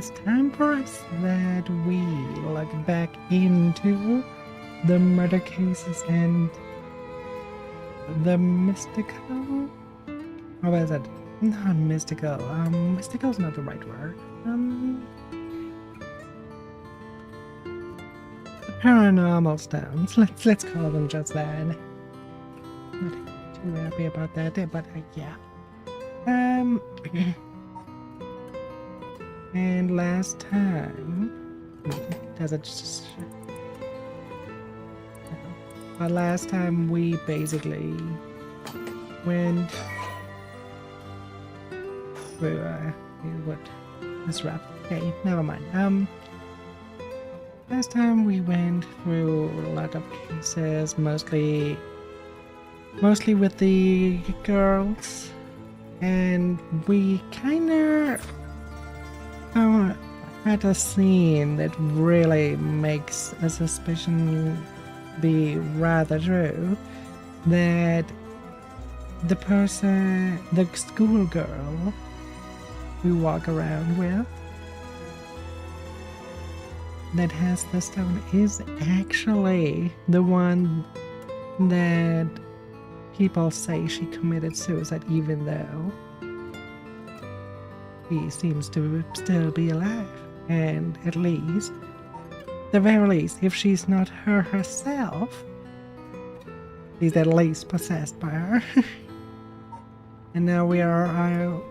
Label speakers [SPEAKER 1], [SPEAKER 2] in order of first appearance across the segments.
[SPEAKER 1] it's time for us that we look back into the murder cases and the mystical. How is it? Not mystical. Mystical's not the right word. The paranormal stones. Let's call them just that. Not too happy about that, but yeah. And last time, does it just? But last time we basically went through what this wrap. Okay, never mind. Last time we went through a lot of cases, mostly with the girls, and we kinda had a scene that really makes a suspicion be rather true, that the schoolgirl we walk around with that has the stone is actually the one that people say she committed suicide, even though he seems to still be alive. And at least, the very least, if she's not her herself, he's at least possessed by her. And now we are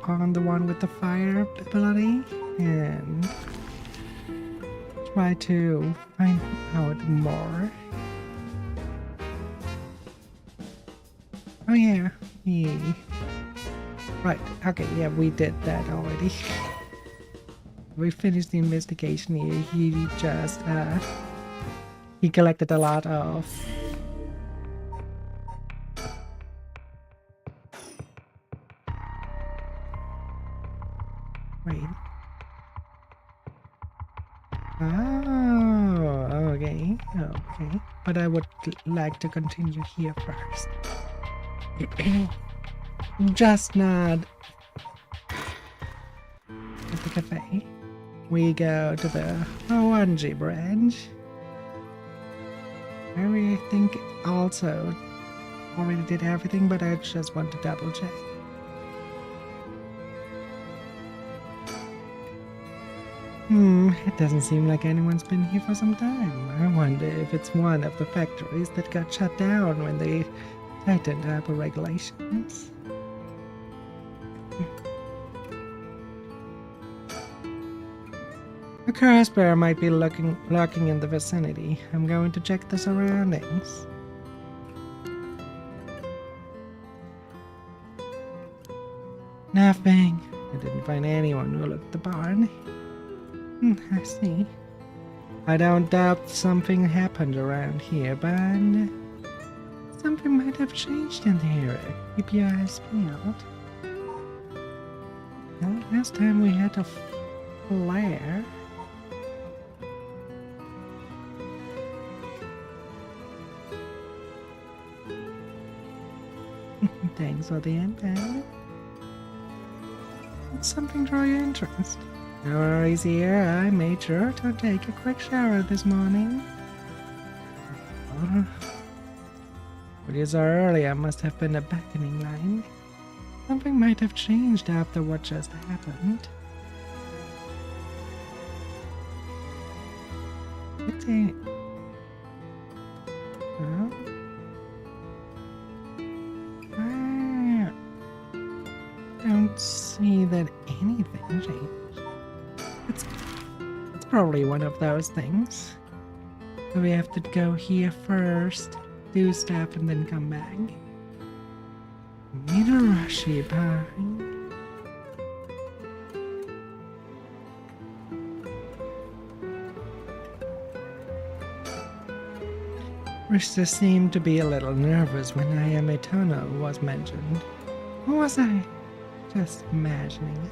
[SPEAKER 1] on the one with the fire ability, and try to find out more. Oh yeah, right, okay, yeah, we did that already. We finished the investigation here. He just, he collected a lot of wait. Oh, okay, okay. But I would like to continue here first. Just not at the cafe. We go to the Owanji branch. I think also already did everything, but I just want to double check. It doesn't seem like anyone's been here for some time. I wonder if it's one of the factories that got shut down when they tightened up the regulations. A curse bear might be lurking in the vicinity. I'm going to check the surroundings. Nothing. I didn't find anyone who looked at the barn. I see. I don't doubt something happened around here, but something might have changed in the area. Keep your eyes peeled. Well, last time we had a flare. Thanks for the info. Did something draw your interest? No worries here. I made sure to take a quick shower this morning. What you saw earlier must have been a beckoning line. Something might have changed after what just happened. It's a... Well, I don't see that anything changed. It's probably one of those things. So we have to go here first, do stuff, and then come back. Need a rushy pie. Rista seemed to be a little nervous when Ayametono was mentioned. Or was I just imagining it?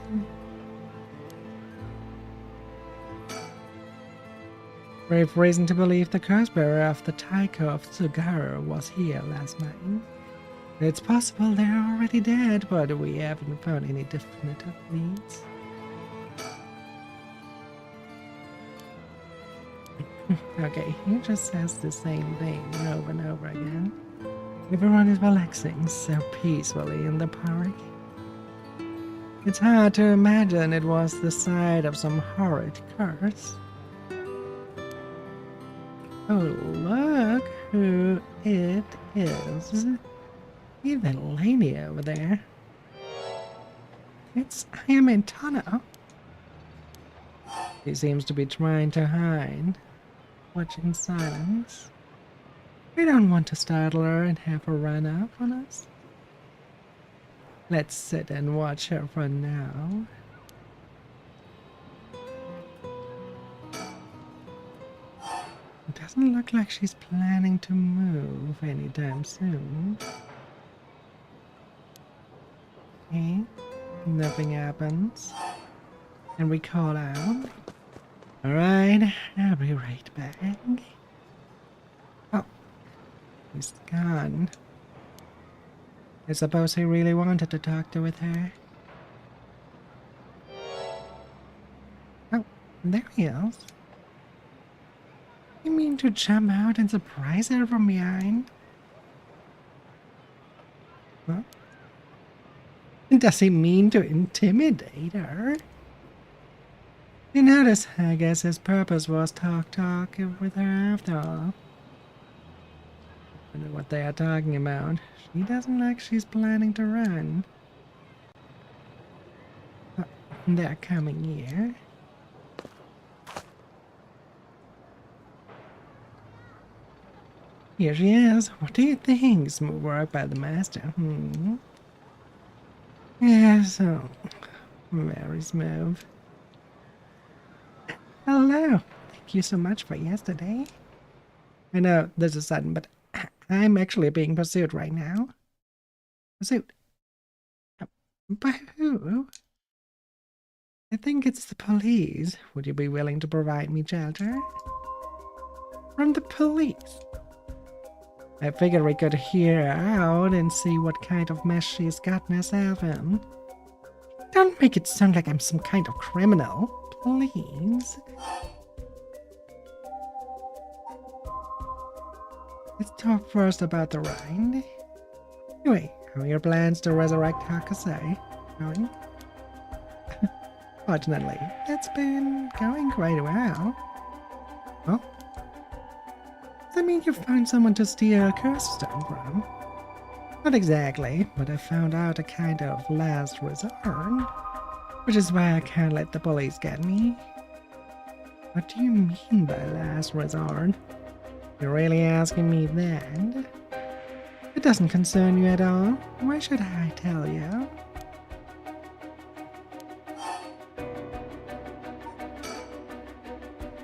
[SPEAKER 1] Brave reason to believe the curse bearer of the Taiko of Tsugara was here last night. It's possible they're already dead, but we haven't found any definitive leads. Okay, he just says the same thing over and over again. Everyone is relaxing so peacefully in the park. It's hard to imagine it was the site of some horrid curse. Oh, look who it is. See that lady over there? It's Ayamantano. He seems to be trying to hide, watch in silence. We don't want to startle her and have her run up on us. Let's sit and watch her for now. It doesn't look like she's planning to move anytime soon. Okay, nothing happens. And we call out. Alright, I'll be right back. Oh, he's gone. I suppose he really wanted to talk to with her. Oh, there he is. You mean to jump out and surprise her from behind? Huh? Does he mean to intimidate her? You notice, I guess his purpose was talk with her after all. I wonder what they are talking about. She doesn't look like she's planning to run. Oh, they're coming here. Here she is. What do you think? Smooth work by the master. Yeah, so very smooth. Hello. Thank you so much for yesterday. I know this is sudden, but I'm actually being pursued right now. Pursued? By who? I think it's the police. Would you be willing to provide me shelter? From the police? I figured we could hear her out and see what kind of mess she's gotten herself in. Don't make it sound like I'm some kind of criminal, please. Let's talk first about the ride. Anyway, how are your plans to resurrect Hakusei going? Fortunately, that's been going quite well. Oh? Does that mean you found someone to steal a curse stone from? Not exactly, but I found out a kind of last resort. Which is why I can't let the police get me. What do you mean by last resort? You're really asking me that? It doesn't concern you at all. Why should I tell you?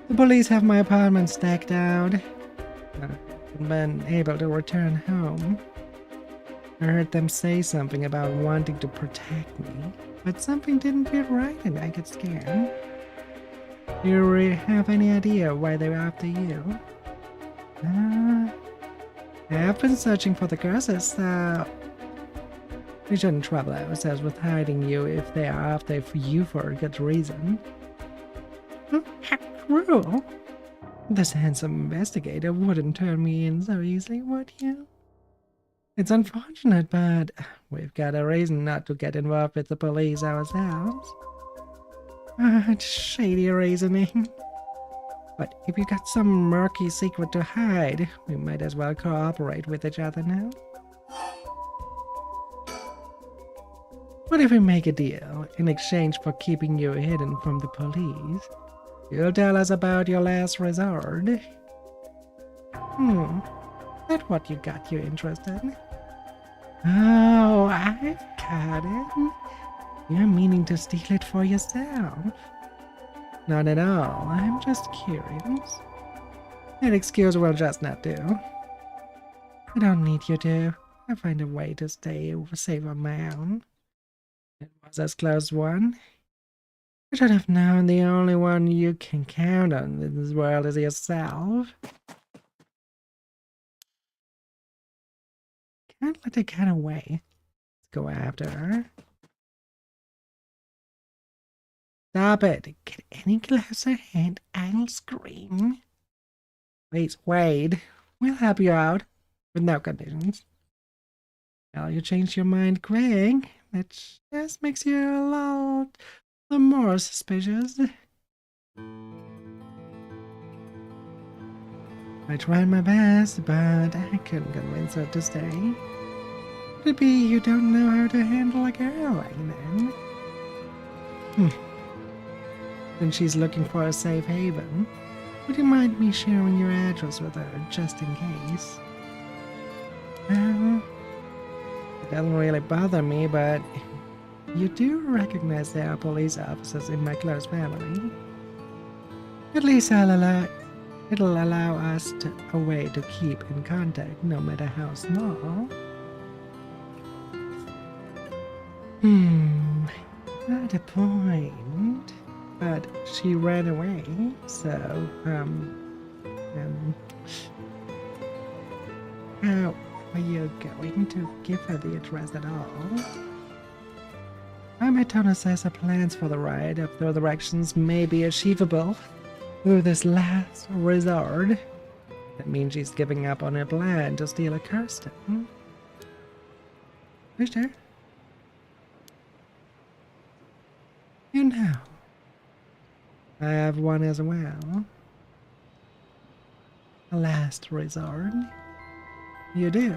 [SPEAKER 1] The police have my apartment stacked out. I've been able to return home. I heard them say something about wanting to protect me, but something didn't feel right and I get scared. Do you really have any idea why they're after you? I've been searching for the curses, so we shouldn't trouble ourselves with hiding you if they are after you for a good reason. How cruel! This handsome investigator wouldn't turn me in so easily, would you? It's unfortunate, but we've got a reason not to get involved with the police ourselves. Shady reasoning. But if you got some murky secret to hide, we might as well cooperate with each other now. What if we make a deal in exchange for keeping you hidden from the police? You'll tell us about your last resort. That what you got you interested? Oh, I've got it. You're meaning to steal it for yourself. Not at all, I'm just curious. That excuse will just not do. I don't need you to. I'll find a way to stay safe on my own. It was a close one. I should have known the only one you can count on in this world is yourself. Can't let it get away. Let's go after her. Stop it! Get any closer and I'll scream. Please, Wade. We'll help you out. With no conditions. Well, you changed your mind, Greg. That just makes you a lot more suspicious. I tried my best, but I couldn't convince her to stay. Could it be you don't know how to handle a girl like that? Then she's looking for a safe haven. Would you mind me sharing your address with her, just in case? Well, it doesn't really bother me, but you do recognize there are police officers in my close family. At least it'll allow us a way to keep in contact, no matter how small. Not a point. But she ran away, so, how are you going to give her the address at all? My Tona says her plans for the ride up the directions may be achievable through this last resort. That means she's giving up on her plan to steal a Kirsten. Mister? You know, I have one as well. A last resort. You do?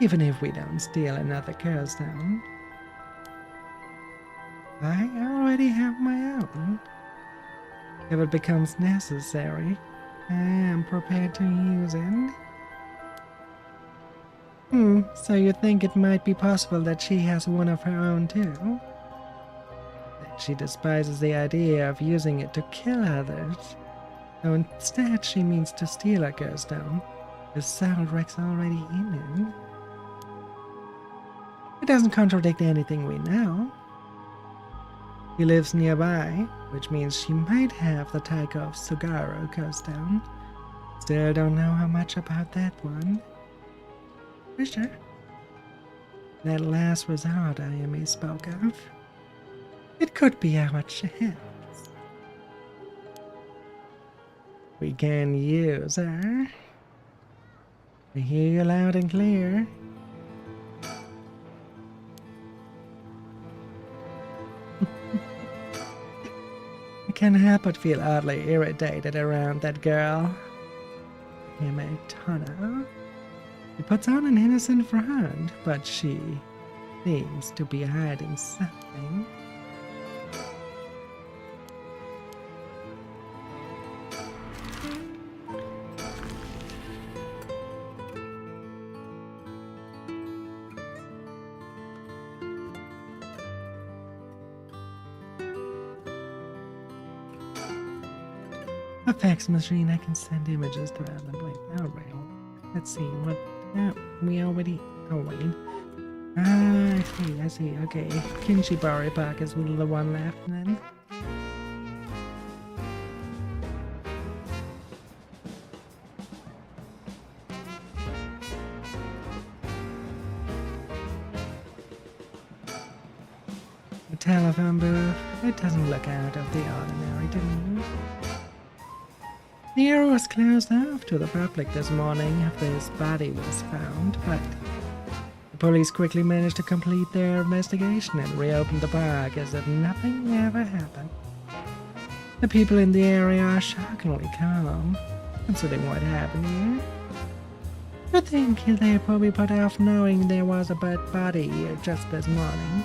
[SPEAKER 1] Even if we don't steal another Kirsten, I already have my own. If it becomes necessary, I am prepared to use it. So you think it might be possible that she has one of her own too? That she despises the idea of using it to kill others. So instead she means to steal a Kirsten. The Soundrex already in it. It doesn't contradict anything we know. He lives nearby, which means she might have the Tychov Sugaro Kirsten. Still don't know how much about that one. For sure. That last resort IME spoke of. It could be our chance. We can use her. I hear you loud and clear. I can't help but feel oddly irritated around that girl. IME Tana. She puts on an innocent front, but she seems to be hiding something. A fax machine, I can send images to Adelaide. Oh, right. Let's see what. We already. Oh, wait. I see. Okay. Kinshibari Park is the one left then. The telephone booth. It doesn't look out of the ordinary to me. The area was closed off to the public this morning after his body was found, but the police quickly managed to complete their investigation and reopen the park as if nothing ever happened. The people in the area are shockingly calm, considering what happened here. I think they probably put off knowing there was a dead body here just this morning.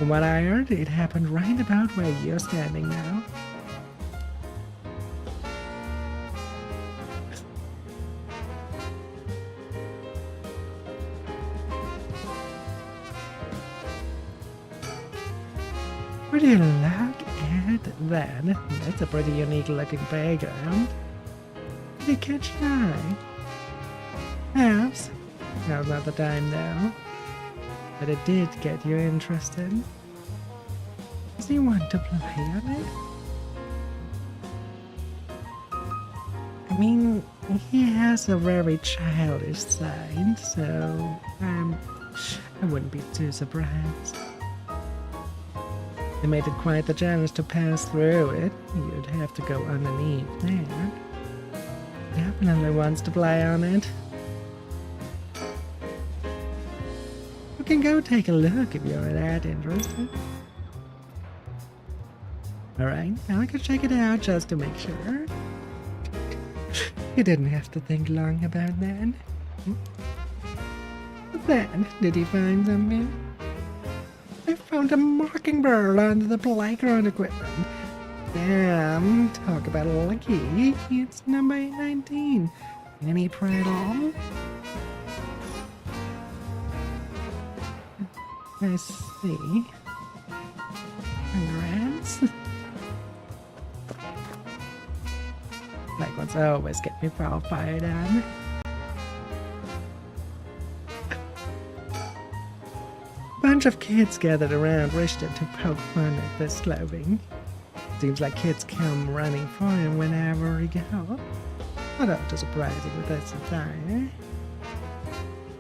[SPEAKER 1] From what I heard, it happened right about where you're standing now. Pretty look at that. That's a pretty unique looking playground. Did it catch your eye? Perhaps. Now's not the time though. But it did get you interested. Does he want to play on it? I mean, he has a very childish side, so I wouldn't be too surprised. They made it quite the challenge to pass through it. You'd have to go underneath there. Definitely wants to play on it. You can go take a look if you're that interested. Alright, now I can check it out just to make sure. You didn't have to think long about that. What's that? Did you find something? I found a mockingbird under the playground equipment. Damn, talk about lucky. It's number 819. Any prattle? I see. Congrats. Like what's always get me all fired up. Bunch of kids gathered around Richard to poke fun at this clothing. Seems like kids come running for him whenever he goes. Not all too surprising with this attire.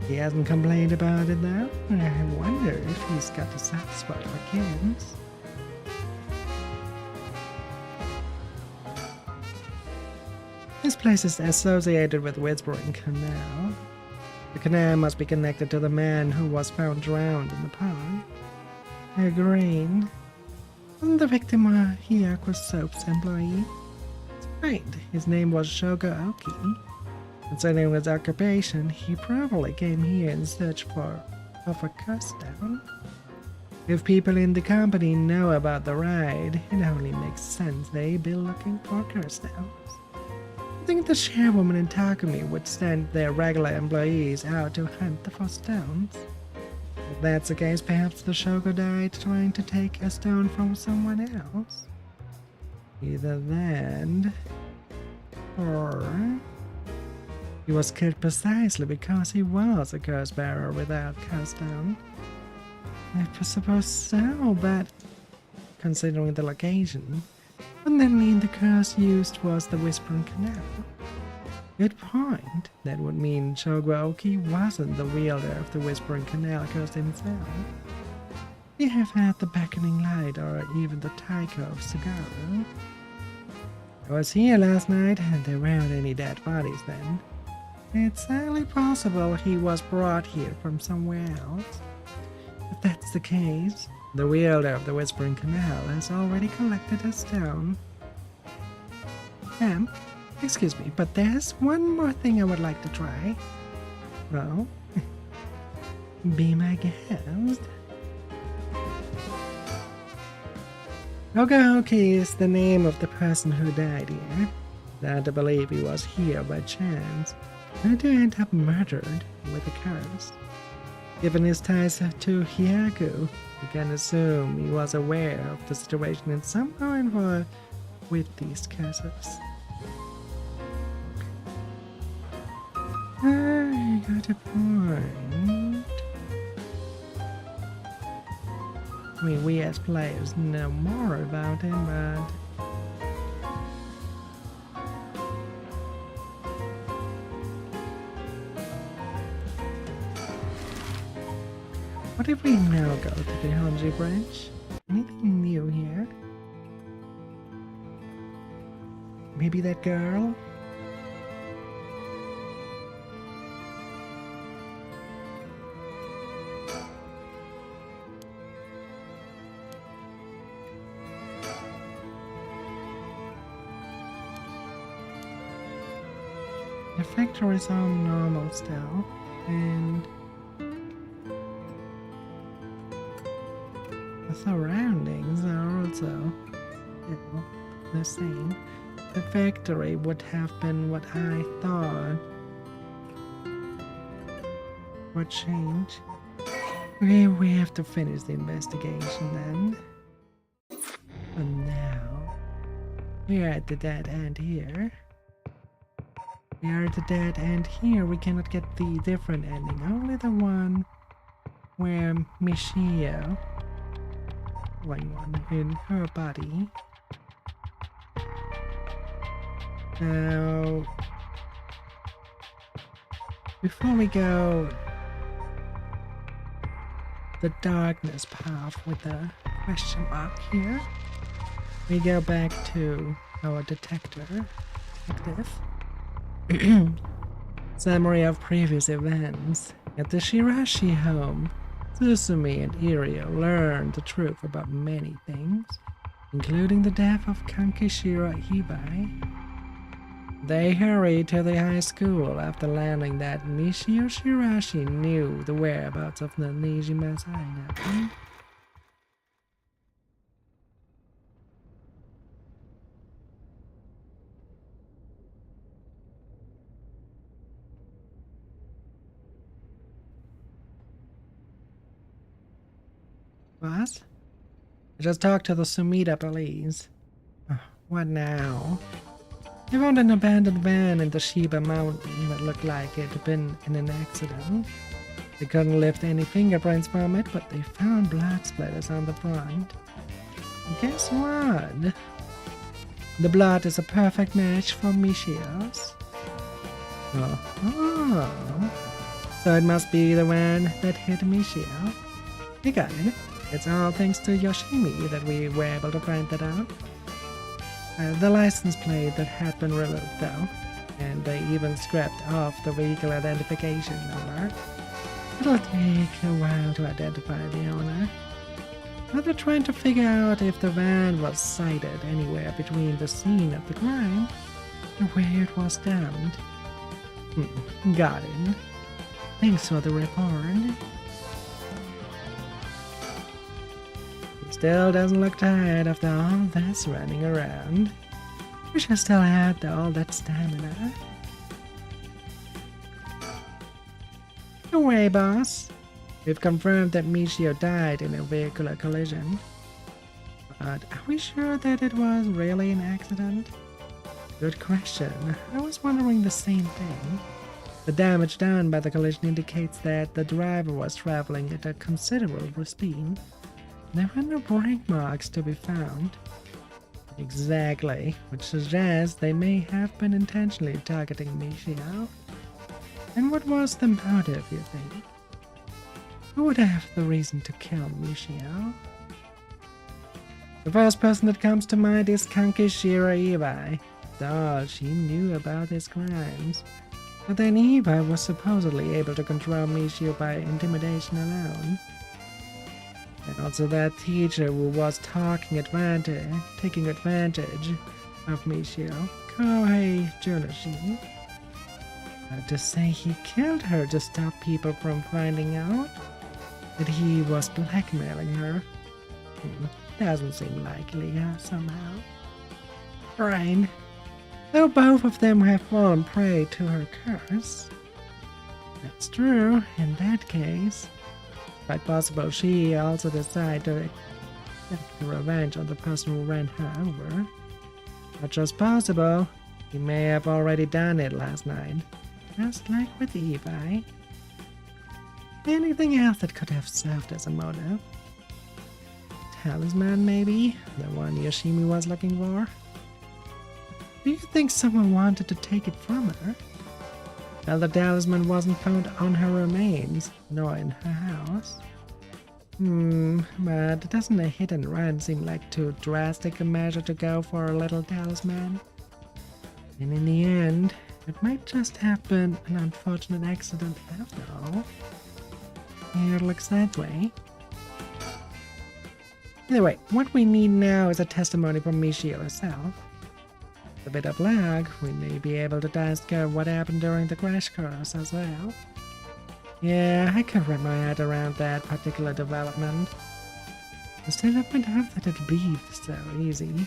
[SPEAKER 1] He hasn't complained about it though. I wonder if he's got a soft spot for kids. This place is associated with Whispering Canal. The canal must be connected to the man who was found drowned in the pond. I agreed. Wasn't the victim a Hyaku's Soap's employee? That's right, his name was Shogo Oki. Concerning his occupation, he probably came here in search of a curse stone. If people in the company know about the ride, it only makes sense they'd be looking for curse stones. I think the chairwoman and Takumi would send their regular employees out to hunt for stones. If that's the case, perhaps the Shogo died trying to take a stone from someone else. Either that, or he was killed precisely because he was a curse bearer without curse stone. I suppose so, but considering the location, wouldn't that mean the curse used was the Whispering Canal? Good point. That would mean Shogo Oki wasn't the wielder of the Whispering Canal curse himself. He have had the beckoning light or even the taiko of Sugaro. I was here last night and there weren't any dead bodies then. It's highly possible he was brought here from somewhere else. If that's the case, the wielder of the Whispering Canal has already collected a stone. Excuse me, but there's one more thing I would like to try. Well, be my guest. Ogaoki is the name of the person who died here. Hard to believe he was here by chance, or to end up murdered with a curse. Given his ties to Hyaku, you can assume he was aware of the situation and somehow involved with these curses. I got a point. I mean, we as players know more about him, but what if we now go to the Honji Bridge? Anything new here? Maybe that girl? The factory is on normal still, and the surroundings are also the same. The factory would have been what I thought would change. Okay, we have to finish the investigation then. And now, we are at the dead end here. We are at the dead end here. We cannot get the different ending, only the one where Michio, one in her body. Now, before we go the darkness path with the question mark here. We go back to our detective. Summary of previous events. At the Shirashi home, Susumi and Irio learned the truth about many things, including the death of Kankishiro Ibai. They hurried to the high school after learning that Nishio Shirashi knew the whereabouts of the Nijimasaina. What? I just talked to the Sumida police. What now? They found an abandoned van in the Shiba Mountain that looked like it had been in an accident. They couldn't lift any fingerprints from it, but they found blood splatters on the front. And guess what? The blood is a perfect match for Michio's. Oh. So it must be the one that hit Michio. You got it. It's all thanks to Yoshimi that we were able to find that out. The license plate that had been removed though, and they even scrapped off the vehicle identification number. It'll take a while to identify the owner. Now they're trying to figure out if the van was sighted anywhere between the scene of the crime and where it was dumped. Got it. Thanks for the report. Still doesn't look tired after all this running around. Wish I still had all that stamina. Don't worry, boss. We've confirmed that Michio died in a vehicular collision. But are we sure that it was really an accident? Good question. I was wondering the same thing. The damage done by the collision indicates that the driver was traveling at a considerable speed. There were no brake marks to be found. Exactly, which suggests they may have been intentionally targeting Michio. And what was the motive, you think? Who would have the reason to kill Michio? The first person that comes to mind is Kankishiro Ibai. After she knew about his crimes. But then Ibai was supposedly able to control Michio by intimidation alone. And also that teacher who was taking advantage of Michio, Kohei Junoshi. To say he killed her to stop people from finding out that he was blackmailing her. Doesn't seem likely somehow. Right. Though both of them have fallen prey to her curse. That's true, in that case. Quite possible she also decided to get revenge on the person who ran her over. Not just possible, he may have already done it last night. Just like with Ibai. Anything else that could have served as a motive? Talisman, maybe? The one Yoshimi was looking for? Do you think someone wanted to take it from her? Well, the talisman wasn't found on her remains, nor in her house. But doesn't a hit and run seem like too drastic a measure to go for a little talisman? And in the end, it might just have been an unfortunate accident after all. It looks that way. Anyway, what we need now is a testimony from Michio herself. With a bit of luck, we may be able to ask her what happened during the crash course as well. Yeah, I could wrap my head around that particular development. I still haven't heard that it'd be so easy.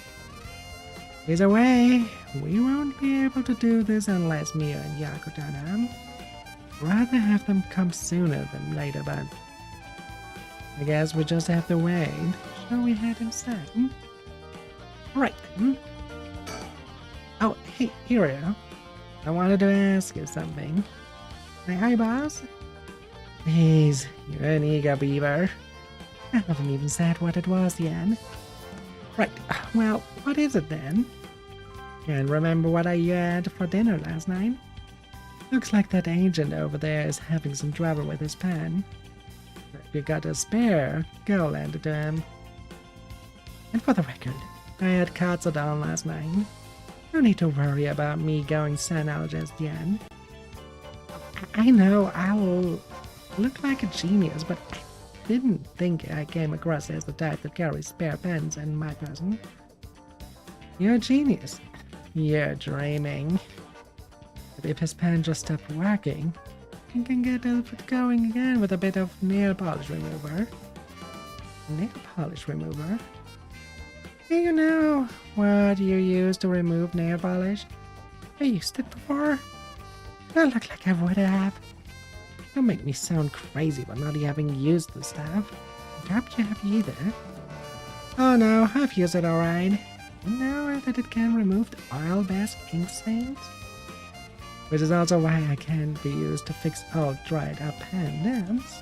[SPEAKER 1] Either way, we won't be able to do this unless Mia and Yakutan rather have them come sooner than later, but I guess we just have to wait. Shall we head inside? Right then. Oh, hey, Irio. I wanted to ask you something. Say hi, boss. Please, you're an eager beaver. I haven't even said what it was yet. Right, well, what is it then? Can't remember what I had for dinner last night. Looks like that agent over there is having some trouble with his pen. If you got a spare, go lend it to him. And for the record, I had katsudon last night. No need to worry about me going senile just yet. I know I'll look like a genius, but I didn't think I came across as the type that carries spare pens in my person. You're a genius. You're dreaming. But if his pen just stopped working, he can get it going again with a bit of nail polish remover. Nail polish remover? Do you know what you use to remove nail polish? I used it before. I look like I would have. Don't make me sound crazy by not having used the stuff. I doubt you have either. Oh no, I've used it alright. You know that it can remove the oil-based ink stains? Which is also why I can't be used to fix all dried up pen nibs.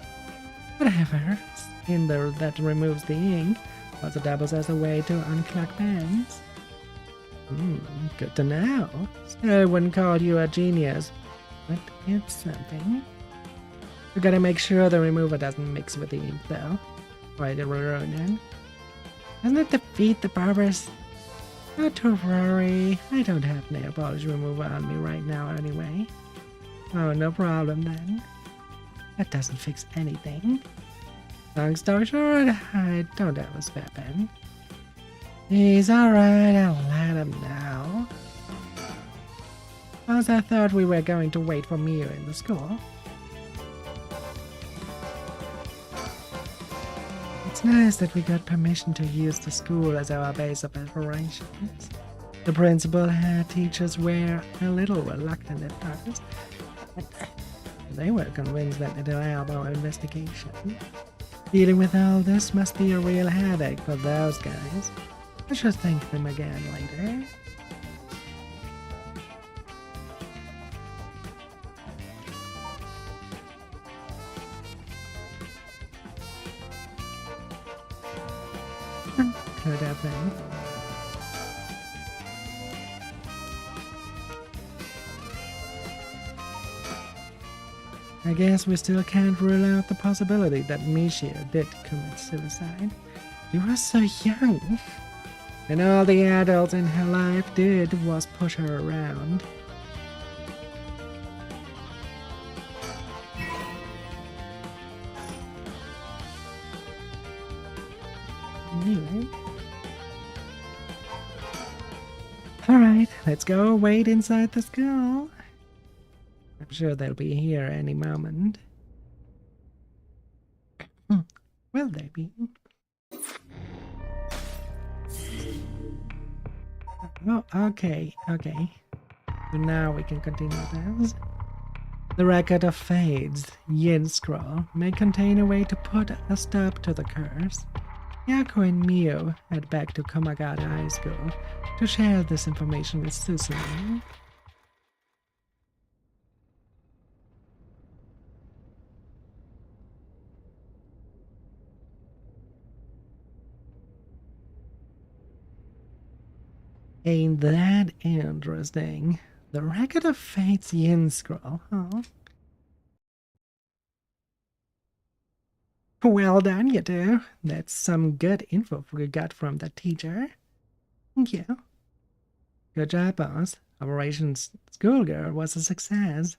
[SPEAKER 1] Whatever, Cinder that removes the ink also doubles as a way to unclog pens. Good to know. So I wouldn't call you a genius, but it's something. You gotta make sure the remover doesn't mix with the ink though, or it'll ruin it. Doesn't it defeat the purpose? Not to worry, I don't have nail polish remover on me right now anyway. Oh, no problem then. That doesn't fix anything. Long story short, I don't have a spare pen. He's alright, I'll let him know. Plus, I thought we were going to wait for Mio in the school. It's nice that we got permission to use the school as our base of operations. The principal had teachers were a little reluctant at first. They were convinced that it'll help our investigation. Dealing with all this must be a real headache for those guys. I should thank them again later. Could have been. I guess we still can't rule out the possibility that Michio did commit suicide. She was so young. And all the adults in her life did was push her around. Anyway. Alright, let's go wait inside the school. I'm sure they'll be here any moment. Will they be? Oh, okay. So now we can continue this. The Record of Fates, Yin Scroll, may contain a way to put a stop to the curse. Yako and Mio head back to Komagata High School to share this information with Susan. Ain't that interesting? The Record of Fate's Yin Scroll, huh? Well done, you two. That's some good info we got from the teacher. Thank you. Good job, boss. Operation Schoolgirl was a success.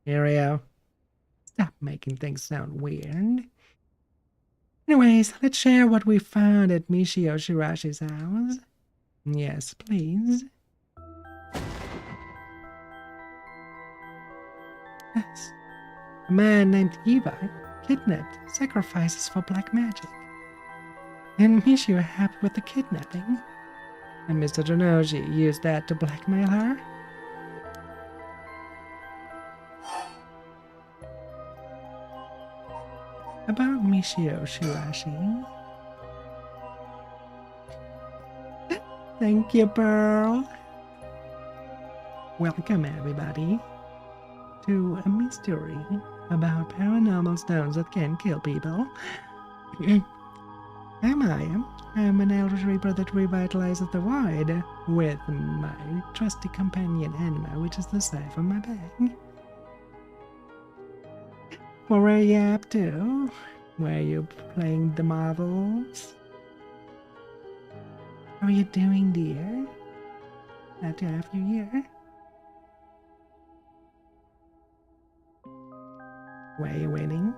[SPEAKER 1] Ario, stop making things sound weird. Anyways, let's share what we found at Michio Shirashi's house. Yes, please. Yes. A man named Levi kidnapped sacrifices for black magic. And Michio happy with the kidnapping. And Mr. Jonoji used that to blackmail her. About Michio Shirashi. Thank you, Pearl. Welcome, everybody, to a mystery about paranormal stones that can kill people. I'm an Eldritch Reaper that revitalizes the void with my trusty companion Anima, which is the scythe on my back. What were you up to? Were you playing the marbles? How are you doing, dear? Glad to have you here. Why are you waiting?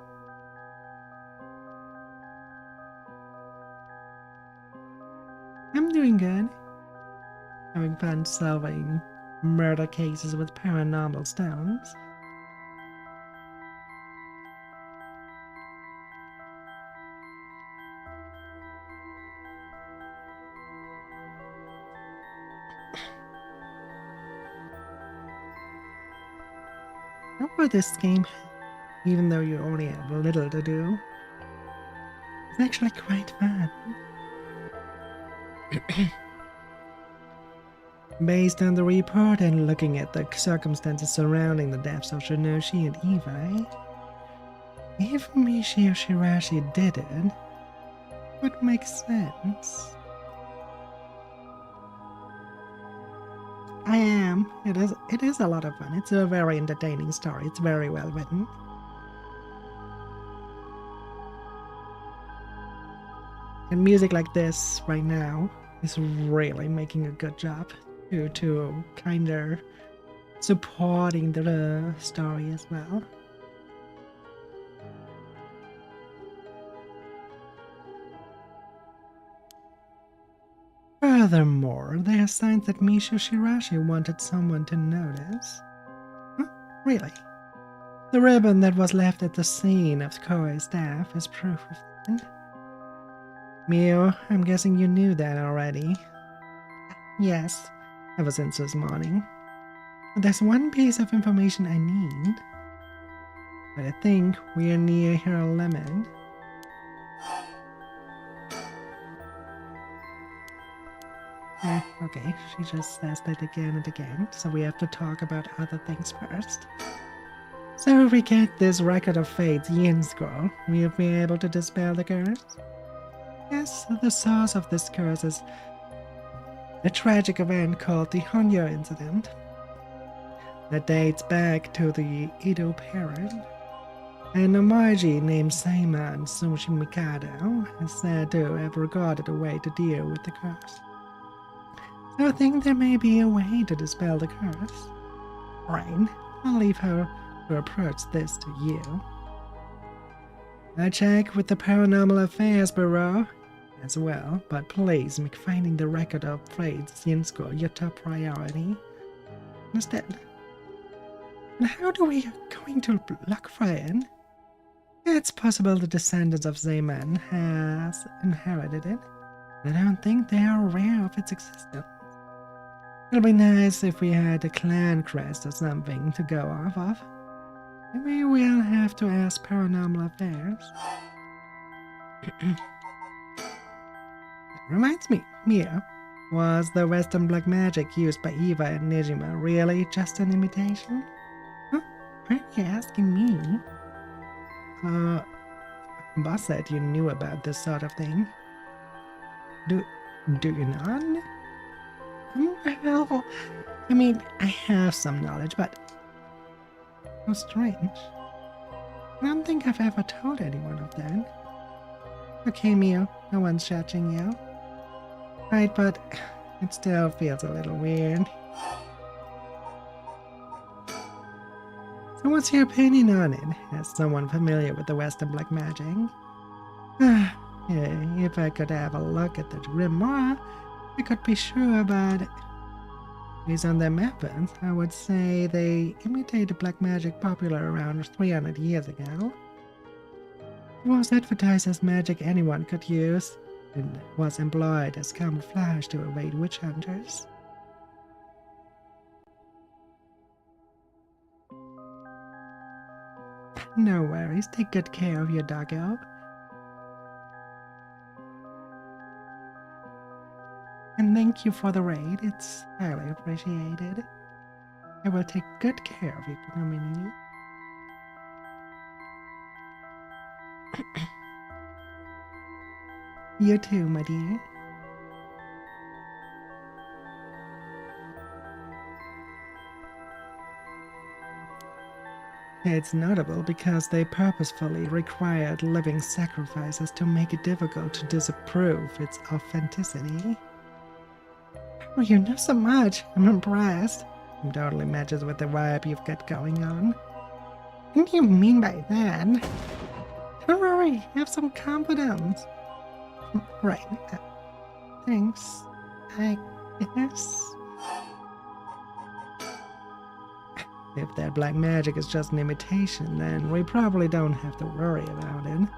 [SPEAKER 1] I'm doing good. Having fun solving murder cases with paranormal stones. For this game, even though you only have little to do, it's actually quite fun. Based on the report and looking at the circumstances surrounding the deaths of Shinoshi and Iwai, if Michio Shirashi did it, would make sense. I am. It is a lot of fun. It's a very entertaining story. It's very well written. And music like this right now is really making a good job to kind of supporting the story as well. Furthermore, there are signs that Michio Shirashi wanted someone to notice. Huh? Really? The ribbon that was left at the scene of Koei's death is proof of that. Mio, I'm guessing you knew that already. Yes, ever since this morning. But there's one piece of information I need. But I think we are near her limit. Okay, she just says that again and again, so we have to talk about other things first. So if we get this record of fate's yin scroll, we'll be able to dispel the curse? Yes, the source of this curse is a tragic event called the Honyo incident that dates back to the Edo period. An Omaji named Seiman Sushi Mikado is said to have regarded a way to deal with the curse. So I think there may be a way to dispel the curse. Right, I'll leave her to approach this to you. I check with the Paranormal Affairs Bureau as well, but please make finding the record of Fate's yin scroll your top priority. Understand? And how do we going to look for it? It's possible the descendants of Zayman has inherited it. I don't think they are aware of its existence. It'll be nice if we had a clan crest or something to go off of. Maybe we'll have to ask Paranormal Affairs. Reminds me, Mia, was the Western black magic used by Eva and Nijima really just an imitation? Huh? Are you asking me? Boss said you knew about this sort of thing. Do you not? Well, I mean, I have some knowledge, but how strange. I don't think I've ever told anyone of that. Okay, Mio, no one's judging you. Right, but it still feels a little weird. So what's your opinion on it, as someone familiar with the Western black magic? Yeah, if I could have a look at the grimoire, I could be sure, but based on their methods, I would say they imitated black magic popular around 300 years ago. It was advertised as magic anyone could use, and was employed as camouflage to evade witch hunters. No worries, take good care of your doggo. And thank you for the raid, it's highly appreciated. I will take good care of your community. You too, my dear. It's notable because they purposefully required living sacrifices to make it difficult to disprove its authenticity. Oh, you know so much. I'm impressed. It totally matches with the vibe you've got going on. What do you mean by that? Don't worry, have some confidence. Right. Thanks. I guess. If that black magic is just an imitation, then we probably don't have to worry about it.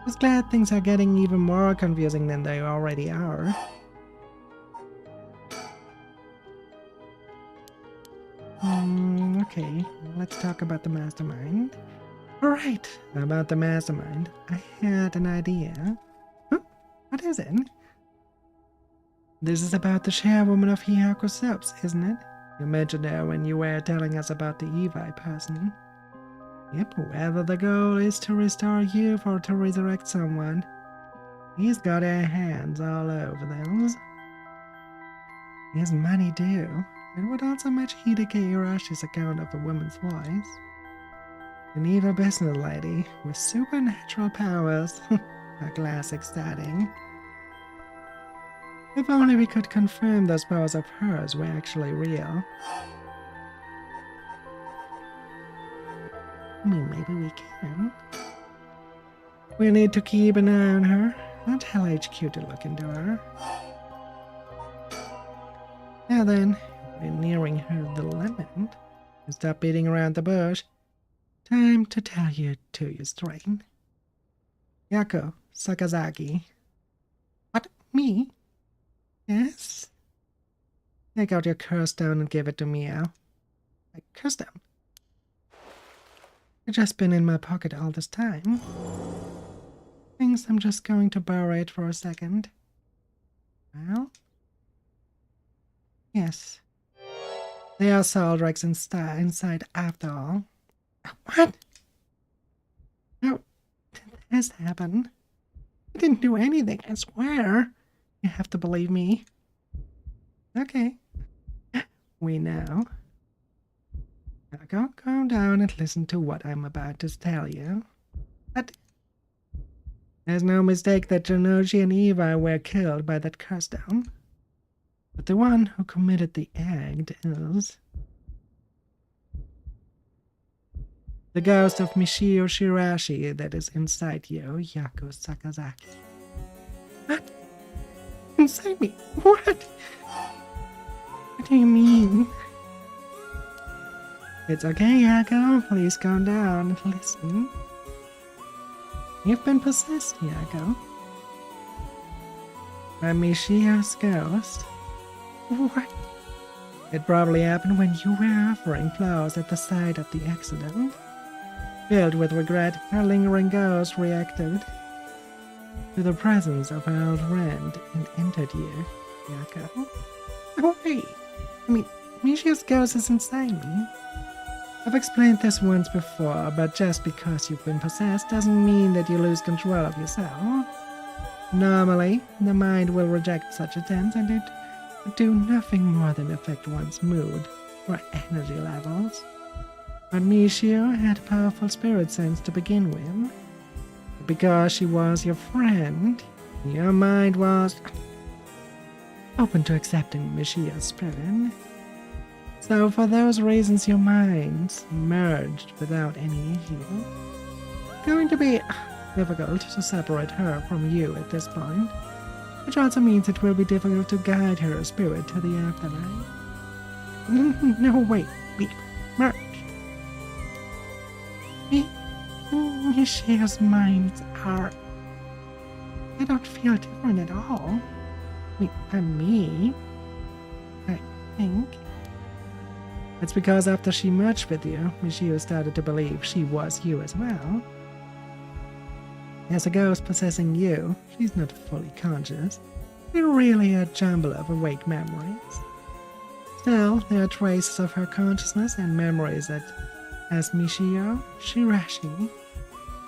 [SPEAKER 1] Just glad things are getting even more confusing than they already are. Okay, let's talk about the mastermind. Alright, about the mastermind, I had an idea. Huh? What is it? This is about the chairwoman of Hiyako Soaps, isn't it? You mentioned her when you were telling us about the Evi person. Yep, whether the goal is to restore youth or to resurrect someone, he's got her hands all over those. His money too. It would also match Hideki Hirashi's account of the woman's voice. An evil business lady with supernatural powers. A classic setting. If only we could confirm those powers of hers were actually real. I mean, maybe we can. We need to keep an eye on her. I'll tell HQ to look into her. Now then, we're nearing the limit. Stop beating around the bush. Time to tell you to your straight. Yako Sakazaki. What? Me? Yes? Take out your curse stone and give it to me, Al. Curse stone? It's just been in my pocket all this time. Thinks I'm just going to borrow it for a second. Well? Yes. There are soul dregs inside after all. What? How did this happen? I didn't do anything, I swear. You have to believe me. Okay. We know. Now go calm down and listen to what I'm about to tell you. But there's no mistake that Jonoji and Eva were killed by that curse stone. But the one who committed the act is the ghost of Michio Shirashi that is inside you, Yako Sakazaki. What? Inside me? What? What do you mean? It's okay, Yako. Please calm down and listen. You've been possessed, Yako. By Michio's ghost. What? It probably happened when you were offering flowers at the site of the accident. Filled with regret, her lingering ghost reacted to the presence of her old friend and entered you, Yako. Oh, wait. I mean, Michio's ghost is inside me. I've explained this once before, but just because you've been possessed doesn't mean that you lose control of yourself. Normally, the mind will reject such attempts and it would do nothing more than affect one's mood or energy levels. But Michio had powerful spirit sense to begin with. Because she was your friend, your mind was open to accepting Michio's spirit. So for those reasons your minds merged without any issue. It's going to be difficult to separate her from you at this point, which also means it will be difficult to guide her spirit to the afterlife. No, wait, merge. Michio's minds are... I don't feel different at all. I mean, I'm me, I think. It's because after she merged with you, Michio started to believe she was you as well. As a ghost possessing you, she's not fully conscious. They're really a jumble of awake memories. Still, there are traces of her consciousness and memories that, as Michio Shirashi,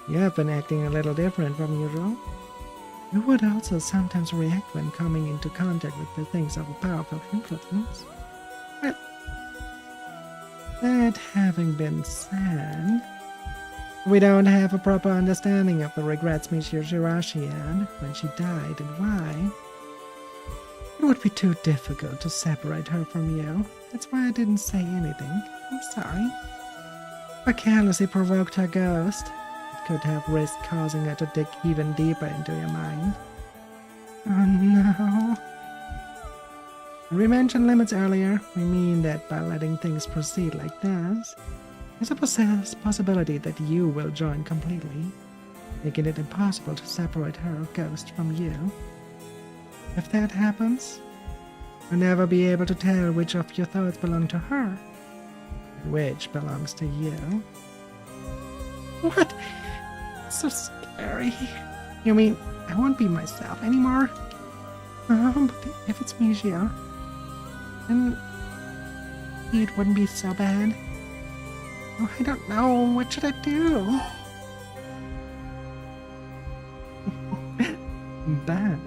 [SPEAKER 1] you have been acting a little different from usual. You would also sometimes react when coming into contact with the things of a powerful influence. Well, that having been said, we don't have a proper understanding of the regrets Michio Shirashi had when she died and why. It would be too difficult to separate her from you. That's why I didn't say anything. I'm sorry. I carelessly provoked her ghost. It could have risked causing her to dig even deeper into your mind. Oh no. We mentioned limits earlier. We mean that by letting things proceed like this, there's a possibility that you will join completely, making it impossible to separate her ghost from you. If that happens, you'll never be able to tell which of your thoughts belong to her and which belongs to you. What? It's so scary. You mean I won't be myself anymore? But if it's Michio, then it wouldn't be so bad. Oh, I don't know. What should I do? Bad?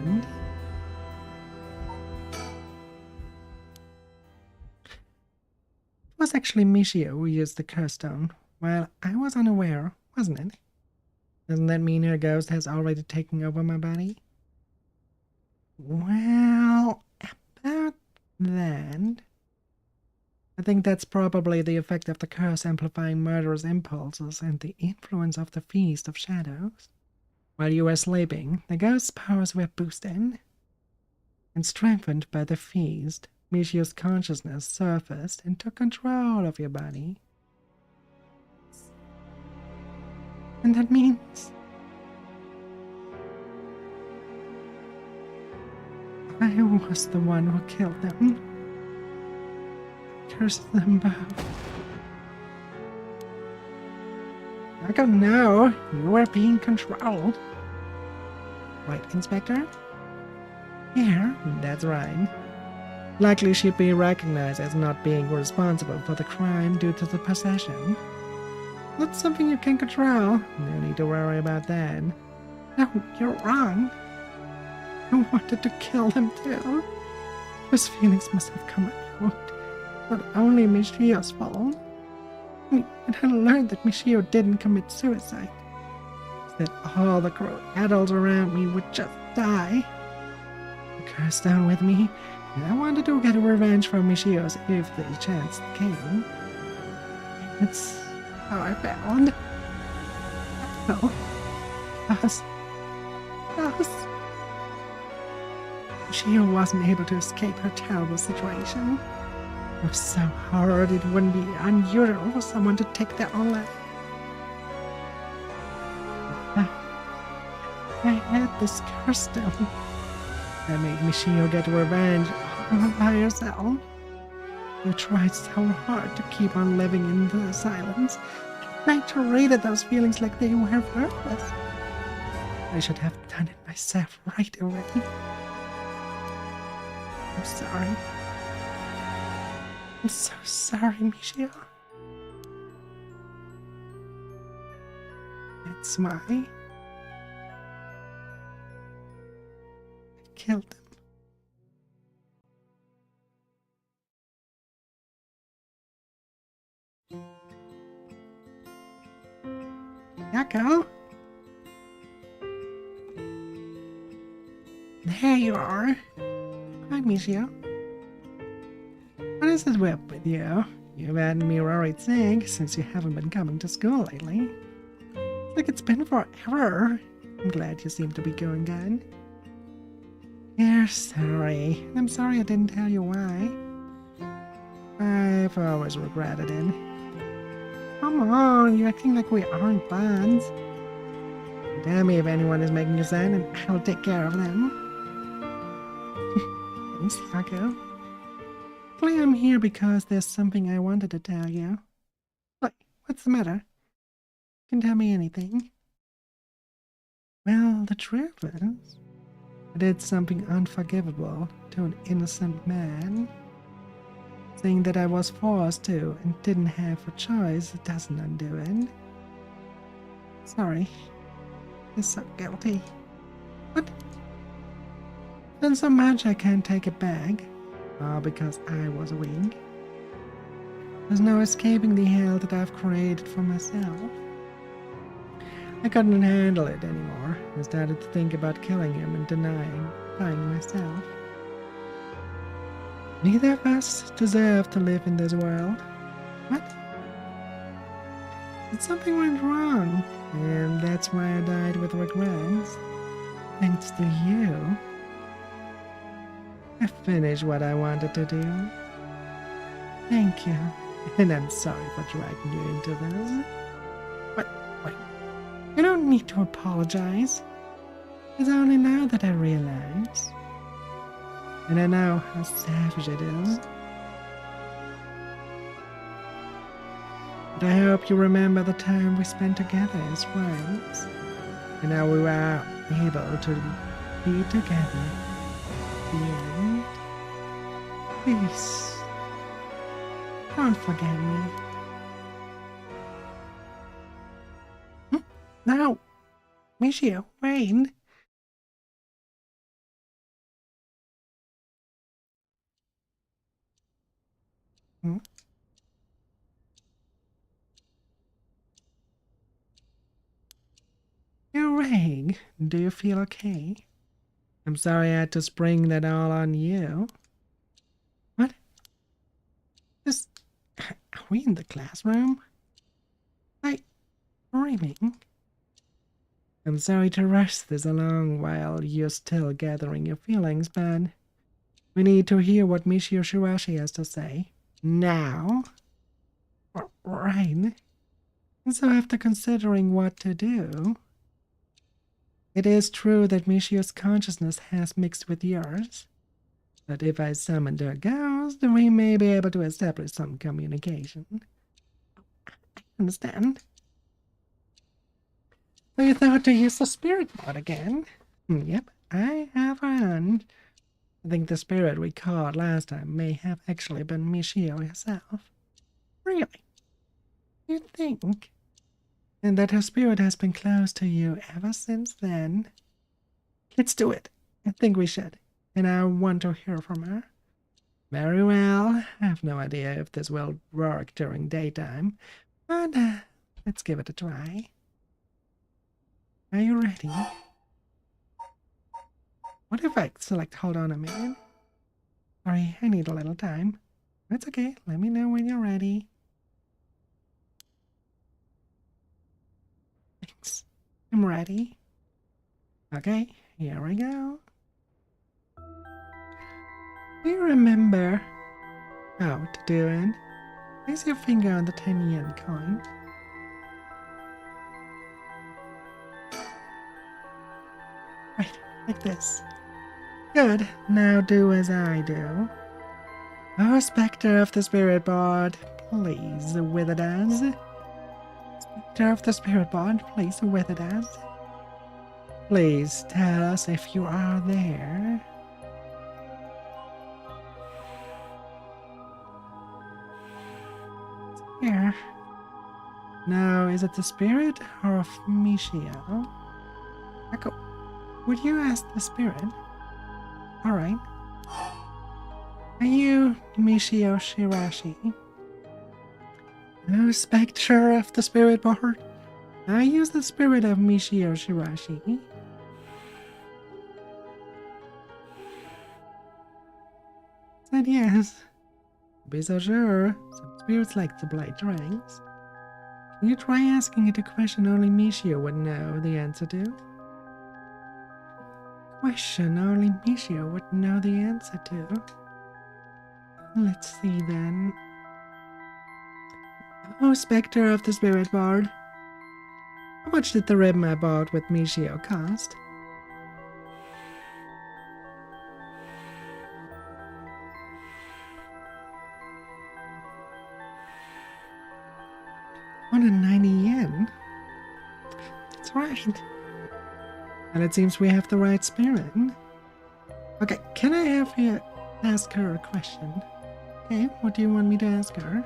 [SPEAKER 1] It was actually Michio who used the curse stone. Well, I was unaware, wasn't it? Doesn't that mean her ghost has already taken over my body? Well, about that, I think that's probably the effect of the curse amplifying murderous impulses and the influence of the Feast of Shadows. While you were sleeping, the ghost's powers were boosted and strengthened by the feast. Michio's consciousness surfaced and took control of your body. And that means I was the one who killed them. Cursed them both. I don't know. You were being controlled. Right, Inspector? Yeah, that's right. Likely she'd be recognized as not being responsible for the crime due to the possession. That's something you can control. No need to worry about that. No, you're wrong. I wanted to kill them too. Those feelings must have come out. Not only Michio's fault. When I learned that Michio didn't commit suicide, that all the grown adults around me would just die. The curse down with me, and I wanted to get revenge for Michio's if the chance came. It's how I found. No. Us. Michio wasn't able to escape her terrible situation. It was so hard it wouldn't be unusual for someone to take their own life. I had this curse stone that made Michio get revenge all by herself. I tried so hard to keep on living in the silence. I treated those feelings like they were worthless. I should have done it myself right away. I'm sorry. I'm so sorry, Michio. That's why I killed him. Yako? There you are. Hi, Michio. What is it with you? You've had me worried sick since you haven't been coming to school lately. It's like it's been forever. I'm glad you seem to be going good. You're sorry. I'm sorry I didn't tell you why. I've always regretted it. Come on, you're acting like we aren't buds. Tell me if anyone is making you sad and I'll take care of them. Thanks, Yako. Actually, I'm here because there's something I wanted to tell you. What's the matter? You can tell me anything. Well, the truth is, I did something unforgivable to an innocent man. Saying that I was forced to and didn't have a choice doesn't undo it. Sorry. You're so guilty. What? Done so much I can't take it back. All because I was weak. There's no escaping the hell that I've created for myself. I couldn't handle it anymore. I started to think about killing him and dying myself. Neither of us deserve to live in this world. What? But something went wrong, and that's why I died with regrets. Thanks to you, I finished what I wanted to do. Thank you, and I'm sorry for dragging you into this. But wait, you don't need to apologize. It's only now that I realize. And I know how savage it is. But I hope you remember the time we spent together as friends. And how we were able to be together. The end. Please, don't forget me. No! Michio, wait! You're Ray. Do you feel okay? I'm sorry I had to spring that all on you. What? This... Are we in the classroom? Dreaming? I'm sorry to rush this along while you're still gathering your feelings, but we need to hear what Michio Shirashi has to say. Now? Right. And so after considering what to do, it is true that Michio's consciousness has mixed with yours. But if I summon their ghost, then we may be able to establish some communication. I understand. So you thought to use the spirit mod again? Yep, I have found. I think the spirit we caught last time may have actually been Michio herself. Really? You think? And that her spirit has been close to you ever since then? Let's do it. I think we should. And I want to hear from her. Very well. I have no idea if this will work during daytime. But let's give it a try. Are you ready? What if I select hold on a minute? Sorry, I need a little time. It's okay, let me know when you're ready. Thanks. I'm ready. Okay, here we go. Do you remember how to do it? Place your finger on the 10-yen coin. Right, like this. Good, now do as I do. Oh, Spectre of the Spirit Board, please with us. Spectre of the Spirit Board, please with us. Please tell us if you are there. It's here. Now, is it the spirit or of Michio? Echo, would you ask the spirit? Alright. Are you Michio Shirashi? Oh, Spectre of the Spirit Board. I use the spirit of Michio Shirashi. Said yes. Be so sure. Some spirits like to play drinks. Can you try asking it a question only Michio would know the answer to? Question only Michio would know the answer to. Let's see then. Oh, Spectre of the Spirit Board. How much did the ribbon I bought with Michio cost? $190 yen? That's right. And it seems we have the right spirit. Okay, can I have you ask her a question? Okay, what do you want me to ask her?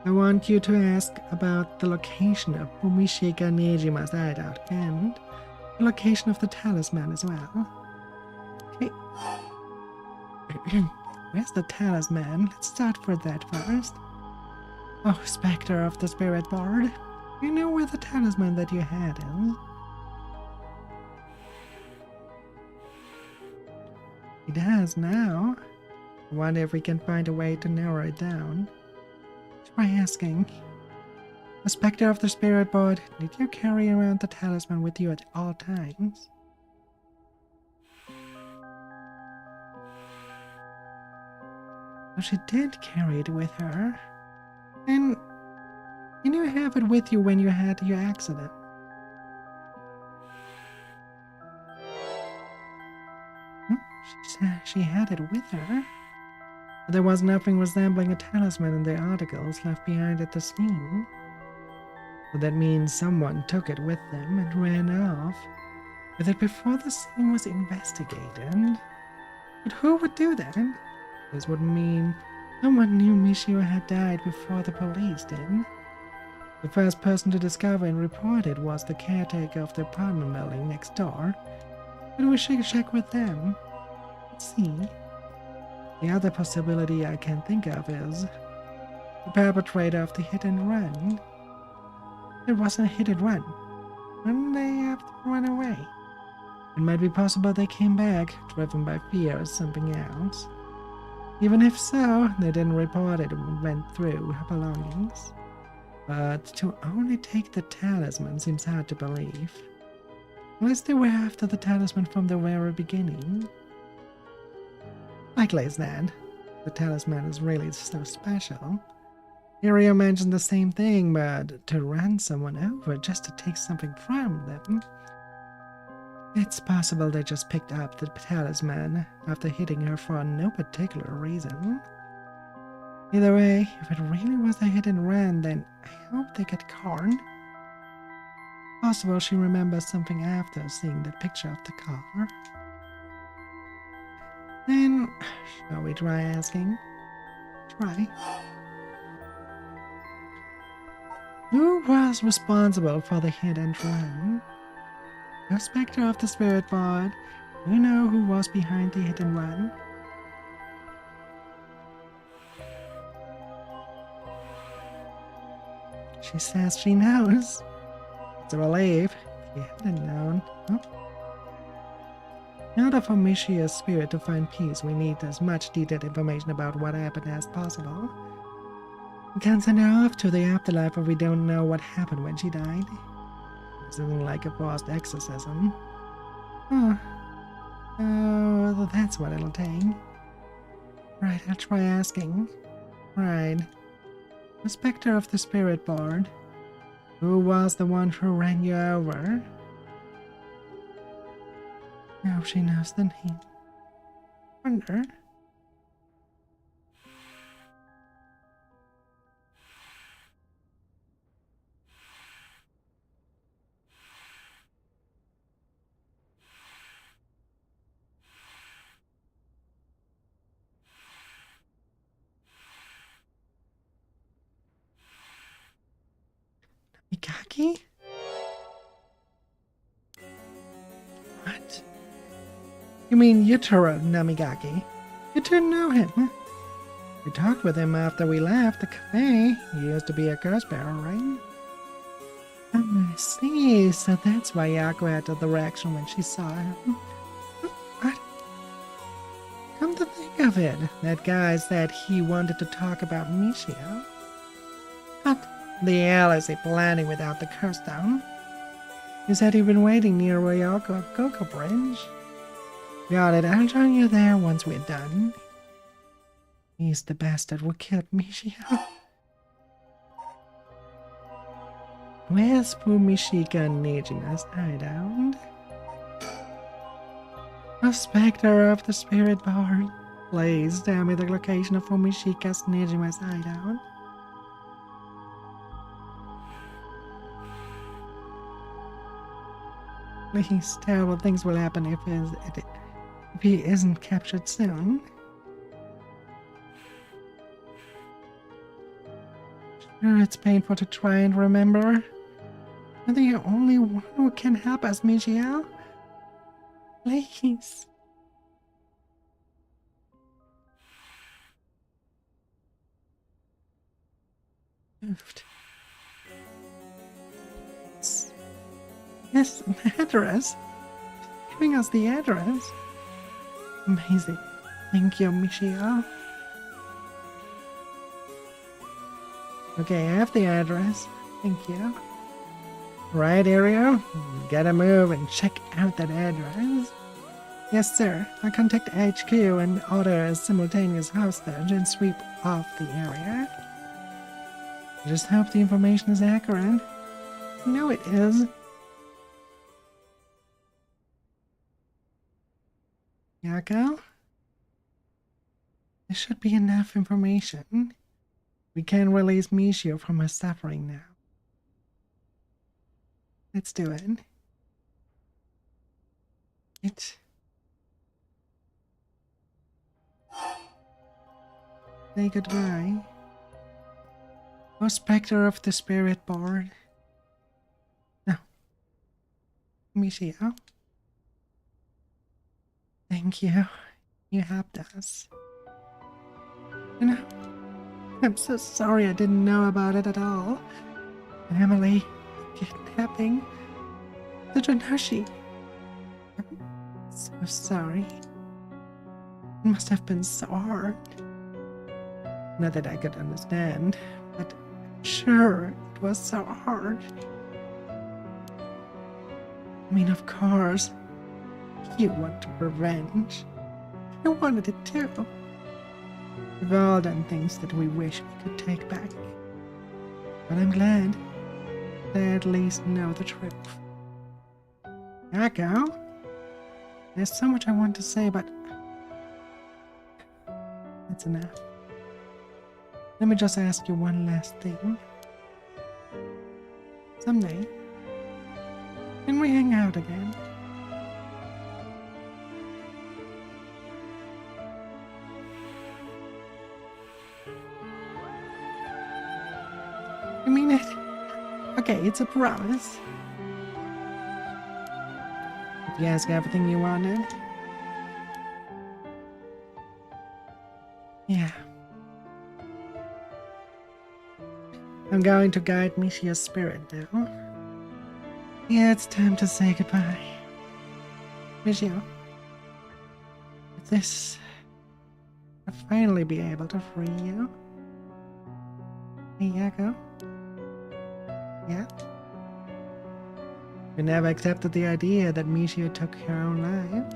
[SPEAKER 1] I want you to ask about the location of Umishika Nejima's hideout and the location of the talisman as well. Okay. Where's the talisman? Let's start with that first. Oh, Spectre of the Spirit Board. You know where the talisman that you had is? It has now. I wonder if we can find a way to narrow it down. Try asking. A specter of the spirit board, did you carry around the talisman with you at all times? So she did carry it with her. And you didn't have it with you when you had your accident. She said she had it with her. But there was nothing resembling a talisman in the articles left behind at the scene. So that means someone took it with them and ran off with it before the scene was investigated. But who would do that? This would mean someone knew Michio had died before the police did. The first person to discover and report it was the caretaker of the apartment building next door. But we should check with them. Let's see. The other possibility I can think of is the perpetrator of the hit and run. It wasn't a hit and run. Didn't they have to run away? It might be possible they came back, driven by fear or something else. Even if so, they didn't report it and went through her belongings. But to only take the talisman seems hard to believe. Unless they were after the talisman from the very beginning. Likely is that. The talisman is really so special. Irio mentioned the same thing, but to run someone over just to take something from them. It's possible they just picked up the talisman after hitting her for no particular reason. Either way, if it really was a hit and run, then I hope they get caught. Possible she remembers something after seeing the picture of the car. Then, shall we try asking? Try. Who was responsible for the hit and run? The specter of the spirit board. Do you know who was behind the hit and run? She says she knows. It's a relief if you hadn't known. Oh. In order for Michia's spirit to find peace, we need as much detailed information about what happened as possible. We can't send her off to the afterlife if we don't know what happened when she died. This isn't like a forced exorcism. Oh, that's what it'll take. Right, I'll try asking. Right. The specter of the spirit board. Who was the one who ran you over? I hope she knows the name. Wonder. Mikaki? What? You mean Yutaro Namigaki? You didn't know him? We talked with him after we left the cafe. He used to be a curse bearer, right? I see, so that's why Yako had the reaction when she saw him. What? Come to think of it, that guy said he wanted to talk about Michio. What the hell is he planning without the curse down? He said he'd been waiting near Ryoko Koko Bridge. Got it, I'll join you there once we're done. He's the bastard who killed Michio. Where's Fumishika Nejima's hideout? A specter of the spirit board. Please tell me the location of Fumishika's Nejima's hideout. Please, terrible things will happen if he isn't captured soon. Sure, it's painful to try and remember. You're the only one who can help us, Michio. Please. Moved. Yes, an address. Giving us the address. Amazing. Thank you, Michio. Okay, I have the address. Thank you. Right, Ariel? Gotta move and check out that address. Yes, sir. I'll contact HQ and order a simultaneous hostage and sweep off the area. I just hope the information is accurate. I know it is. Yako? There should be enough information. We can release Michio from her suffering now. Let's do it. Say goodbye. Oh, Spectre of the Spirit Board. No. Michio. Thank you. You helped us. You know, I'm so sorry I didn't know about it at all. Emily, kidnapping, the Janashi. I'm so sorry. It must have been so hard. Not that I could understand, but I'm sure it was so hard. I mean, of course, you want revenge. I wanted it too. We've all done things that we wish we could take back. But I'm glad they at least know the truth. Echo? There's so much I want to say, but that's enough. Let me just ask you one last thing. Someday, can we hang out again? I mean it. Okay, it's a promise. If you ask everything you wanted. Yeah. I'm going to guide Michio's spirit now. Yeah, it's time to say goodbye. Michio. With this, I'll finally be able to free you. Hey, Yako. Yeah? You never accepted the idea that Michio took her own life.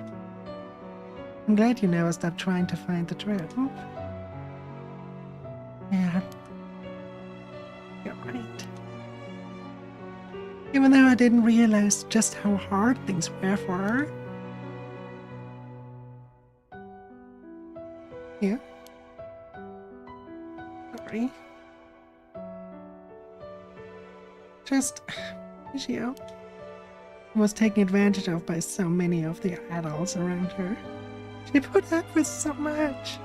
[SPEAKER 1] I'm glad you never stopped trying to find the truth. Yeah. You're right. Even though I didn't realize just how hard things were for her. Yeah. Sorry. Just, Michio was taken advantage of by so many of the adults around her. She put up with so much.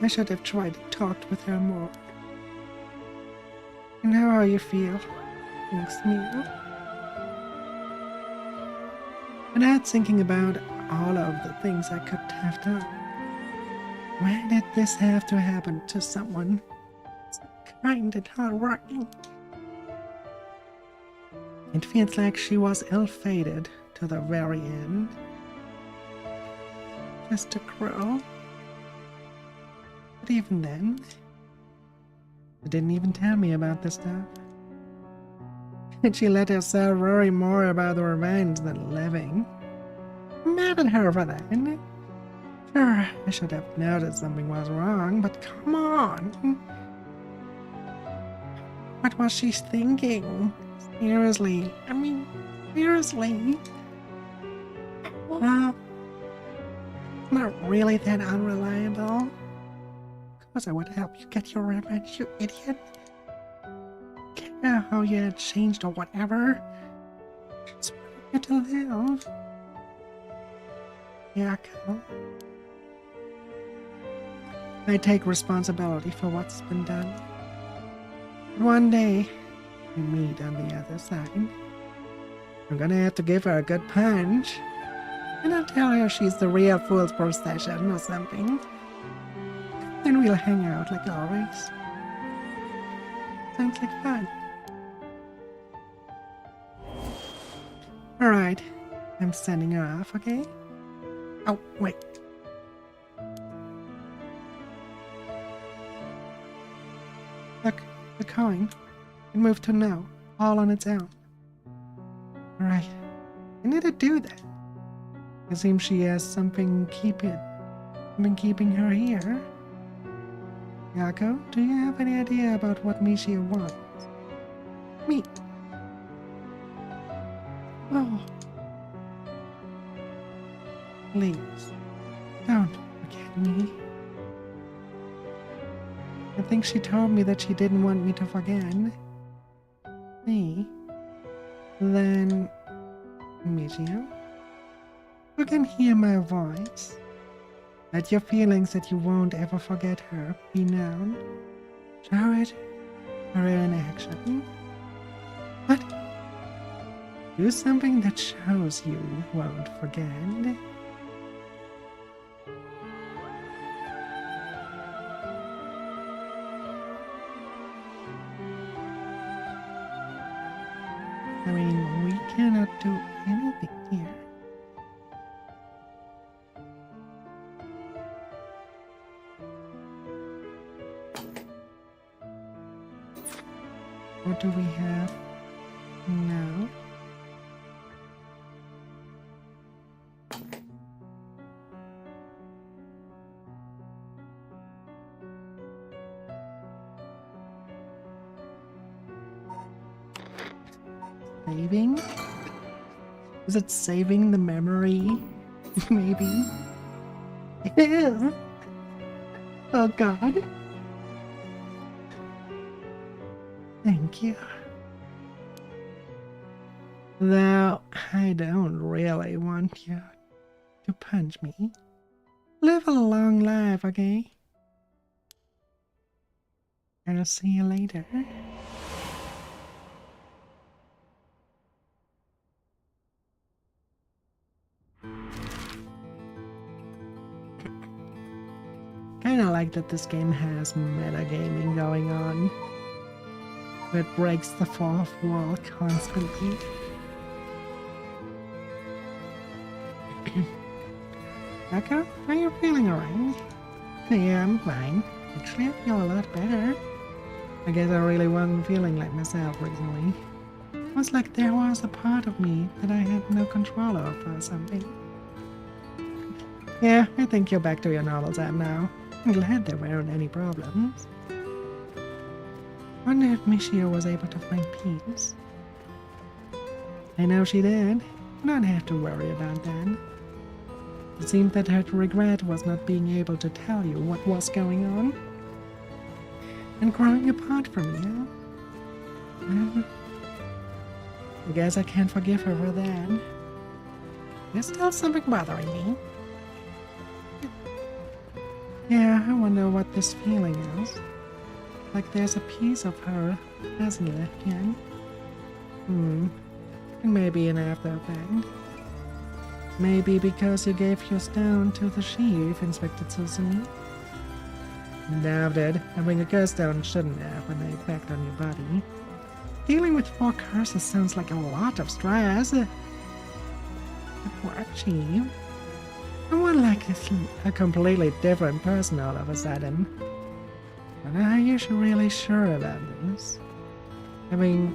[SPEAKER 1] I should have tried to talk with her more. I know how you feel. Thanks, Mio. And I was thinking about all of the things I could have done. Why did this have to happen to someone so kind and hardworking? It feels like she was ill-fated to the very end. Just a crow. But even then, she didn't even tell me about this stuff. And she let herself worry more about the remains than living. I'm mad at her for that. Sure, I should have noticed something was wrong, but come on. What was she thinking? Seriously, I mean, seriously? Not really that unreliable. Of course I would help you get your revenge, you idiot. Care how you had changed or whatever. Just want you to live. Yako. I take responsibility for what's been done. One day, we meet on the other side. I'm gonna have to give her a good punch. And I'll tell her she's the real fool's procession or something. Then we'll hang out like always. Sounds like fun. Alright, I'm sending her off, okay? Oh, wait. Look, the coin. It moved to no, all on its own. Right. I need to do that. It seems she has something keeping her here. Yako, do you have any idea about what Mishia wants? Me. Oh. Please, don't forget me. I think she told me that she didn't want me to forget me. Then, Mishia, you can hear my voice. Let your feelings that you won't ever forget her be known. Show it for her in action. But do something that shows you won't forget. I mean, we cannot do anything here. What do we have now? Saving? Is it saving the memory? Maybe? It is! Oh god. Thank you. Though I don't really want you to punch me. Live a long life, okay? I'll see you later. Kinda like that this game has metagaming going on. It breaks the fourth wall constantly. Yako, are you feeling alright? Yeah, I'm fine. Actually, I feel a lot better. I guess I really wasn't feeling like myself recently. It was like there was a part of me that I had no control over or something. Yeah, I think you're back to your normal time now. I'm glad there weren't any problems. Wonder if Mishia was able to find peace. I know she did. Don't have to worry about that. It seemed that her regret was not being able to tell you what was going on. And growing apart from you. Well, I guess I can't forgive her for that. There's still something bothering me. Yeah, I wonder what this feeling is. Like there's a piece of her hasn't left yet. It may be an after effect. Maybe because you gave your stone to the chief, Inspector Suzuki. Doubt it. Having a curse stone shouldn't have an effect on your body. Dealing with 4 curses sounds like a lot of stress. The poor chief. Someone like a completely different person all of a sudden. But are you really sure about this? Having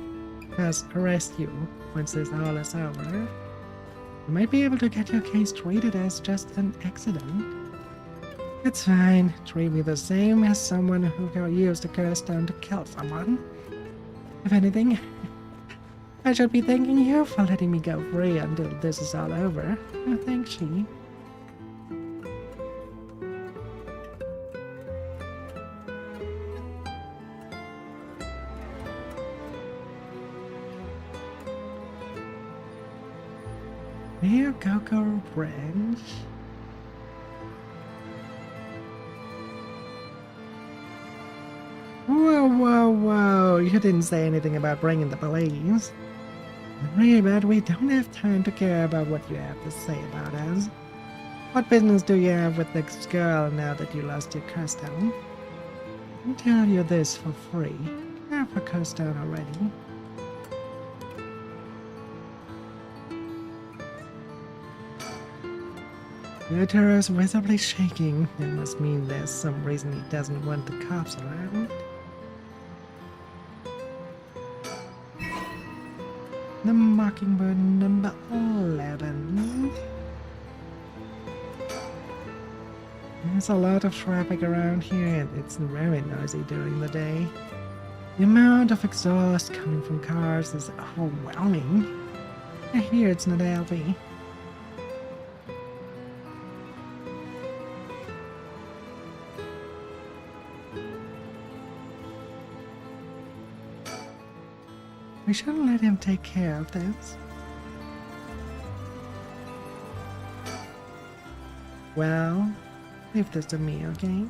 [SPEAKER 1] us arrest you once this all is over, you might be able to get your case treated as just an accident. It's fine. Treat me the same as someone who used a curse stone to kill someone. If anything, I should be thanking you for letting me go free until this is all over. Oh, thanks, she. Here, Coco Branch. Whoa. You didn't say anything about bringing the police. Really, but we don't have time to care about what you have to say about us. What business do you have with this girl now that you lost your curse stone? I can tell you this for free. I have a curse stone already. Yuta is visibly shaking. It must mean there's some reason he doesn't want the cops around. The Mockingbird number 11. There's a lot of traffic around here and it's very noisy during the day. The amount of exhaust coming from cars is overwhelming. I hear it's not healthy. We shouldn't let him take care of this. Well, leave this to me, okay?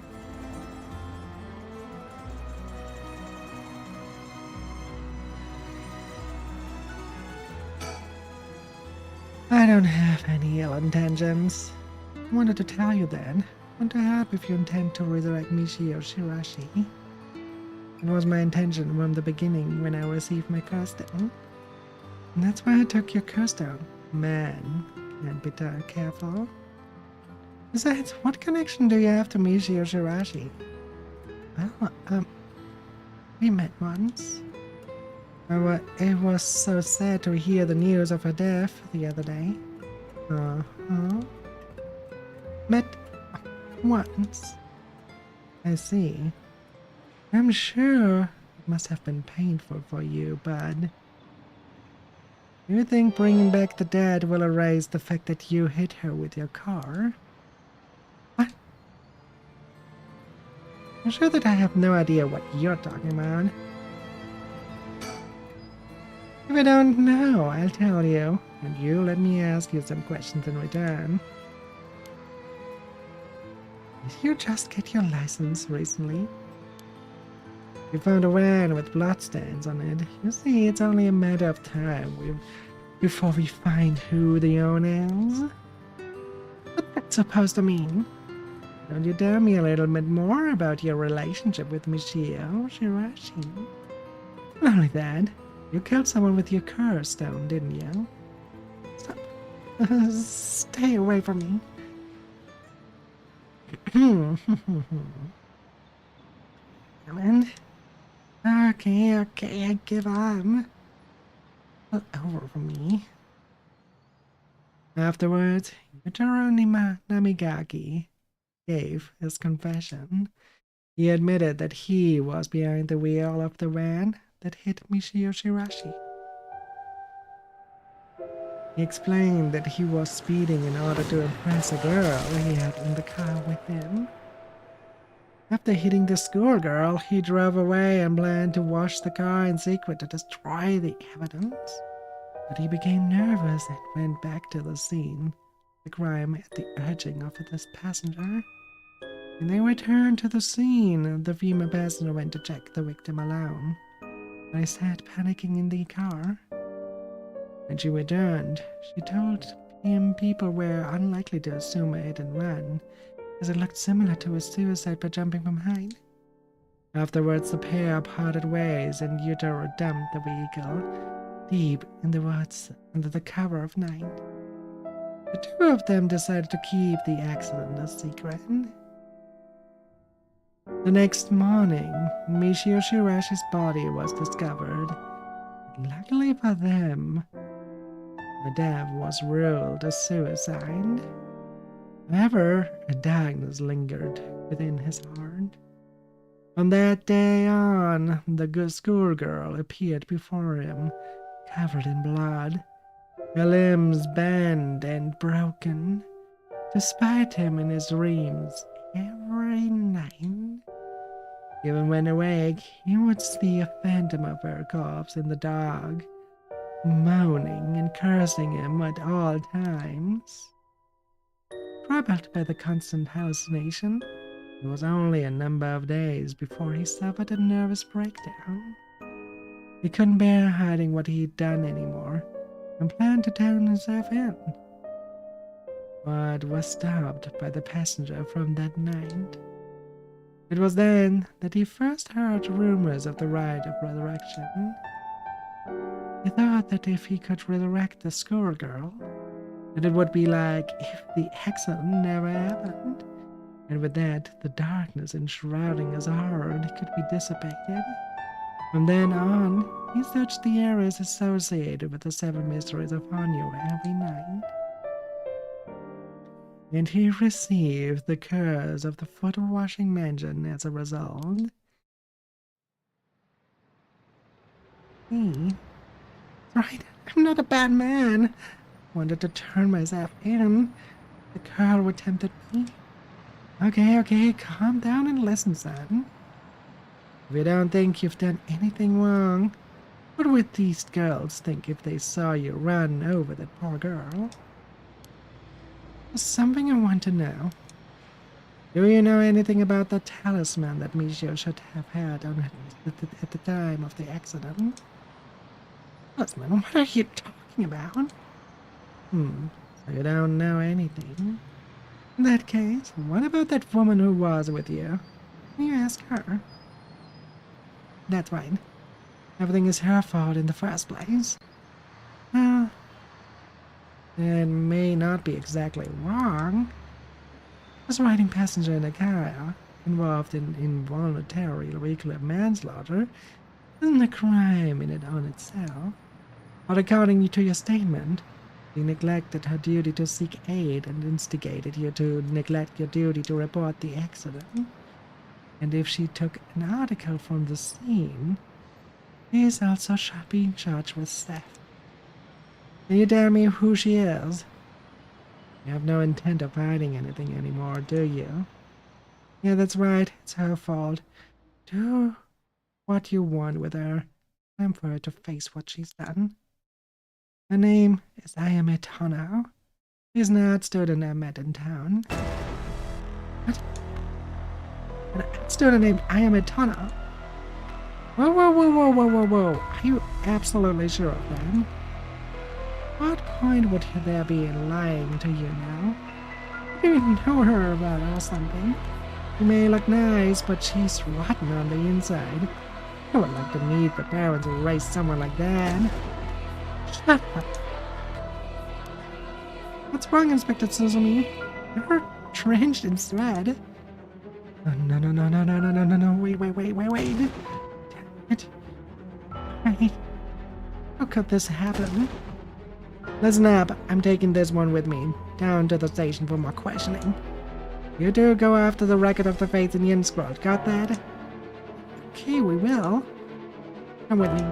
[SPEAKER 1] I don't have any ill intentions. I wanted to tell you then. I want to help if you intend to resurrect Michio Shirashi. It was my intention from the beginning when I received my curse down. And that's why I took your curse down. Man, can't be that careful. Besides, what connection do you have to Michio Shirashi? Well, we met once. It was so sad to hear the news of her death the other day. Met once. I see. I'm sure it must have been painful for you, bud. You think bringing back the dead will erase the fact that you hit her with your car? What? I'm sure that I have no idea what you're talking about. If I don't know, I'll tell you, and you let me ask you some questions in return. Did you just get your license recently? We found a van with bloodstains on it. You see, it's only a matter of time before we find who the owner is. What's that supposed to mean? Don't you tell me a little bit more about your relationship with Michio Shirashi? Not only that, you killed someone with your curse stone, didn't you? Stop. Stay away from me. Come in. Okay, I give up. Over from me. Afterwards, Yutaro Namigaki gave his confession. He admitted that he was behind the wheel of the van that hit Michio Shirashi. He explained that he was speeding in order to impress a girl he had in the car with him. After hitting the schoolgirl, he drove away and planned to wash the car in secret to destroy the evidence. But he became nervous and went back to the scene, the crime at the urging of this passenger. When they returned to the scene, the female passenger went to check the victim alone. I sat panicking in the car. When she returned, she told him people were unlikely to assume a hit and run, as it looked similar to a suicide by jumping from height. Afterwards, the pair parted ways and Yutaro dumped the vehicle deep in the woods under the cover of night. The two of them decided to keep the accident a secret. The next morning, Michio Shirashi's body was discovered. Luckily for them, the death was ruled a suicide. However, a darkness lingered within his heart. From that day on, the schoolgirl appeared before him, covered in blood, her limbs bent and broken. Despite him in his dreams every night, even when awake, he would see a phantom of her corpse in the dark, moaning and cursing him at all times. Troubled by the constant hallucination, it was only a number of days before he suffered a nervous breakdown. He couldn't bear hiding what he'd done anymore, and planned to turn himself in, but was stopped by the passenger from that night. It was then that he first heard rumors of the rite of resurrection. He thought that if he could resurrect the schoolgirl, that it would be like if the accident never happened, and with that, the darkness enshrouding his heart could be dissipated. From then on, he searched the areas associated with the 7 mysteries of Hanyu every night. And he received the curse of the foot-washing mansion as a result. Me? Right, I'm not a bad man. Wanted to turn myself in. The girl who tempted me. Okay, calm down and listen, son. If you don't think you've done anything wrong, what would these girls think if they saw you run over that poor girl? There's something I want to know. Do you know anything about the talisman that Michio should have had on at the time of the accident? Talisman? What are you talking about? So you don't know anything? In that case, what about that woman who was with you? Can you ask her? That's right. Everything is her fault in the first place. Well, it may not be exactly wrong. Was riding passenger in a car involved in involuntary vehicular manslaughter isn't a crime in it on itself. But according to your statement, you neglected her duty to seek aid and instigated you to neglect your duty to report the accident. And if she took an article from the scene, she is also being charged with theft. Can you tell me who she is? You have no intent of hiding anything anymore, do you? Yeah, that's right. It's her fault. Do what you want with her. Time for her to face what she's done. Her name is Ayame Tono. She's an art student I met in town. What? An art student named Ayame Tono? Whoa. Are you absolutely sure of that? What point would there be in lying to you now? You even know her about or something. You may look nice, but she's rotten on the inside. I would like to meet the parents who raised someone like that. Shut up. What's wrong, Inspector Suzumi? You're drenched in sweat. No. Wait. Damn it. Wait. How could this happen? Listen up, I'm taking this one with me, down to the station for more questioning. You two go after the record of the faith in Yin Scroll, got that? Okay, we will. Come with me.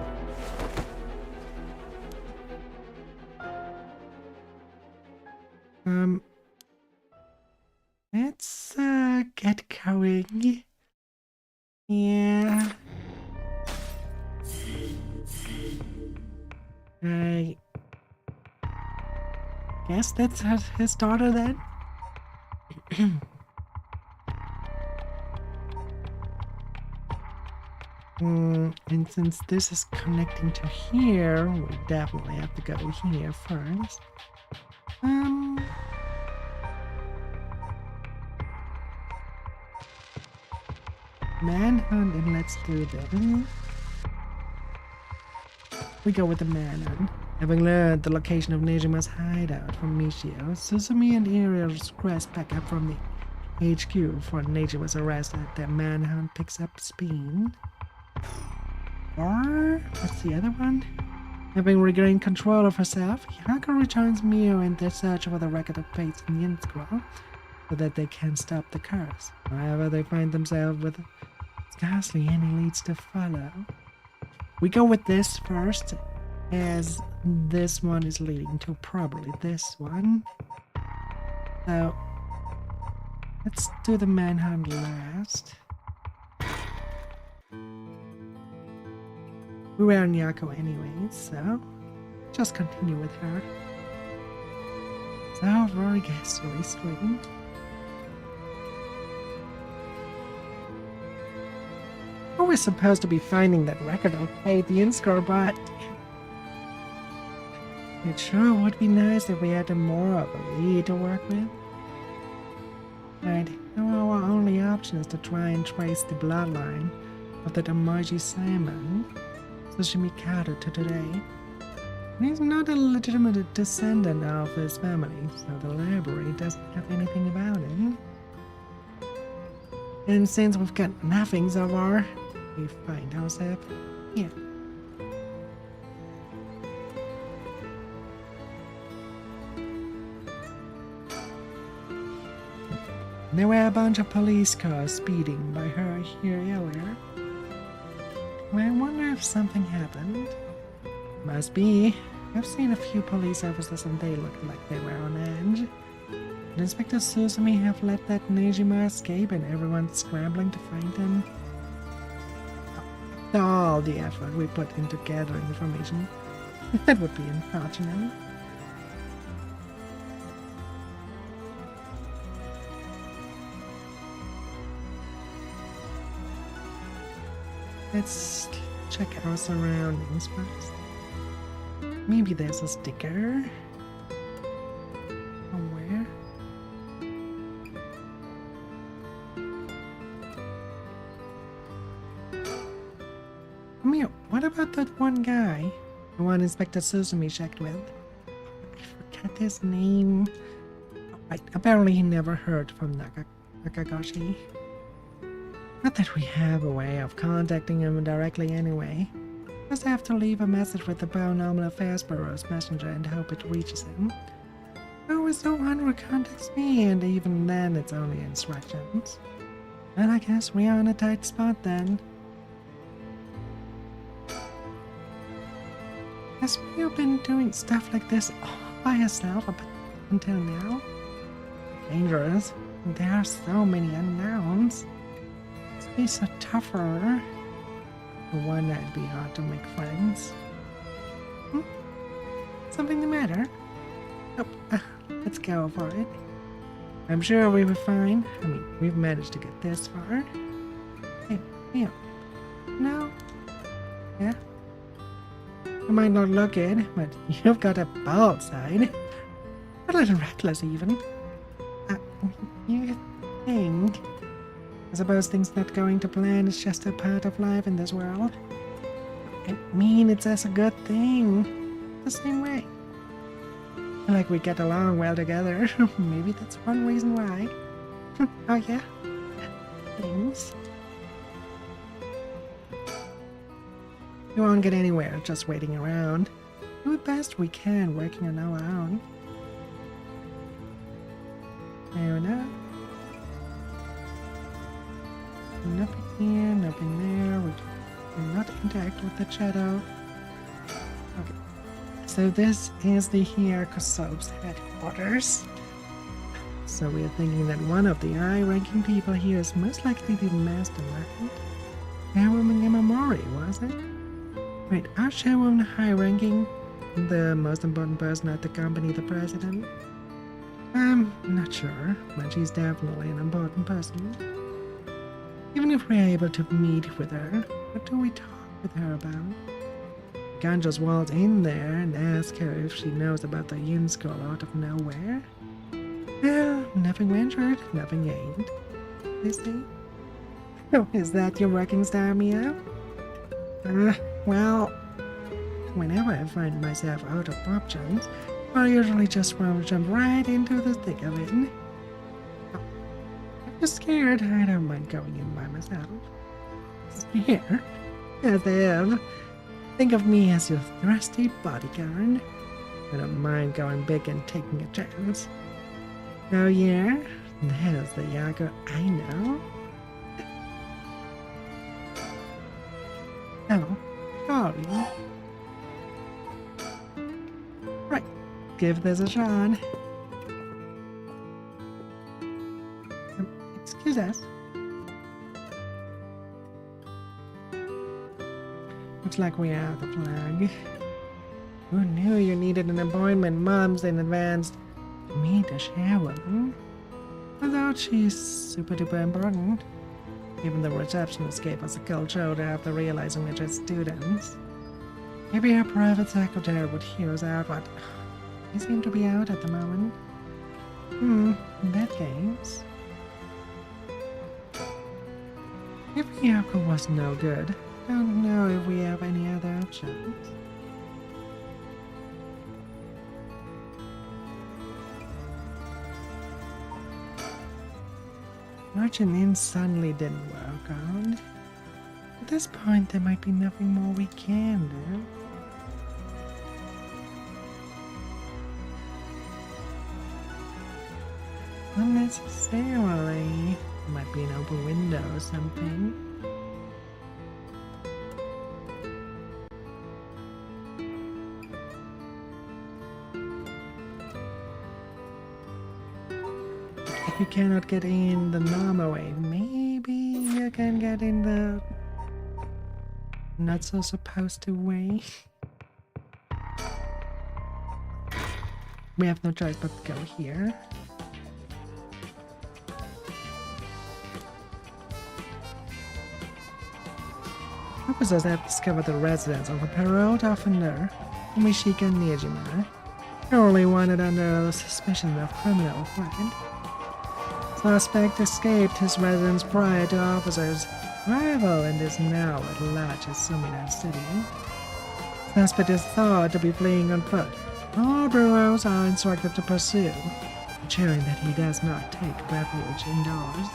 [SPEAKER 1] Let's, get going. Yeah. I guess that's his daughter then? And since this is connecting to here, we definitely have to go to here first. Manhunt, and let's do this. We go with the manhunt. Having learned the location of Nejima's hideout from Michio, Suzumi and Iriel scratched back up from the HQ for Nejima's arrest as their manhunt picks up speed. Or, what's the other one? Having regained control of herself, Hyako rejoins Mio in their search for the record of faith in Yin Scroll, so that they can stop the curse. However, they find themselves with scarcely any leads to follow. We go with this first, as this one is leading to probably this one. So, let's do the manhunt last. We were in Yako anyways, so just continue with her. So, very ghastly screen. We're supposed to be finding that record of faith in Scroll, but it sure would be nice if we had more of a lead to work with. Right, now our only option is to try and trace the bloodline of that Omaji Simon, Sushimi Kato, to today. He's not a legitimate descendant of his family, so the library doesn't have anything about him. And since we've got nothing so far, we find ourselves Yeah. There were a bunch of police cars speeding by her here earlier. I wonder if something happened. Must be. I've seen a few police officers and they looked like they were on edge. Did Inspector Susumi have let that Nejima escape and everyone's scrambling to find him? After all the effort we put into gathering information, that would be unfortunate. Let's check our surroundings first. Maybe there's a sticker somewhere. Mio, what about that one guy? The one Inspector Susumi checked with? I forget his name. Oh, right, apparently he never heard from Nakagoshi. Not that we have a way of contacting him directly anyway. Just have to leave a message with the Paranormal Affairs Bureau's messenger and hope it reaches him. Always no one who contacts me, and even then it's only instructions. Well, I guess we are in a tight spot then. Has Mio been doing stuff like this all by herself up until now? Dangerous. There are so many unknowns. Be so tougher. For one, it'd be hard to make friends. Something the matter? Oh, let's go for it. I'm sure we were fine. I mean, we've managed to get this far. Hey, Mio. No? Yeah? You might not look it, but you've got a bald side. A little reckless, even. You think... I suppose things not going to plan is just a part of life in this world. I mean, it's as a good thing. The same way. Like we get along well together. Maybe that's one reason why. Oh yeah? Things. We won't get anywhere just waiting around. Do the best we can working on our own. Fair enough. Nothing here, nothing there. We do not interact with the shadow. Okay. So this is the Hierarchy Soap's headquarters. So we are thinking that one of the high-ranking people here is most likely the mastermind. Chairwoman Yamamori, was it? Wait, our chairwoman high-ranking? The most important person at the company, the president? I'm not sure, but she's definitely an important person. Even if we're able to meet with her, what do we talk with her about? We can't just waltz in there and ask her if she knows about the Yin Skull out of nowhere. Well, nothing ventured, nothing gained. You see? Oh, is that your working style, Mio? Well, whenever I find myself out of options, I usually just want to jump right into the thick of it. I'm just scared. I don't mind going in by myself. Scared? As if. Think of me as your trusty bodyguard. I don't mind going big and taking a chance. Oh yeah? There's the Yago I know. Oh, sorry. Right, give this a shot. Excuse us. Looks like we are the flag. Who knew you needed an appointment months in advance to meet a chairwoman? I thought she's super duper important. Even the receptionist gave us a cold shoulder after realizing we're just students. Maybe our private secretary would hear us out, but they seem to be out at the moment. In that case... If Yoko was no good, don't know if we have any other options. Marching in suddenly didn't work out. At this point, there might be nothing more we can do. Unnecessarily. There might be an open window or something. If you cannot get in the normal way, maybe you can get in the not so supposed to way. We have no choice but to go here. Officers have discovered the residence of a paroled offender, Mishika Nijima, currently wanted under suspicion of criminal threat. Suspect escaped his residence prior to officers' arrival and is now at large in Sumida City. Suspect is thought to be fleeing on foot. All bureaus are instructed to pursue, ensuring that he does not take refuge indoors.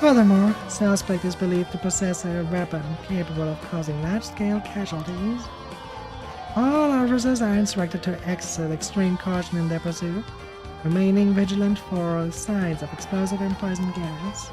[SPEAKER 1] Furthermore, suspect is believed to possess a weapon capable of causing large-scale casualties. All officers are instructed to exercise extreme caution in their pursuit, remaining vigilant for signs of explosive and poison gas.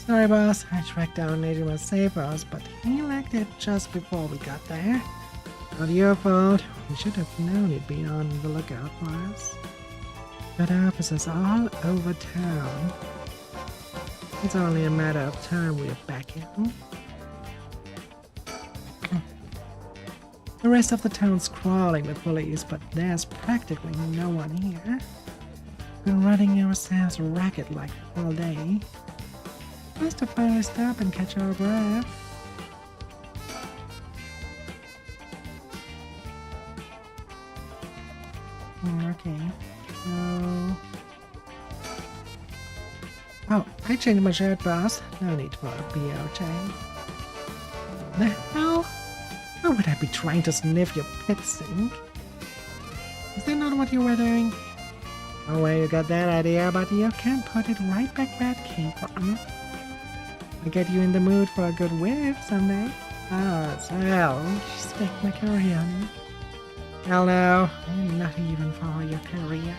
[SPEAKER 1] Sorry boss, I tracked down Nijima's safe house, but he left it just before we got there. Not your fault. We should have known he'd be on the lookout for us. Got officers all over town. It's only a matter of time we're back in. The rest of the town's crawling with police, but there's practically no one here. Been running ourselves ragged like all day. Must have finally stop and catch our breath. Okay. Oh, I changed my shirt, boss. No need for a BO change. The hell? Why would I be trying to sniff your pit sink? Is that not what you were doing? Oh, well, you got that idea, but you can't put it right back where it came from. I'll get you in the mood for a good whiff someday. Oh, so just make my career. Hell no, I'm not even for your career.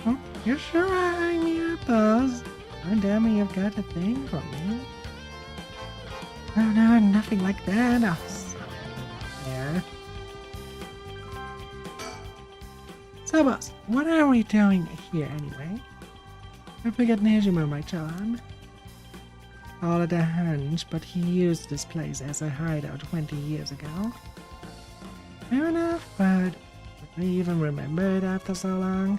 [SPEAKER 1] Oh, you're sure eyeing me up, boss? Don't tell me you've got a thing for me. No, nothing like that. Oh, yeah. So, boss, what are we doing here anyway? I figured Nijima might show up. All at a hunch, but he used this place as a hideout 20 years ago. Fair enough, but would I even remember it after so long?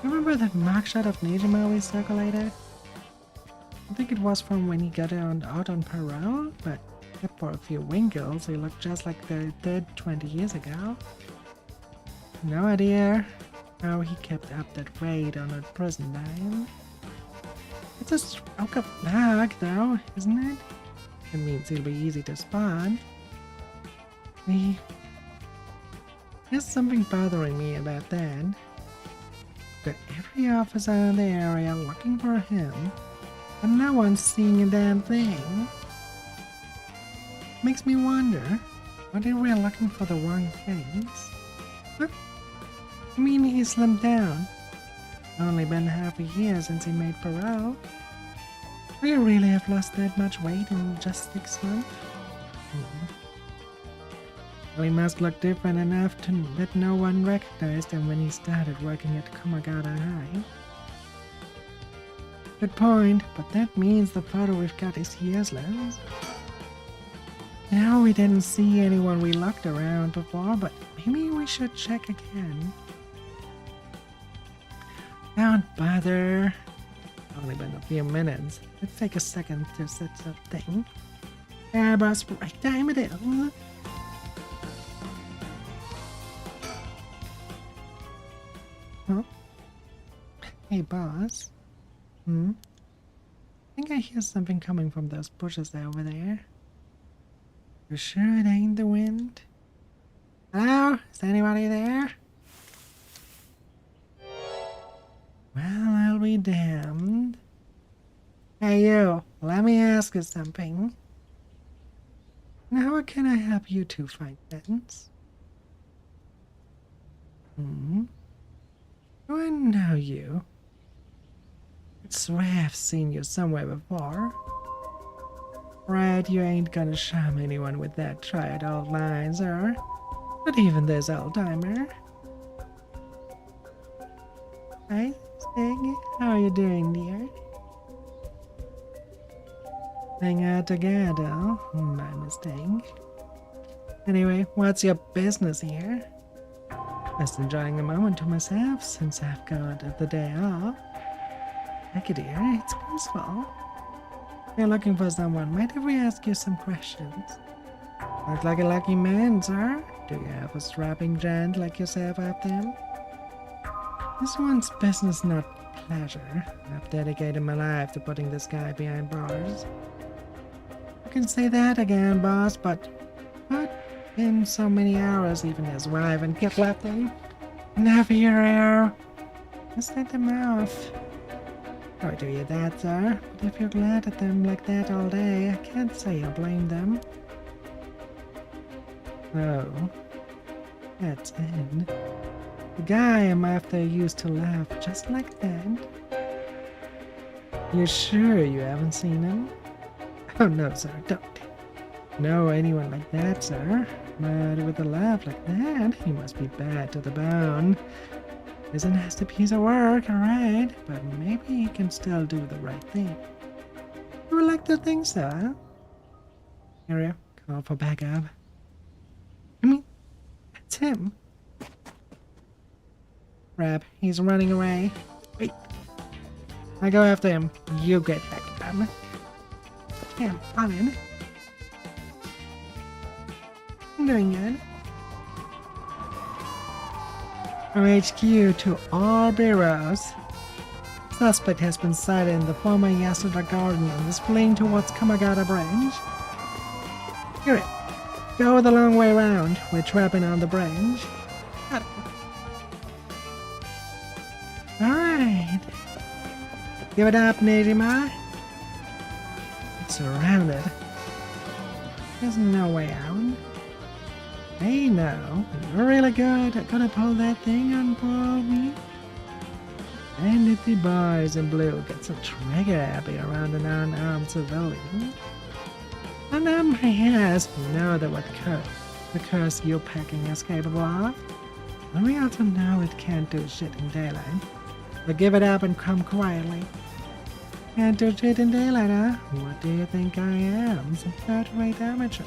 [SPEAKER 1] Remember that mugshot of Nijima we circulated? I think it was from when he got out on parole, but except for a few wrinkles, he looked just like the dead 20 years ago. No idea how he kept up that raid on a prison time. It's a stroke of luck, though, isn't it? It means he'll be easy to spot. There's something bothering me about that. Got every officer in the area looking for him, but no one's seeing a damn thing. Makes me wonder, what if we're looking for the wrong things? What? I mean, he slimmed down. Only been half a year since he made parole. We really have lost that much weight in just 6 months? Well, he must look different enough that no one recognized him when he started working at Komagata High. Good point, but that means the photo we've got is useless. Now we didn't see anyone we looked around before, but maybe we should check again. Don't bother. Only been a few minutes. Let's take a second to set something. Yeah, boss, right time it is. Huh? Hey, boss. think I hear something coming from those bushes over there. You sure it ain't the wind? Hello? Is anybody there? Well, I'll be damned. Hey you, let me ask you something. Now how can I help you two find friends? Do I know you? I swear I've seen you somewhere before. Right, you ain't gonna charm anyone with that tried old line, sir. Not even this old-timer. Hi, Stig. How are you doing, dear? Hang out together? My mistake. Anyway, what's your business here? Just enjoying a moment to myself since I've got the day off. Thank you, dear. It's peaceful. If you're looking for someone, might we ask you some questions? Look like a lucky man, sir. Do you have a strapping gent like yourself out there? This one's business, not pleasure. I've dedicated my life to putting this guy behind bars. You can say that again, boss, but in so many hours, even his wife and kid left him. Never your air. Just let them off. Or do you that, sir? But if you're glad at them like that all day, I can't say I blame them. Oh, that's it. The guy I'm after used to laugh just like that. You sure you haven't seen him? Oh no, sir, don't know anyone like that, sir. But with a laugh like that, he must be bad to the bone. He's a nasty piece of work, alright, but maybe he can still do the right thing. You would like to think so, huh? Area, call for backup. I mean, that's him. Crap, he's running away. Wait. I go after him. You get back up. Yeah, I'm in. I'm doing good. From HQ to all bureaus. Suspect has been sighted in the former Yasuda Garden and is fleeing towards Kamagata Branch. Hear it. Go the long way around. We're trapping on the branch. Got it. Alright. Give it up, Nejima. It's surrounded. There's no way out. Hey, no. You're really good at gonna pull that thing on poor me. And if the boys in blue get so trigger happy around an unarmed civilian. And my ass, we know that what the curse you're packing is capable of. And we also know it can't do shit in daylight. But give it up and come quietly. Can't do shit in daylight, huh? What do you think I am? Some third-rate amateur?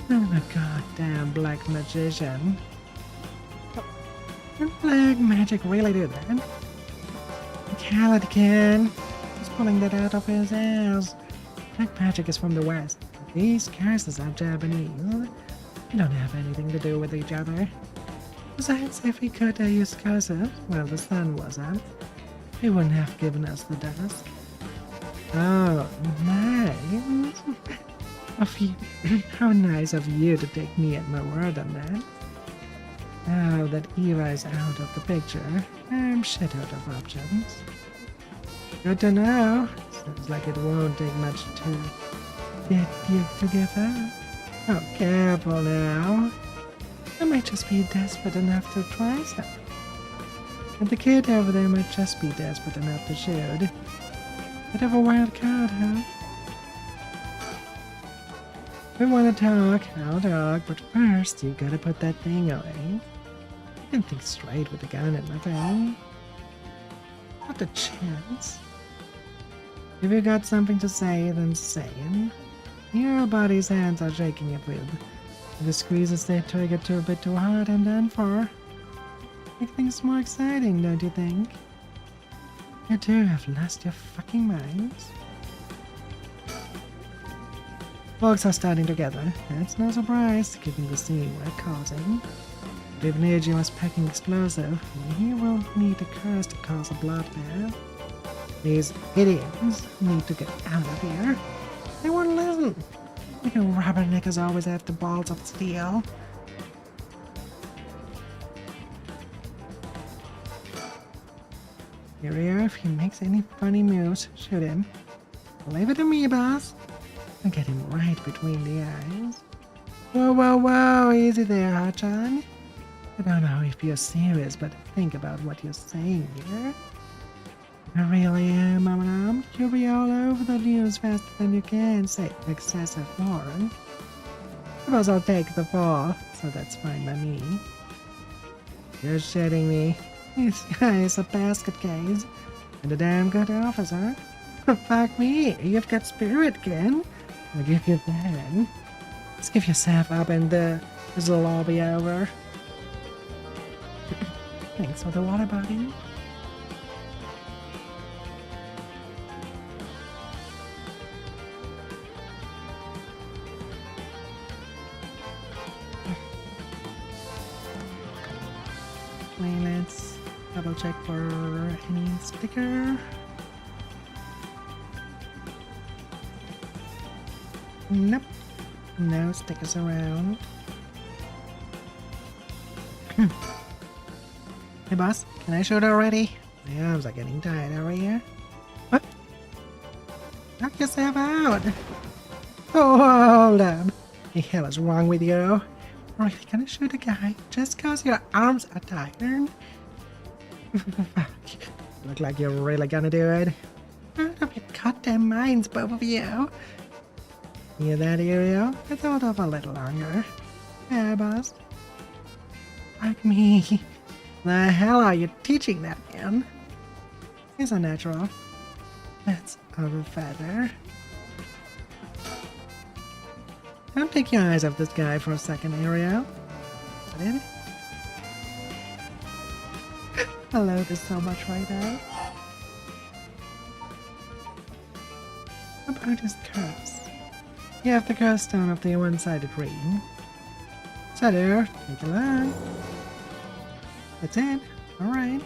[SPEAKER 1] I'm a goddamn black magician. Can black magic really do that? Hell it can. He's pulling that out of his ass. Black magic is from the west. These curses are Japanese. They don't have anything to do with each other. Besides, if he could use curses while the sun was up, he wouldn't have given us the dusk. Oh, nice. How nice of you to take me at my word on that. Now that Eva is out of the picture, I'm shit out of options. Good to know. Sounds like it won't take much to get you to give up. Oh, careful now. I might just be desperate enough to try something. And the kid over there might just be desperate enough to shoot. Bit of a wild card, huh? If we want to talk, I'll talk, but first you gotta put that thing away. I can think straight with a gun at my face. Not a chance. If you got something to say, then say it. Your body's hands are shaking it with. If you squeeze the trigger a bit too hard, I'm done for. Make things more exciting, don't you think? You two have lost your fucking minds. Folks are starting together. That's no surprise, given the scene we're causing. But if Neji was packing explosive, he won't need a curse to cause a bloodbath. These idiots need to get out of here. They won't listen. You know, rubberneckers always have the balls of steel. Here, if he makes any funny moves, shoot him. Leave it to me, boss. I'll get him right between the eyes. Whoa, whoa, whoa, easy there, Hachan. I don't know if you're serious, but think about what you're saying here. I really am, Mom. You'll be all over the news faster than you can say excessive force. Suppose I'll take the fall, so that's fine by me. You're shitting me. This guy is a basket case, and a damn good officer. Fuck me, you've got spirit, Ken. I'll give you that. Just give yourself up and this will all be over. Thanks for the water, buddy. Let's double check for any sticker. Nope. No stickers around. Hey boss, can I shoot already? My arms are getting tired over here. What? Knock yourself out! Oh, hold up! What the hell is wrong with you? Really gonna shoot a guy just cause your arms are tired? Look like you're really gonna do it. Out of your goddamn minds, both of you! Hear that, Ariel? I thought of a little longer. Yeah, boss. Like me. The hell are you teaching that man? He's unnatural. That's a feather. Don't take your eyes off this guy for a second, Ariel. Did I love this so much right now. How about his curse? You have the curse stone of the one-sided ring. So there, take a look. That's it. Alright.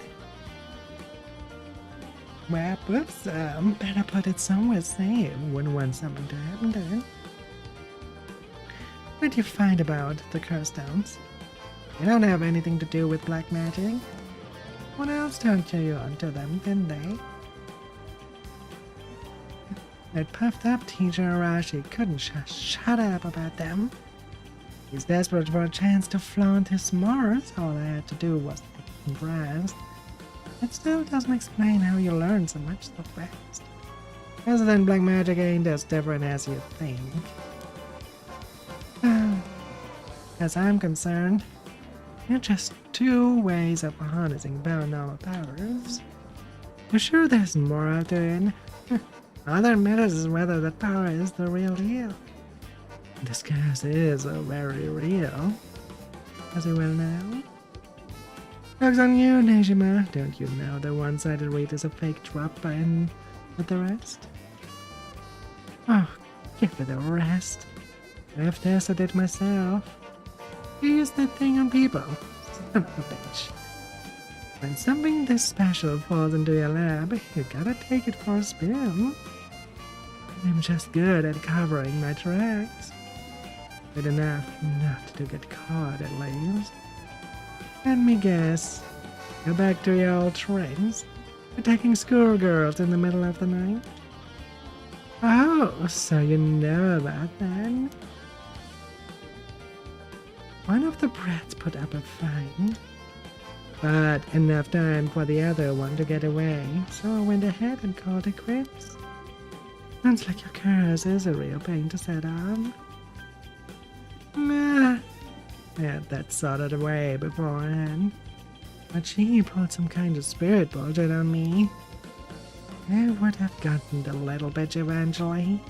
[SPEAKER 1] Well, oops, better put it somewhere safe. Wouldn't want something to happen to it. What did you find about the curse stones? They don't have anything to do with black magic. What else turned you onto them, didn't they? That puffed up teacher Arashi couldn't shut up about them. He's desperate for a chance to flaunt his smarts. All I had to do was take brass. It still doesn't explain how you learn so much so fast. President Black Magic ain't as different as you think. As I'm concerned, there are just two ways of harnessing paranormal powers. You're sure there's more out there? All that matters is whether that power is the real deal. This curse is very real, as you well know. Joke's on you, Nejima. Don't you know the one-sided read is a fake drop button with the rest? Oh, give it a rest. I've tested it myself. You use that thing on people. Son of a bitch. When something this special falls into your lab, you gotta take it for a spin. I'm just good at covering my tracks. Good enough not to get caught, at least. Let me guess. Go back to your old tricks. Attacking schoolgirls in the middle of the night? Oh, so you know about that? One of the brats put up a fight, but enough time for the other one to get away, so I went ahead and called it quits. Sounds like your curse is a real pain to set up. Nah, I had that sorted away beforehand, but she pulled some kind of spirit bullshit on me. I would have gotten the little bitch eventually.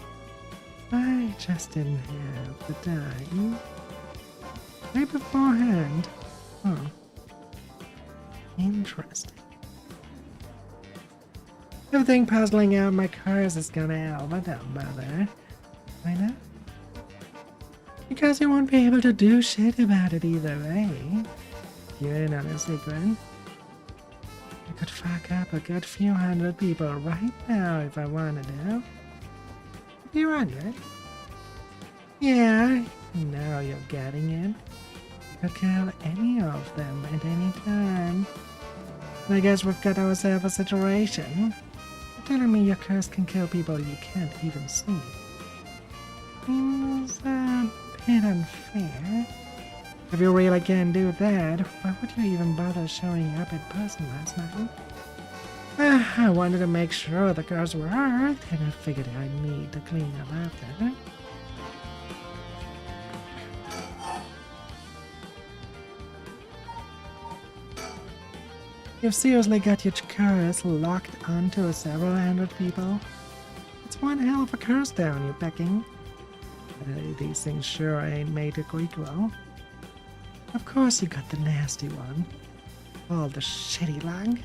[SPEAKER 1] I just didn't have the time. Right beforehand. Oh. Interesting. If you think puzzling out my curse is gonna help, but don't bother. Why not? Because you won't be able to do shit about it either way. You're in on a secret. could fuck up a good few hundred people right now if I wanted to. A few hundred? Yeah, now you're getting it. You could kill any of them at any time. And I guess we've got ourselves a situation. You're telling me your curse can kill people you can't even see. Seems a bit unfair. If you really can do that, why would you even bother showing up in person last night? I wanted to make sure the curse worked, and I figured I'd need to clean up after. You've seriously got your curse locked onto several hundred people? It's one hell of a curse down, you pecking. These things sure ain't made to go equal. Of course you got the nasty one. All the shitty lung.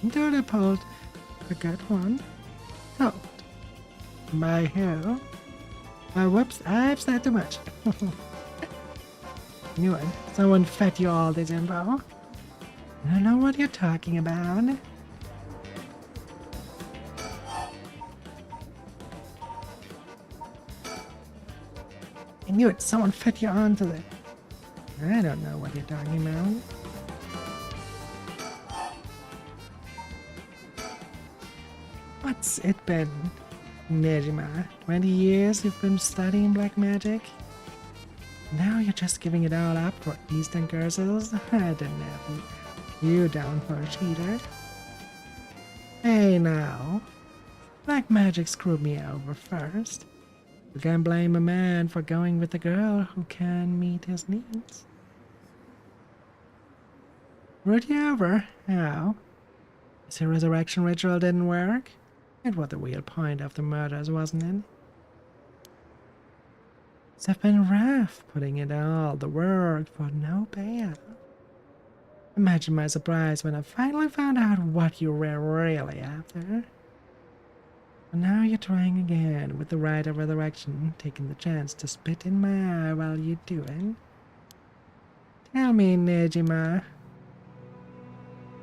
[SPEAKER 1] Don't I pulled a good one? Told. My who? Whoops, I've said too much. Knew it. Someone fed you all this info. I don't know what you're talking about. I knew it. Someone fed you onto it. I don't know what you're talking about. What's it been, Nejima? 20 years you've been studying black magic? Now you're just giving it all up for Eastern curses? I didn't have you down for a cheater. Hey now. Black magic screwed me over first. You can't blame a man for going with a girl who can meet his needs. Screwed you over? How? The resurrection ritual didn't work? It was the real point of the murders, wasn't it? It's been rough putting in all the work for no payoff. Imagine my surprise when I finally found out what you were really after. And now you're trying again with the rite of resurrection, taking the chance to spit in my eye while you do it. Tell me, Nejima,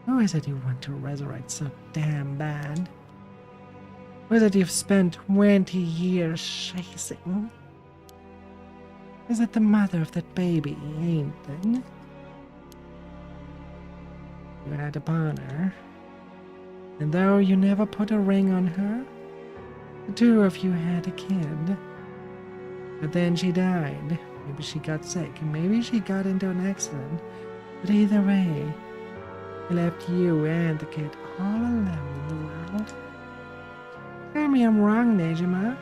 [SPEAKER 1] who is it you want to resurrect so damn bad? Who is it you've spent 20 years chasing? Is it the mother of that baby, ain't it? You had upon her, and though you never put a ring on her, the two of you had a kid. But then she died. Maybe she got sick, maybe she got into an accident. But either way, he left you and the kid all alone in the world. Tell me I'm wrong, Nejima.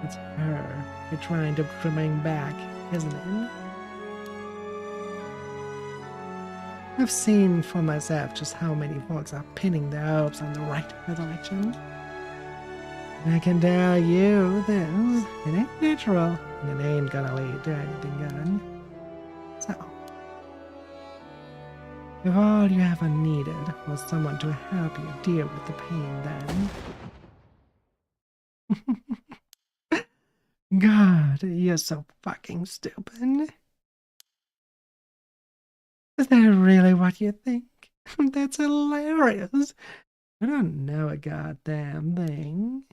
[SPEAKER 1] It's her you're trying to bring back, isn't it? I've seen for myself just how many folks are pinning their hopes on the right resurrection. And I can tell you this, it ain't natural, and it ain't gonna lead to anything good. So, if all you ever needed was someone to help you deal with the pain then... God, you're so fucking stupid. Is that really what you think? That's hilarious. I don't know a goddamn thing.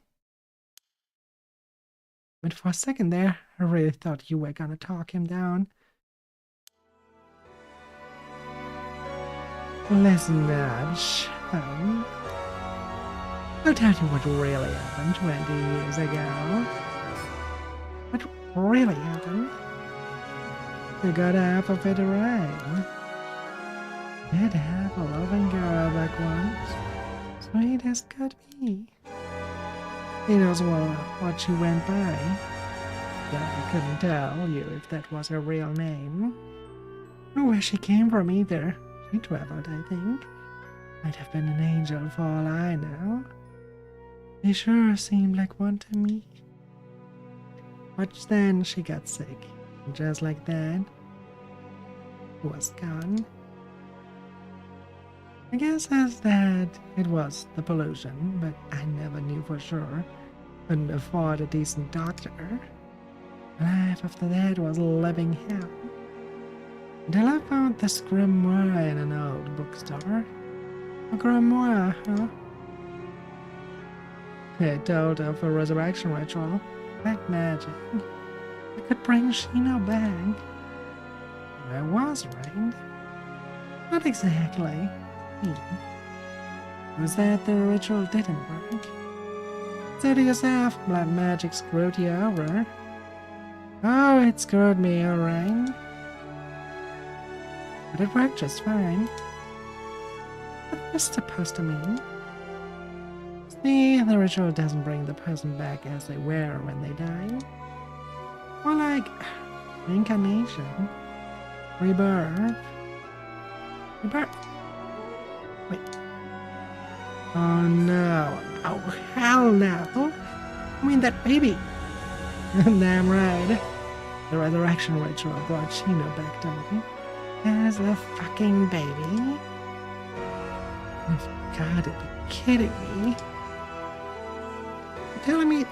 [SPEAKER 1] But for a second there, I really thought you were gonna talk him down. Listen up, chum. I'll tell you what really happened 20 years ago. What really happened? You got half of it right. Did have a loving girl back once. Sweet as could be. He knows well what she went by. But I couldn't tell you if that was her real name. Or where she came from either. She traveled, I think. Might have been an angel for all I know. They sure seemed like one to me. But then she got sick, and just like that, she was gone. I guess as that it was the pollution, but I never knew for sure. Couldn't afford a decent doctor. Life after that was living hell. Until I found this grimoire in an old bookstore. A grimoire, huh? It told of a resurrection ritual. Black magic. I could bring Shino back. I was right. Not exactly. Was that the ritual didn't work? Say to yourself, black magic screwed you over. Oh, it screwed me, alright. But it worked just fine. What's this supposed to mean? See, the ritual doesn't bring the person back as they were when they died. More like reincarnation. Rebirth. Rebirth. Wait. Oh no. Oh hell no. I mean that baby. Damn right. The resurrection ritual brought Shino back to me. As a fucking baby. You've gotta be kidding me. You're telling me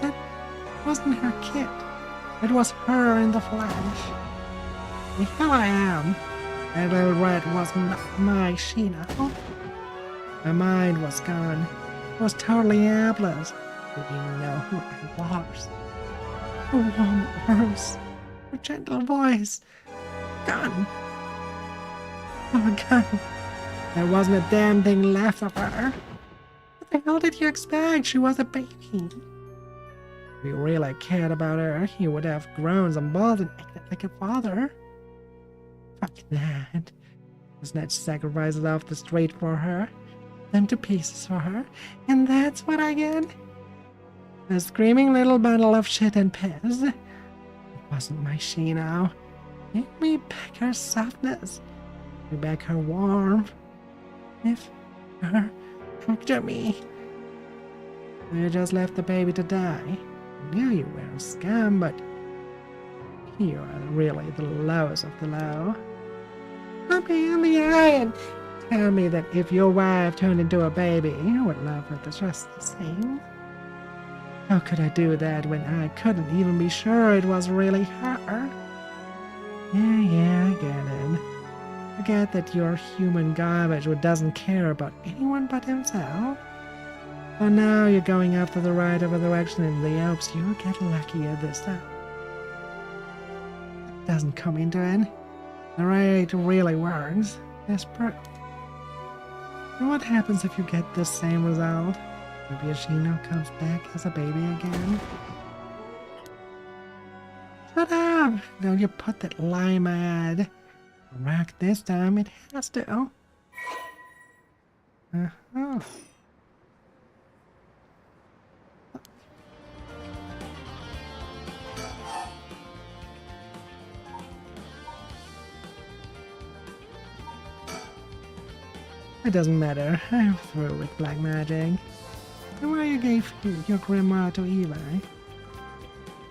[SPEAKER 1] that wasn't her kid. It was her in the flesh. The hell I am. That little red was not my Shino. My mind was gone. It was totally helpless. Didn't even know who I was. Her warm arms. Her gentle voice. Gone. Oh, gone. There wasn't a damn thing left of her. What the hell did you expect? She was a baby. If you really cared about her, you would have grown some balls and acted like a father. Fuck that. Snatch sacrifices off the street for her, them to pieces for her, and that's what I get? A screaming little bundle of shit and piss. It wasn't my Shino. Give me back her softness. Give me back her warmth. Give her back to me. You just left the baby to die. I knew you were a scum, but you are really the lowest of the low. Look me in the eye and tell me that if your wife turned into a baby, you would love her just the same. How could I do that when I couldn't even be sure it was really her? Yeah, I get it. I get that you're human garbage who doesn't care about anyone but himself. But now you're going after the right of resurrection in the hopes you'll get luckier this time. It doesn't come into it. The rate really works. Desperate. And what happens if you get the same result? Maybe Shino comes back as a baby again? Shut up! Don't you put that lie in my head. Rock this time, it has to. Uh-huh. It doesn't matter. I'm through with black magic. And why you gave your grandma to Eli?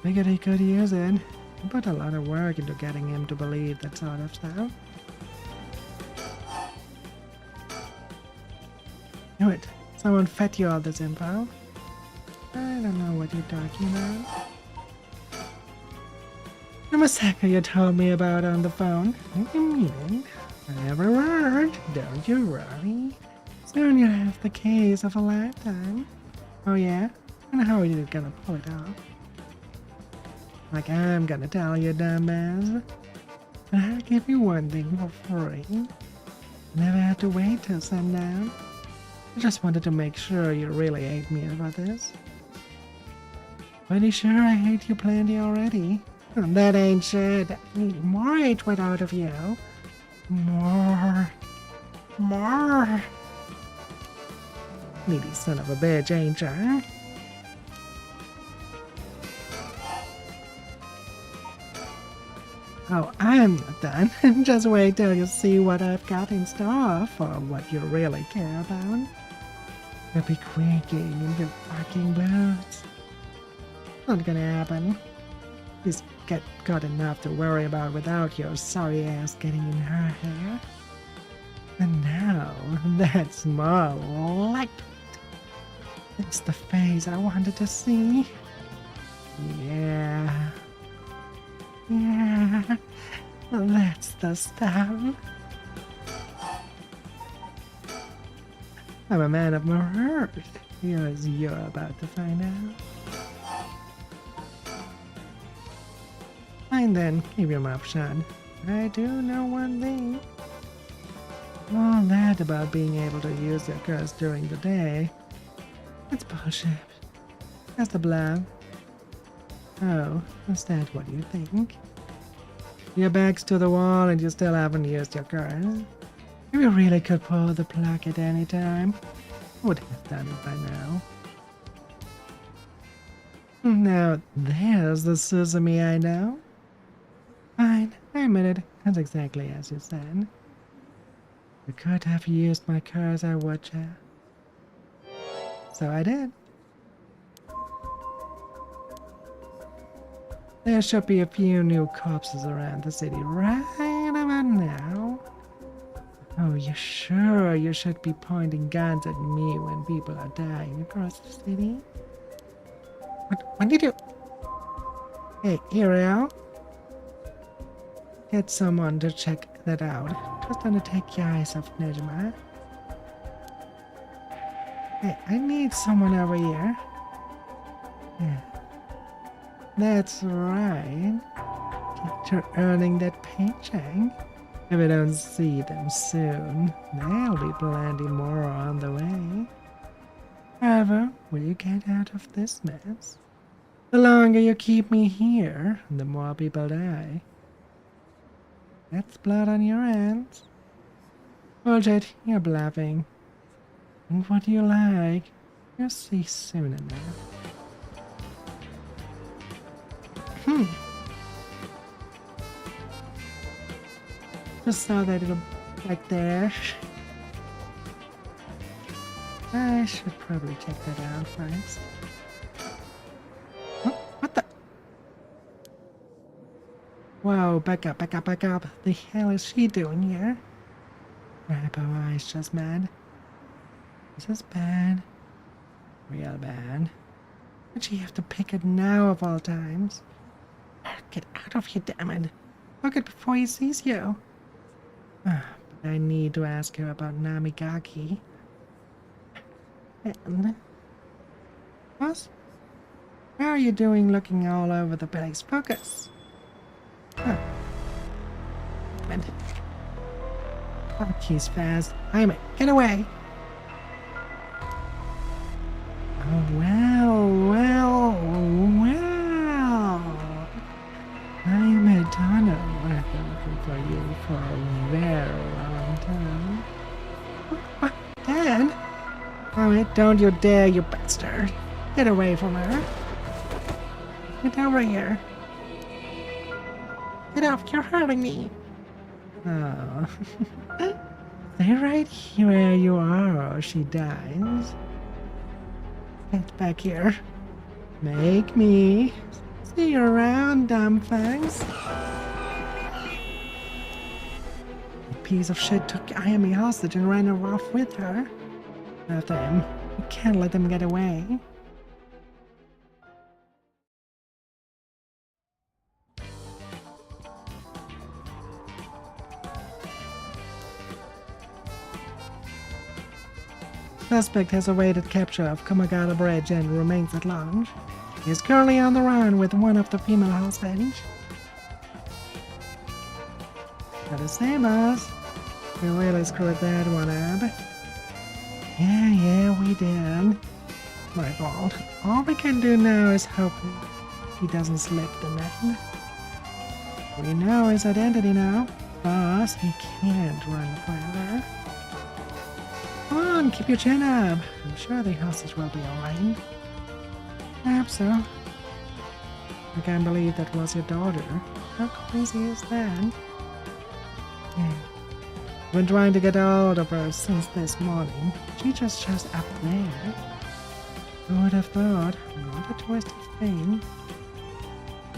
[SPEAKER 1] Figured he could use it. You put a lot of work into getting him to believe that sort of stuff. Knew it. Someone fed you all this info. I don't know what you're talking about. The massacre you told me about on the phone. You mean it? Every word, don't you worry. Soon you'll have the case of a lifetime. Oh yeah? And how are you gonna pull it off? Like I'm gonna tell you, dumbass. But I'll give you one thing for free. Never had to wait till sundown. I just wanted to make sure you really hate me about this. Pretty sure I hate you plenty already. That ain't shit. I need more hatred out of you. More. Needy son of a bitch, ain't ya? Oh, I'm not done. Just wait till you see what I've got in store for what you really care about. You'll be creaking in your fucking boots. Not gonna happen. He's got enough to worry about without your sorry ass getting in her hair. And now, that's more like it. It's the face I wanted to see. Yeah. That's the stuff. I'm a man of my word, as you're about to find out. Fine then, keep your mouth shut. I do know one thing. All that about being able to use your curse during the day, it's bullshit. Just a bluff. Oh, is that what you think? Your back's to the wall and you still haven't used your curse. If you really could pull the plug at any time, I would have done it by now. Now there's the Sesame I know. Fine, I admit it. That's exactly as you said. I could have used my curse, I would have. So I did. There should be a few new corpses around the city right about now. Oh, you're sure you should be pointing guns at me when people are dying across the city? What did you... Hey, Ariel? Get someone to check that out. Just gonna take your eyes off Nejma. Hey, I need someone over here. Yeah. That's right. Get to earning that paycheck. If I don't see them soon, there'll be plenty more on the way. However, will you get out of this mess? The longer you keep me here, the more people die. That's blood on your hands. Bullshit, you're bluffing. And what do you like? You'll see soon enough. Just saw that little like there. I should probably check that out first. What the? Whoa, back up, back up, back up. The hell is she doing here? Rainbow Eyes just mad. This is bad. Real bad. Why'd she have to pick it now of all times? Get out of here, damn it. Look it before he sees you. But I need to ask her about Namigaki. And... What? How are you doing looking all over the place? Focus! Huh. And... Oh, he's fast. I'm get away! Oh, well. I'm a tunnel. I've been looking for you for a very long time. What? Dad? Oh, don't you dare, you bastard. Get away from her. Get over here. Get off, you're hurting me. Oh. Stay right here where you are or she dies. Get back here. Make me. See you around, dumb fangs. The piece of shit took Ayami hostage and ran her off with her. After him. We can't let them get away. Suspect has evaded capture of Kamagata Bridge and remains at large. He is currently on the run with one of the female hostages. Gotta say, boss, we really screwed that one up. Yeah, we did. My fault. All we can do now is hope he doesn't slip the net. We know his identity now. Boss, he can't run forever. Come on, keep your chin up. I'm sure the hostage will be alright. Perhaps so. I can't believe that was your daughter. How crazy is that? Yeah. I've been trying to get hold of her since this morning. She just shows up there. Who would have thought? Not a twisted thing.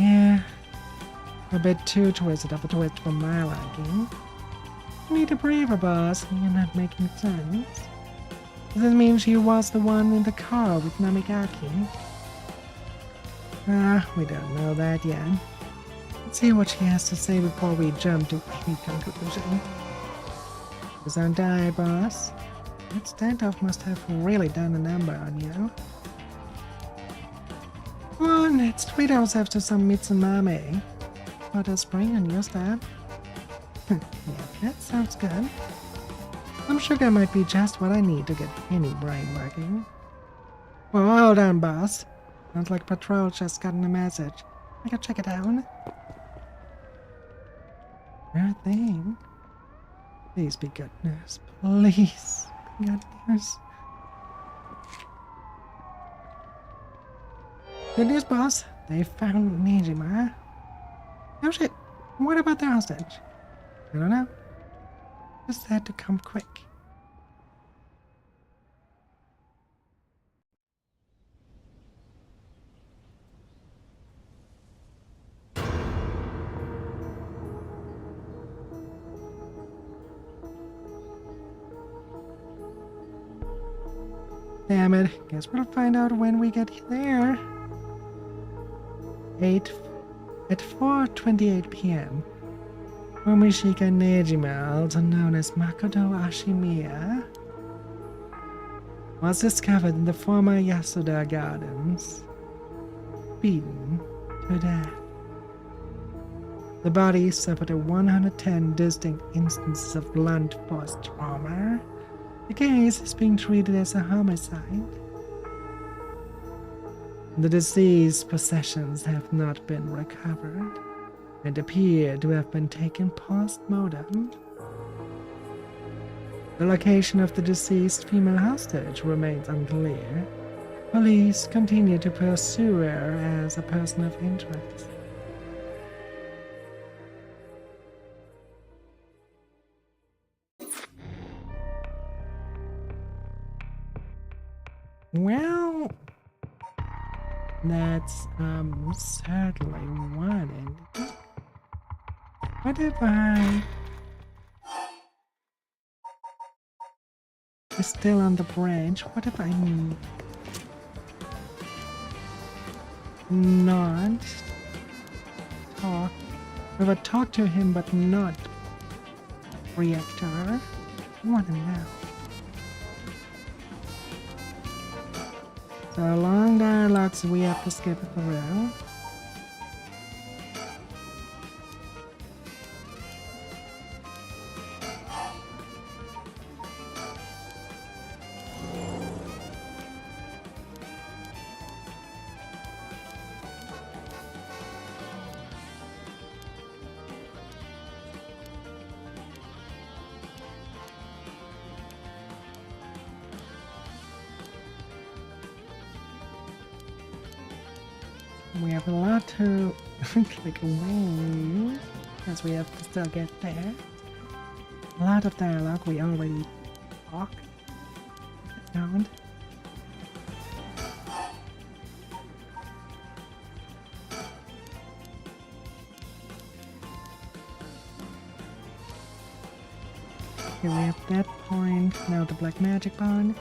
[SPEAKER 1] Yeah. A bit too twisted of a twist for my liking. You need to breathe her, boss. You're not making sense. Does this mean she was the one in the car with Namigaki? We don't know that yet. Let's see what she has to say before we jump to any conclusion. Don't die, boss. That standoff must have really done a number on you. Come on, let's treat ourselves to some Mitsumame. Put a spring on your step. Yeah, that sounds good. Some sugar might be just what I need to get any brain working. Well, hold on, boss. Sounds like Patrol just gotten a message. I can check it out. Sure thing. Please be good news. Please be good news. Good news, boss. They found Nijima. Oh shit. What about the hostage? I don't know. Just had to come quick. Damn it. Guess we'll find out when we get there. At 4:28 p.m. Umishika Nejima, also known as Makoto Ashimiya, was discovered in the former Yasuda Gardens, beaten to death. The body suffered 110 distinct instances of blunt force trauma. The case is being treated as a homicide. The deceased's possessions have not been recovered and appear to have been taken post-mortem. The location of the deceased female hostage remains unclear. Police continue to pursue her as a person of interest. Well, that's certainly one ending. What if I is still on the branch? What if I not talk? If I talk to him but not react to her? I want to know. So long dialogues we have to skip through. We have a lot to click away, as we have to still get there. A lot of dialogue we already talked around. Here we have that point, now the black magic bond.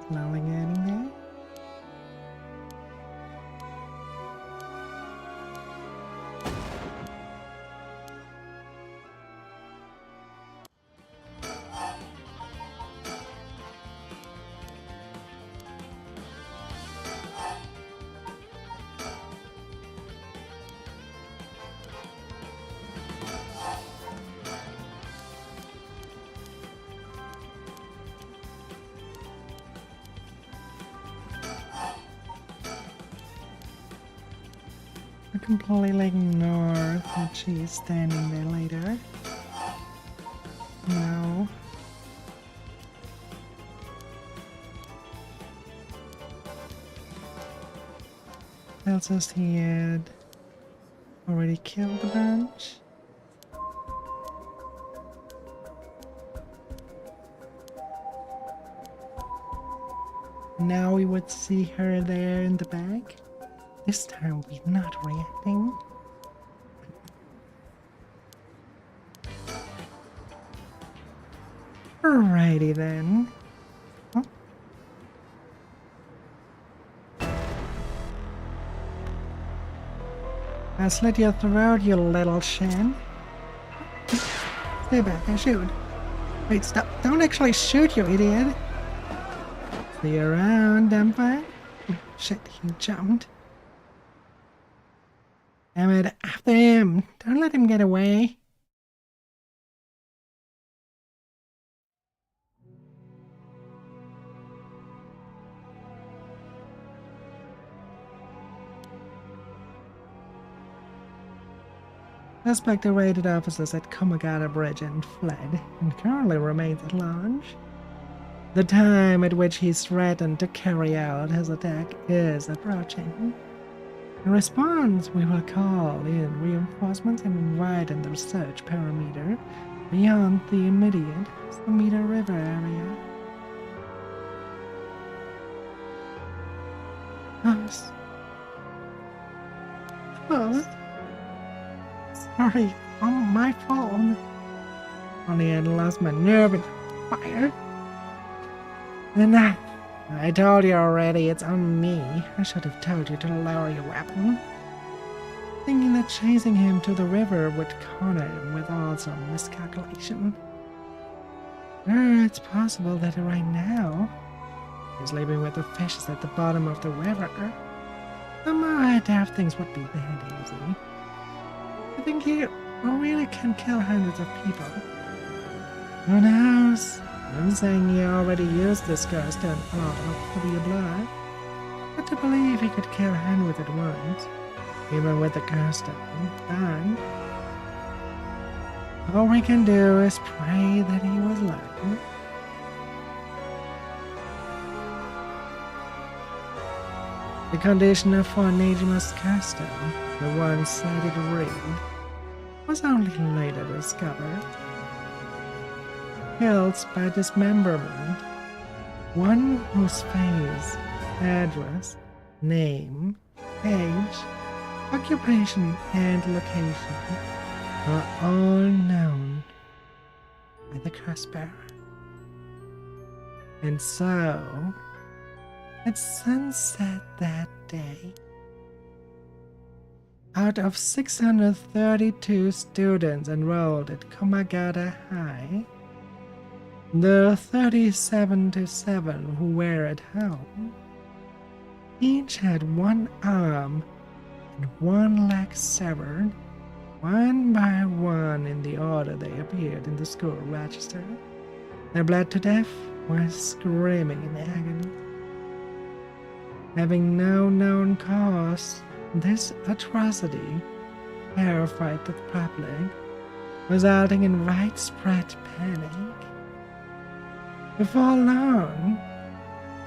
[SPEAKER 1] Slowly getting there. completely ignore that she's standing there later. No. Tells us he had already killed a bunch. Now we would see her there in the back. This time we're not reacting. Alrighty then. Oh. I'll slit your throat, you little shin. Stay back, I shoot. Wait, stop. Don't actually shoot, you idiot. See you around, Dumpy. Shit, he jumped. Damn it, after him. Don't let him get away. Suspect evaded officers at Komagata Bridge and fled, and currently remains at large. The time at which he threatened to carry out his attack is approaching. In response, we will call in reinforcements and widen the search perimeter beyond the immediate Samita River area. Oh, sorry, on my phone. Only I'd lost my nerve in the fire. And I told you already, it's on me. I should have told you to lower your weapon. Thinking that chasing him to the river would corner him with all some miscalculation. It's possible that right now he's sleeping with the fishes at the bottom of the river. Somehow I doubt things would be that easy. I think he really can kill hundreds of people. Who knows? I'm saying he already used this curse to for your blood. But to believe he could kill hundreds at once, even with the curse done, all we can do is pray that he was lucky. The conditioner for Nejima's custom, the one-sided reed, was only later discovered. Killed by dismemberment, one whose face, address, name, age, occupation, and location are all known by the curse bearer. And so, at sunset that day, out of 632 students enrolled at Komagata High, the 37 who were at home each had one arm and one leg severed, one by one in the order they appeared in the school register. They bled to death while screaming in agony. Having no known cause, this atrocity terrified the public, resulting in widespread panic. Before long,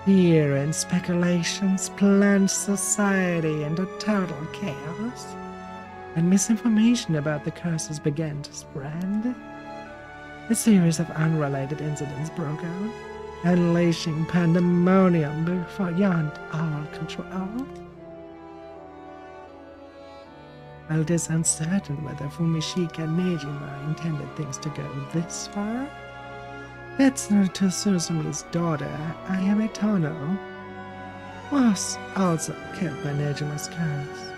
[SPEAKER 1] fear and speculations plunged society into total chaos, and misinformation about the curses began to spread. A series of unrelated incidents broke out, unleashing pandemonium beyond all control. While it is uncertain whether Fumishika Nejima intended things to go this far, Tetsuto Suzumi's daughter, Ayame Tono, was also killed by Nejima's curse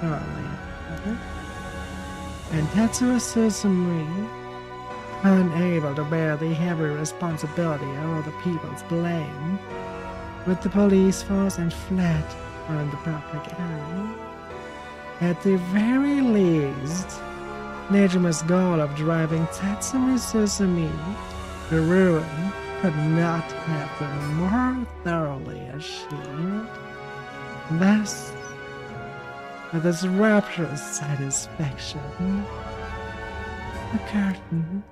[SPEAKER 1] shortly after. And Tetsuo Suzumi, unable to bear the heavy responsibility of all the people's blame, with the police force and fled from the public eye. At the very least, Nejima's goal of driving Tatsumi Suzumi to ruin could not have been more thoroughly achieved. Thus, with this rapturous satisfaction, the curtain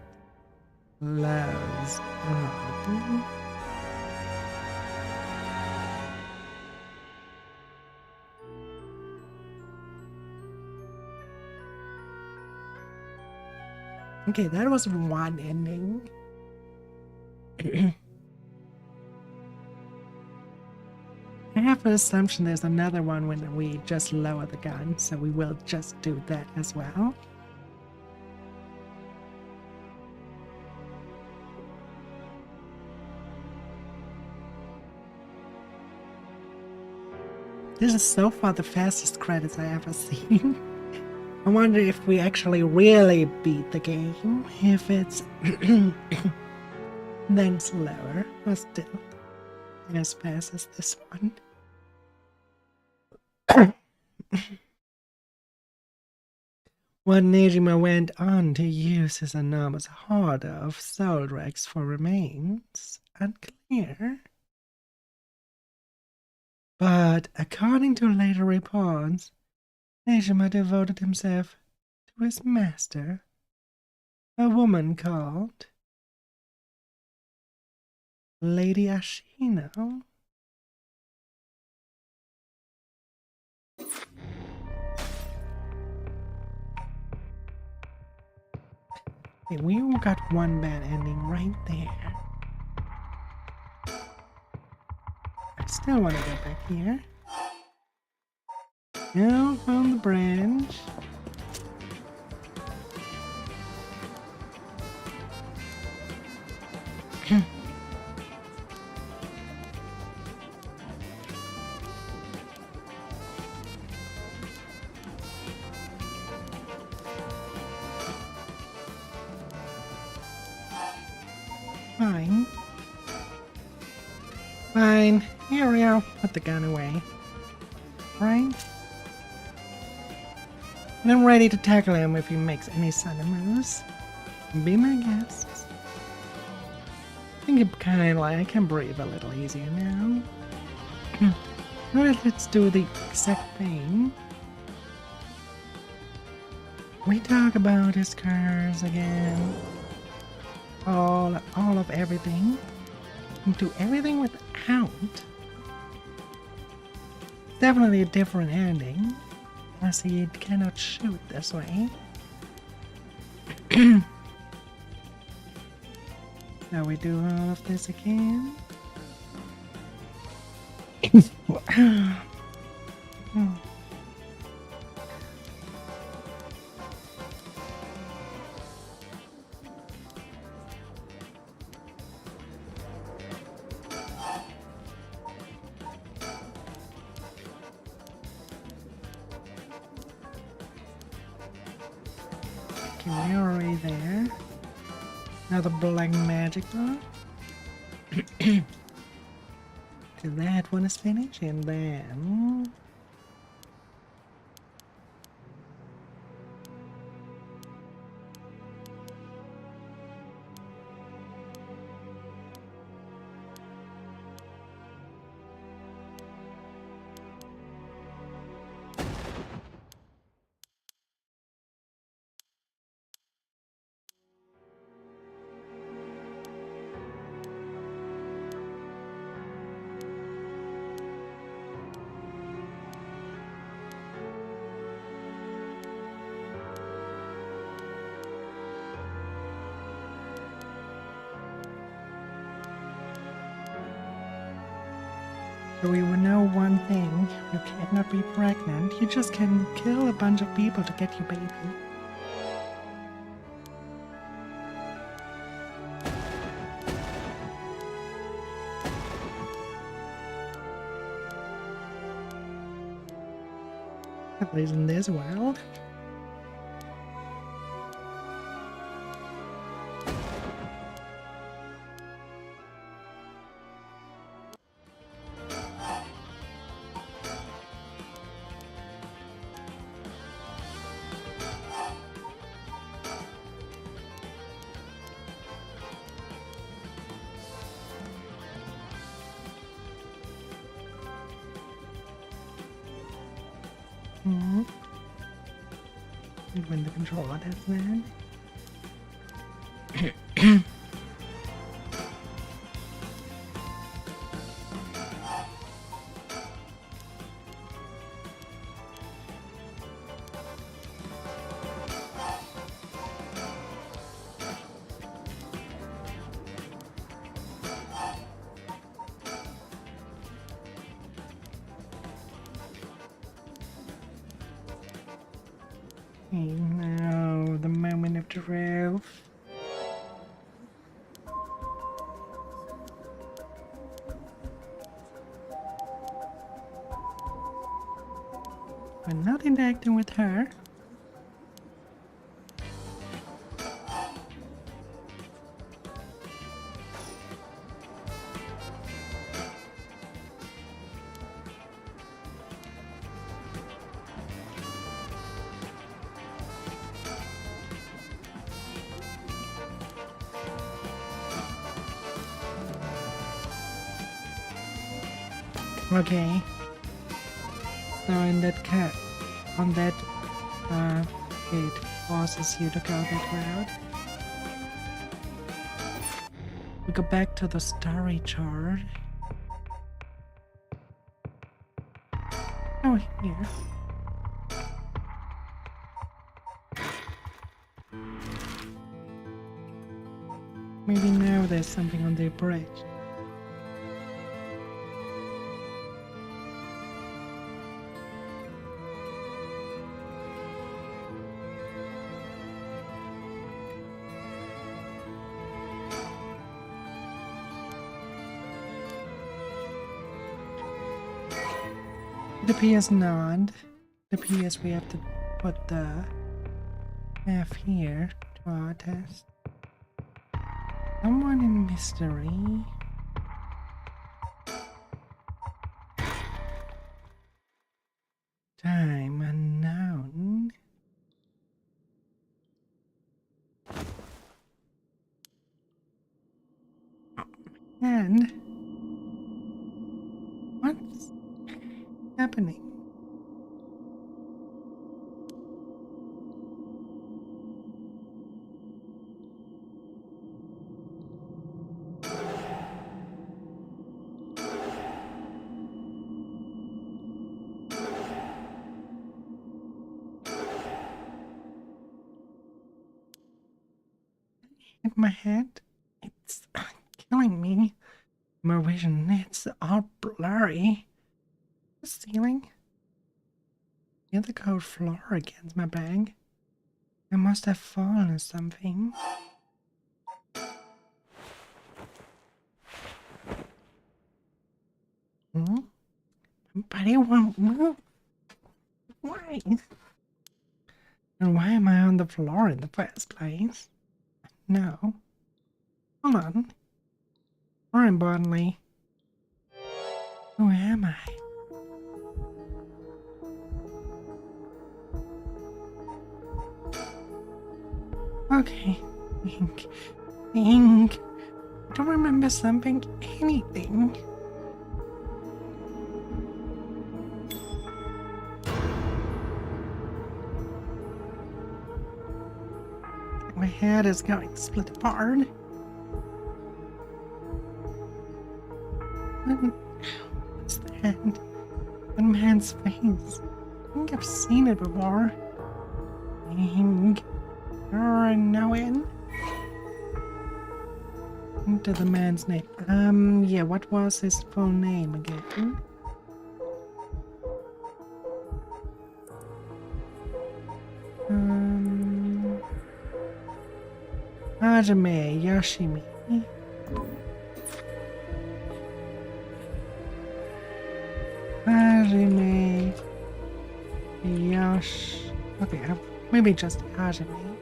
[SPEAKER 1] closed on. Okay, that was one ending. I have an assumption there's another one when we just lower the gun, so we will just do that as well. This is so far the fastest credits I ever seen. I wonder if we actually really beat the game, if it's then slower, or still as fast as this one. When Nejima went on to use his enormous hoard of soul wrecks for remains, unclear. But according to later reports, Nejima devoted himself to his master, a woman called Lady Ashino. Okay, we all got one bad ending right there. I still want to go back here. Now on the branch. Fine. Fine. Here we are. Put the gun away. Right? And I'm ready to tackle him if he makes any sudden moves. Be my guest. I think it kind of like I can breathe a little easier now. Alright, let's do the exact thing. We talk about his cars again. All of everything. And do everything without. Definitely a different ending. As he cannot shoot this way. So we do all of this again. Okay, we're already there. Now the black magic bar. So that one is finished, and then so we will know one thing. You cannot be pregnant. You just can kill a bunch of people to get your baby. At least in this world. Mm-hmm. And when the controller does that. Okay, now the moment of truth. We're not interacting with her. Okay. So in that cat, on that, it forces you to go that route. We go back to the story chart. Oh, here. Maybe now there's something on the bridge. It appears not. It appears we have to put the F here to our test. Someone in mystery. Time unknown. And what's happening? In my head, it's killing me. My vision, it's all blurry. The ceiling. Feel the cold floor against my back. I must have fallen or something. Hmm? My body won't move. Why? And why am I on the floor in the first place? No. Hold on. More importantly, who am I? Okay. Think. I don't remember something, anything. My head is going to split apart. What's that? A man's face. I think I've seen it before. Think. I know it. Into the man's name. Yeah, what was his full name again? Hajime Yoshimi. Hajime Okay, maybe just Hajime.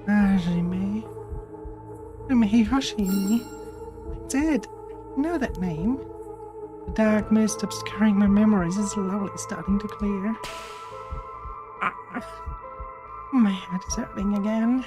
[SPEAKER 1] Hajime Yoshimi. That's it. I know that name. The dark mist obscuring my memories is slowly starting to clear. My head is hurting again.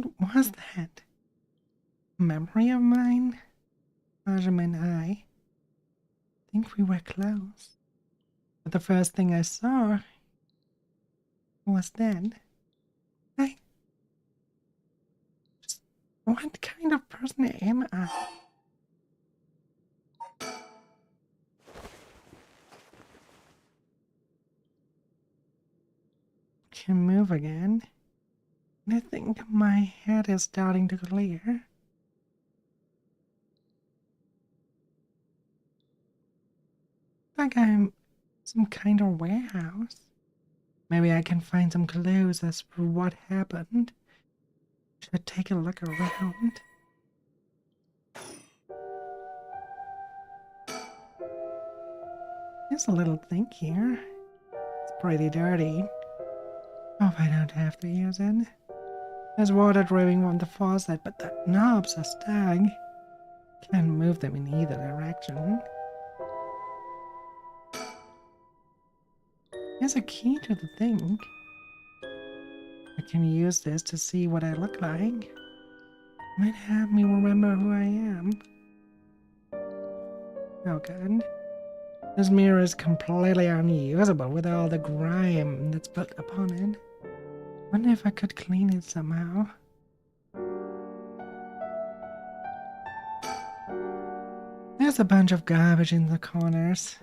[SPEAKER 1] What was that? Memory of mine? Benjamin and I think we were close. But the first thing I saw was then. What kind of person am I? Can move again. I think my head is starting to clear. Like I'm some kind of warehouse. Maybe I can find some clues as to what happened. Should take a look around. There's a little thing here. It's pretty dirty. Hope I don't have to use it. There's water dripping from the faucet, but the knobs are stuck. Can't move them in either direction. There's a key to the thing. I can use this to see what I look like. Might have me remember who I am. Oh god. This mirror is completely unusable with all the grime that's built upon it. Wonder if I could clean it somehow. There's a bunch of garbage in the corners.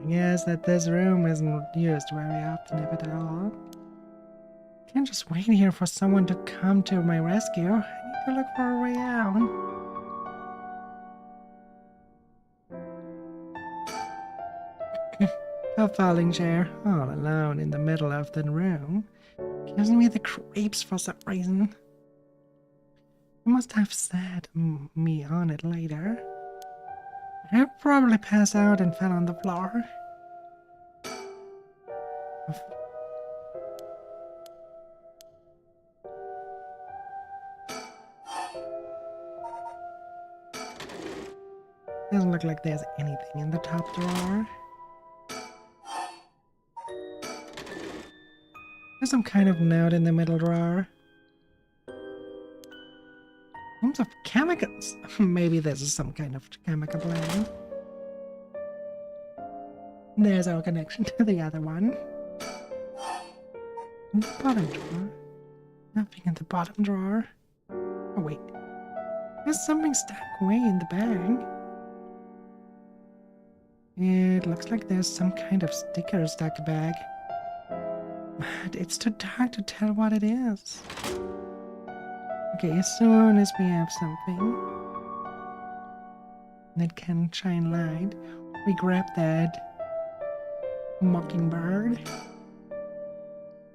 [SPEAKER 1] I guess that this room isn't used very often, if at all. Can't just wait here for someone to come to my rescue. I need to look for a way out. A falling chair, all alone in the middle of the room, gives me the creeps for some reason. I must have set me on it later. I probably passed out and fell on the floor. Doesn't look like there's anything in the top drawer. There's some kind of note in the middle drawer. Names of chemicals. Maybe this is some kind of chemical blend. There's our connection to the other one. In the bottom drawer. Nothing in the bottom drawer. Oh wait. There's something stuck way in the bag. It looks like there's some kind of sticker stuck bag. But it's too dark to tell what it is. Okay, as soon as we have something that can shine light, we grab that mockingbird.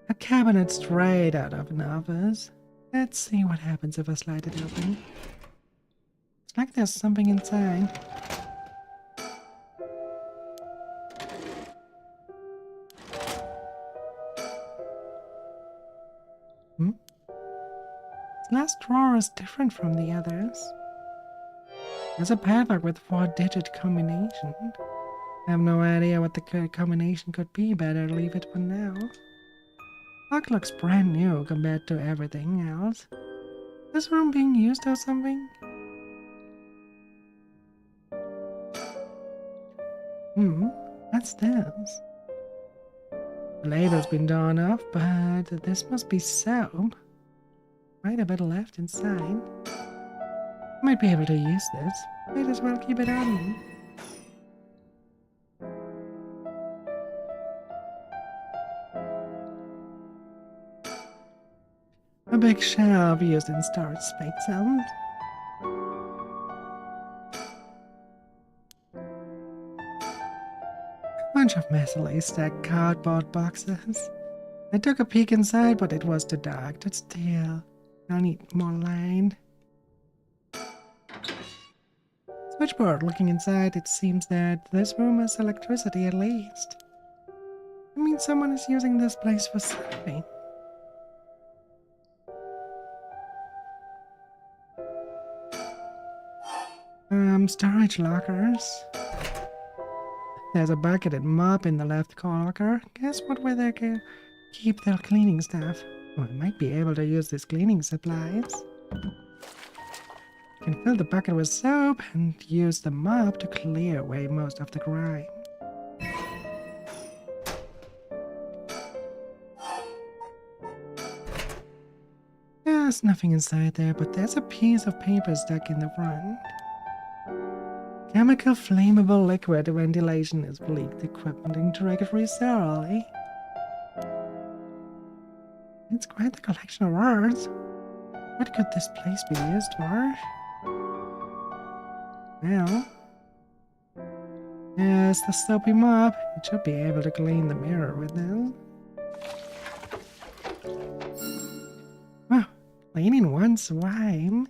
[SPEAKER 1] A cabinet straight out of an office. Let's see what happens if I slide it open. It's like there's something inside. This last drawer is different from the others. There's a padlock with 4-digit combination. I have no idea what the combination could be, better leave it for now. Lock looks brand new compared to everything else. Is this room being used or something? What's this? The label's been torn off, but this must be soap. Quite a bit left inside. Might be able to use this. Might as well keep it on me. A big shelf used in storage space. Bunch of messily stacked cardboard boxes. I took a peek inside, but it was too dark to steal. I need more light. Switchboard. Looking inside, it seems that this room has electricity at least. I mean, someone is using this place for something. Storage lockers. There's a bucket and mop in the left locker. Guess what where they keep their cleaning stuff. Oh, I might be able to use these cleaning supplies. I can fill the bucket with soap and use the mop to clear away most of the grime. There's nothing inside there, but there's a piece of paper stuck in the front. Chemical flammable liquid ventilation is leaked equipment interrogatory thoroughly. It's quite the collection of words. What could this place be used for? Well, there's the soapy mop. It should be able to clean the mirror with this. Wow, cleaning one's slime.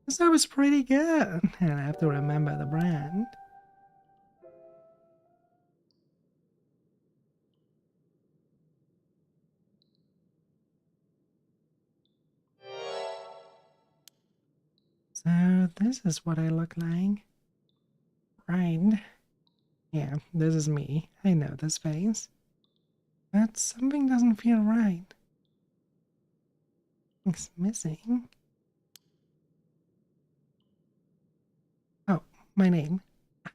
[SPEAKER 1] The soap is pretty good. And I have to remember the brand. So this is what I look like. Right. Yeah, this is me. I know this face. But something doesn't feel right. It's missing. Oh, my name.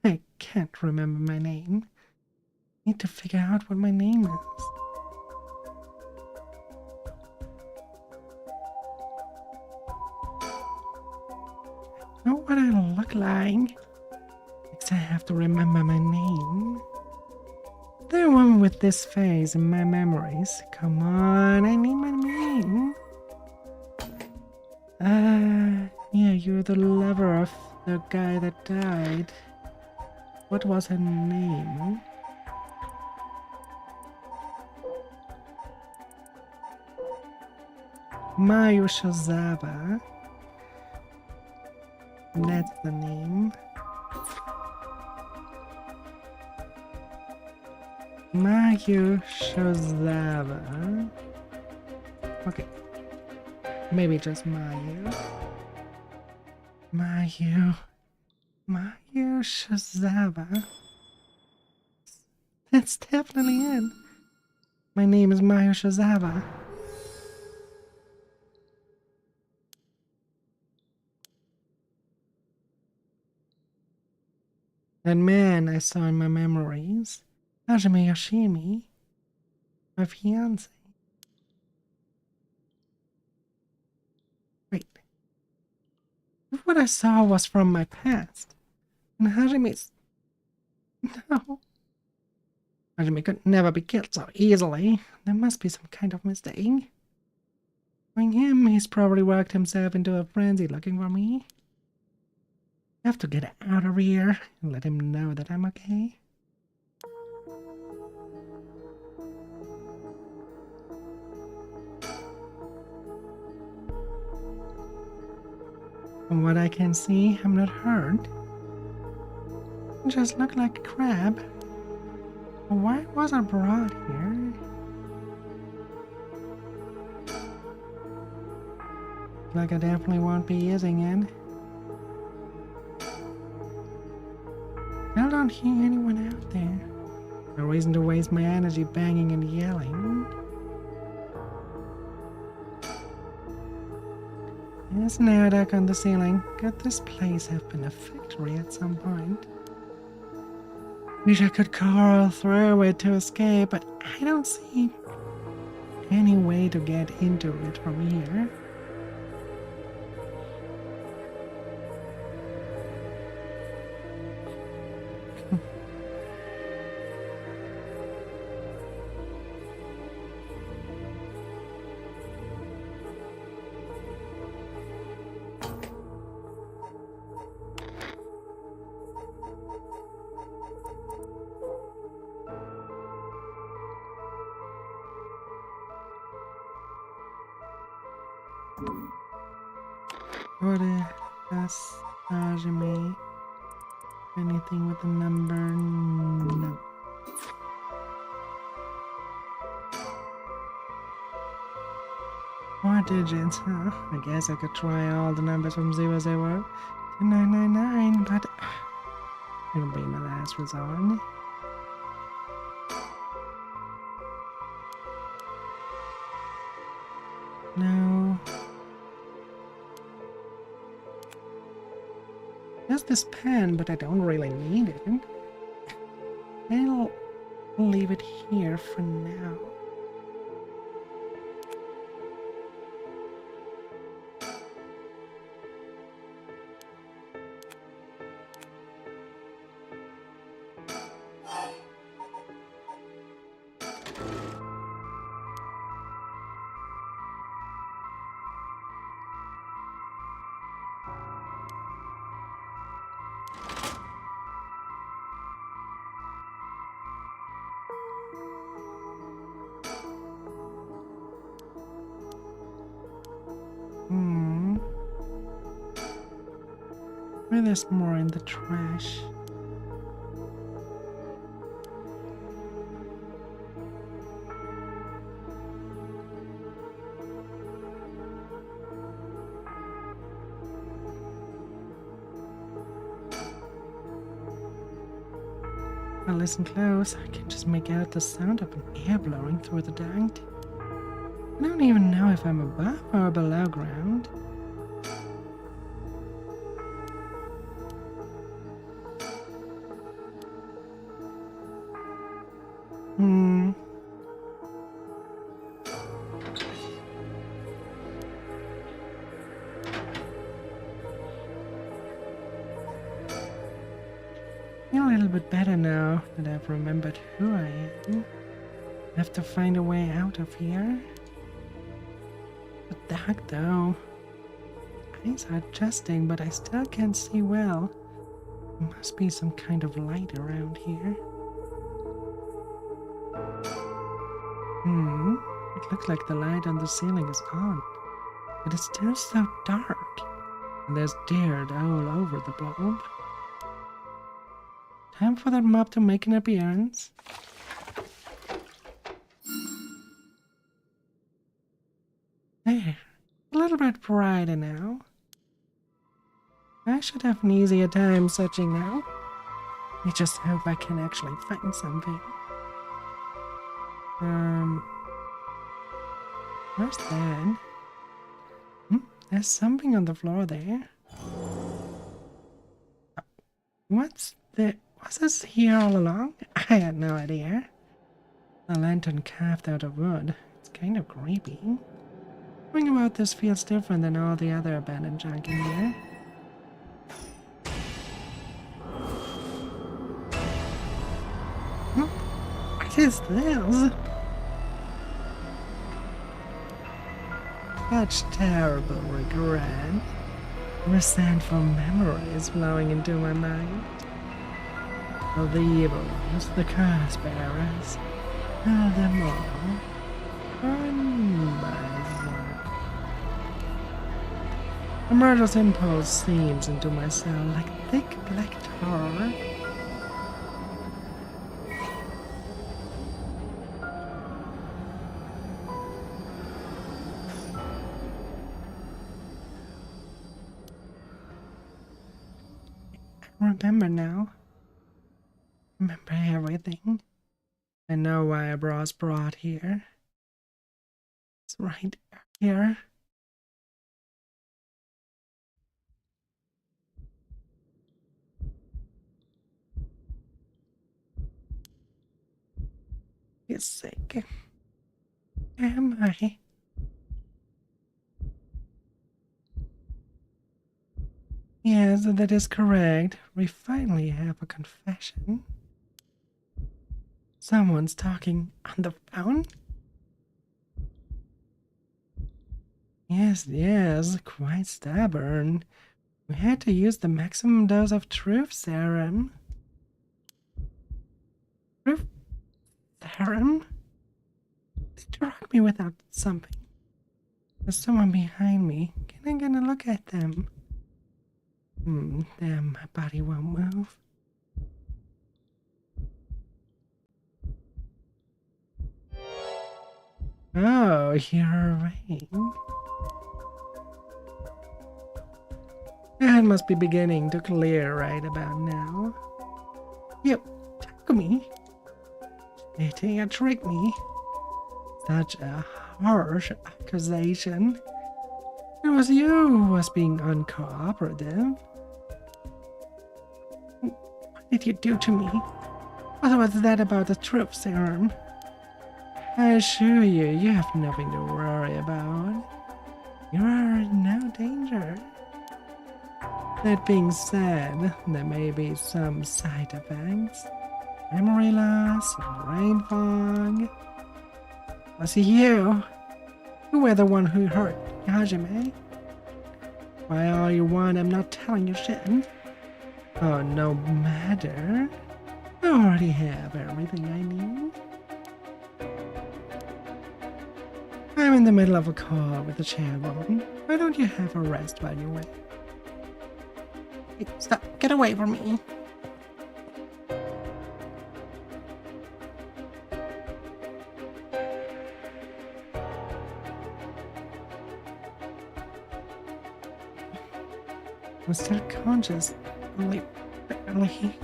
[SPEAKER 1] I can't remember my name. Need to figure out what my name is. Know what I look like. Next I have to remember my name. The one with this face in my memories. Come on, I need my name. Yeah, you're the lover of the guy that died. What was her name? Mayushazava. That's the name. Mayushazava. Okay. Maybe just Mayu. Mayushazava. That's definitely it. My name is Mayushazava. That man I saw in my memories, Hajime Yoshimi, my fiance. Wait. If what I saw was from my past, and Hajime's... No. Hajime could never be killed so easily. There must be some kind of mistake. Knowing him, he's probably worked himself into a frenzy looking for me. I have to get out of here and let him know that I'm okay. From what I can see, I'm not hurt. I just look like a crab. Why was I brought here? Like I definitely won't be using it. I don't hear anyone out there. No reason to waste my energy banging and yelling. There's an air duct on the ceiling. Could this place have been a factory at some point? Wish I could crawl through it to escape, but I don't see any way to get into it from here. What does Hajime? Anything with a number? No. More digits, huh? I guess I could try all the numbers from 00 to 999, but it'll be my last resort. There's this pen, but I don't really need it. I'll leave it here for now. Maybe there's more in the trash. If I listen close, I can just make out the sound of an air blowing through the dirt. I don't even know if I'm above or below ground. Feel a little bit better now that I've remembered who I am. I have to find a way out of here. But dark though. Eyes are adjusting, but I still can't see well. There must be some kind of light around here. It looks like the light on the ceiling is on, but it's still so dark, and there's dirt all over the bulb. Time for that mob to make an appearance. There, a little bit brighter now. I should have an easier time searching now. I just hope I can actually find something. Where's that? There's something on the floor there. Was this here all along? I had no idea. A lantern carved out of wood. It's kind of creepy. Something about this feels different than all the other abandoned junk in here. What is this? Such terrible regret. Resentful memories flowing into my mind. Of the evil ones, the curse bearers, all them all, one by one. A murderous impulse seeps into my soul like thick black tar. I remember now. Remember everything. I know why I was brought here. It's right here. You're sick. Am I? Yes, that is correct. We finally have a confession. Someone's talking on the phone? Yes, quite stubborn. We had to use the maximum dose of truth serum. Truth serum? They drug me without something. There's someone behind me. Can I get a look at them? Damn, my body won't move. Oh, you're awake. It must be beginning to clear right about now. You took me. You tricked me. Such a harsh accusation. It was you who was being uncooperative. did you do to me? What was that about the truth serum? I assure you, you have nothing to worry about. You are in no danger. That being said, there may be some side effects. Memory loss, brain fog. Was it you? You were the one who hurt Hajime. Why all you want, I'm not telling you shit. Oh, no matter. I already have everything I need. I'm in the middle of a call with the chairwoman. Why don't you have a rest while you wait? Hey, stop! Get away from me! I'm still conscious, only barely.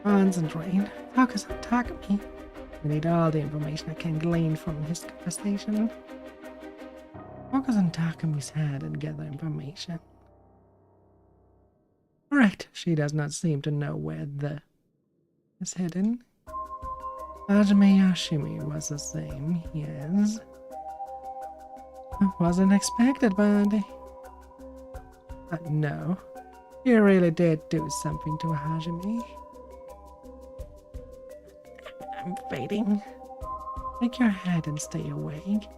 [SPEAKER 1] Concentrate. Focus on Takumi. I need all the information I can glean from his conversation. Focus on Takumi's head and gather information. Correct. She does not seem to know where the is hidden. Hajime Yoshimi was the same, yes. Wasn't expected, but no. You really did do something to Hajime. I'm fading. Take your head and stay awake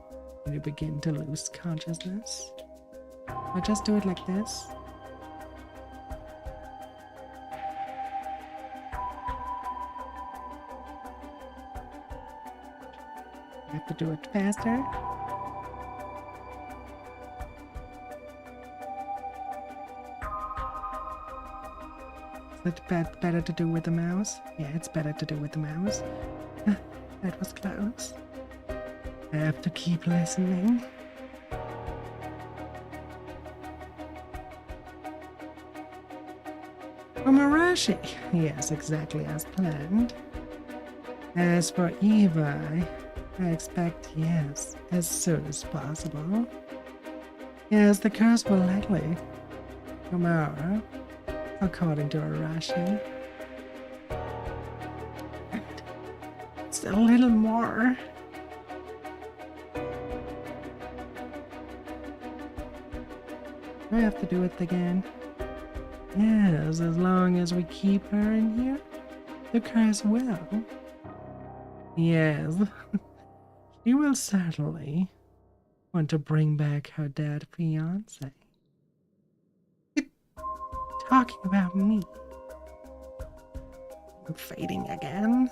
[SPEAKER 1] when you begin to lose consciousness. Or just do it like this. You have to do it faster. Is it better to do with the mouse? Yeah, it's better to do with the mouse. That was close. I have to keep listening. Omarashi! Yes, exactly as planned. As for Eva, I expect yes, as soon as possible. Yes, the curse will likely tomorrow, according to Arashi. And it's a little more. Do I have to do it again? Yes, as long as we keep her in here, the curse will. Yes, she will certainly want to bring back her dead fiancé. Talking about me. I'm fading again.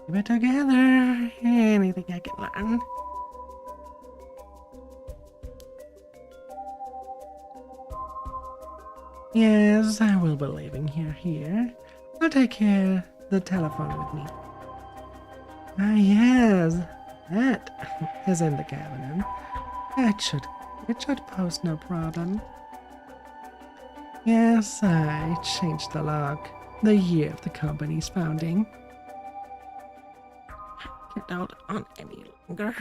[SPEAKER 1] Keep it together. Anything I can learn. Yes, I will be leaving here. I'll take care the telephone with me. Ah, yes, that is in the cabinet. It should pose no problem. Yes, I changed the lock the year of the company's founding. Can't hold on any longer.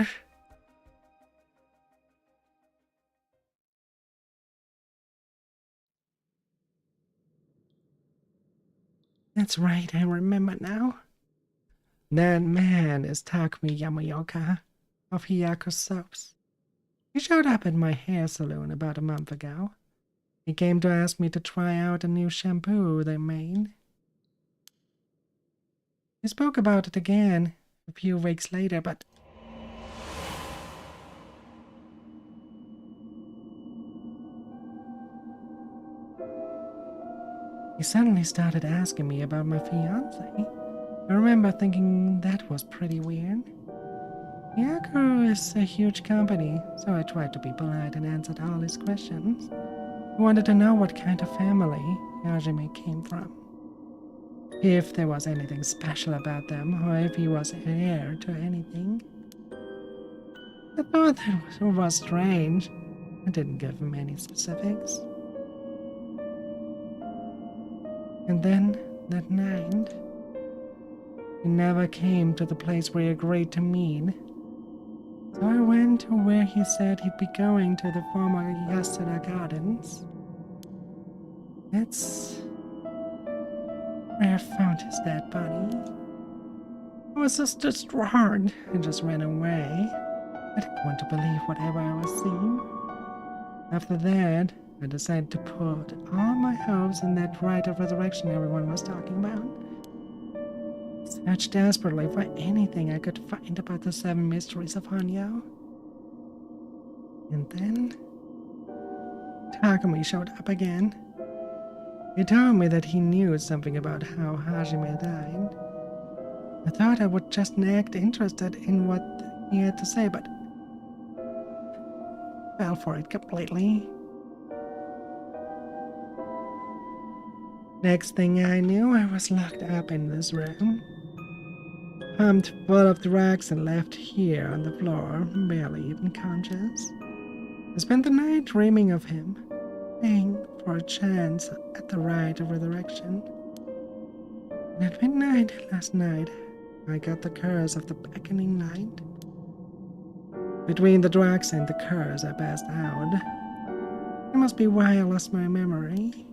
[SPEAKER 1] That's right, I remember now. That man is Takumi Yamaoka of Hiyako Soaps. He showed up at my hair salon about a month ago. He came to ask me to try out a new shampoo they made. We spoke about it again a few weeks later, but he suddenly started asking me about my fiancé. I remember thinking that was pretty weird. Hiyako is a huge company, so I tried to be polite and answered all his questions. He wanted to know what kind of family Hajime came from, if there was anything special about them, or if he was heir to anything. I thought that was strange. I didn't give him any specifics. And then, that night, he never came to the place where he agreed to meet. So I went to where he said he'd be going, to the former Yasuda Gardens. That's where I found his dead body. I was just distraught and just ran away. I didn't want to believe whatever I was seeing. After that, I decided to put all my hopes in that rite of resurrection everyone was talking about. Searched desperately for anything I could find about the 7 mysteries of Hanyo. And then Takumi showed up again. He told me that he knew something about how Hajime died. I thought I would just act interested in what he had to say, but fell for it completely. Next thing I knew, I was locked up in this room, pumped full of drugs and left here on the floor, barely even conscious. I spent the night dreaming of him, praying for a chance at the rite of resurrection. And at midnight last night, I got the curse of the beckoning light. Between the drugs and the curse, I passed out. It must be why I lost my memory.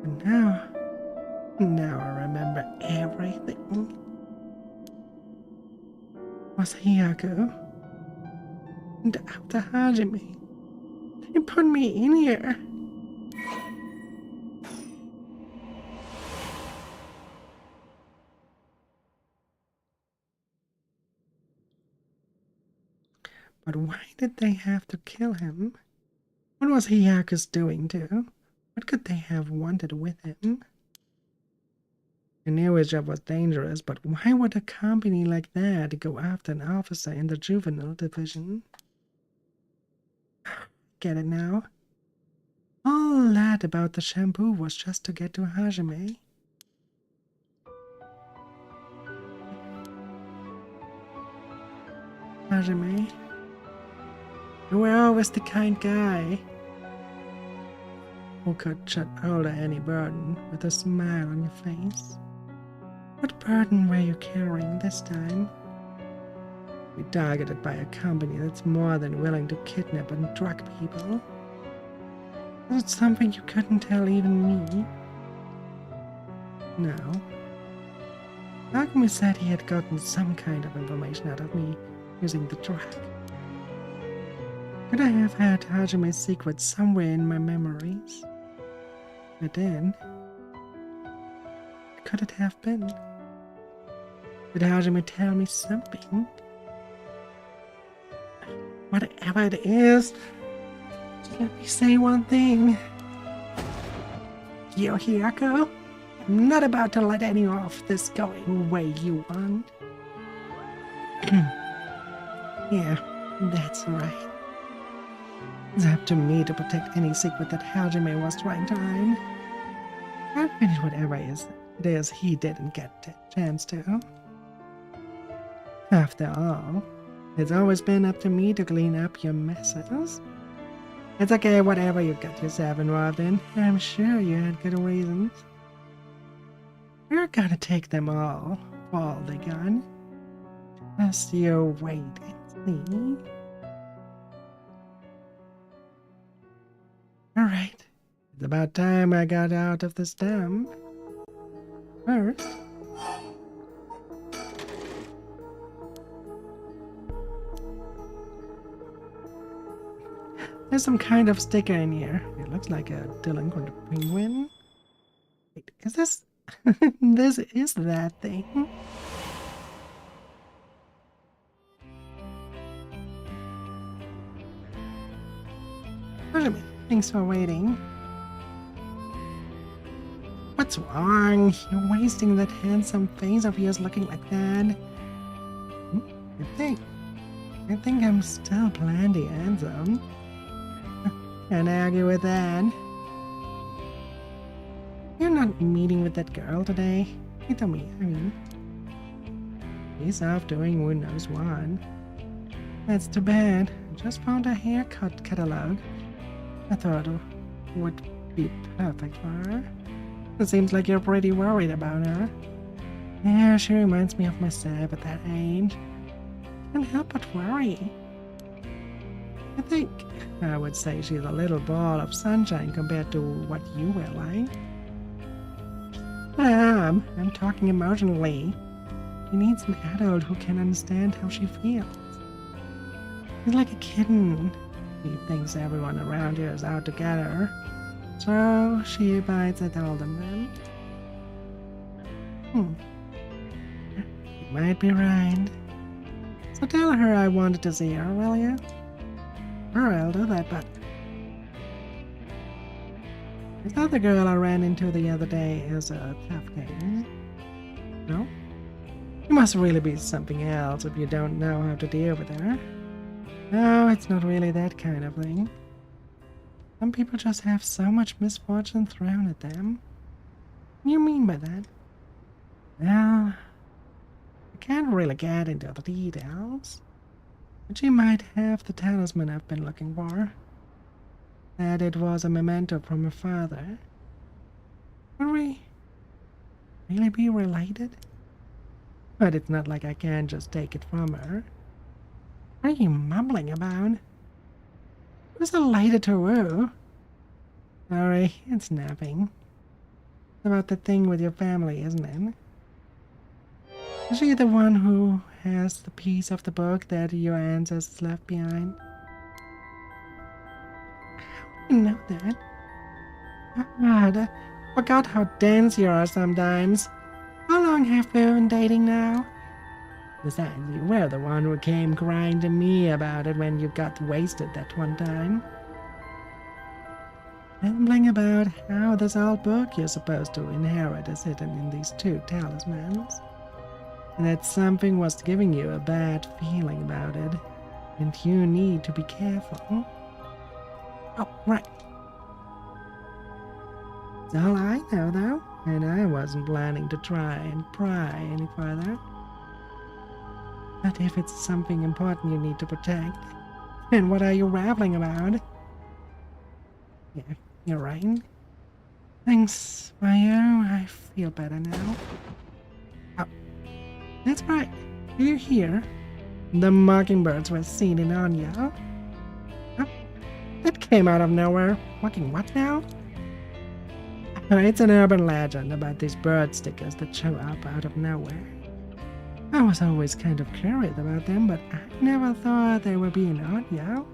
[SPEAKER 1] And now I remember everything. It was Hyaku. And after Hajime, they put me in here. But why did they have to kill him? What was Hyaku's doing too? What could they have wanted with him? I knew his job was dangerous, but why would a company like that go after an officer in the juvenile division? Get it now? All that about the shampoo was just to get to Hajime. Hajime, you were always the kind guy who could shoulder any burden with a smile on your face. What burden were you carrying this time? Be targeted by a company that's more than willing to kidnap and drug people. Was it something you couldn't tell even me? No. Takumi said he had gotten some kind of information out of me using the drug. Could I have had Hajime's secret somewhere in my memories? But then, what could it have been? Did Hajime tell me something? Whatever it is, just let me say one thing. You, Hyaku, I'm not about to let any of this go the way you want. Yeah, that's right. It's up to me to protect any secret that Hajime was trying to hide. I'll finish whatever it is he didn't get a chance to. After all, it's always been up to me to clean up your messes. It's okay, whatever you got yourself involved in. I'm sure you had good reasons. We're gonna take them all they got. Just you wait and see. Alright, it's about time I got out of this dam. First, there's some kind of sticker in here. It looks like a delinquent penguin. Wait, is this... this is that thing. Thanks for waiting. What's wrong? You're wasting that handsome face of yours looking like that. I think I'm still plenty handsome. Can't argue with that. You're not meeting with that girl today. You tell me, He's off doing who knows what. That's too bad. I just found a haircut catalog. I thought it would be perfect for her. It seems like you're pretty worried about her. Yeah, she reminds me of myself at that age. Can't help but worry. I think I would say she's a little ball of sunshine compared to what you were like. I'm talking emotionally. She needs an adult who can understand how she feels. She's like a kitten. She thinks everyone around here is out to get her, so she bites at all of them. You might be right. So tell her I wanted to see her, will you? Sure, I'll do that, but... Is that the girl I ran into the other day as a tough case? No? You must really be something else if you don't know how to deal with her. No, it's not really that kind of thing. Some people just have so much misfortune thrown at them. What do you mean by that? Well, I can't really get into the details, but she might have the talisman I've been looking for. That it was a memento from her father. Would we really be related? But it's not like I can just take it from her. What are you mumbling about? Who's related to who? Sorry, it's napping. It's about the thing with your family, isn't it? Is she the one who has the piece of the book that your ancestors left behind? How do you know that? God, I forgot how dense you are sometimes. How long have we been dating now? Besides, you were the one who came crying to me about it when you got wasted that one time. Rambling about how this old book you're supposed to inherit is hidden in these two talismans. And that something was giving you a bad feeling about it, and you need to be careful. Oh, right. That's all I know, though, and I wasn't planning to try and pry any further. But if it's something important you need to protect, then what are you rambling about? Yeah, you're right. Thanks, Mayo. I feel better now. Oh, that's right. Do you hear? The mockingbirds were seen in Anya. Oh, that came out of nowhere. Mocking what now? It's an urban legend about these bird stickers that show up out of nowhere. I was always kind of curious about them, but I never thought they would be in audio.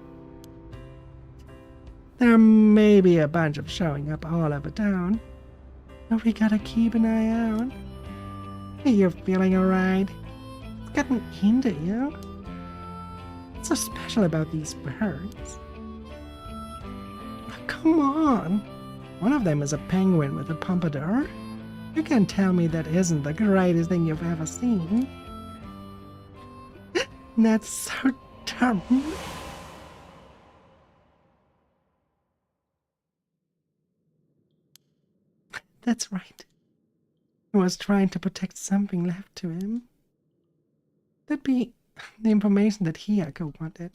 [SPEAKER 1] There may be a bunch of showing up all over town, so we gotta keep an eye out. Are you feeling alright? It's gotten into you. What's so special about these birds? Oh, come on! One of them is a penguin with a pompadour. You can't tell me that isn't the greatest thing you've ever seen. That's so dumb. That's right. He was trying to protect something left to him. That'd be the information that Hiyako wanted.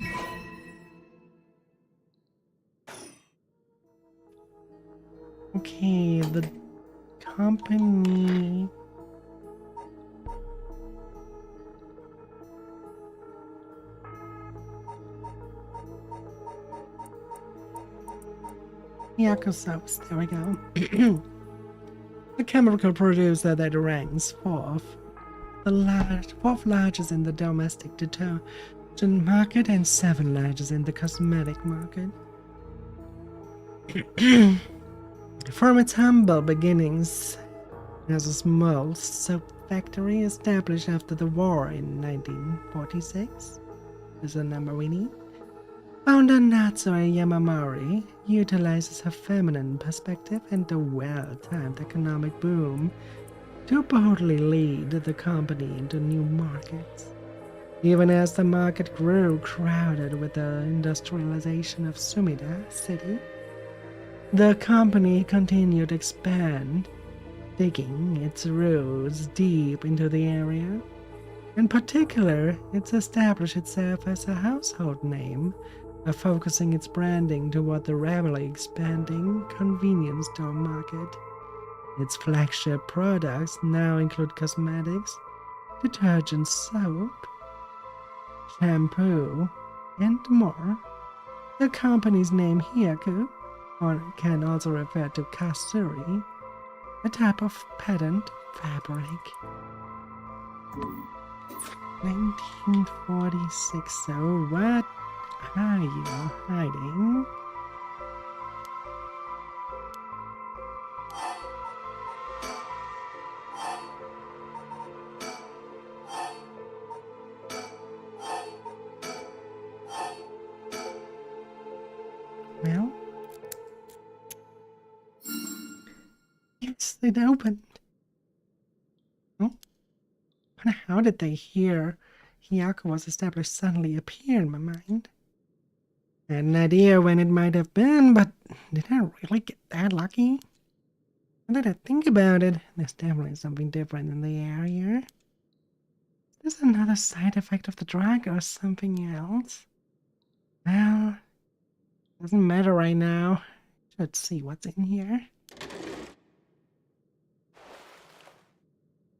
[SPEAKER 1] Okay, the company... Yakuso's, there we go. The chemical producer that ranks fourth largest in the domestic detergent market and 7th largest in the cosmetic market. From its humble beginnings as a small soap factory established after the war in 1946, is the number we need. Founder Natsue Yamamori utilizes her feminine perspective and the well-timed economic boom to boldly lead the company into new markets. Even as the market grew crowded with the industrialization of Sumida City, the company continued to expand, digging its roots deep into the area. In particular, it's established itself as a household name, focusing its branding toward the rapidly expanding convenience store market. Its flagship products now include cosmetics, detergent soap, shampoo, and more. The company's name Hyaku, or can also refer to kasuri, a type of patent fabric. 1946. So what are you hiding? Well, yes, it opened. Oh, but how did they hear Hyaku was established suddenly appear in my mind? I had an idea when it might have been, but did I really get that lucky? Now that I think about it, there's definitely something different in the air here. Is this another side effect of the drug or something else? Well, doesn't matter right now. Let's see what's in here.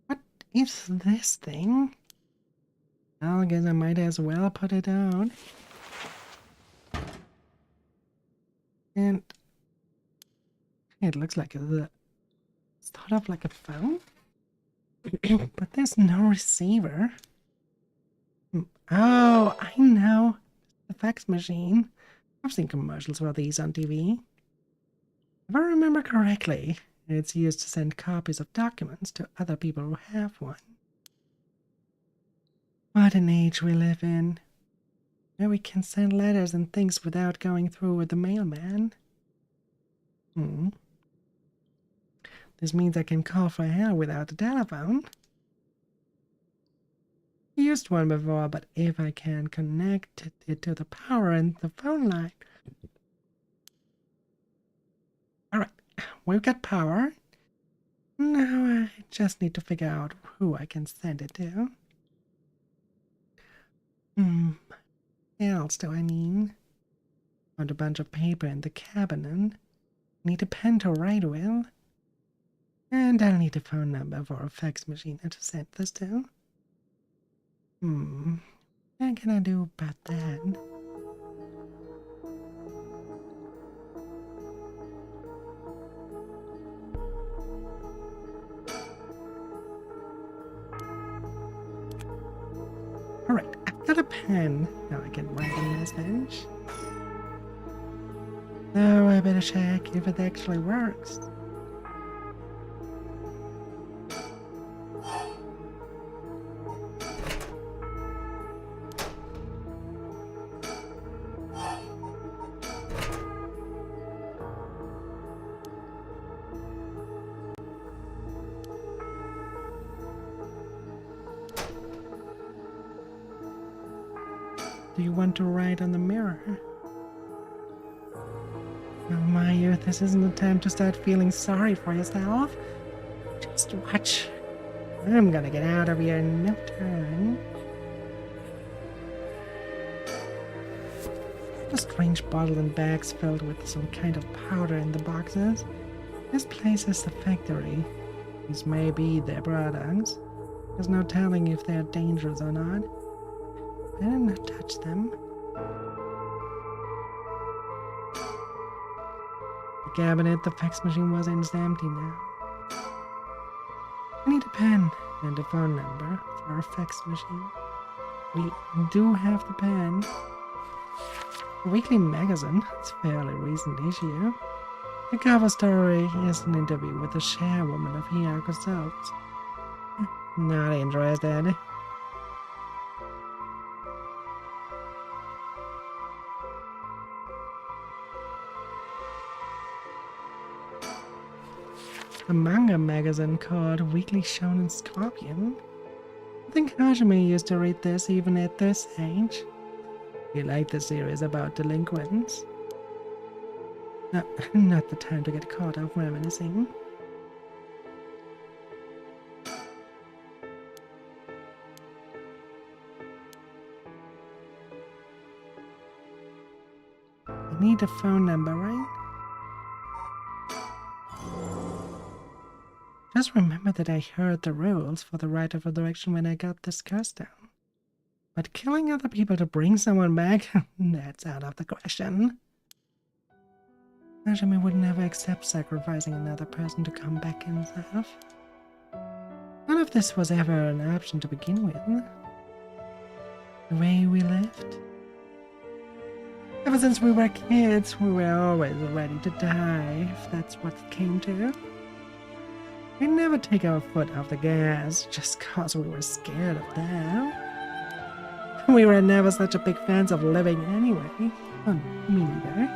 [SPEAKER 1] What is this thing? Well, I guess I might as well put it out. And it looks like a sort of like a phone. But there's no receiver. Oh, I know. The fax machine. I've seen commercials for these on TV. If I remember correctly, it's used to send copies of documents to other people who have one. What an age we live in. Where we can send letters and things without going through with the mailman. This means I can call for help without a telephone. I used one before, but if I can connect it to the power and the phone line. Alright, we've got power. Now I just need to figure out who I can send it to. What else do I need? Found a bunch of paper in the cabinet. Need a pen to write with. And I'll need a phone number for a fax machine to send this to. What can I do about that? Alright, I've got a pen. Now I can write a message. So I better check if it actually works. Do you want to write on the mirror? Oh my youth, this isn't the time to start feeling sorry for yourself. Just watch. I'm gonna get out of here in no time. A strange bottle and bags filled with some kind of powder in the boxes. This place is the factory. These may be their products. There's no telling if they're dangerous or not. Better not touch them. The cabinet the fax machine was in is empty now. I need a pen and a phone number for a fax machine. We do have the pen. A weekly magazine. It's a fairly recent issue. The cover story is an interview with the chairwoman of Hyaku Soaps. Not interested. A manga magazine called Weekly Shonen Scorpion. I think Hajime used to read this even at this age. He liked the series about delinquents. No, not the time to get caught up reminiscing. I need a phone number, right? Just remember that I heard the rules for the right of a direction when I got this curse down. But killing other people to bring someone back, that's out of the question. Najimi would never accept sacrificing another person to come back himself. None of this was ever an option to begin with. The way we lived. Ever since we were kids, we were always ready to die, if that's what it came to. We never take our foot off the gas, just cause we were scared of that. We were never such a big fans of living anyway. Oh, me neither.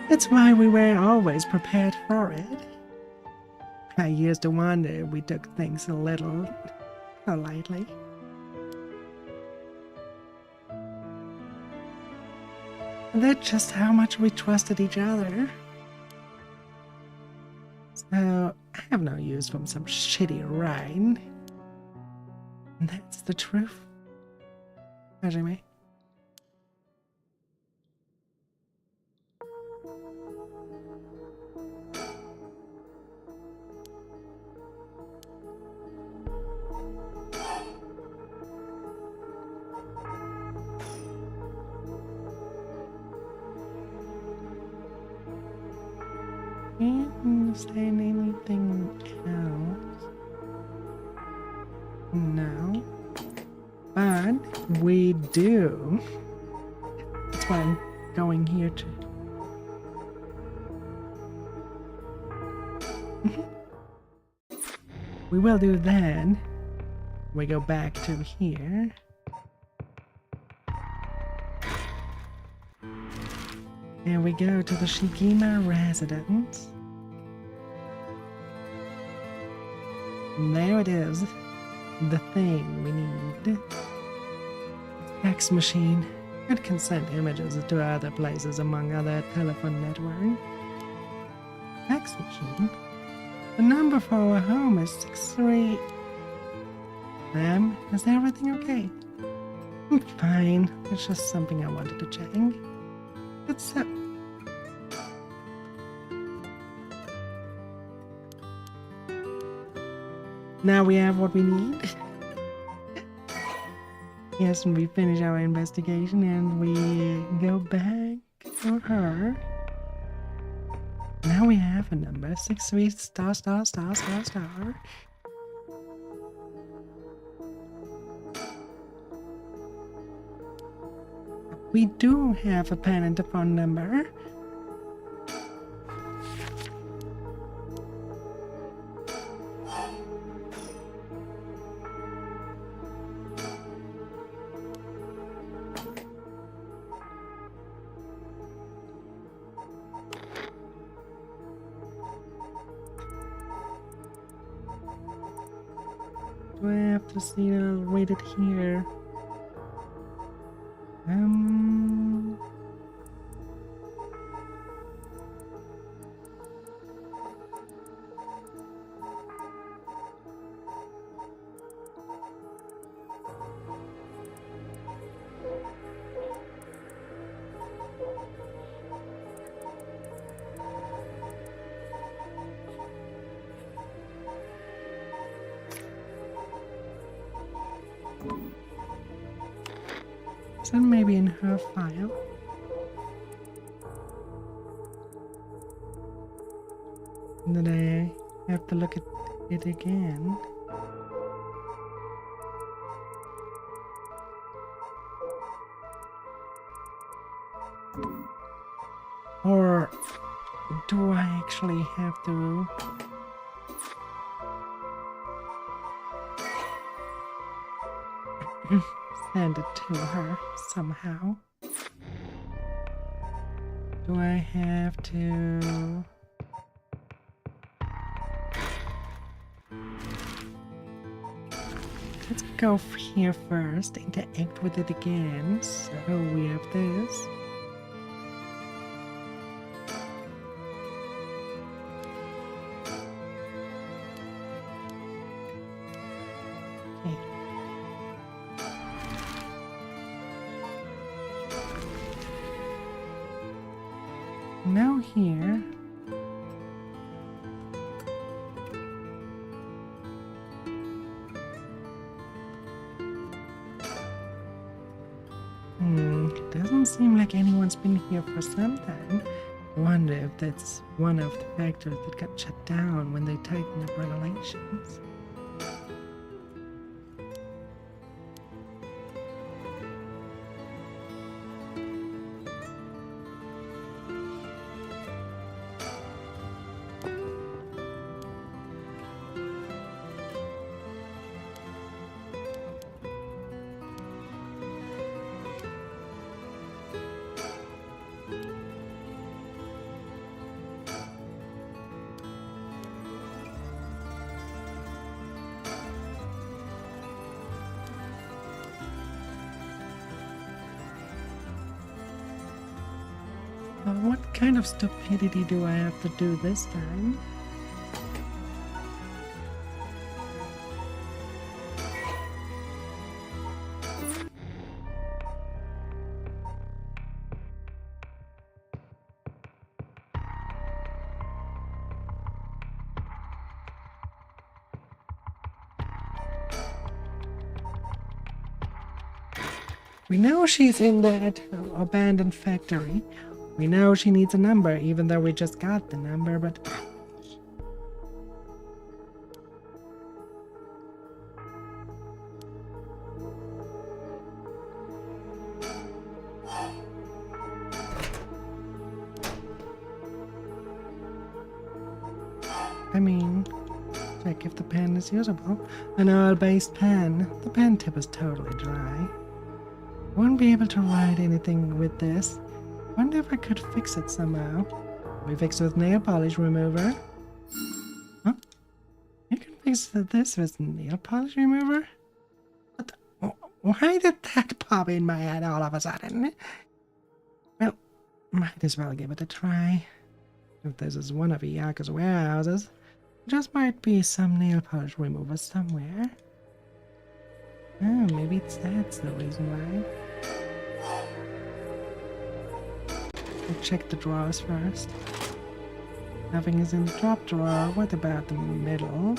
[SPEAKER 1] That's why we were always prepared for it. I used to wonder if we took things a little lightly. That's just how much we trusted each other. So, I have no use from some shitty ride. And that's the truth. Hajime. Can't say anything else. No. But we do. That's why I'm going here to. We will do that. We go back to here. And we go to the Shigima residence. And there it is. The thing we need. Fax machine. It can send images to other places among other telephone networks. Fax machine? The number for our home is 63... Ma'am, is everything okay? I'm fine. It's just something I wanted to check. It's Now we have what we need. Yes, and we finish our investigation and we go back for her. Now we have a number 63 star star star star star. We do have a pen and a phone number. Do I have to see it? I'll read it here. So maybe in her file. And then I have to look at it again. Or do I actually have to send it to her somehow? Do I have to... Let's go here first, interact with it again. So we have this. Okay. Now here. Doesn't seem like anyone's been here for some time. I wonder if that's one of the factors that got shut down when they tightened up regulations. What kind of stupidity do I have to do this time? We know she's in that abandoned factory. We know she needs a number, even though we just got the number, but... I mean, check if the pen is usable. An oil-based pen. The pen tip is totally dry. Won't be able to write anything with this. Wonder if I could fix it somehow. We fix it with nail polish remover. Huh? You can fix this with nail polish remover? What the, why did that pop in my head all of a sudden? Well, might as well give it a try. If this is one of Iyaka's warehouses, there just might be some nail polish remover somewhere. Oh, maybe that's the reason why. I'll check the drawers first. Nothing is in the top drawer. What about the middle?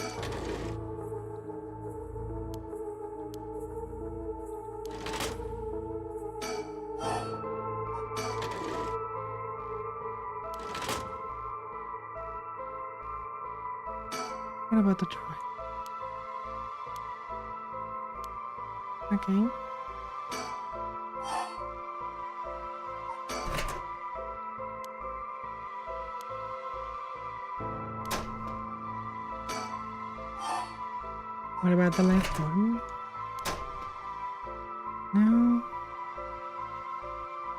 [SPEAKER 1] What about the drawer? Okay. What about the left one? No.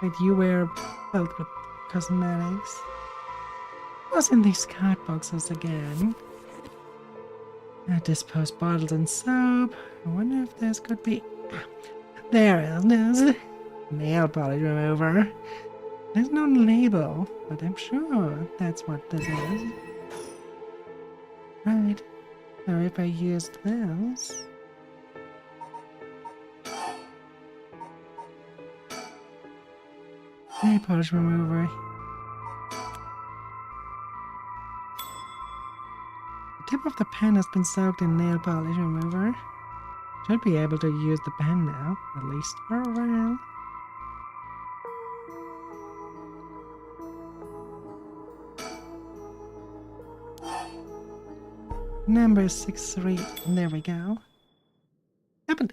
[SPEAKER 1] Wait, you wear belt with cosmetics. What's in these card boxes again? Disposed bottles and soap. I wonder if this could be... There it is. Nail polish remover. There's no label, but I'm sure that's what this is. Right. So if I used this... Nail polish remover. The tip of the pen has been soaked in nail polish remover. Should be able to use the pen now, at least for a while. Number 63. There we go. Happened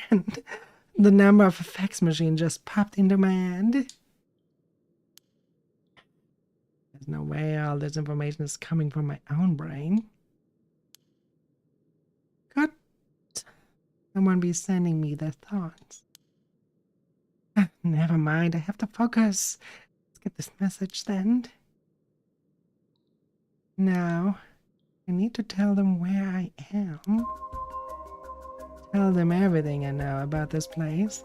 [SPEAKER 1] again. The number of a fax machine just popped into my hand. There's no way all this information is coming from my own brain. Could someone be sending me their thoughts? Never mind, I have to focus. Let's get this message sent. Now, I need to tell them where I am. Tell them everything I know about this place.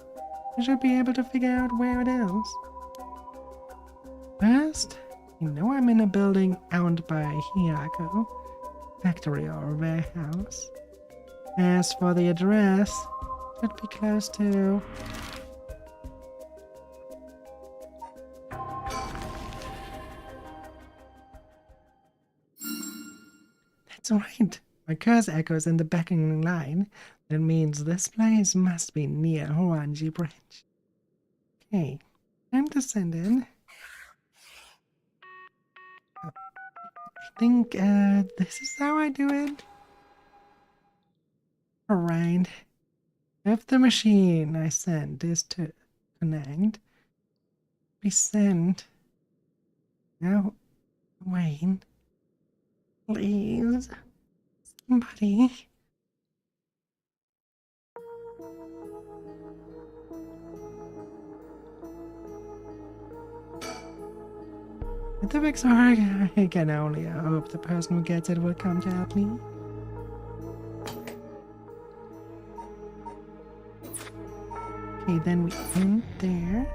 [SPEAKER 1] I should be able to figure out where it is. First, you know I'm in a building owned by Hiyako, factory or warehouse. As for the address, it should be close to... That's right. My curse echoes in the beckoning line. That means this place must be near Huanji Bridge. Hey, I'm descended. I think this is how I do it. Alright. If the machine I sent is to connect, be sent. Now, Wayne. Please. Somebody. If the fix work, I can only hope the person who gets it will come to help me. Okay, then we end there.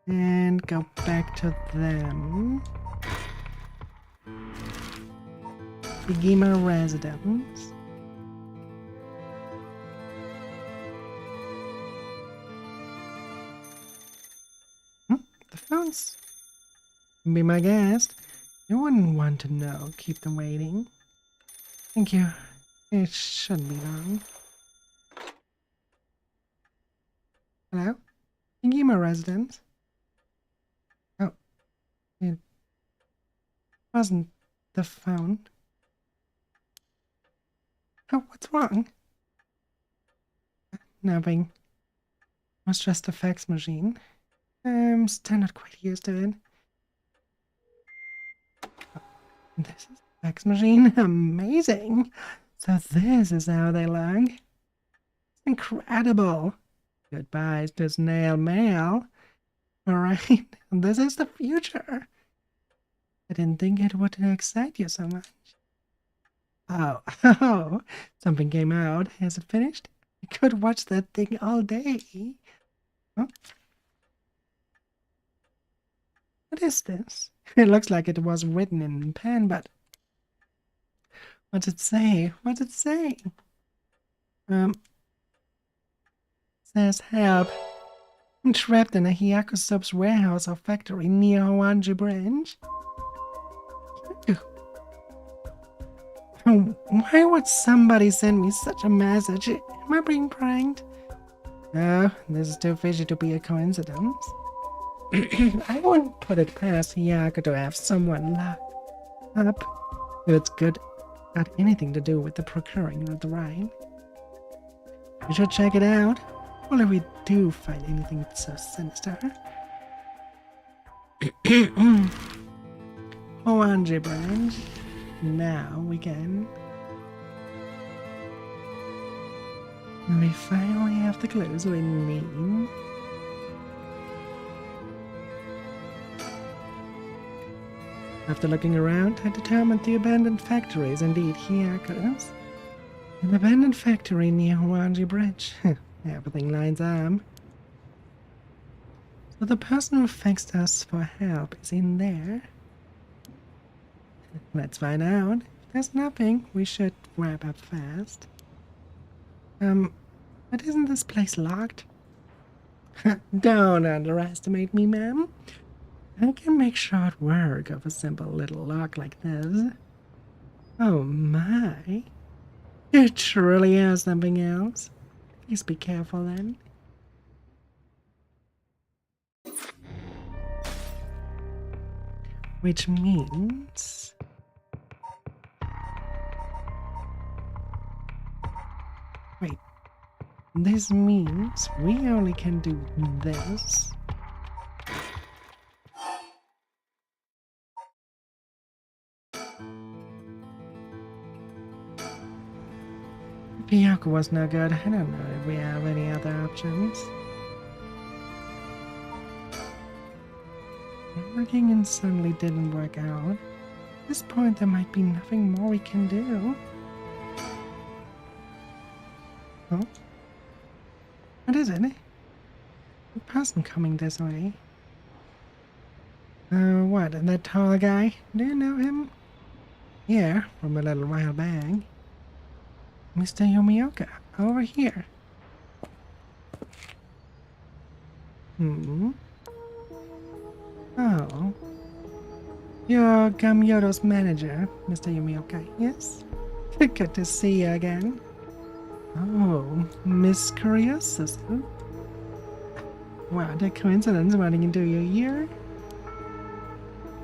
[SPEAKER 1] And go back to them. Begima residence. The phones. Be my guest. You wouldn't want to know. Keep them waiting. Thank you. It shouldn't be long. Hello? Begima residence. Oh. It wasn't the phone. Oh, what's wrong? Nothing. It was just a fax machine. I'm still not quite used to it. Oh, this is a fax machine? Amazing! So this is how they look. It's incredible. Goodbyes to snail mail. Alright, this is the future. I didn't think it would excite you so much. Oh, something came out. Has it finished? I could watch that thing all day. Huh? What is this? It looks like it was written in pen, but... What's it say? What's it say? Says help. I'm trapped in a Hyaku Soap's warehouse or factory near Hawanji Branch. Why would somebody send me such a message? Am I being pranked? Oh, this is too fishy to be a coincidence. I wouldn't put it past Hyaku to have someone locked up. If it's got anything to do with the procuring of the rhyme. We should check it out. Well, if we do find anything so sinister. Hawanji Branch. Now we can. We finally have the clues we need. After looking around, I determined the abandoned factory is indeed Hyaku's. An abandoned factory near Hawanji Bridge. Everything lines up. So the person who faxed us for help is in there. Let's find out. If there's nothing, we should wrap up fast. But isn't this place locked? Don't underestimate me, ma'am. I can make short work of a simple little lock like this. Oh my. It truly is something else. Please be careful then. Which means... Wait. This means we only can do this. Hyaku was no good. I don't know if we have any other options. Working and suddenly didn't work out. At this point, there might be nothing more we can do. Oh? What is it? A person coming this way. What? That tall guy? Do you know him? Yeah, from a little while back. Mr. Yumioka, over here. Oh. You're Gamyodo's manager, Mr. Yumioka, yes? Good to see you again. Oh, Miss Curiosus. What a coincidence running into you here.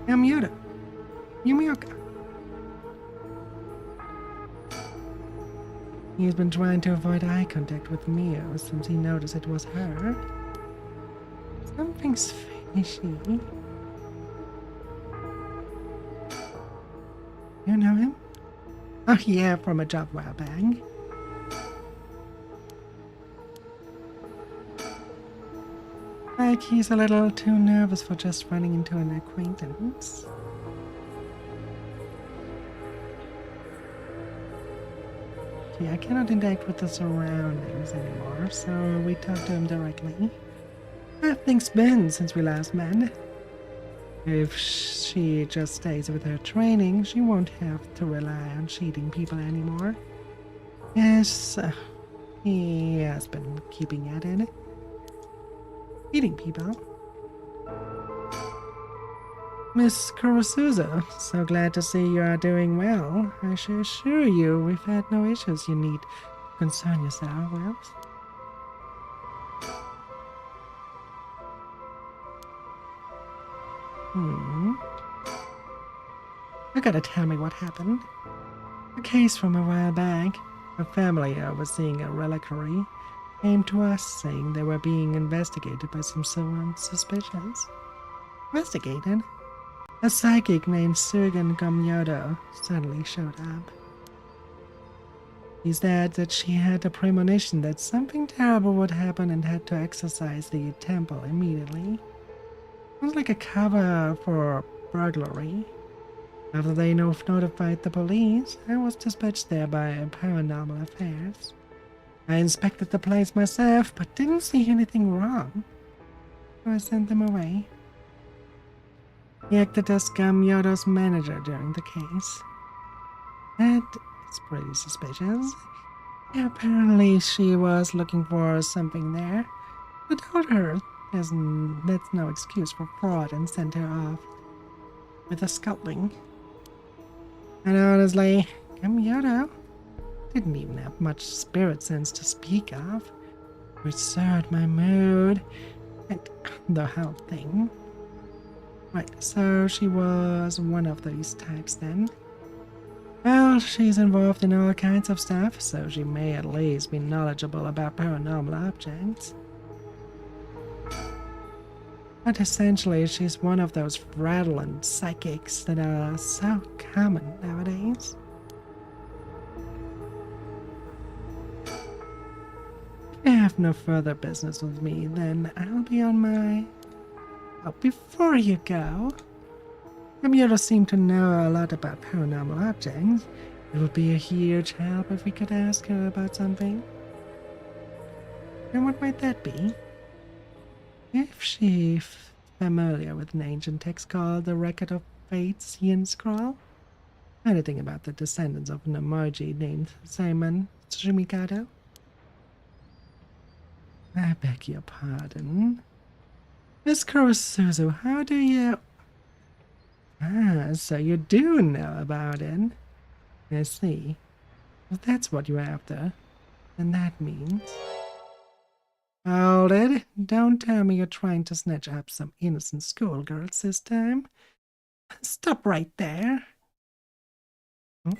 [SPEAKER 1] I'm Yoda. Yumioka. He's been trying to avoid eye contact with Mio since he noticed it was her. Something's fishy. You know him? Oh yeah, from a job while back. Like he's a little too nervous for just running into an acquaintance. Okay, I cannot interact with the surroundings anymore, so we talk to him directly. How have things been since we last met? If she just stays with her training, she won't have to rely on cheating people anymore. Yes, he has been keeping at it. Cheating people? Miss Kurosuzo, so glad to see you are doing well. I should assure you we've had no issues you need to concern yourself with. You gotta tell me what happened. A case from a while back. A family overseeing a reliquary came to us saying they were being investigated by someone suspicious. Investigated? A psychic named Sugan Gomyodo suddenly showed up. He said that she had a premonition that something terrible would happen and had to exorcise the temple immediately. It was like a cover for burglary. After they notified the police, I was dispatched there by Paranormal Affairs. I inspected the place myself, but didn't see anything wrong, so I sent them away. He acted as Gamyodo's manager during the case. That is pretty suspicious. Apparently she was looking for something there. I told her that's no excuse for fraud and sent her off with a scolding. And honestly, Gamyodo didn't even have much spirit sense to speak of, which served my mood and the whole thing. Right, so she was one of these types then. Well, she's involved in all kinds of stuff, so she may at least be knowledgeable about paranormal objects. But essentially, she's one of those fraudulent psychics that are so common nowadays. If you have no further business with me, then I'll be on my... Oh, before you go, Gamyodo seemed to know a lot about paranormal objects. It would be a huge help if we could ask her about something. And what might that be? If she's familiar with an ancient text called the Record of Fate's Yin Scroll, anything about the descendants of an emoji named Simon Shimikado? I beg your pardon. Miss Kurosuzu, how do you... Ah, so you do know about it. I see. Well, that's what you're after. And that means... Hold it. Don't tell me you're trying to snatch up some innocent schoolgirls this time. Stop right there. Oh.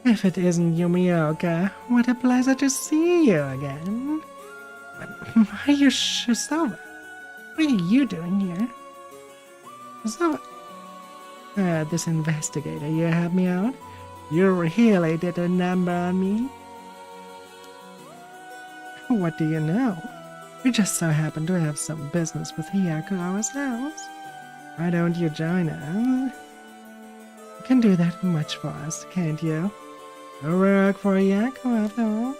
[SPEAKER 1] If it isn't Yumioka, what a pleasure to see you again. Why are you Shisoba? What are you doing here? Shisoba? This investigator, you helped me out? You really did a number on me? What do you know? We just so happen to have some business with Hyaku ourselves. Why don't you join us? You can do that much for us, can't you? No work for Hyaku after all.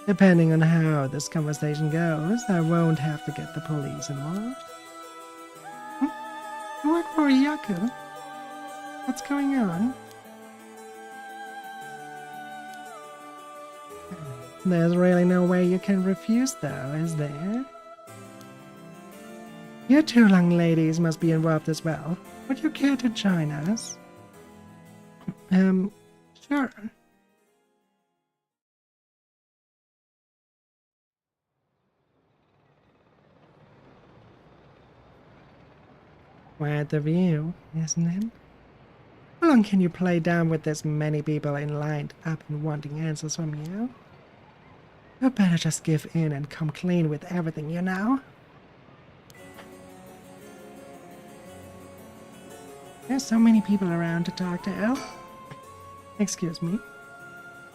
[SPEAKER 1] Depending on how this conversation goes, I won't have to get the police involved. You work for Hyaku? What's going on? There's really no way you can refuse, though, is there? You two young ladies must be involved as well. Would you care to join us? Sure. Quite the view, isn't it? How long can you play down with this many people in lined up and wanting answers from you? You better just give in and come clean with everything you know. There's so many people around to talk to. Excuse me.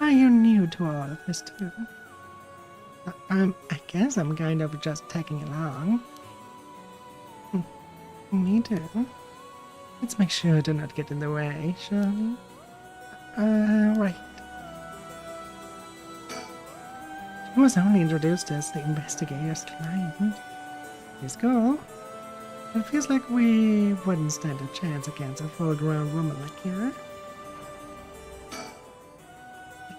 [SPEAKER 1] Are you new to all of this too? I guess I'm kind of just tagging along. Me too. Let's make sure to not get in the way, shall we? Right. She was only introduced as the investigator's client. It's cool. It feels like we wouldn't stand a chance against a full-grown woman like you.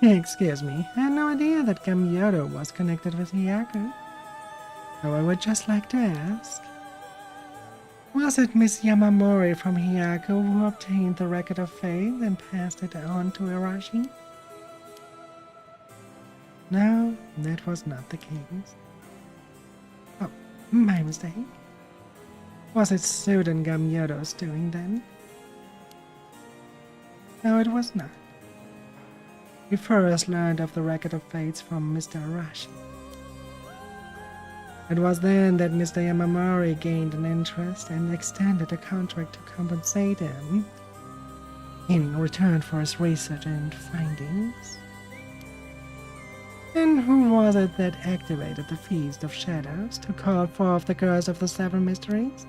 [SPEAKER 1] Excuse me, I had no idea that Gamyodo was connected with Hyaku. So I would just like to ask, was it Miss Yamamori from Hyaku who obtained the Record of Faith and passed it on to Arashi? No, that was not the case. Oh, my mistake. Was it Sudan Gamyodo's doing then? No, it was not. We first learned of the Record of Fates from Mr. Arashi. It was then that Mr. Yamamori gained an interest and extended a contract to compensate him in return for his research and findings. And who was it that activated the Feast of Shadows to call forth the curse of the Seven Mysteries?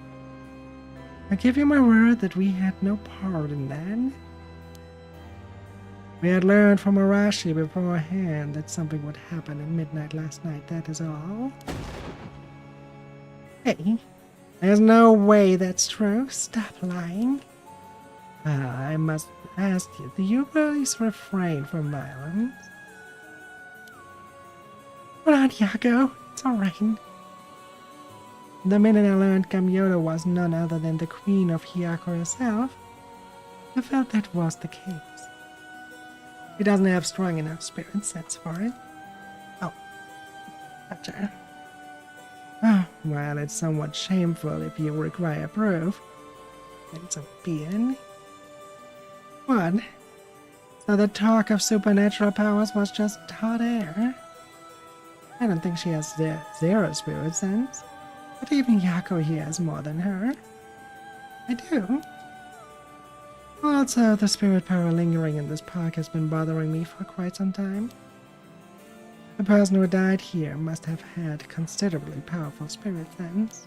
[SPEAKER 1] I give you my word that we had no part in that. We had learned from Arashi beforehand that something would happen at midnight last night, that is all. Hey, there's no way that's true. Stop lying. I must ask you, do you please refrain from violence? Hold on, Yago. It's alright. The minute I learned Gamyodo was none other than the queen of Hyaku herself, I felt that was the case. He doesn't have strong enough spirit sense for it. Oh, gotcha. Oh, well, it's somewhat shameful if you require proof. And so be it. What? So the talk of supernatural powers was just hot air? I don't think she has zero spirit sense. But even Yako here has more than her. I do. Also, the spirit power lingering in this park has been bothering me for quite some time. The person who died here must have had considerably powerful spirit sense.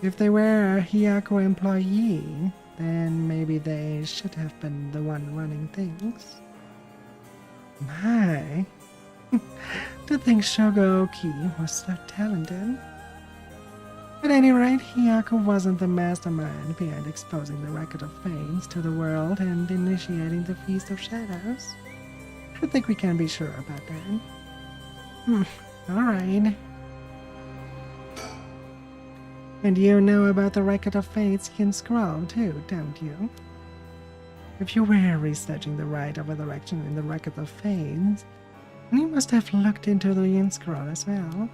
[SPEAKER 1] If they were a Hyaku employee, then maybe they should have been the one running things. My, to think Shogooki was so talented. At any rate, Hyaku wasn't the mastermind behind exposing the Record of Fates to the world and initiating the Feast of Shadows. I think we can be sure about that. Alright. And you know about the Record of Fates in Scroll too, don't you? If you were researching the right of resurrection in the Record of Fates, then you must have looked into the Yin Scroll as well.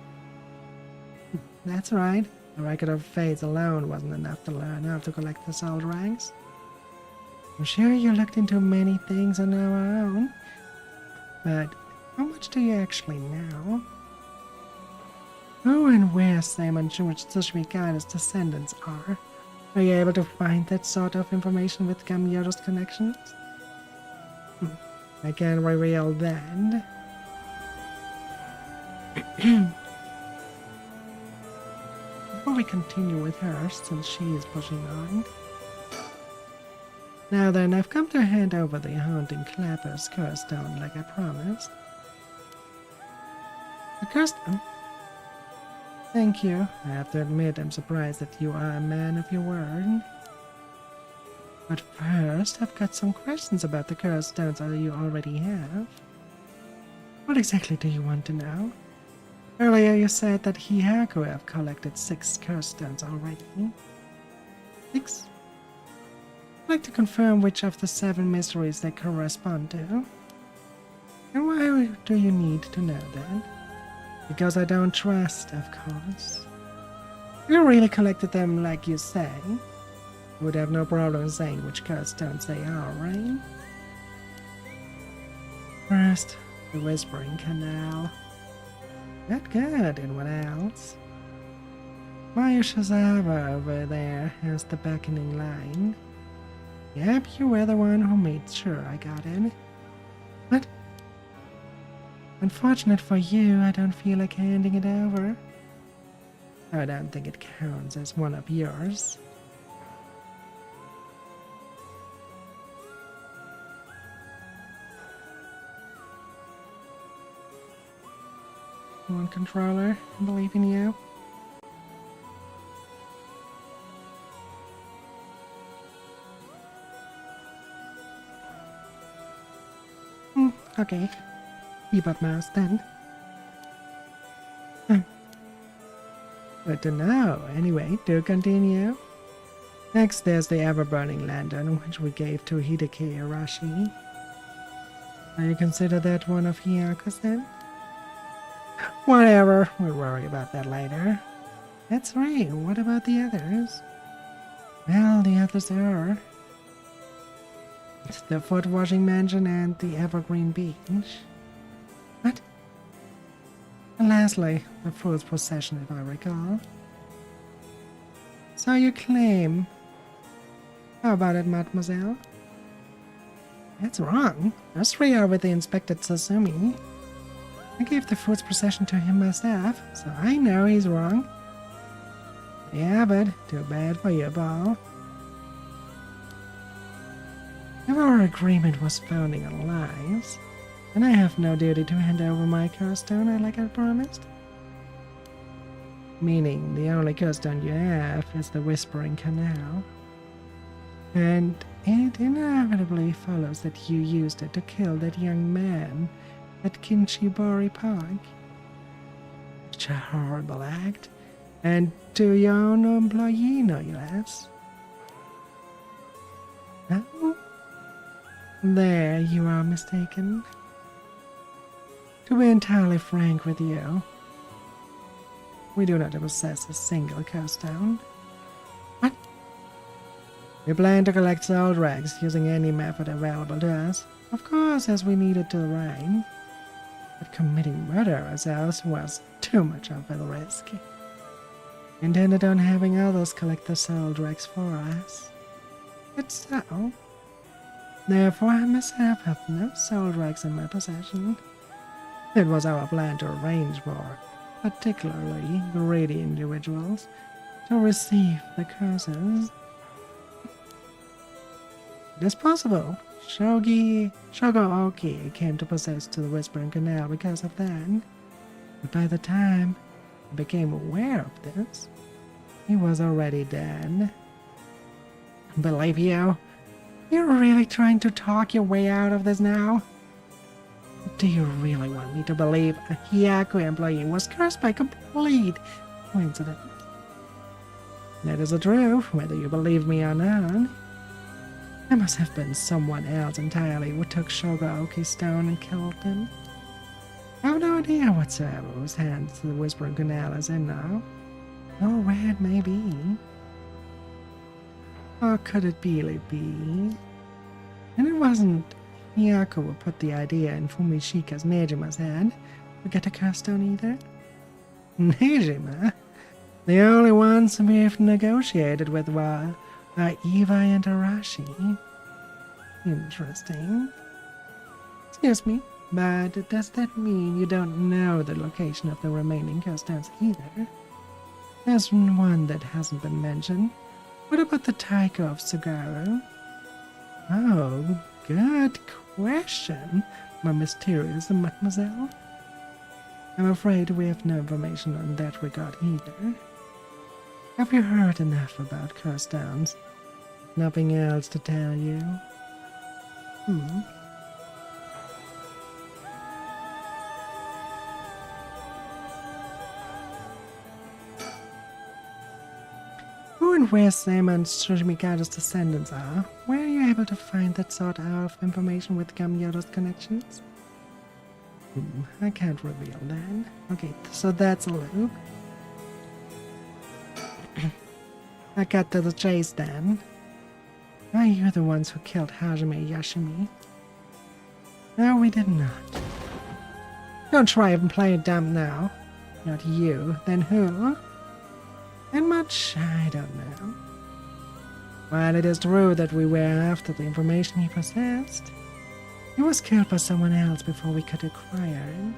[SPEAKER 1] That's right. The Record of Fates alone wasn't enough to learn how to collect the soul ranks. I'm sure you looked into many things on our own, but how much do you actually know? Who and where Sam and George Tsushimikada's descendants are? Are you able to find that sort of information with Gamyodo's connections? I can't reveal that. Before we continue with her, since she is pushing on. Now then, I've come to hand over the Haunting Clapper's curse stone like I promised. The curse stone? Thank you. I have to admit I'm surprised that you are a man of your word. But first, I've got some questions about the curse stones that you already have. What exactly do you want to know? Earlier you said that Hyaku have collected 6 curse stones already. 6? I'd like to confirm which of the 7 mysteries they correspond to. And why do you need to know that? Because I don't trust, of course. You really collected them like you say. You would have no problem saying which curse stones they are, right? First, the Whispering Canal. Good, good, and what else? Maya Shazava over there has the beckoning line. Yep, you were the one who made sure I got in. But, unfortunate for you, I don't feel like handing it over. I don't think it counts as one of yours. One controller, I believe in you. Okay. Keyboard mouse then. Good to know. Anyway, do continue. Next, there's the ever-burning lantern, which we gave to Hideki Arashi. Now you consider that one of Hyaku's then? Whatever, we'll worry about that later. That's right, what about the others? Well, the others are the foot washing mansion and the evergreen beach. What? And lastly, the fool's possession, if I recall. So you claim. How about it, mademoiselle? That's wrong. Those three are with the Inspector Sasumi. I gave the fool's possession to him myself, so I know he's wrong. Yeah, but too bad for you, Paul. If our agreement was founding on lies, then I have no duty to hand over my curse stone like I promised. Meaning, the only curse stone you have is the Whispering Canal. And it inevitably follows that you used it to kill that young man at Kinshibori Park. Such a horrible act, and to your own employee, no less. No? There you are mistaken. To be entirely frank with you, we do not possess a single curse stone. What? We plan to collect soul rags using any method available to us, of course, as we need it to reign. But committing murder ourselves was too much of a risk. We intended on having others collect the soul dregs for us. It's so. Therefore, I myself have no soul dregs in my possession. It was our plan to arrange for particularly greedy individuals to receive the curses. It is possible Shogo Oki came to possess to the Whispering Canal because of that. But by the time he became aware of this, he was already dead. Believe you? You're really trying to talk your way out of this now? Do you really want me to believe a Hyaku employee was cursed by complete coincidence? That is the truth, whether you believe me or not. There must have been someone else entirely who took Shogo Oki's stone and killed him. I have no idea whatsoever whose hands the Whispering Canal is in now, or where it may be. Or could it really be? And it wasn't Hyaku who put the idea in Fumishika's Nejima's head to get a curse stone either. Nejima? The only ones we've negotiated with were Eva and Arashi. Interesting. Excuse me, but does that mean you don't know the location of the remaining curse stones either? There's one that hasn't been mentioned. What about the Taiko of Sugaru? Oh, good question, my mysterious mademoiselle. I'm afraid we have no information on that regard either. Have you heard enough about curse stones? Nothing else to tell you? Who and where Sam and Shimikado's descendants are? Where are you able to find that sort of information with Gamyoto's connections? I can't reveal that. Okay, so that's a loop. I cut to the chase then. Are you the ones who killed Hajime Yoshimi? No, we did not. Don't try and play it dumb now. Not you, then who? And much, I don't know. While it is true that we were after the information he possessed, he was killed by someone else before we could acquire it.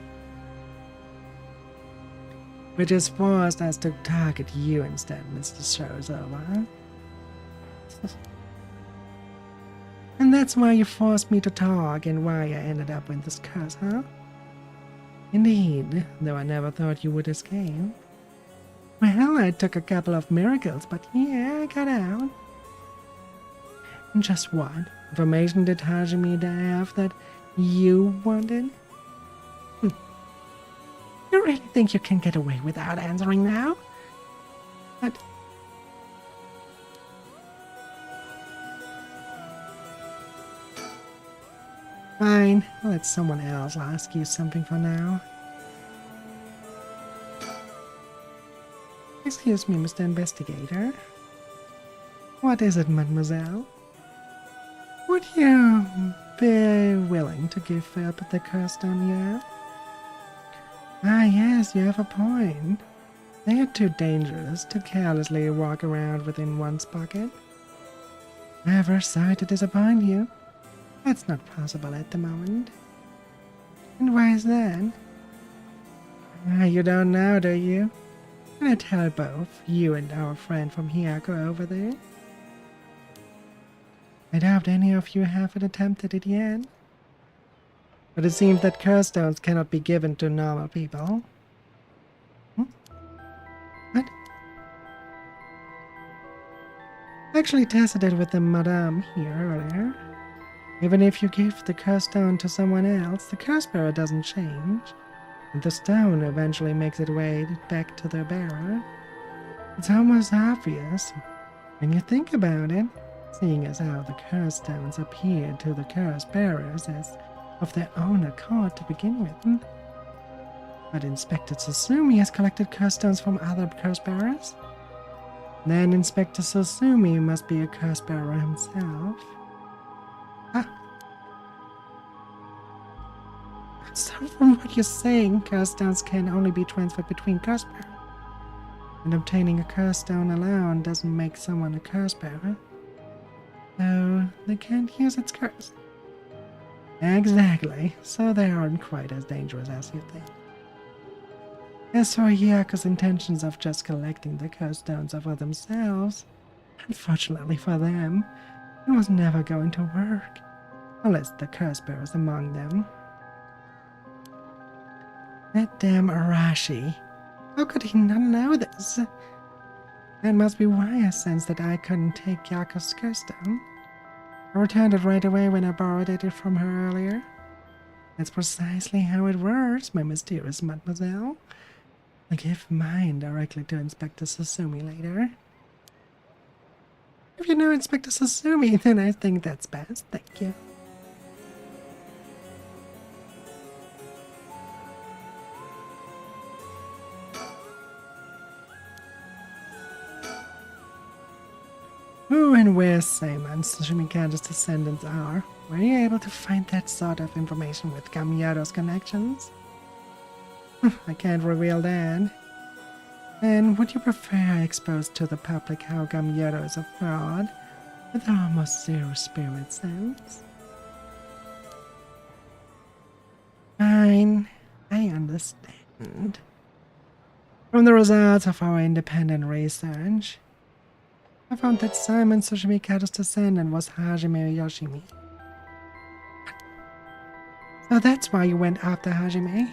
[SPEAKER 1] Which has forced us to target you instead, Mr. Showsover. And that's why you forced me to talk and why I ended up with this curse, huh? Indeed, though I never thought you would escape. Well, I took a couple of miracles, but yeah, I got out. And just what information did Hajime have that you wanted? You really think you can get away without answering now? But... Fine, I'll let someone else ask you something for now. Excuse me, Mr. Investigator. What is it, mademoiselle? Would you be willing to give up the curse stone you have? Ah, yes, you have a point. They are too dangerous to carelessly walk around within one's pocket. Ever sorry to disappoint you. That's not possible at the moment. And why is that? Ah, you don't know, do you? Can I tell both you and our friend from Hiyako over there? I doubt any of you haven't attempted it yet. But it seems that curse stones cannot be given to normal people. What? I actually tested it with the madame here earlier. Even if you give the curse stone to someone else, the curse bearer doesn't change. And the stone eventually makes its way back to the bearer. It's almost obvious when you think about it, seeing as how the curse stones appear to the curse bearers as of their own accord to begin with. But Inspector Susumi has collected curse stones from other curse bearers. Then Inspector Susumi must be a curse bearer himself. So from what you're saying, curse stones can only be transferred between curse bearers. And obtaining a curse stone alone doesn't make someone a curse bearer. So they can't use its curse. Exactly, so they aren't quite as dangerous as you think. As for Hyaku's intentions of just collecting the curse stones for themselves, unfortunately for them, it was never going to work, unless the curse bearers among them. That damn Arashi. How could he not know this? That must be why I sensed that I couldn't take Hyaku's curse stone. I returned it right away when I borrowed it from her earlier. That's precisely how it works, my mysterious mademoiselle. I'll give mine directly to Inspector Susumi later. If you know Inspector Susumi, then I think that's best, thank you. Who and where Simon Sushimikado's descendants are? Were you able to find that sort of information with Gamyado's connections? I can't reveal that. And would you prefer I expose to the public how Gamyado is a fraud with almost zero spirit sense? Fine, I understand. From the results of our independent research, I found that Simon Sushimikado's descendant was Hajime Yoshimi. So that's why you went after Hajime?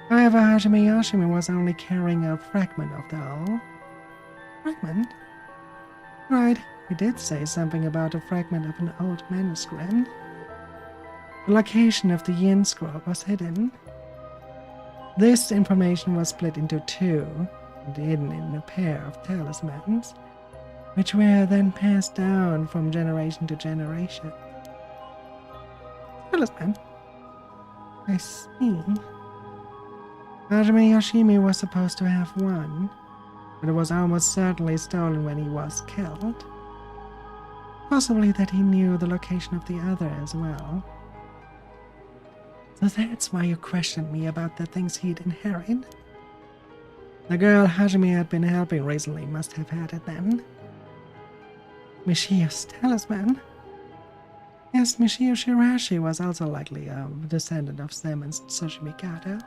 [SPEAKER 1] However, Hajime Yoshimi was only carrying a fragment of the whole. Fragment? Right, he did say something about a fragment of an old manuscript. The location of the Yin scroll was hidden. This information was split into two, and hidden in a pair of talismans, which were then passed down from generation to generation. Talisman? I see. Hajime Yoshimi was supposed to have one, but it was almost certainly stolen when he was killed. Possibly that he knew the location of the other as well. So that's why you questioned me about the things he'd inherit. The girl Hajime had been helping recently must have had it then. Michio's talisman? Yes, Michio Shirashi was also likely a descendant of Semon's Tsushimikado.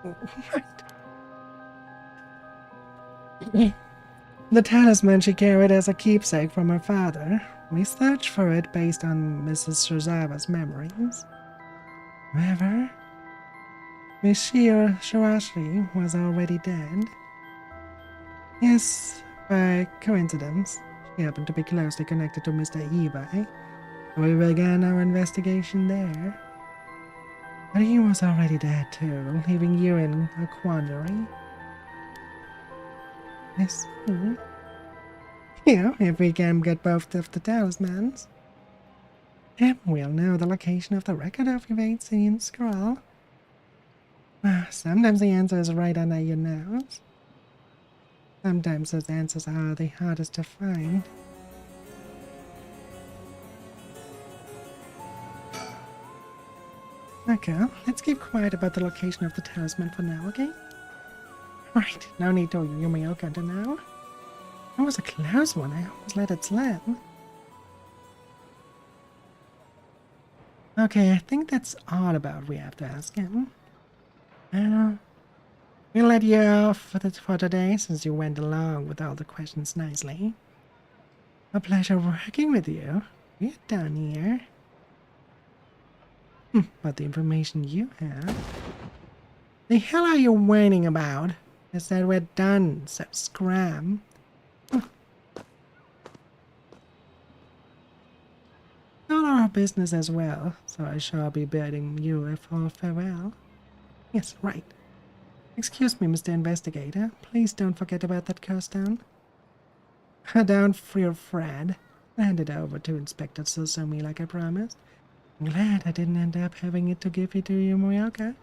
[SPEAKER 1] Right. The talisman she carried as a keepsake from her father. We searched for it based on Mrs. Shizawa's memories. However, Michio Shirashi was already dead. Yes, by coincidence, she happened to be closely connected to Mr. Ibai. We began our investigation there. But he was already dead too, leaving you in a quandary. I see. If we can get both of the talismans, then we'll know the location of the record of events in scroll. Sometimes the answer is right under your nose. Sometimes those answers are the hardest to find. Okay, let's keep quiet about the location of the talisman for now, okay? Right, no need to Yumioka to know. That was a close one, I almost let it slip. Okay, I think that's all about we have to ask him. We'll let you off for today since you went along with all the questions nicely. A pleasure working with you. We're done here. But the information you have... The hell are you whining about? I said we're done, so scram. Not our business as well, so I shall be bidding you a full farewell. Yes, right. Excuse me, Mr. Investigator. Please don't forget about that curse stone. Don't feel Fred. Hand it over to Inspector Suzume like I promised. I'm glad I didn't end up having it to give you to Yumioka.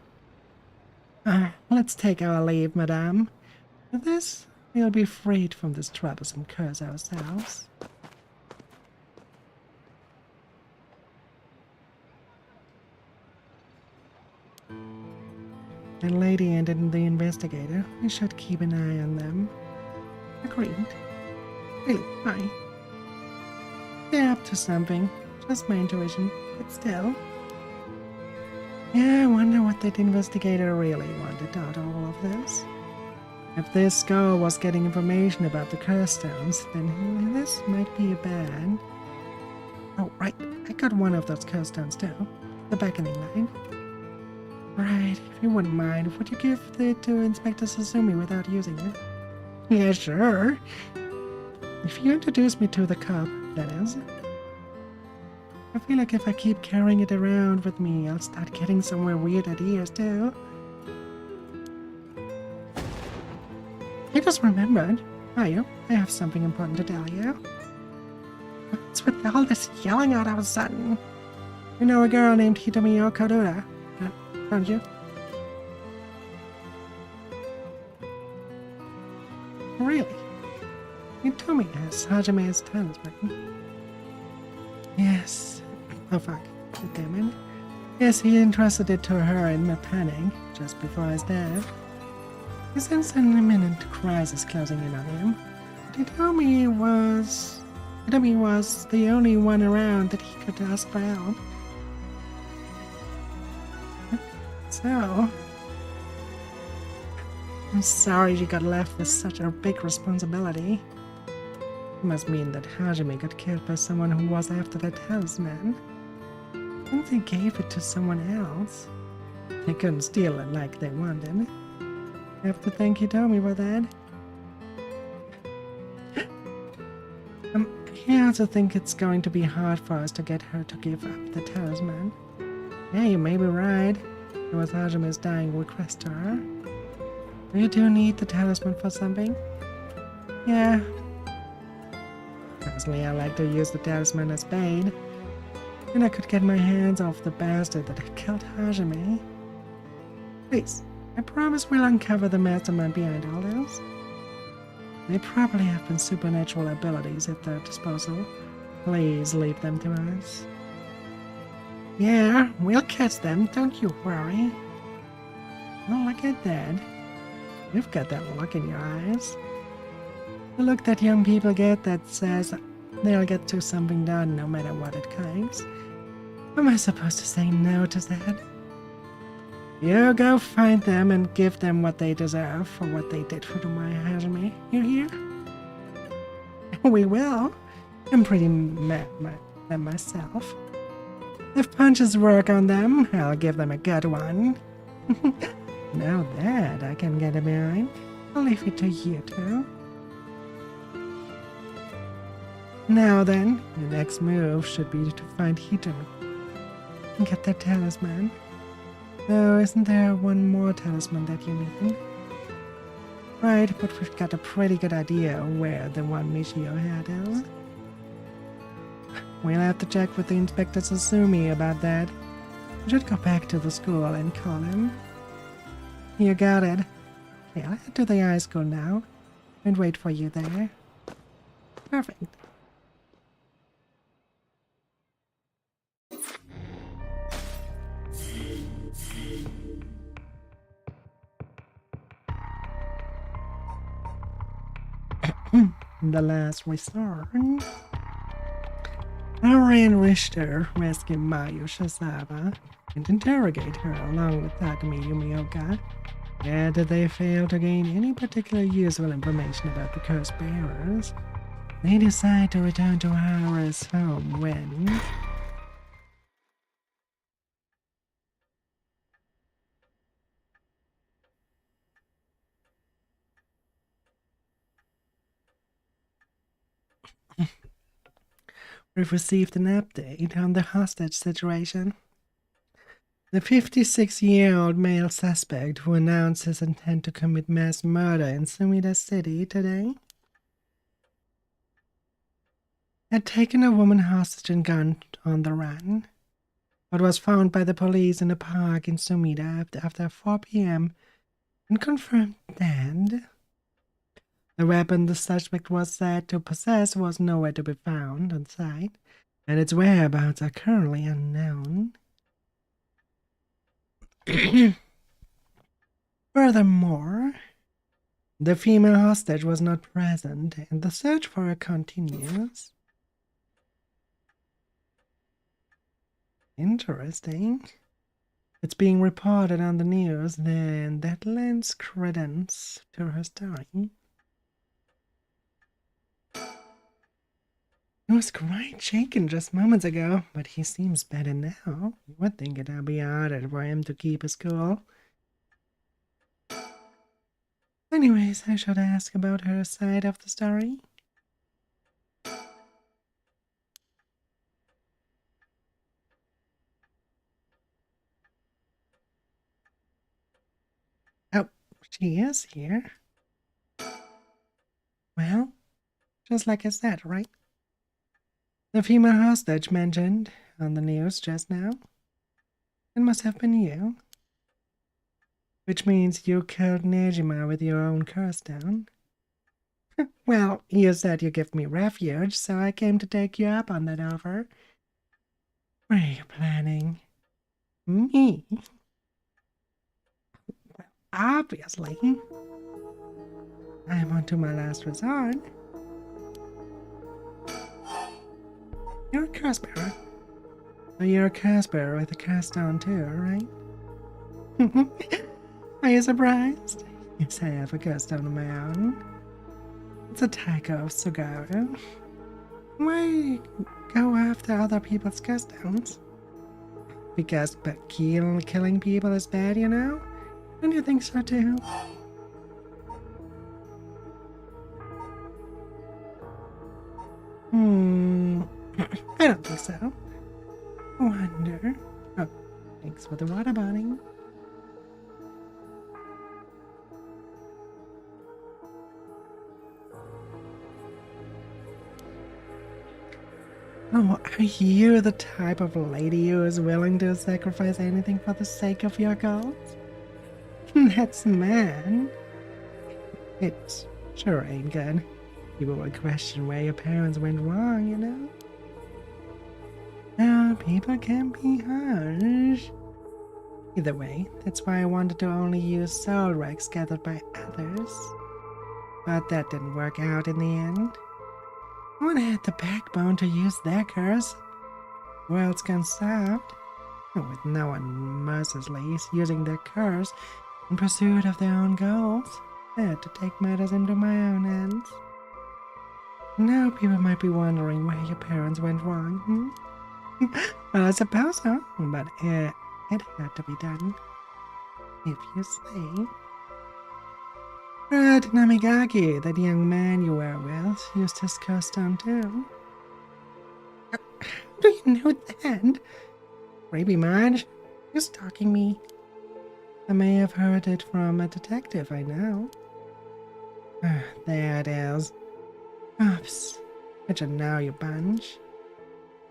[SPEAKER 1] Let's take our leave, madame. With this, we'll be freed from this troublesome curse ourselves. The lady and the investigator, we should keep an eye on them. Agreed. Really, fine. They're up to something. Just my intuition, but still. Yeah, I wonder what that investigator really wanted out of all of this. If this girl was getting information about the curse stones, then this might be bad. Oh, right, I got one of those curse stones too. The beckoning line. Right, if you wouldn't mind, would you give it to Inspector Suzume without using it? Yeah, sure. If you introduce me to the cup, that is. I feel like if I keep carrying it around with me, I'll start getting somewhere weird ideas too. I just remembered. I have something important to tell you. What's with all this yelling out of a sudden? You know a girl named Hitomi Okadura, don't you? Really? Hitomi has Hajime's talisman. Yes. Oh fuck. Damn it. Yes, he entrusted it to her in Mepanic just before his death. He sensed an imminent crisis closing in on him. Hitomi was the only one around that he could ask for help. So, I'm sorry you got left with such a big responsibility. It must mean that Hajime got killed by someone who was after the talisman. Since they gave it to someone else, they couldn't steal it like they wanted. I have to thank Hitomi for that. I also think it's going to be hard for us to get her to give up the talisman. Yeah, you may be right. It was Hajime's dying request to her. You do need the talisman for something? Yeah. Personally, I like to use the talisman as bait. And I could get my hands off the bastard that had killed Hajime. Please, I promise we'll uncover the mastermind behind all this. They probably have supernatural abilities at their disposal. Please leave them to us. Yeah, we'll catch them, don't you worry. Oh, look at that. You've got that look in your eyes. The look that young people get that says they'll get to something done no matter what it takes. Am I supposed to say no to that? You go find them and give them what they deserve for what they did for my Hajime. You hear? We will. I'm pretty mad at myself. If punches work on them, I'll give them a good one. Now that I can get behind, I'll leave it to you two. Now then, your next move should be to find Hito and get their talisman. Oh, isn't there one more talisman that you need? Right, but we've got a pretty good idea where the one Michio had is. We'll have to check with the Inspector Susumi about that. We should go back to the school and call him. You got it. Okay, I'll head to the high school now and wait for you there. Perfect. The last resort. Ariane Richter rescue Mayu Shizawa and interrogate her along with Takumi Yumioka. Yet they fail to gain any particular useful information about the curse bearers. They decide to return to Hara's home when... We've received an update on the hostage situation. The 56-year-old male suspect who announced his intent to commit mass murder in Sumida City today had taken a woman hostage and gone on the run, but was found by the police in a park in Sumida after 4 p.m. and confirmed dead. The weapon the suspect was said to possess was nowhere to be found on site, and its whereabouts are currently unknown. Furthermore, the female hostage was not present, and the search for her continues. Interesting. It's being reported on the news, then that lends credence to her story. He was quite shaken just moments ago, but he seems better now. You would think it'd be harder for him to keep his cool. Anyways, I should ask about her side of the story. Oh, she is here. Well, just like I said, right? The female hostage mentioned on the news just now. It must have been you. Which means you killed Nejima with your own curse stone. Well, you said you give me refuge, so I came to take you up on that offer. What are you planning? Me? Well, obviously. I'm on to my last resort. You're a curse bearer. So you're a curse bearer with a curse stone too, right? Are you surprised? Yes, I have a curse stone of my own. It's a type of Sugaro. Why go after other people's curse stones? Because killing people is bad, you know? Don't you think so too? I don't think so. Wonder. Oh, thanks for the water bottle. Oh, are you the type of lady who is willing to sacrifice anything for the sake of your goals? That's man. It's Sure ain't good. People will question where your parents went wrong, you know? No, people can be harsh. Either way, that's why I wanted to only use soul wrecks gathered by others. But that didn't work out in the end. No one had the backbone to use their curse. The world's gone soft. With no one mercilessly using their curse in pursuit of their own goals, I had to take matters into my own hands. Now people might be wondering where your parents went wrong. Well, I suppose so, but it had to be done. If you say. Right, Namigaki, that young man you were with, used his curse stone too. How do you know that? Creepy Marge, you're stalking me. I may have heard it from a detective I know. There it is. Oops. I should know you bunch.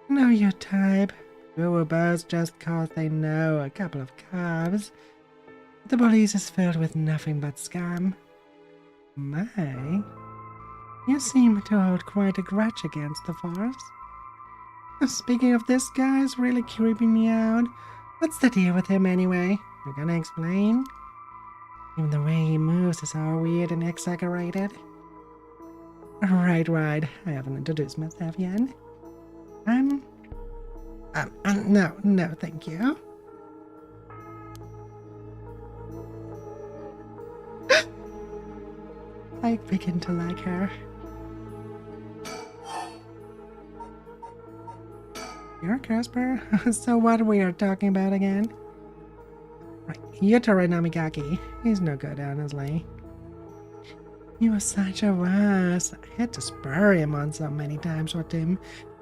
[SPEAKER 1] Know your type. Goobers just cause they know a couple of carbs. The police is filled with nothing but scum. My, you seem to hold quite a grudge against the force. Speaking of this guy's really creeping me out. What's the deal with him anyway? You're gonna explain? Even the way he moves is all weird and exaggerated. Right. I haven't introduced myself yet. No, thank you. I begin to like her. You're Casper? So what we are talking about again? Right, Yutori Namigaki. He's no good, honestly. He was such a wuss. I had to spur him on so many times with him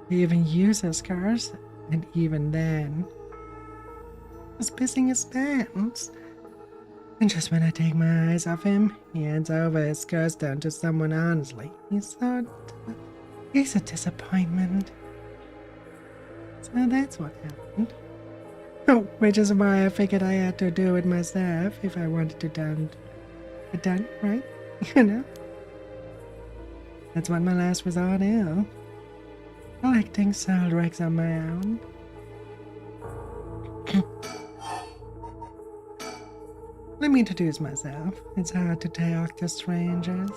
[SPEAKER 1] to even use his curse, and even then, I was pissing his pants. And just when I take my eyes off him, he hands over his curse stone to someone honestly. He's a disappointment. So that's what happened. Which is why I figured I had to do it myself if I wanted to get done, right? You know? That's what my last resort is. Collecting soul wrecks on my own. Let me introduce myself. It's hard to talk to strangers.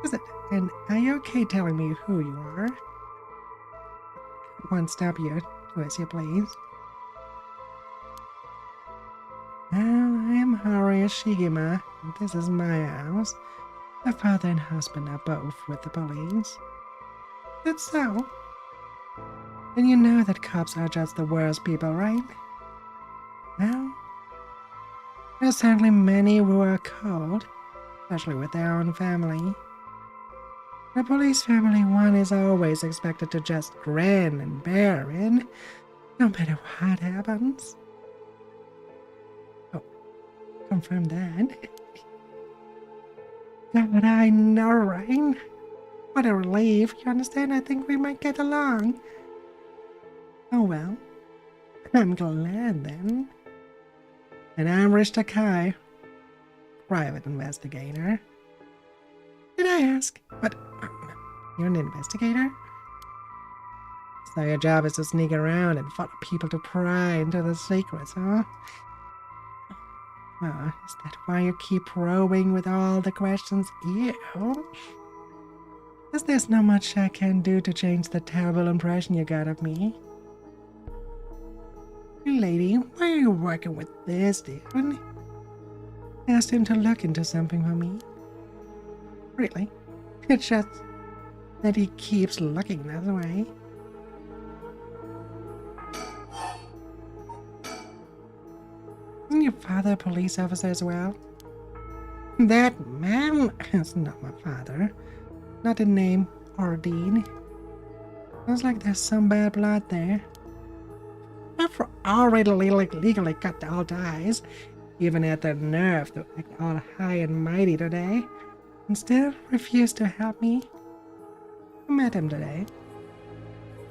[SPEAKER 1] Is it? And are you okay telling me who you are? Won't stop you, as you please. Well, I am Haruya Shigema, and this is my house. My father and husband are both with the police. That's so. And you know that cops are just the worst people, right? Well, there's certainly many who are cold, especially with their own family. The police family one is always expected to just grin and bear it, no matter what happens. Oh, confirm that. God, I know, right? What a relief. You understand? I think we might get along. Oh well. I'm glad then. And I'm Rishta Kai, private investigator. Did I ask? What? You're an investigator? So your job is to sneak around and follow people to pry into the secrets, huh? Oh, is that why you keep probing with all the questions? Ew. As there's not much I can do to change the terrible impression you got of me. Hey lady, why are you working with this dude? I asked him to look into something for me. Really? It's just that he keeps looking that way. Isn't your father a police officer as well? That man is not my father. Not in name or deed. Sounds like there's some bad blood there. I've already legally cut all ties, even had the nerve to act all high and mighty today, and still refused to help me. I met him today.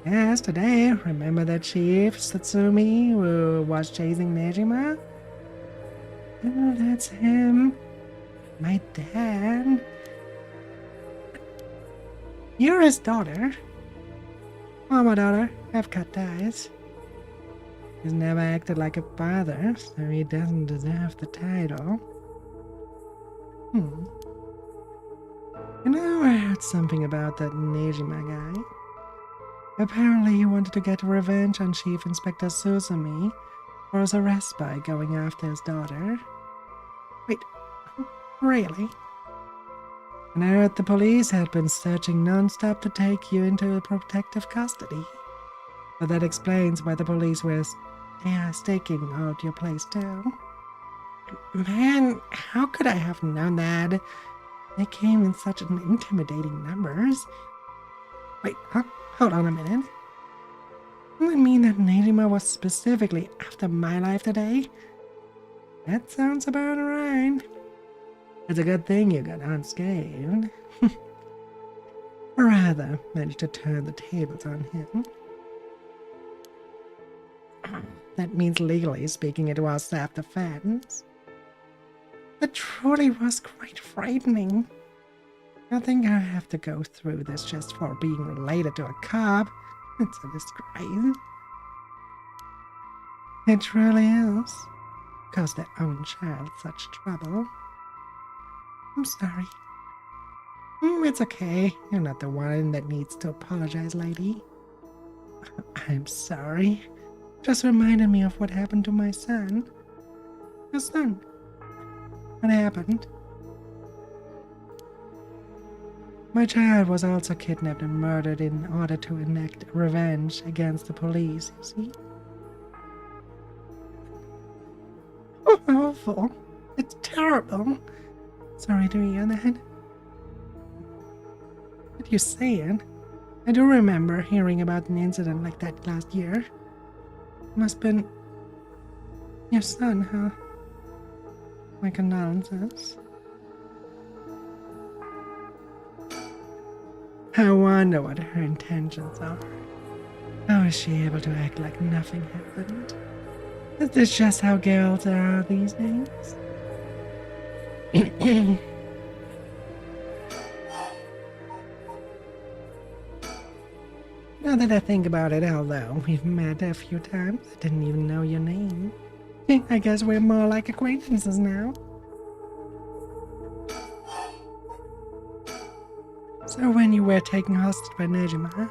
[SPEAKER 1] Yes, today. Remember the chief Satsumi who was chasing Nejima? Oh, that's him. My dad. You're his daughter. Oh, my daughter, I've cut ties. He's never acted like a father, so he doesn't deserve the title. You know, I heard something about that Nejima guy. Apparently he wanted to get revenge on Chief Inspector Susumi for his arrest by going after his daughter. Wait, really? And I heard the police had been searching non-stop to take you into protective custody. So that explains why the police were staking out your place too. Man, how could I have known that? They came in such intimidating numbers. Wait, hold on a minute. Does it mean that Nejima was specifically after my life today? That sounds about right. It's a good thing you got unscathed. Or rather, managed to turn the tables on him. That means legally speaking it was self-defense. That truly was quite frightening. I think I have to go through this just for being related to a cop. It's a disgrace. It truly is. Cause their own child such trouble. I'm sorry. It's okay. You're not the one that needs to apologize, lady. I'm sorry. Just reminded me of what happened to my son. Your son. What happened? My child was also kidnapped and murdered in order to enact revenge against the police, you see? Oh, awful. It's terrible. Sorry to hear that. What you saying? I do remember hearing about an incident like that last year. Must have been your son, huh? My condolences. I wonder what her intentions are. How is she able to act like nothing happened? Is this just how girls are these days? Now that I think about it, although we've met a few times, I didn't even know your name. I guess we're more like acquaintances now. So when you were taken hostage by Nejima,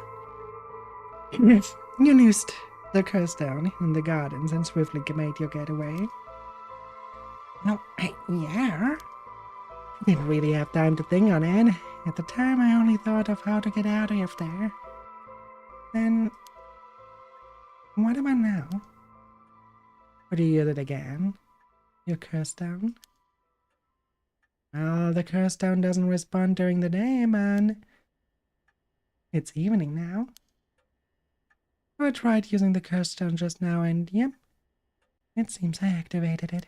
[SPEAKER 1] you used the curse down in the gardens and swiftly made your getaway. No, yeah. I didn't really have time to think on it. At the time, I only thought of how to get out of there. Then, what about now? Or do you use it again? Your curse down? Well, the curse stone doesn't respond during the day, man. It's evening now. I tried using the curse stone just now and yep. It seems I activated it.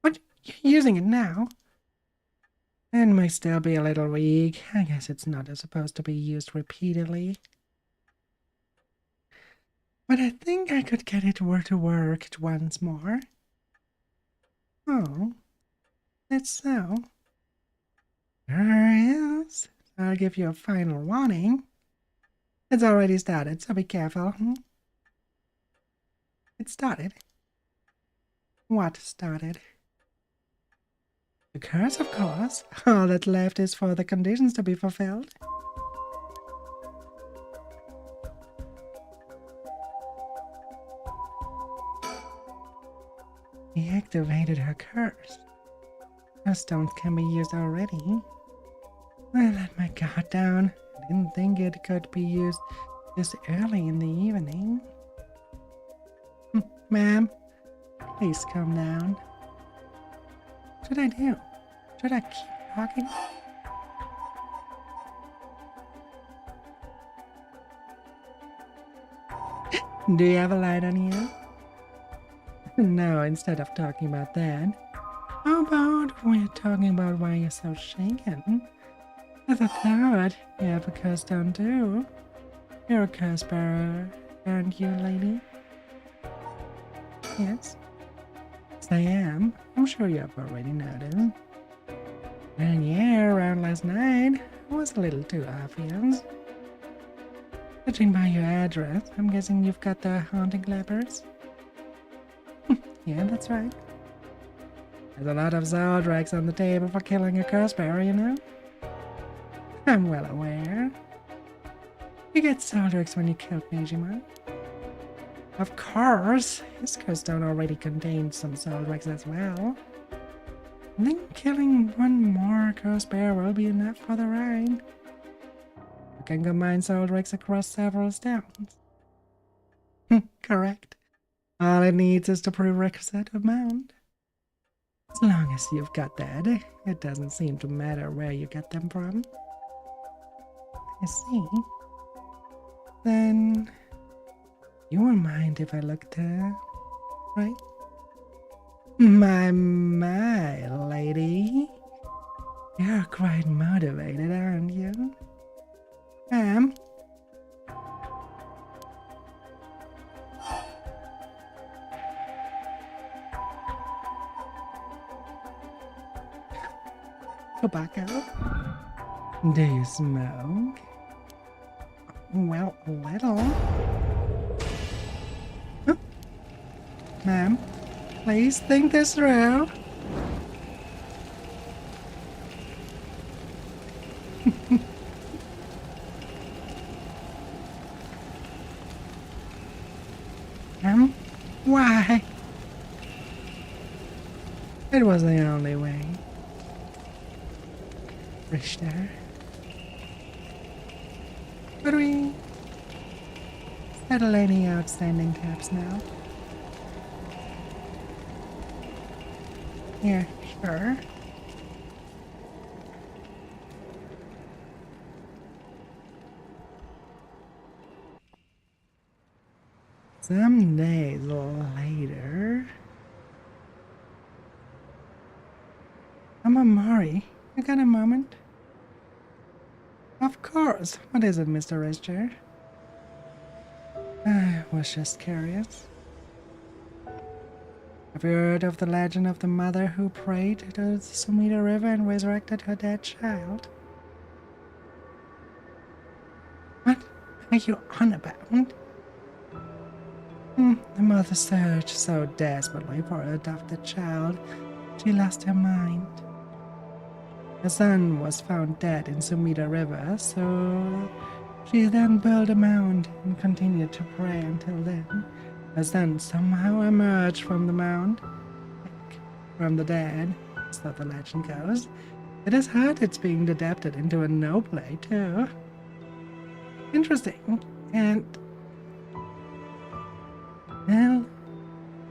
[SPEAKER 1] What? You're using it now? It might still be a little weak. I guess it's not supposed to be used repeatedly. But I think I could get it to work once more. Oh. That's so. There is. I'll give you a final warning. It's already started, so be careful. It started. What started? The curse, of course. All that's left is for the conditions to be fulfilled. He activated her curse. Those stones can be used already. I let my guard down. I didn't think it could be used this early in the evening. Ma'am, please calm down. What should I do? Should I keep talking? Do you have a light on you? No, instead of talking about that, how about we're talking about why you're so shaken? As a third, you have a curse down too. You're a curse bearer, aren't you, lady? Yes. Yes, I am. I'm sure you have already noticed. And yeah, around last night, It was a little too obvious. Judging by your address, I'm guessing you've got the haunting clappers? Yeah, that's right. There's a lot of Zoldrax on the table for killing a curse bearer, you know? I'm well aware. You get Zoldrax when you kill Majima. Of course, his curse don't already contain some Zoldrax as well. I think killing one more curse bearer will be enough for the ride. You can combine Zoldrax across several stones. Correct. All it needs is the prerequisite amount. As long as you've got that, it doesn't seem to matter where you get them from. I see. Then, you won't mind if I looked, right? My lady. You're quite motivated, aren't you? Ma'am? Tobacco? Do you smoke? Well, a little. Huh? Ma'am, please think this through. Why? It was the only way. Richter. Could we settle any outstanding tabs now? Yeah, sure. Some days later. I'm Amari. You got a moment? Of course. What is it, Mr. Richter? I was just curious. Have you heard of the legend of the mother who prayed to the Sumida River and resurrected her dead child? What are you on about? The mother searched so desperately for her adopted child, she lost her mind. Her son was found dead in Sumida River, so she then built a mound and continued to pray until then. Her son somehow emerged from the mound, from the dead, so the legend goes. It is hard it's being adapted into a no play too. Interesting, and well,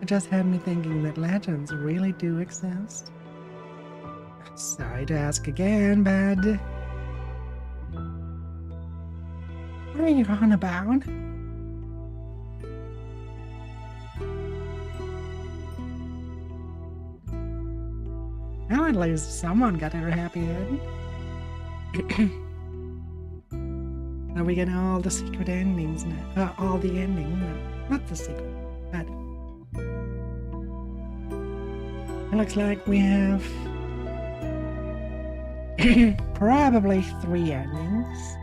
[SPEAKER 1] it just had me thinking that legends really do exist. Sorry to ask again, but what are you on about? Now at least someone got her happy end. Now we get all the secret endings now. All the endings, no, not the secret, but it looks like we have probably 3 endings.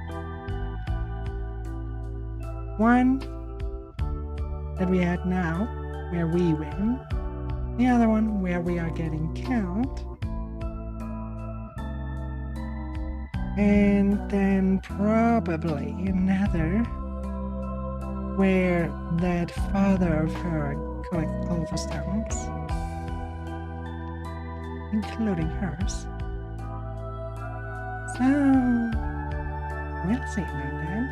[SPEAKER 1] One that we had now, where we win. The other one where we are getting killed. And then probably another where that father of her collects all the stones, including hers. So we'll see about that.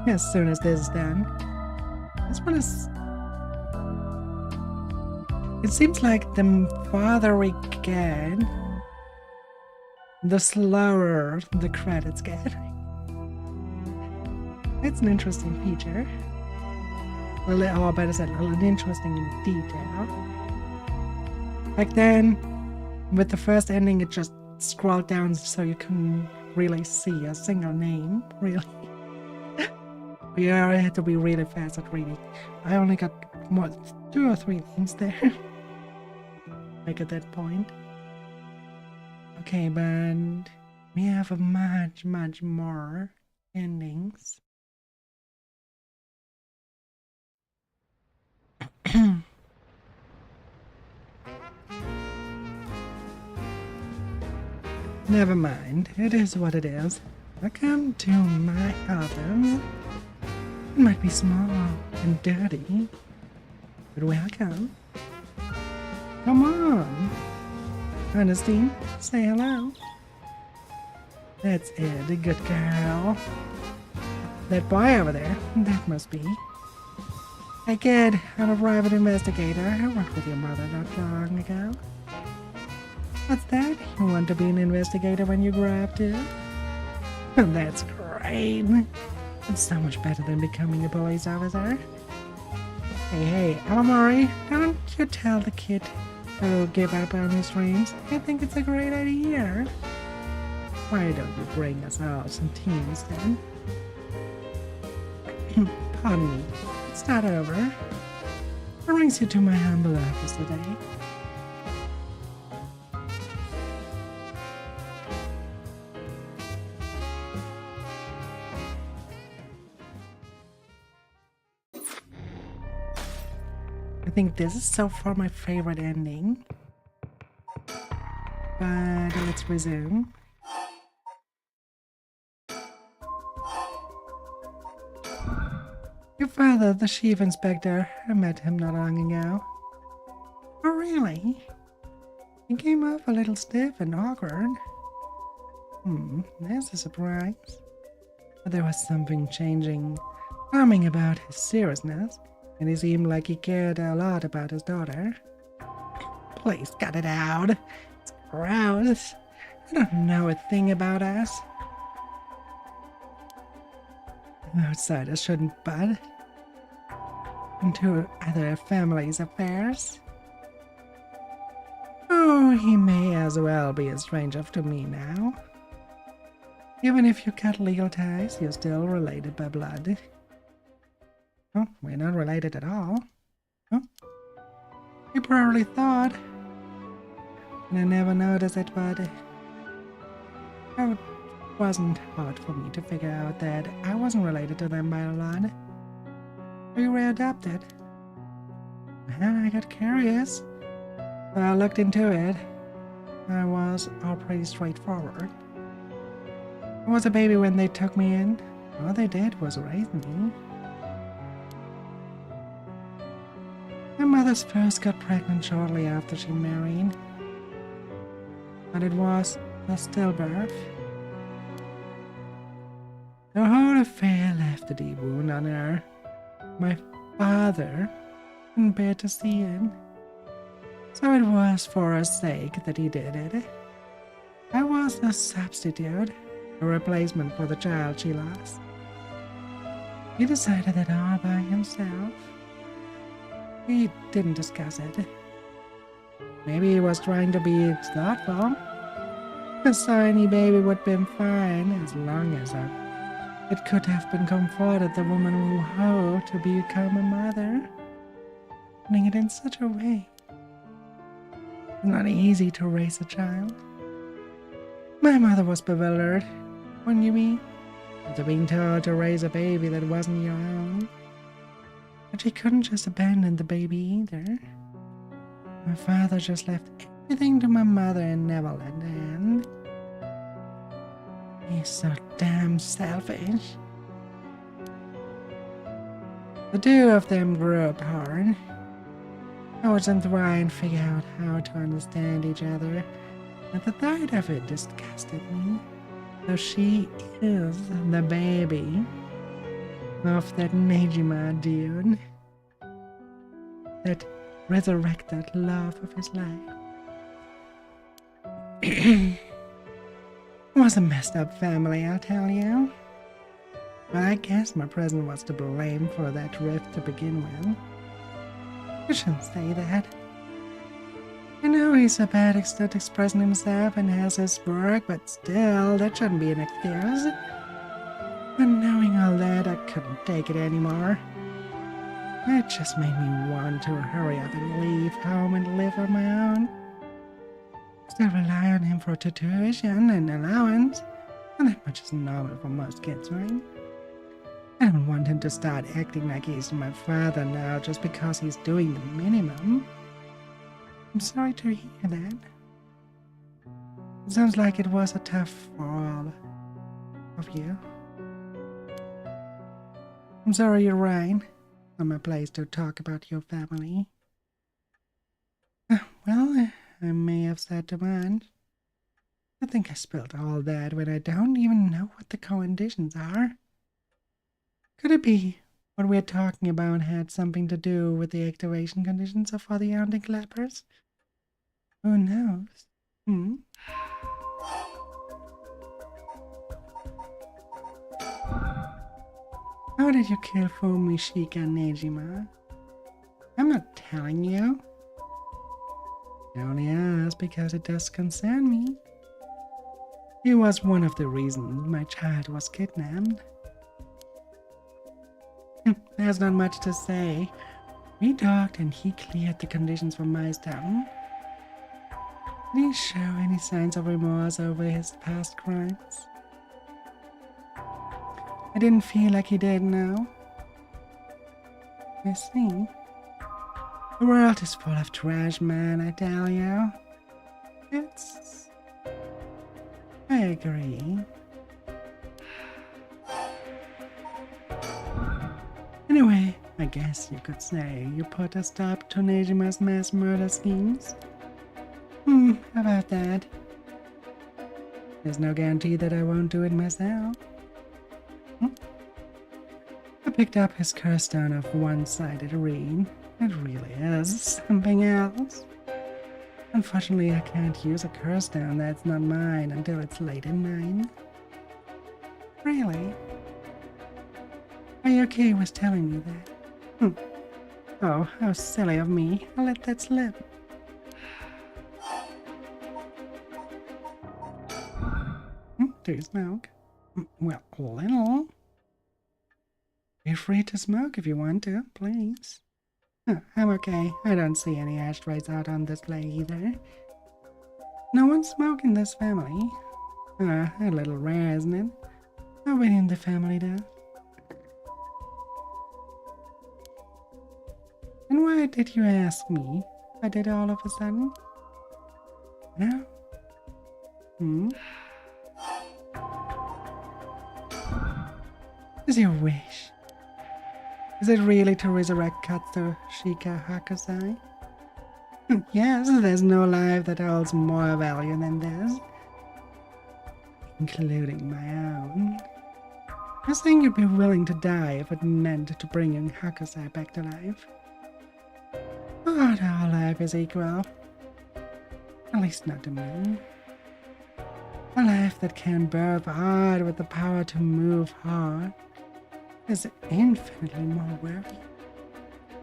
[SPEAKER 1] As soon as this is done, this one is. It seems like the farther we get, the slower the credits get. It's an interesting feature. Or better said, an interesting detail. Back then, with the first ending, it just scrolled down so you couldn't really see a single name, really. I had to be really fast at reading. I only got 2 or 3 names there. Like at that point. Okay, but we have a much more endings. Never mind, it is what it is. Welcome to my office. It might be small and dirty, but welcome. Come on. Ernestine, say hello. That's it, a good girl. That boy over there, that must be. Hey kid, I'm a private investigator. I worked with your mother not long ago. What's that? You want to be an investigator when you grow up too? That's great. It's so much better than becoming a police officer. Hey, Alamori, don't you tell the kid to give up on his dreams. I think it's a great idea. Why don't you bring us all some tea instead? Pardon me. Let's start over. What brings you to my humble office today? I think this is so far my favorite ending. But let's resume. Your father, the chief inspector, I met him not long ago. Oh, really? He came off a little stiff and awkward. That's a surprise. But there was something charming about his seriousness, and he seemed like he cared a lot about his daughter. Please cut it out. It's gross. I don't know a thing about us. Outsiders shouldn't butt into other families' affairs. Oh, he may as well be a stranger to me now. Even if you cut legal ties, you're still related by blood. Oh, we're not related at all. Oh, you probably thought. And I never noticed it, but it wasn't hard for me to figure out that I wasn't related to them by blood. We were adopted. I got curious. So I looked into it. I was all pretty straightforward. I was a baby when they took me in. All they did was raise me. My mother's first got pregnant shortly after she married. But it was a stillbirth. The whole affair left a deep wound on her. My father couldn't bear to see it. So it was for her sake that he did it. I was a substitute, a replacement for the child she lost. He decided it all by himself. We didn't discuss it. Maybe he was trying to be thoughtful. A tiny baby would have been fine as long as it could have been comforted the woman who hoped to become a mother. Putting it in such a way. It's not easy to raise a child. My mother was bewildered, wouldn't you be? After being told to raise a baby that wasn't your own. But she couldn't just abandon the baby either. My father just left everything to my mother and never let her end. He's so damn selfish. The two of them grew apart. I was trying to figure out how to understand each other, and the thought of it disgusted me. So she is the baby of that Nejima dude. That resurrected love of his life. It was a messed up family, I'll tell you. But I guess my present was to blame for that rift to begin with. You shouldn't say that. I know he's a bad at expressing himself and has his work, but still, that shouldn't be an excuse. But knowing all that, I couldn't take it anymore. It just made me want to hurry up and leave home and live on my own. Still rely on him for tuition and allowance, and that much is normal for most kids, right? I don't want him to start acting like he's my father now just because he's doing the minimum. I'm sorry to hear that. It sounds like it was a tough for all of you. I'm sorry you're right. Not my place to talk about your family. Well, I may have said too much. I think I spilled all that when I don't even know what the conditions are. Could it be what we're talking about had something to do with the activation conditions for the Hounding Clappers? Who knows? How did you kill Fumishika Nejima? I'm not telling you. I only ask because it does concern me. He was one of the reasons my child was kidnapped. There's not much to say. We talked and he cleared the conditions for my town. Did he show any signs of remorse over his past crimes? I didn't feel like he did now. I see. The world is full of trash, man, I tell you. I agree. Anyway, I guess you could say you put a stop to Nejima's mass murder schemes. How about that? There's no guarantee that I won't do it myself. I picked up his curse stone of one-sided reed. It really is something else. Unfortunately, I can't use a curse stone that's not mine until it's late at night. Really? Are you okay with telling me that? Oh, how silly of me. I'll let that slip. Do you smoke? Well, a little. Feel free to smoke if you want to, please. I'm okay. I don't see any ashtrays out on display either. No one smoke in this family. A little rare, isn't it? Nobody in the family does. And why did you ask me? I did all of a sudden? No? Is your wish? Is it really to resurrect Katsushika Hakusai? Yes, there's no life that holds more value than this. Including my own. I think you'd be willing to die if it meant to bring Hakusai back to life. Not all life is equal. At least not to me. A life that can birth hard with the power to move hard is infinitely more worthy.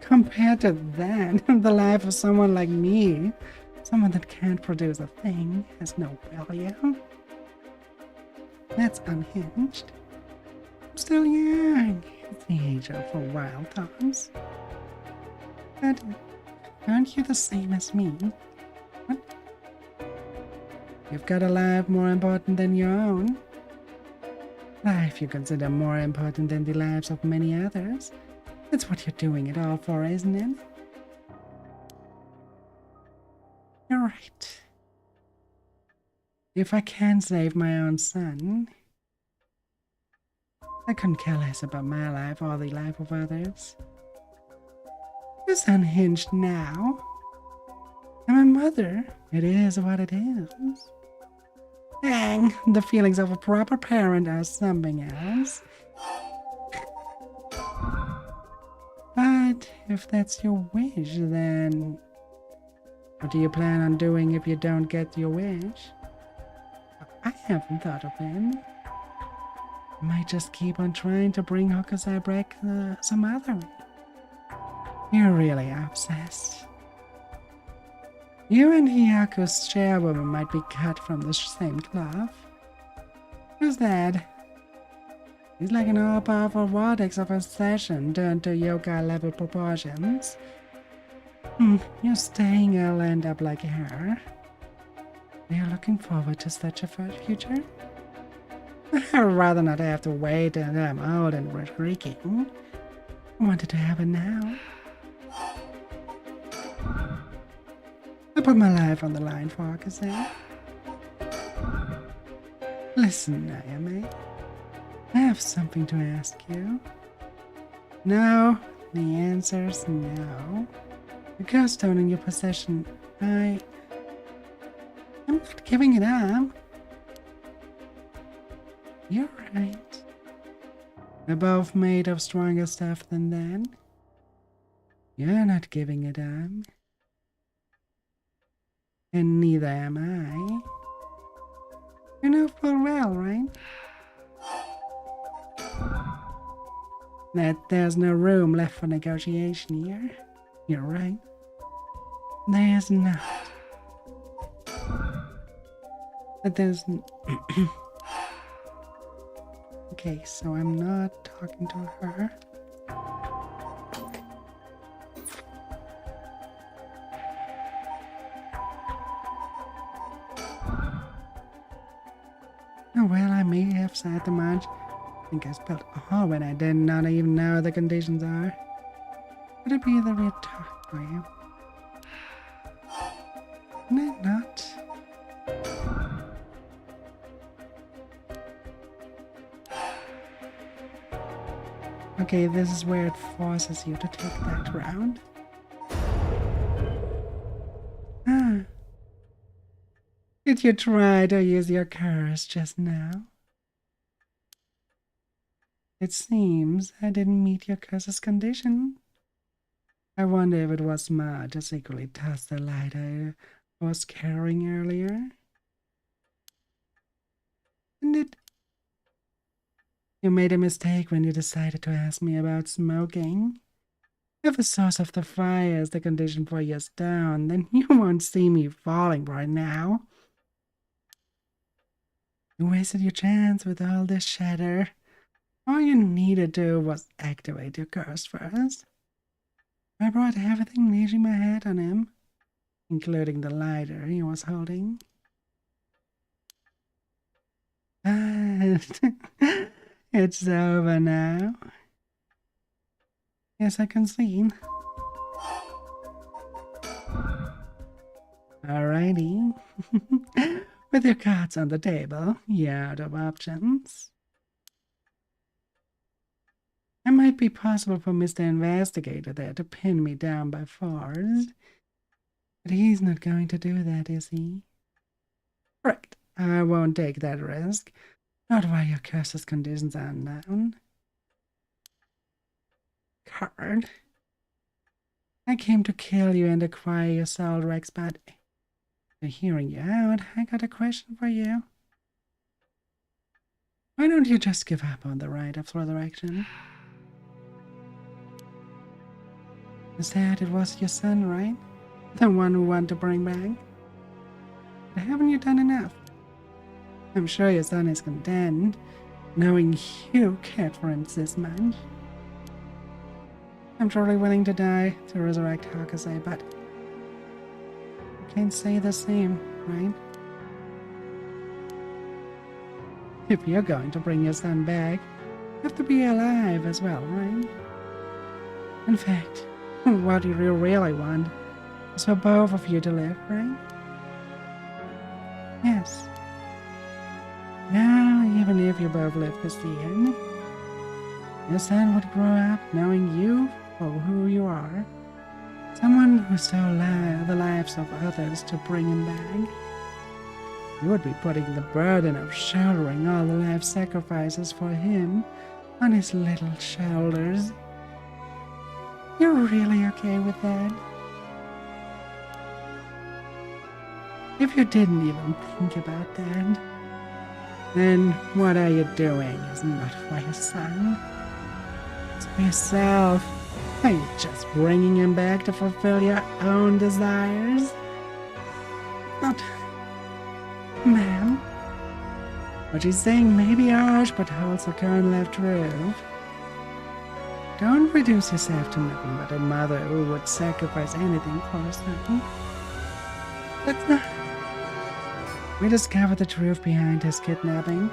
[SPEAKER 1] Compared to that, the life of someone like me, someone that can't produce a thing, has no value. That's unhinged. I'm still young. It's the age of wild thoughts. But aren't you the same as me? What? You've got a life more important than your own. Life you consider more important than the lives of many others. That's what you're doing it all for, isn't it? You're right. If I can't save my own son, I couldn't care less about my life or the life of others. It's unhinged now. I'm a mother. It is what it is. Dang, the feelings of a proper parent are something else. But if that's your wish, then what do you plan on doing if you don't get your wish? I haven't thought of it. I might just keep on trying to bring Hokusai back some other way. You're really obsessed. You and Hyaku's chairwoman might be cut from the same cloth. Who's that? He's like an all-powerful vortex of obsession turned to yoga-level proportions. You're staying, I'll end up like her. Are you looking forward to such a future? I'd rather not have to wait until I'm old and creaking. I wanted to have it now. I put my life on the line for Arkansas. Listen, Naomi. I have something to ask you. No, the answer's no. The ghost-stone in your possession, I'm not giving it up. You're right. We're both made of stronger stuff than that. You're not giving it up. And neither am I. You know full well, right? That there's no room left for negotiation here. You're right. There's not. But there's... Okay, so I'm not talking to her. Oh, well, I may have said too much. I think I spelled all when I did not even know what the conditions are. Would it be the real talk for you? Can it not? Okay, this is where it forces you to take that round. Ah. Did you try to use your curse just now? It seems I didn't meet your curse's condition. I wonder if it was smart to secretly toss the light I was carrying earlier. And you made a mistake when you decided to ask me about smoking. If the source of the fire is the condition for your stone, then you won't see me falling right now. You wasted your chance with all this shatter. All you needed to do was activate your curse first. I brought everything reaching my head on him, including the lighter he was holding. But it's over now. Yes, I can see. Alrighty. With your cards on the table, you're out of options. It might be possible for Mr. Investigator there to pin me down by force. But he's not going to do that, is he? Correct. I won't take that risk. Not while your curse's conditions are unknown. Card. I came to kill you and acquire your soul, Rex, but after hearing you out, I got a question for you. Why don't you just give up on the right of resurrection? You said it was your son, right? The one who wanted to bring back? But haven't you done enough? I'm sure your son is content, knowing you cared for him this much. I'm truly willing to die to resurrect Hakase, but I can't say the same, right? If you're going to bring your son back, you have to be alive as well, right? In fact, what you really want is for both of you to live, right? Yes. Now, even if you both live to see him, your son would grow up knowing you for who you are. Someone who stole the lives of others to bring him back. You would be putting the burden of shouldering all the life sacrifices for him on his little shoulders. You're really okay with that? If you didn't even think about that, then what are you doing is not for your son. It's for yourself. Are you just bringing him back to fulfill your own desires? Not... Ma'am, what she's saying may be harsh, but holds the current left truth. Don't reduce yourself to nothing but a mother who would sacrifice anything for her son. That's not... We discovered the truth behind his kidnapping.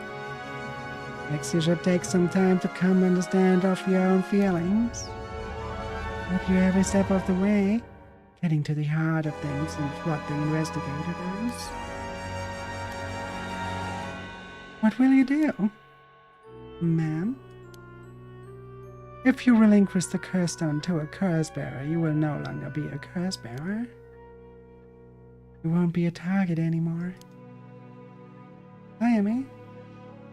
[SPEAKER 1] Next, you should take some time to come understand of your own feelings. Help you every step of the way, getting to the heart of things and what the investigator does. What will you do, ma'am? If you relinquish the curse stone to a curse bearer, you will no longer be a curse bearer. You won't be a target anymore. Miami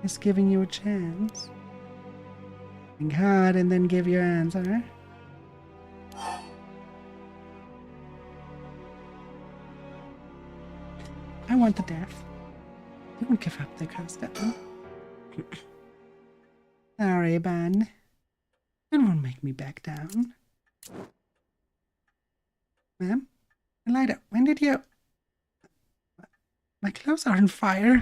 [SPEAKER 1] is giving you a chance. Think hard and then give your answer. I want the death. You won't give up the curse stone. Sorry, Ben. It won't make me back down. Ma'am? Elida, when did you... My clothes are on fire.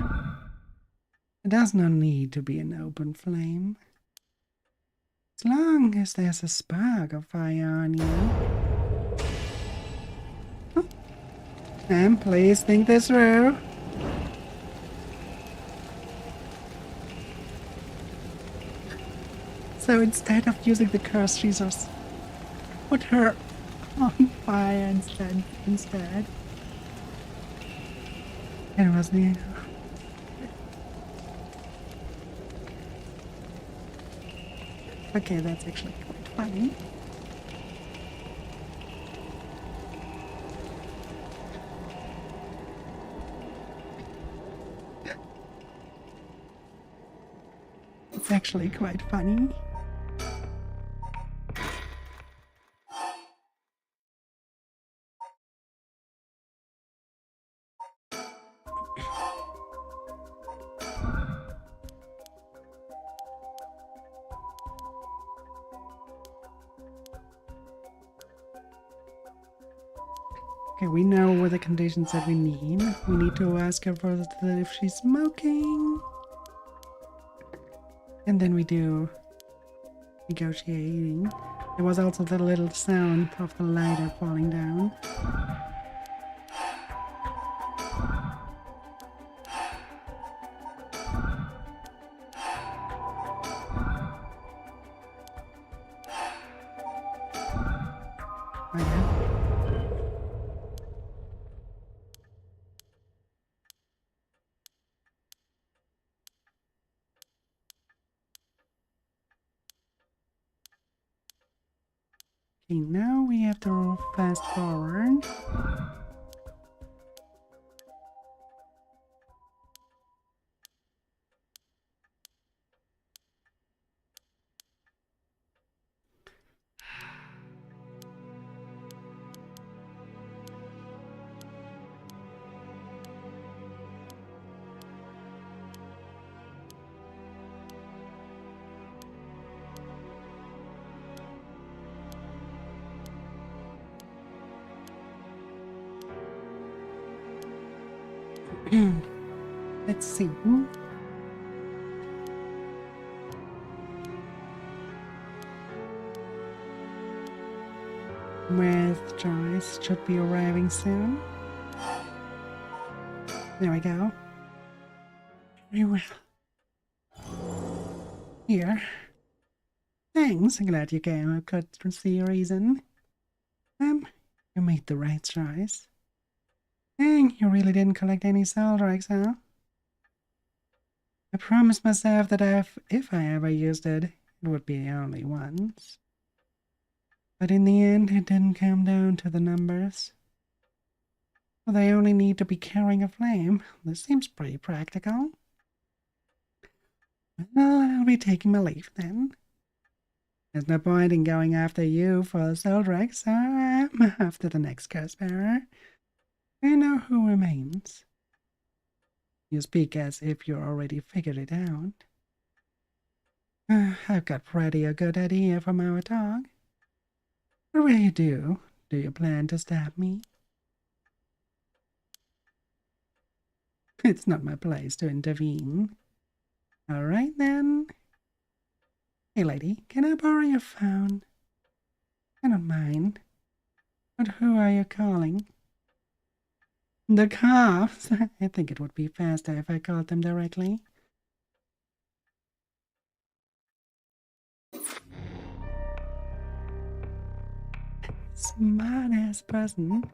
[SPEAKER 1] It does not need to be an open flame. As long as there's a spark of fire on you. Huh? Ma'am, please think this through. So instead of using the curse, Jesus, put her on fire instead. It was the... Okay, that's actually quite funny. It's actually quite funny. Okay, we know what the conditions that we need. We need to ask her for if she's smoking. And then we do negotiating. There was also the little sound of the lighter falling down. Okay, now we have to fast forward. Let's see. With Joyce should be arriving soon. There we go. Very well. Here. Thanks. I'm glad you came. I could see a reason. You made the right choice. Dang, you really didn't collect any soul drugs, huh? I promised myself that if I ever used it, it would be only once. But in the end, it didn't come down to the numbers. Well, they only need to be carrying a flame. This seems pretty practical. Well, I'll be taking my leave then. There's no point in going after you for the soul drug, so I'm after the next curse bearer. I know who remains. You speak as if you already figured it out. I've got pretty a good idea from our talk. What will you do? Do you plan to stab me? It's not my place to intervene. All right then. Hey lady, can I borrow your phone? I don't mind. But who are you calling? The cops. I think it would be faster if I called them directly. Smart ass person.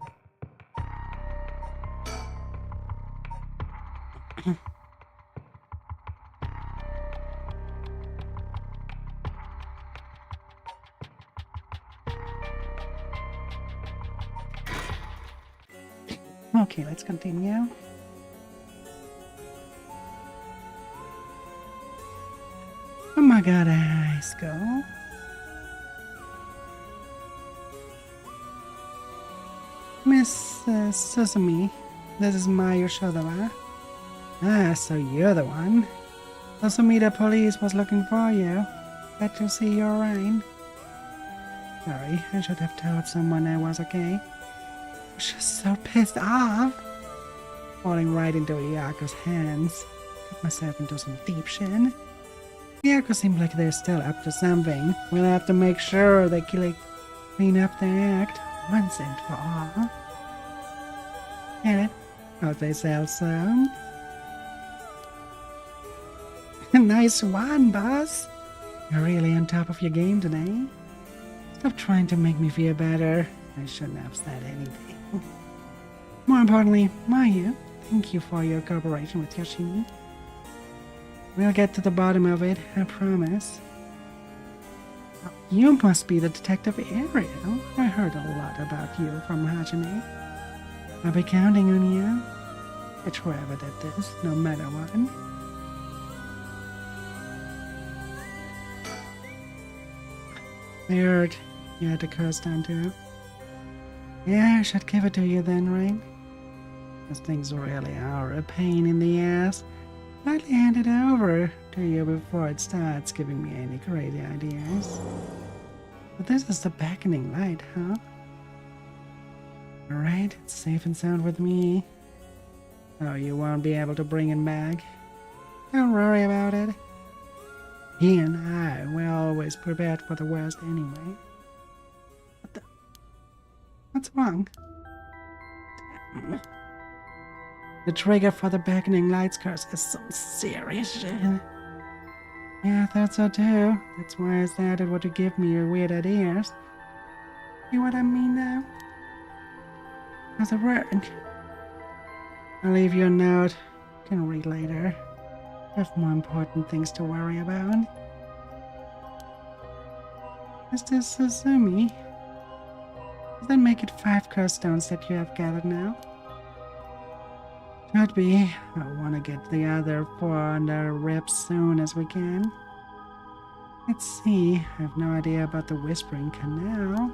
[SPEAKER 1] Okay, let's continue. Oh my god, high school. Miss Sesame, this is Mayo Shodava. Ah, so you're the one. The police was looking for you. Glad to see you're alright. Sorry, I should have told someone I was okay. I was just so pissed off. Falling right into Iako's hands. Got myself into some deep shit. Iako seemed like they're still up to something. We'll have to make sure they clean up their act once and for all. Get it? Hope they sell some. Nice one, boss. You're really on top of your game today. Stop trying to make me feel better. I shouldn't have said anything. More importantly, Mayu, thank you for your cooperation with Yoshimi. We'll get to the bottom of it, I promise. You must be the Detective Ariel. I heard a lot about you from Hajime. I'll be counting on you. Get whoever did this, no matter what. I heard you had to curse down too. Yeah, I should give it to you then, right? Those things really are a pain in the ass. Lightly hand it over to you before it starts giving me any crazy ideas. But this is the beckoning light, huh? Alright, it's safe and sound with me. Oh, you won't be able to bring it back. Don't worry about it. He and I, we're always prepared for the worst anyway. What's wrong? The trigger for the beckoning lights curse is some serious shit. Yeah, I thought so too. That's why I started what to give me your weird ideas. See what I mean now? How's it work? I'll leave you a note. You can read later. I have more important things to worry about. Mr. Suzumi, does that make it 5 curse stones that you have gathered now? Should be. I want to get the other 4 under wraps soon as we can. Let's see. I have no idea about the Whispering Canal.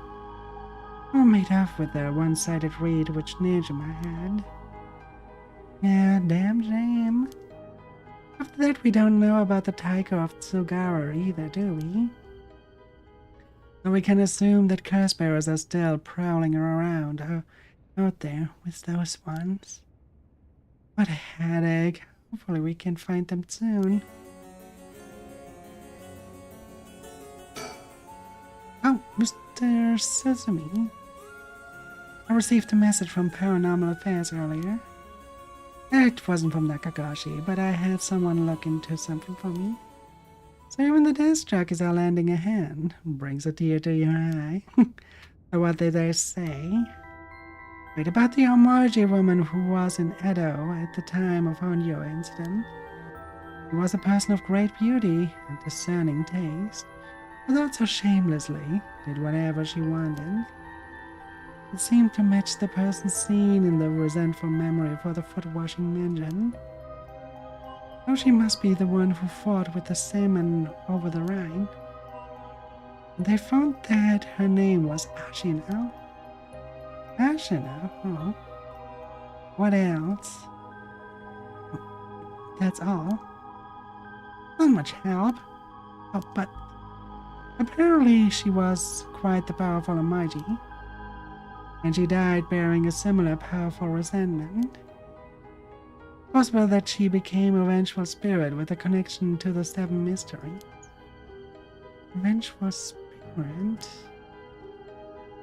[SPEAKER 1] All made off with the one-sided reed which Nejima had. Yeah, damn shame. After that, we don't know about the Taiko of Tsugara either, do we? So we can assume that curse bearers are still prowling around out there with those ones. What a headache. Hopefully we can find them soon. Oh, Mr. Sesame. I received a message from Paranormal Affairs earlier. It wasn't from Nakagashi, but I had someone look into something for me. So even the desk jockeys are lending a hand. Brings a tear to your eye. So what did they say? Wait, about the Omoji woman who was in Edo at the time of Onyo incident. She was a person of great beauty and discerning taste, although so shamelessly did whatever she wanted. It seemed to match the person seen in the resentful memory for the foot-washing mansion. Oh, she must be the one who fought with the salmon over the Rhine. They found that her name was Ashino. Ashino? Oh. What else? That's all. Not much help. Oh, but apparently she was quite the powerful Omaiji. And she died bearing a similar powerful resentment. Possible that she became a vengeful spirit with a connection to the 7 mysteries. A vengeful spirit?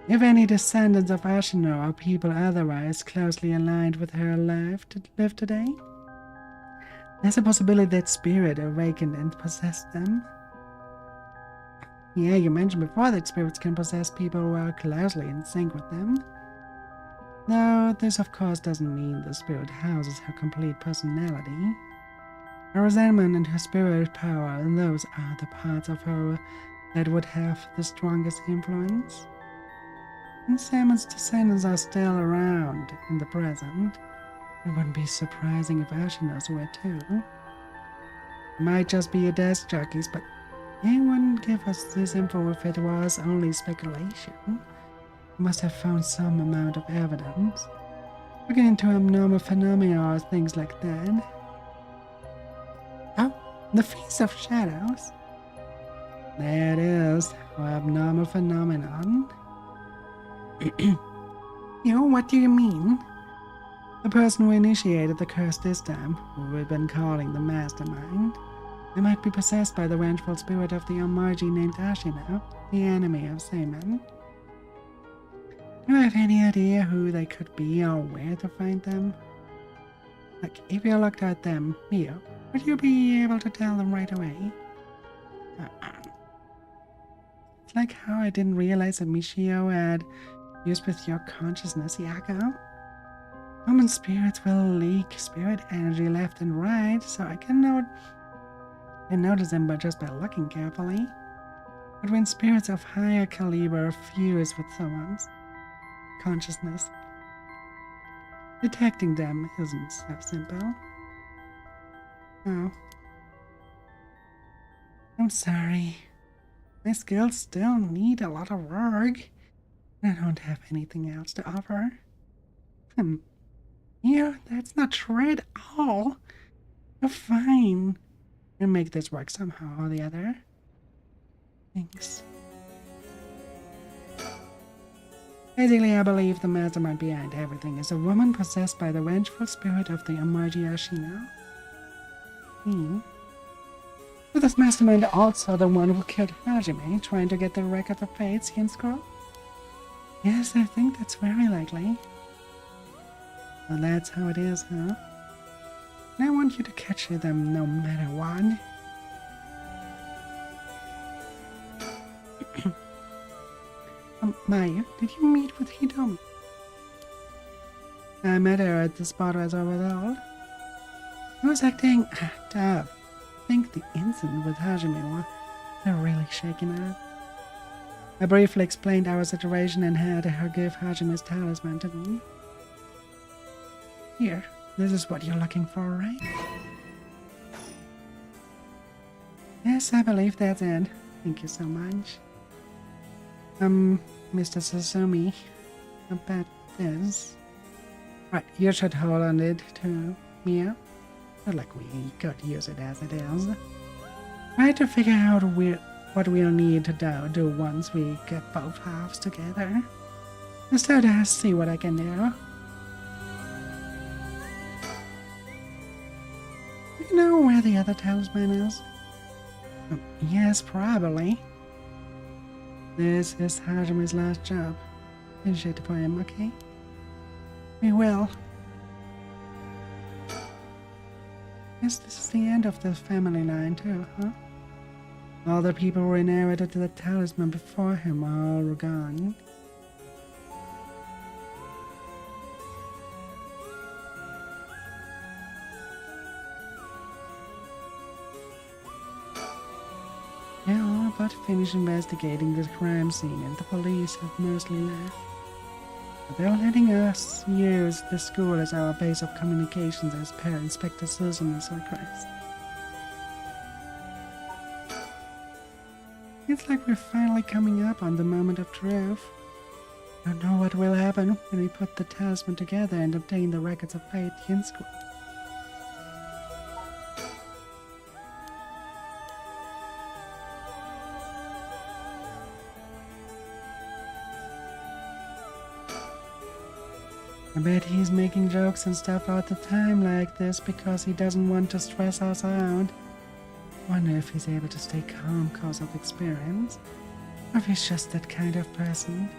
[SPEAKER 1] If any descendants of Ashino or people otherwise closely aligned with her live today, there's a possibility that spirit awakened and possessed them. Yeah, you mentioned before that spirits can possess people who are closely in sync with them. Though this of course doesn't mean the spirit houses her complete personality. Her resentment and her spirit power, and those are the parts of her that would have the strongest influence. And Salmon's descendants are still around in the present. It wouldn't be surprising if Ashino's were too. Might just be a desk jockeys, but they wouldn't give us this info if it was only speculation. They must have found some amount of evidence. Looking into abnormal phenomena or things like that. Oh, the Feast of Shadows. There it is, abnormal phenomenon. What do you mean? The person who initiated the curse this time, who we've been calling the Mastermind, they might be possessed by the vengeful spirit of the Omarji named Ashina, the enemy of Seaman. Do you have any idea who they could be or where to find them? Like, if you looked at them, Mio, would you be able to tell them right away? It's like how I didn't realize that Michio had used with your consciousness, Yako. Human spirits will leak spirit energy left and right, so I can notice them just by looking carefully. But when spirits of higher caliber fuse with someone's consciousness, detecting them isn't so simple. Oh. I'm sorry. My skills still need a lot of work. I don't have anything else to offer. Yeah, that's not true at all. You're fine. We'll make this work somehow or the other. Thanks. Basically, I believe the mastermind behind everything is a woman possessed by the vengeful spirit of the Omarji Ashino. But this mastermind also the one who killed Hajime, trying to get the Record of Fate's Yin Scroll? Yes, I think that's very likely. Well, that's how it is, huh? And I want you to catch them no matter what. Maya, did you meet with Hitomi? I met her at the spot as I was old. I was acting tough. I think the incident with Hajime they're really shaking her. I briefly explained our situation and had her give Hajime's talisman to me. Here, this is what you're looking for, right? Yes, I believe that's it. Thank you so much. Mr. Sasumi, about this. Right, you should hold on it too, Mia. Not like we could use it as it is. Try to figure out what we'll need to do once we get both halves together. Instead, I'll see what I can do. You know where the other talisman is? Yes, probably. This is Hajime's last job. Finish it for him, okay? We will. Yes, this is the end of the family line too, huh? All the people who inherited the talisman before him are all gone. Yeah, but finished investigating the crime scene and the police have mostly left. But they're letting us use the school as our base of communications as per Inspector Suzumi's request. It's like we're finally coming up on the moment of truth. I don't know what will happen when we put the talisman together and obtain the records of Fate Yin School. I bet he's making jokes and stuff all the time like this because he doesn't want to stress us out. Wonder if he's able to stay calm cause of experience, or if he's just that kind of person.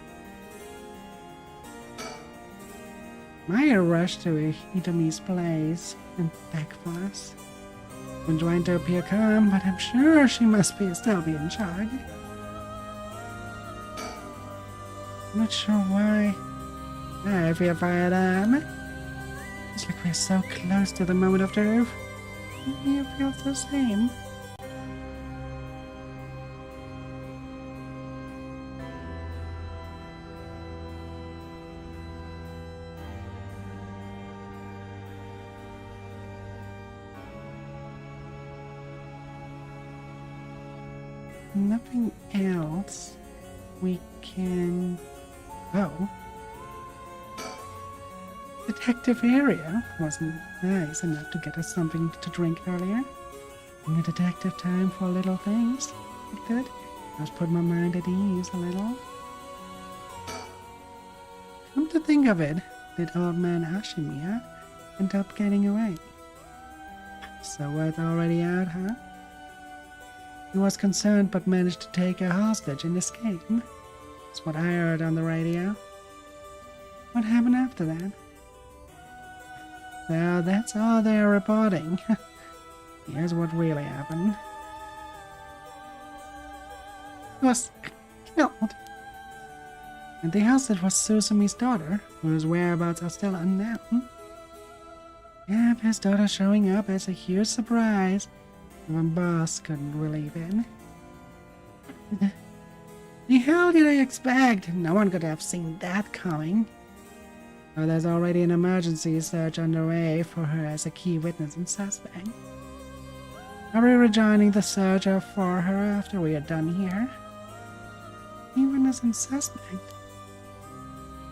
[SPEAKER 1] Maya rushed to Hitomi's place and begged for us. Been trying to appear calm, but I'm sure she must still be in charge. Not sure why. I feel fired up. It's like we're so close to the moment of truth. You feel the same. Nothing else we can... Oh. Detective area wasn't nice enough to get us something to drink earlier. In the detective time for little things like that, just put my mind at ease a little. Come to think of it, did old man Ashimiya end up getting away? So word's already out, huh? He was concerned but managed to take a hostage and escape. That's what I heard on the radio. What happened after that? Well, that's all they're reporting. Here's what really happened. He was killed. And the hostage was Susumi's daughter, whose whereabouts are still unknown. Yep, his daughter showing up as a huge surprise. Even boss couldn't believe it. The hell did I expect? No one could have seen that coming. Oh, there's already an emergency search underway for her as a key witness and suspect. I'll be rejoining the search for her after we are done here. Key witness and suspect?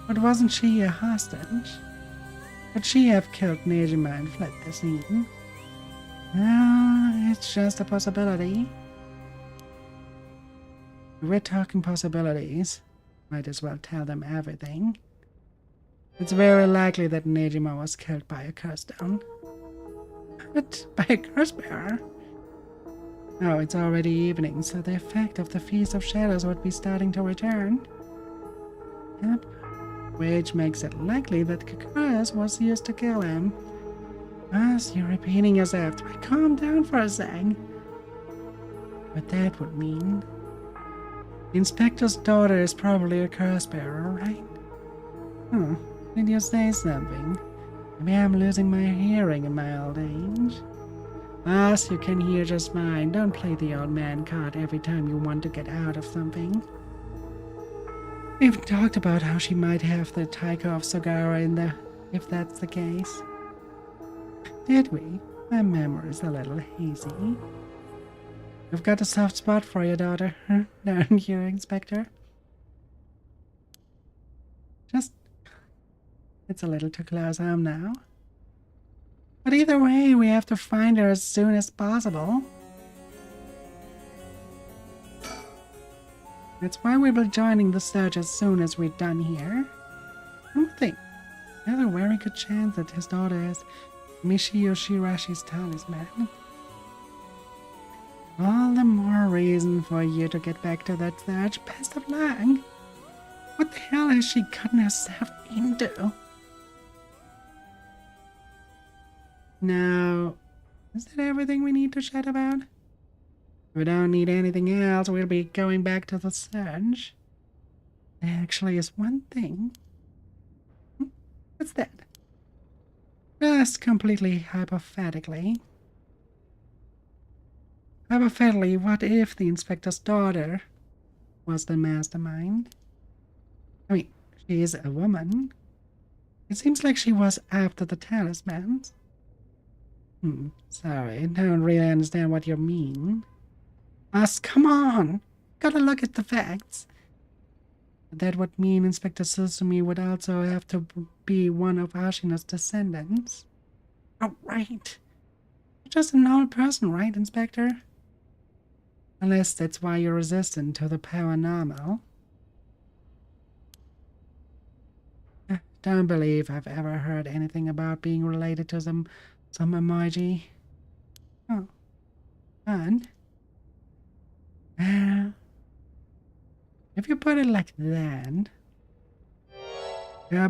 [SPEAKER 1] But wasn't she a hostage? Could she have killed Nejima and fled the scene? No, it's just a possibility. If we're talking possibilities, might as well tell them everything. It's very likely that Nejima was killed by a curse stone. But by a curse bearer? Oh, it's already evening, so the effect of the Feast of Shadows would be starting to return. Yep, which makes it likely that Kakuras was used to kill him. As you're repeating yourself, try calm down for a sec. What that would mean... The inspector's daughter is probably a curse bearer, right? Hmm, did you say something? Maybe I'm losing my hearing in my old age. Boss, you can hear just fine. Don't play the old man card every time you want to get out of something. We've talked about how she might have the Taiko of Sagara in there, if that's the case. Did we? My memory's a little hazy. You've got a soft spot for your daughter, huh? Don't you, Inspector? Just... It's a little too close home now. But either way, we have to find her as soon as possible. That's why we'll be joining the search as soon as we're done here. I think there's a very good chance that his daughter is Michio Shirashi's talisman. All the more reason for you to get back to that search. Best of luck. What the hell has she gotten herself into? Now, is that everything we need to chat about? If we don't need anything else, we'll be going back to the search. There actually is one thing. What's that? Just completely hypothetically. Hypothetically, what if the inspector's daughter was the mastermind? I mean, she is a woman. It seems like she was after the talismans. Sorry, I don't really understand what you mean. Us, come on! Gotta look at the facts. That would mean Inspector Susumi would also have to be one of Ashina's descendants. Oh, right. You're just a normal person, right, Inspector? Unless that's why you're resistant to the paranormal. Don't believe I've ever heard anything about being related to some emoji. Oh. Fun. If you put it like that...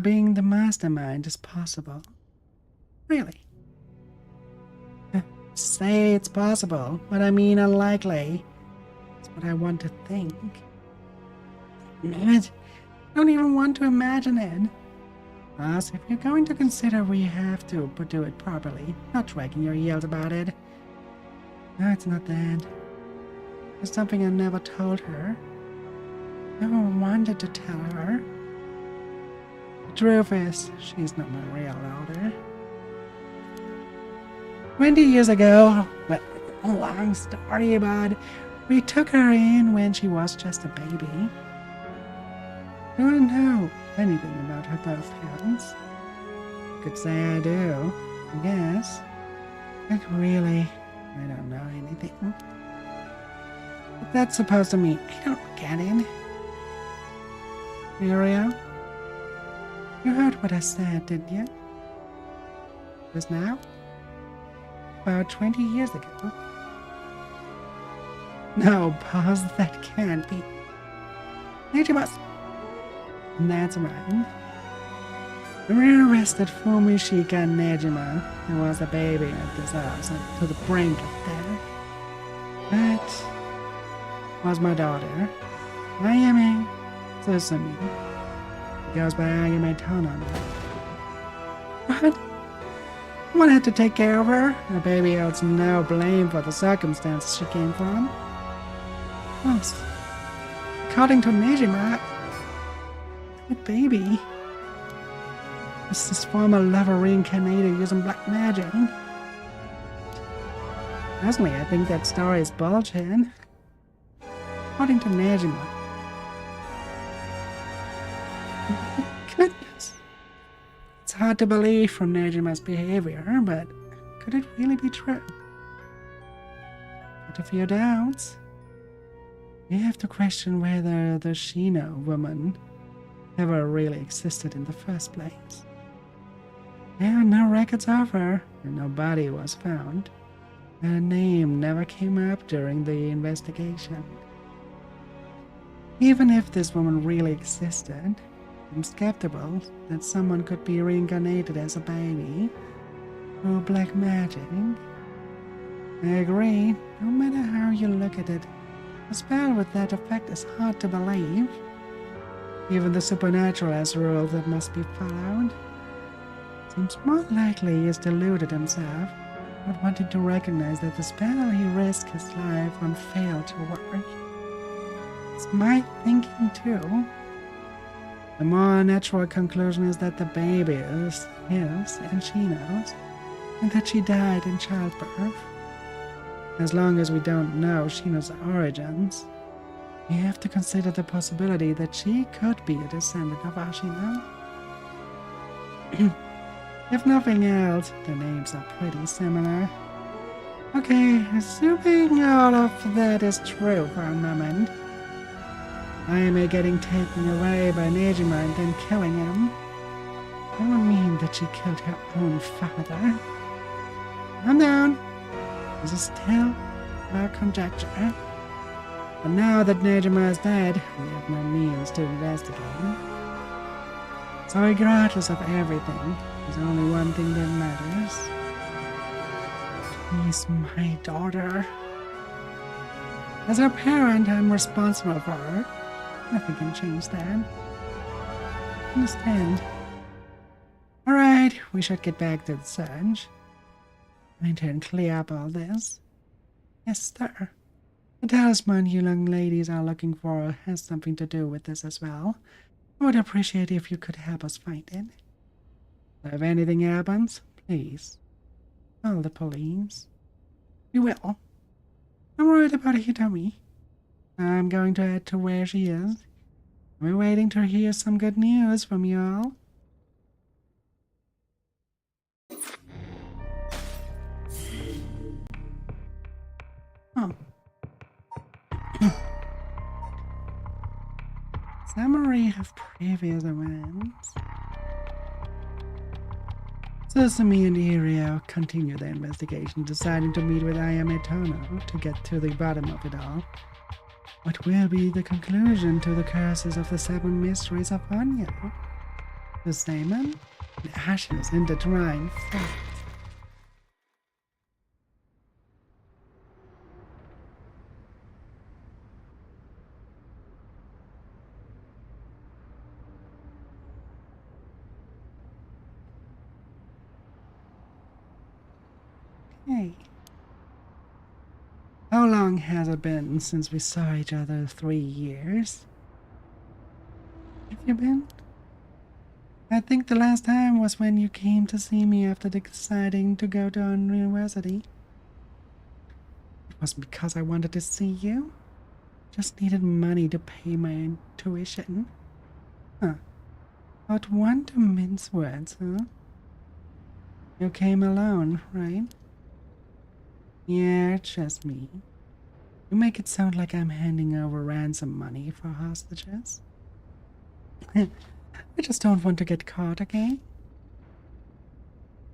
[SPEAKER 1] being the mastermind is possible. Really? Say it's possible, but I mean unlikely. That's what I want to think. I don't even want to imagine it. Plus, if you're going to consider, we have to do it properly, not dragging your heels about it. No, it's not that. It's something I never told her. Never wanted to tell her. The truth is, she's not my real daughter. 20 years ago, well, a long story, but we took her in when she was just a baby. I don't know anything about her both parents. I could say I do, I guess. But really, I don't know anything. But that's supposed to mean I don't get it. Muriel? You heard what I said, didn't you? Just now? About 20 years ago. No, boss, that can't be. Nature must. That's right. We arrested Fumishika Nejima, who was a baby at this house, to the brink of death. That was my daughter, Ayame Susumi. She goes by Ayame Tono now. What? Someone had to take care of her. The baby holds no blame for the circumstances she came from. Plus, according to Nejima, that baby is this former lover reincarnated using black magic. Personally, I think that story is bullshit. According to Nejima. Goodness. It's hard to believe from Nejima's behavior, but could it really be true? Got a few doubts. You have to question whether the Shino woman ever really existed in the first place. There are no records of her, and no body was found. Her name never came up during the investigation. Even if this woman really existed, I'm skeptical that someone could be reincarnated as a baby through black magic. I agree, no matter how you look at it, a spell with that effect is hard to believe. Even the supernatural has rules that must be followed. Seems more likely he has deluded himself, not wanting to recognize that the spell he risked his life on failed to work. It's my thinking too. The more natural conclusion is that the baby is his and Shino's, and that she died in childbirth. As long as we don't know Shino's origins, we have to consider the possibility that she could be a descendant of Ashino. If nothing else, the names are pretty similar. Okay, assuming all of that is true for a moment, Ayame getting taken away by Nejima and then killing him, that would mean that she killed her own father. Calm down. This is still our conjecture. But now that Nejima is dead, we have no means to investigate. So regardless of everything, there's only one thing that matters. She's my daughter. As her parent, I'm responsible for her. Nothing can change that. Understand? Alright, we should get back to the search. I turn clear up all this. Yes, sir. The talisman you young ladies are looking for has something to do with this as well. I would appreciate if you could help us find it. If anything happens, please call the police. We will. I'm worried about Hitomi. I'm going to head to where she is. We're waiting to hear some good news from you all. Oh. Summary of previous events. Susumi and Irio continue their investigation, deciding to meet with Ayame Tono to get to the bottom of it all. What will be the conclusion to the curses of the 7 mysteries of Anya? The salmon? The ashes and the drying fat. Hey. How long has it been since we saw each other? 3 years? Have you been? I think the last time was when you came to see me after deciding to go to university. It was because I wanted to see you. Just needed money to pay my tuition. Huh. Not one to mince words, huh? You came alone, right? Yeah, just me. You make it sound like I'm handing over ransom money for hostages. I just don't want to get caught again.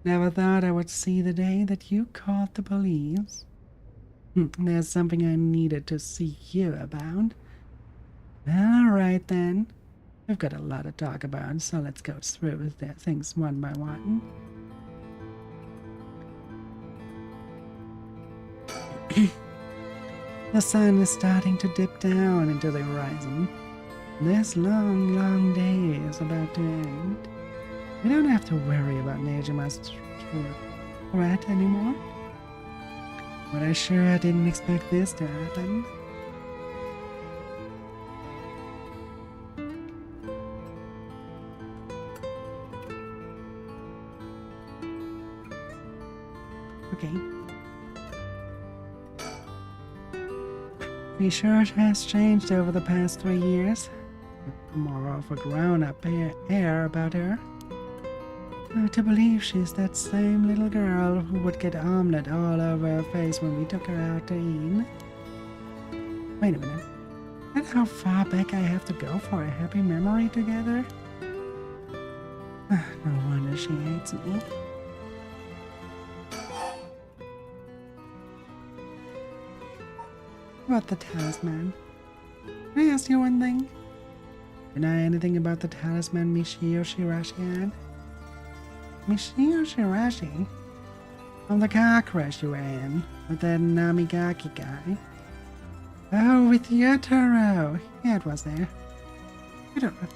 [SPEAKER 1] Never thought I would see the day that you called the police. There's something I needed to see you about. Alright then. We've got a lot to talk about, so let's go through the things one by one. The sun is starting to dip down into the horizon. This long, long day is about to end. We don't have to worry about Nejima's threat anymore. But I sure didn't expect this to happen. Okay. We sure has changed over the past 3 years. More of a grown-up air about her. To believe she's that same little girl who would get omelette all over her face when we took her out to eat. Wait a minute. That's how far back I have to go for a happy memory together? No wonder she hates me. About the talisman. Can I ask you one thing? Do you know anything about the talisman Michio Shirashi had? Michio Shirashi? From the car crash you were in, with that Namigaki guy. Oh, with Yotaro. Yeah, it was there. I don't know.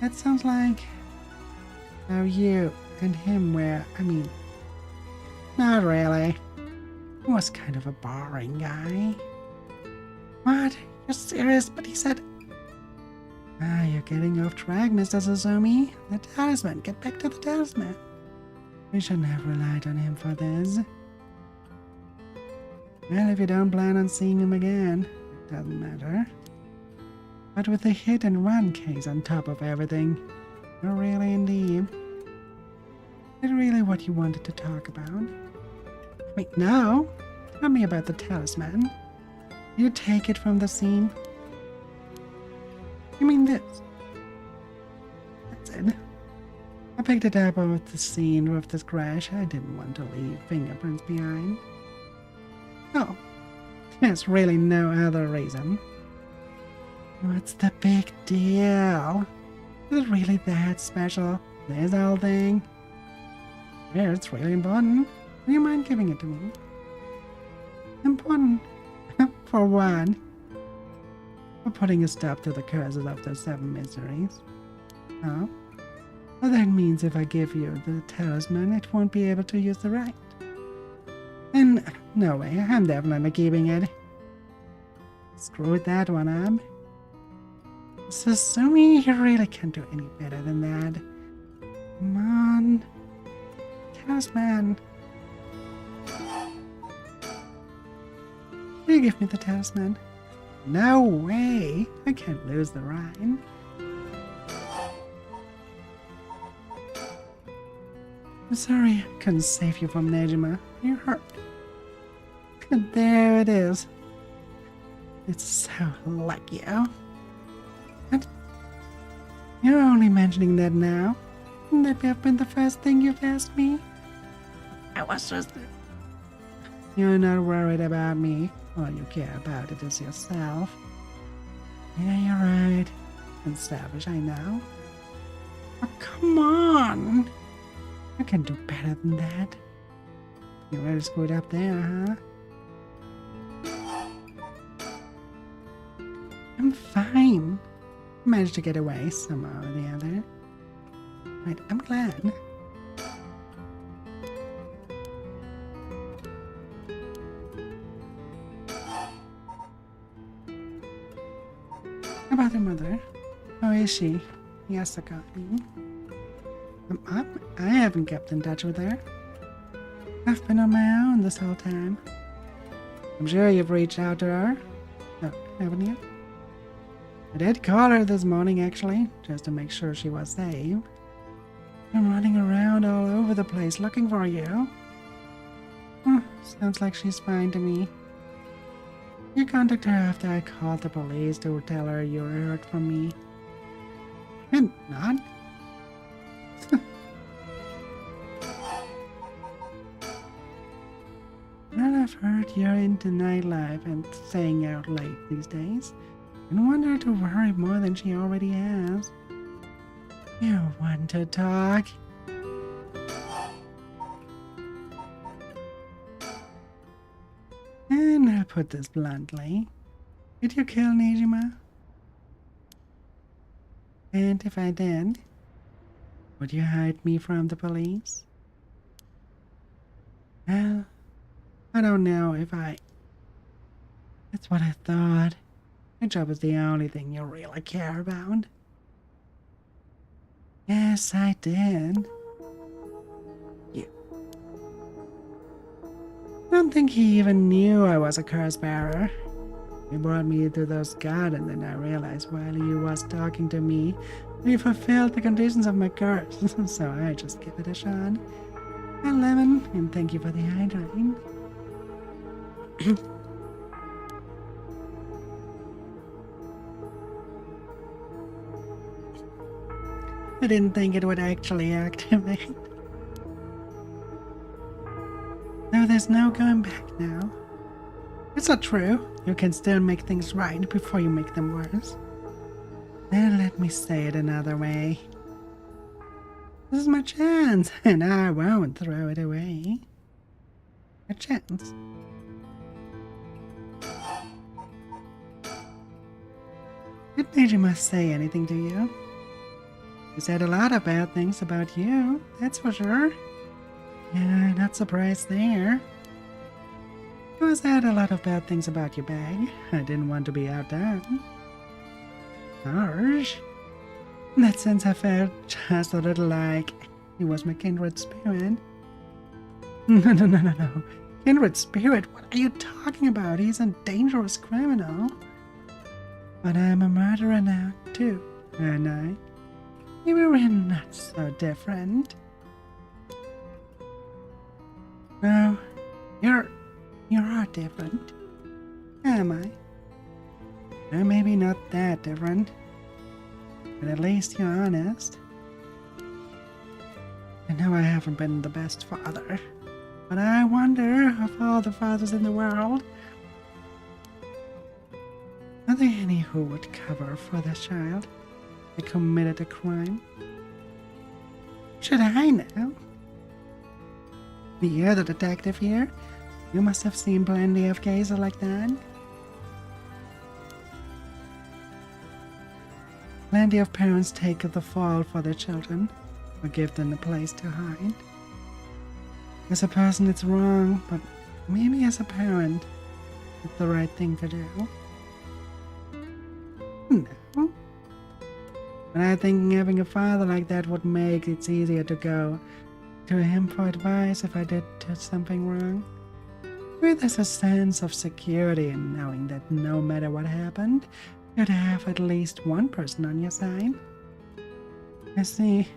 [SPEAKER 1] That sounds like how you and him were, not really. He was kind of a boring guy. What? You're serious? But he said... you're getting off track, Mr. Suzumi. The talisman. Get back to the talisman. We shouldn't have relied on him for this. Well, if you don't plan on seeing him again, it doesn't matter. But with the hit and run case on top of everything, you're really in deep. Is it really what you wanted to talk about? Wait, no. Tell me about the talisman. You take it from the scene. You mean this? That's it. I picked it up off the scene of this crash. I didn't want to leave fingerprints behind. Oh, there's really no other reason. What's the big deal? Is it really that special? This whole thing? Yeah, it's really important. Do you mind giving it to me? Important. For what? For putting a stop to the curses of the 7 miseries. Oh? Well, that means if I give you the talisman, it won't be able to use the right. And no way, I'm definitely keeping it. Screw that one up. Suzumi, you really can't do any better than that. Come on. Talisman. Will you give me the talisman? No way! I can't lose the rhyme. I'm sorry I couldn't save you from Nejima. You're hurt. And there it is. It's so like you. And you're only mentioning that now. Wouldn't that have been the first thing you've asked me? I was just... You're not worried about me. All you care about it is yourself. Yeah, you're right. And selfish, I know. Come on! I can do better than that. You really screwed up there, huh? I'm fine. I managed to get away somehow or the other. Right, I'm glad. How about her mother? How is she? Yasuka. I haven't kept in touch with her. I've been on my own this whole time. I'm sure you've reached out to her. No, haven't you? I did call her this morning, actually, just to make sure she was safe. I'm running around all over the place looking for you. Sounds like she's fine to me. You contacted her after I called the police to tell her you heard from me. And not. Well, I've heard you're into nightlife and staying out late these days, and want her to worry more than she already has. You want to talk? And I'll put this bluntly. Did you kill Nejima? And if I did, would you hide me from the police? Well, I don't know if I... That's what I thought. Your job is the only thing you really care about. Yes, I did. You. I don't think he even knew I was a curse bearer. He brought me to those gardens and I realized while he was talking to me, he fulfilled the conditions of my curse. So I just give it a shot. Well, Lemon, and thank you for the hydrate. I didn't think it would actually activate. No, there's no going back now. It's not true. You can still make things right before you make them worse. Then let me say it another way. This is my chance, and I won't throw it away. A chance. Did Nejima say anything to you? He said a lot of bad things about you, that's for sure. Yeah, not surprised there. He said a lot of bad things about your bag. I didn't want to be outdone. Harsh. In that sense, I felt just a little like he was my kindred spirit. No. Kindred spirit? What are you talking about? He's a dangerous criminal. But I'm a murderer now, too, aren't I? Maybe we're not so different. No, you are different. Am I? No, maybe not that different. But at least you're honest. I know I haven't been the best father, but I wonder of all the fathers in the world, are there any who would cover for their child that committed a crime? Should I know? You're the detective here. You must have seen plenty of cases like that. Plenty of parents take the fall for their children, or give them a place to hide. As a person, it's wrong, but maybe as a parent, it's the right thing to do. No. But I think having a father like that would make it easier to go to him for advice if I did something wrong. Maybe there's a sense of security in knowing that no matter what happened, you'd have at least one person on your side. I see.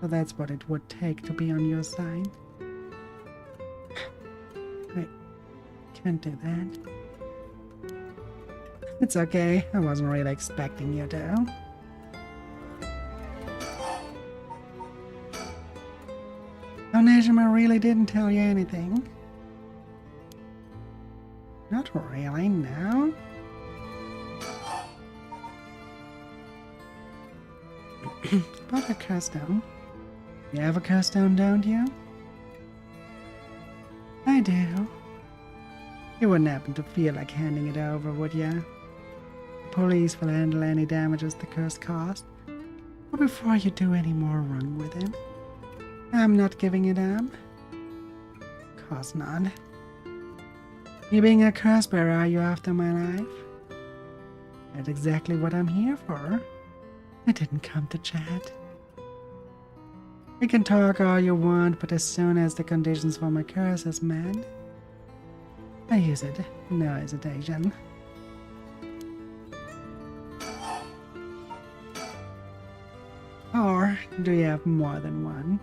[SPEAKER 1] So that's what it would take to be on your side. I can't do that. It's okay. I wasn't really expecting you to. So Nejima really didn't tell you anything? Not really, no. about a curse stone? You have a curse stone, don't you? I do. You wouldn't happen to feel like handing it over, would ya? The police will handle any damages the curse caused. But before you do any more wrong with it, I'm not giving it up. Course not. You being a curse bearer, are you after my life? That's exactly what I'm here for. I didn't come to chat. We can talk all you want, but as soon as the conditions for my curse is met, I use it, no hesitation. Or do you have more than one?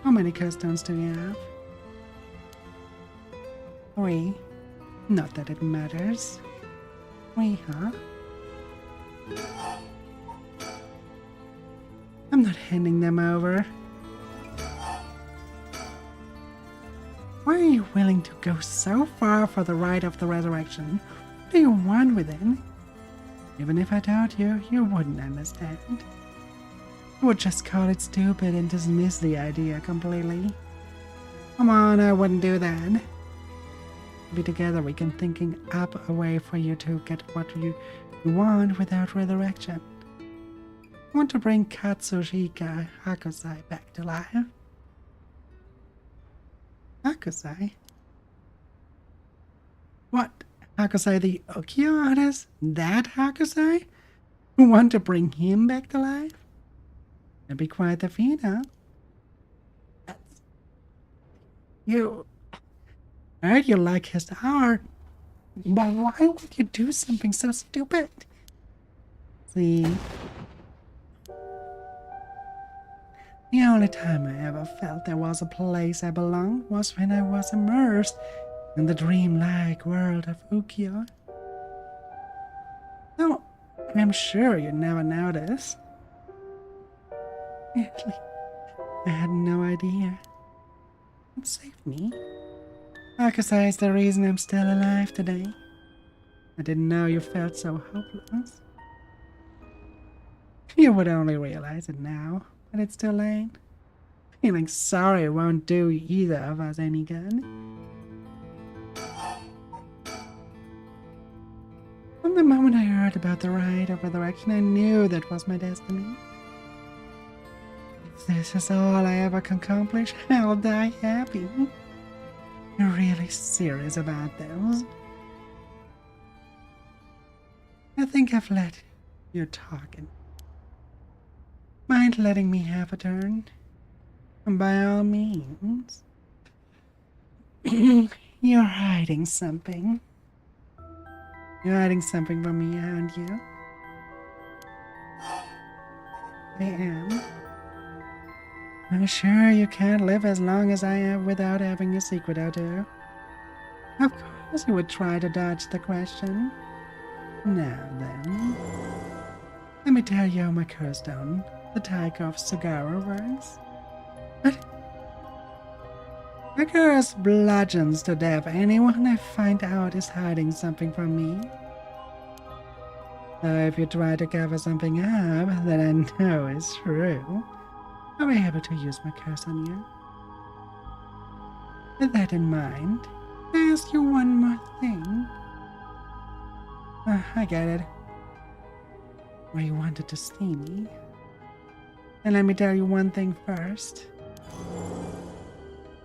[SPEAKER 1] How many curse stones do you have? 3. Not that it matters. 3, huh? I'm not handing them over. Why are you willing to go so far for the right of the resurrection? What do you want with it? Even if I told you, you wouldn't understand. You would just call it stupid and dismiss the idea completely. Come on, I wouldn't do that. Maybe together we can think up a way for you to get what you want without resurrection. I want to bring Katsushika Hakusai back to life. Hakusai? What? Hakusai the Ukiyo artist? That Hakusai? You want to bring him back to life? That'd be quite the feat, huh? You... I heard you like his art, but why would you do something so stupid? See... The only time I ever felt there was a place I belonged was when I was immersed in the dreamlike world of Ukiyo. No, I'm sure you never noticed. Really, I had no idea. It saved me. Hakusai is the reason I'm still alive today. I didn't know you felt so hopeless. You would only realize it now. But it's too late. Feeling sorry won't do either of us any good. From the moment I heard about the rite of resurrection, I knew that was my destiny. If this is all I ever can accomplish, I'll die happy. You're really serious about those? I think I've let you talking. Mind letting me have a turn? By all means. You're hiding something. You're hiding something from me, aren't you? I am. I'm sure you can't live as long as I have without having a secret or two. Of course you would try to dodge the question. Now then, let me tell you how my curse stone, the Taiko of Sugara, works. What? My curse bludgeons to death anyone I find out is hiding something from me. So if you try to cover something up that I know is true, I'll be able to use my curse on you. With that in mind, I ask you one more thing. I get it. Why you wanted to see me. And let me tell you one thing first.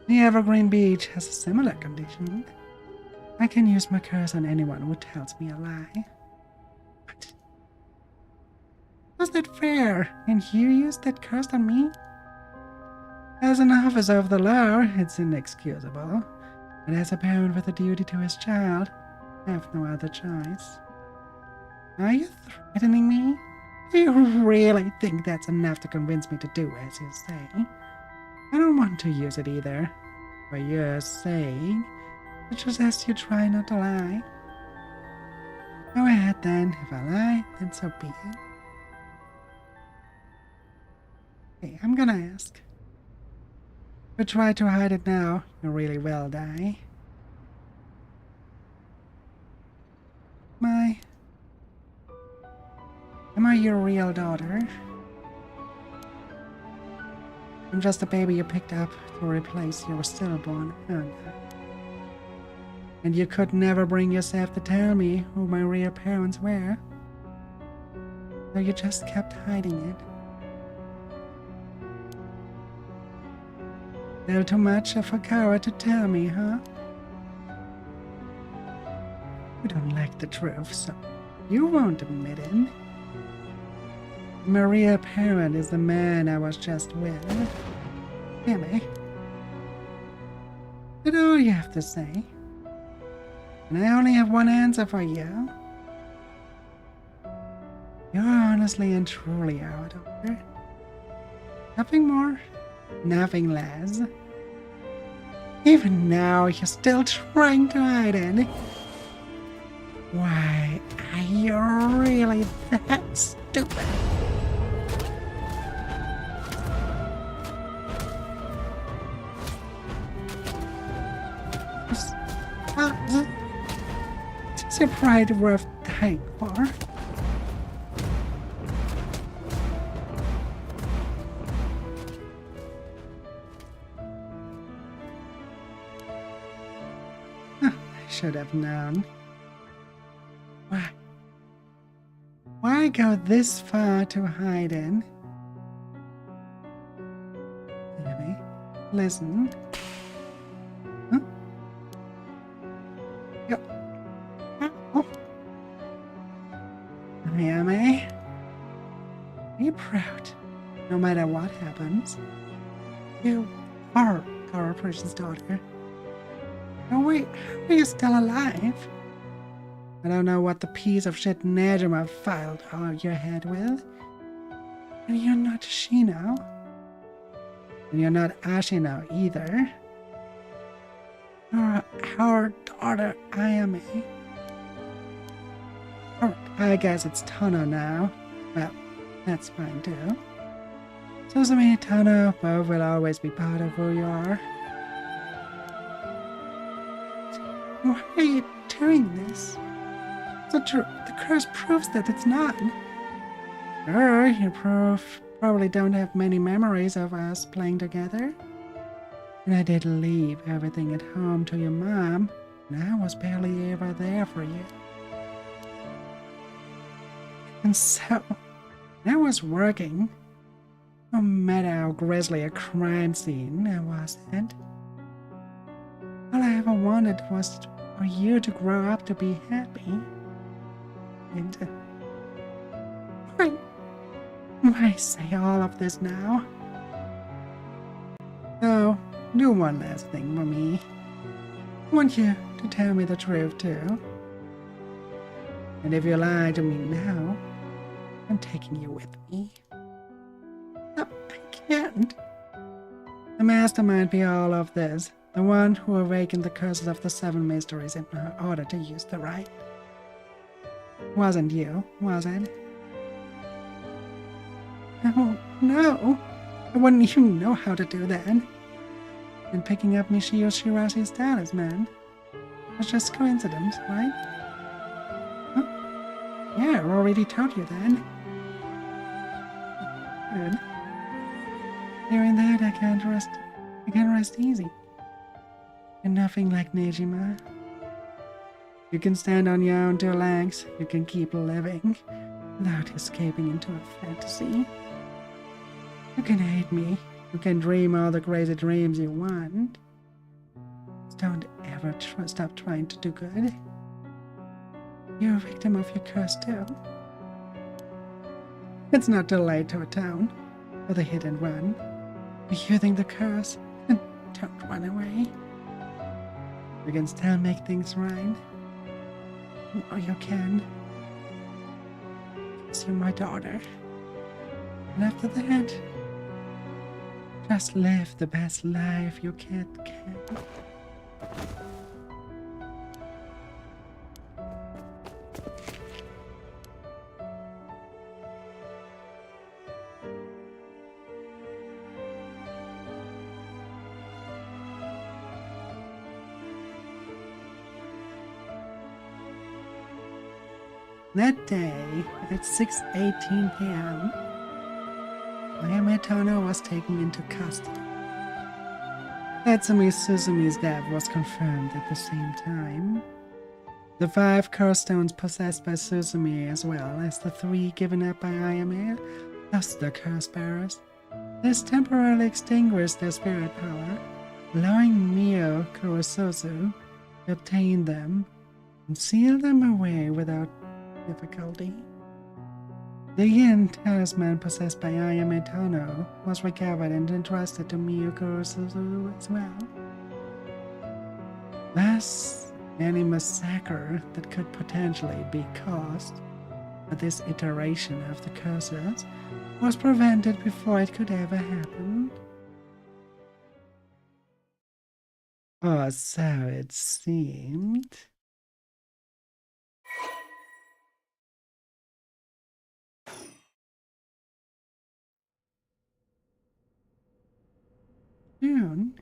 [SPEAKER 1] The Evergreen Beach has a similar condition. I can use my curse on anyone who tells me a lie. What? How's that fair? And you use that curse on me? As an officer of the law, it's inexcusable. But as a parent with a duty to his child, I have no other choice. Are you threatening me? Do you really think that's enough to convince me to do as you say? I don't want to use it either. For your sake, I just ask you try not to lie. Go ahead then. If I lie, then so be it. Okay, I'm gonna ask. If you try to hide it now, you really will die. Am I your real daughter? I'm just a baby you picked up to replace your stillborn, aren't I? And you could never bring yourself to tell me who my real parents were. So you just kept hiding it. Still too much of a coward to tell me, huh? You don't like the truth, so you won't admit it. My real parent is the man I was just with. Hear me? That's all you have to say. And I only have one answer for you. You're honestly and truly our daughter. Nothing more, nothing less. Even now, you're still trying to hide it. Why are you really that stupid? Is your pride worth dying for? I should have known. Why go this far to hide in? Maybe. Listen. Huh? Oh. Yummy. Be proud. No matter what happens. You are our precious daughter. Oh wait, are you still alive? I don't know what the piece of shit Najima filed on your head with. And you're not Shino. And you're not Ashino either. You're our daughter, Ayame. Alright, I guess it's Tono now. Well, that's fine too. Suzume and Tono both will always be part of who you are. Why are you doing this? The curse proves that it's not. Sure, you probably don't have many memories of us playing together. And I did leave everything at home to your mom, and I was barely ever there for you. And so, I was working. No matter how grisly a crime scene I was at. All I ever wanted was for you to grow up to be happy. And why say all of this now? So, do one last thing for me. I want you to tell me the truth too. And if you lie to me now, I'm taking you with me. No, I can't. The mastermind be all of this. The one who awakened the curses of the 7 mysteries in order to use the right. Wasn't you, was it? Oh, no. I wouldn't even know how to do that. And picking up Michio Shirashi's talisman was just coincidence, right? Huh? Yeah, I already told you that. Good. Hearing that, I can't rest easy. You're nothing like Nejima. You can stand on your own 2 legs. You can keep living without escaping into a fantasy. You can hate me. You can dream all the crazy dreams you want. Just don't ever stop trying to do good. You're a victim of your curse too. It's not too late to atone for the hit and run. If you think the curse, then don't run away. You can still make things right. Oh, you can. Because you're my daughter. And after that, just live the best life your kid can. That day, at 6:18 p.m., Ayame Tono was taken into custody. Natsumi Suzumi's death was confirmed at the same time. The 5 curse stones possessed by Suzumi, as well as the 3 given up by Ayame, lost their curse bearers. This temporarily extinguished their spirit power, allowing Mio Kurosozu to obtain them and seal them away without difficulty. The Yin talisman possessed by Ayame Tono was recovered and entrusted to Mio Kurosozu as well. Thus, any massacre that could potentially be caused by this iteration of the curses was prevented before it could ever happen. Or so it seemed. June?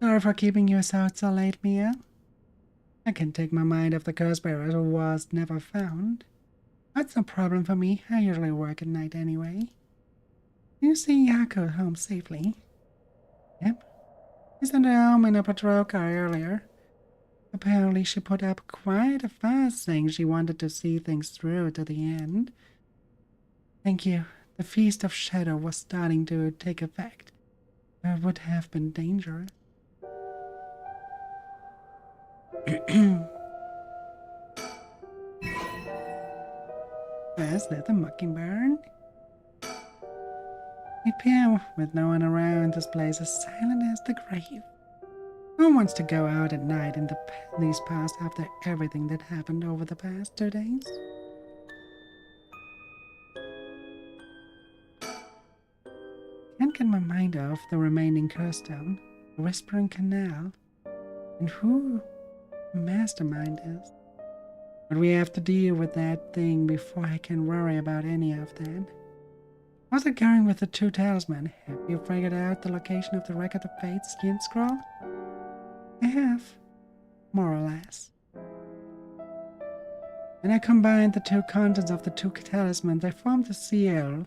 [SPEAKER 1] Sorry for keeping you so late, Mia. I can take my mind off the curse bearer who was never found. That's no problem for me. I usually work at night anyway. You see Yaku home safely? Yep. He sent her home in a patrol car earlier. Apparently she put up quite a fuss saying she wanted to see things through to the end. Thank you. The Feast of Shadow was starting to take effect. It would have been dangerous. Is that the mockingbird? 8 p.m. With no one around, this place is silent as the grave. No one wants to go out at night in these past after everything that happened over the past 2 days. Can't get my mind off the remaining curse stone, the Whispering Canal, and who the mastermind is. But we have to deal with that thing before I can worry about any of that. How's it going with the 2 talisman? Have you figured out the location of the Record of Fate's skin scroll? I have, more or less. When I combined the 2 contents of the 2 talismans, they formed a seal,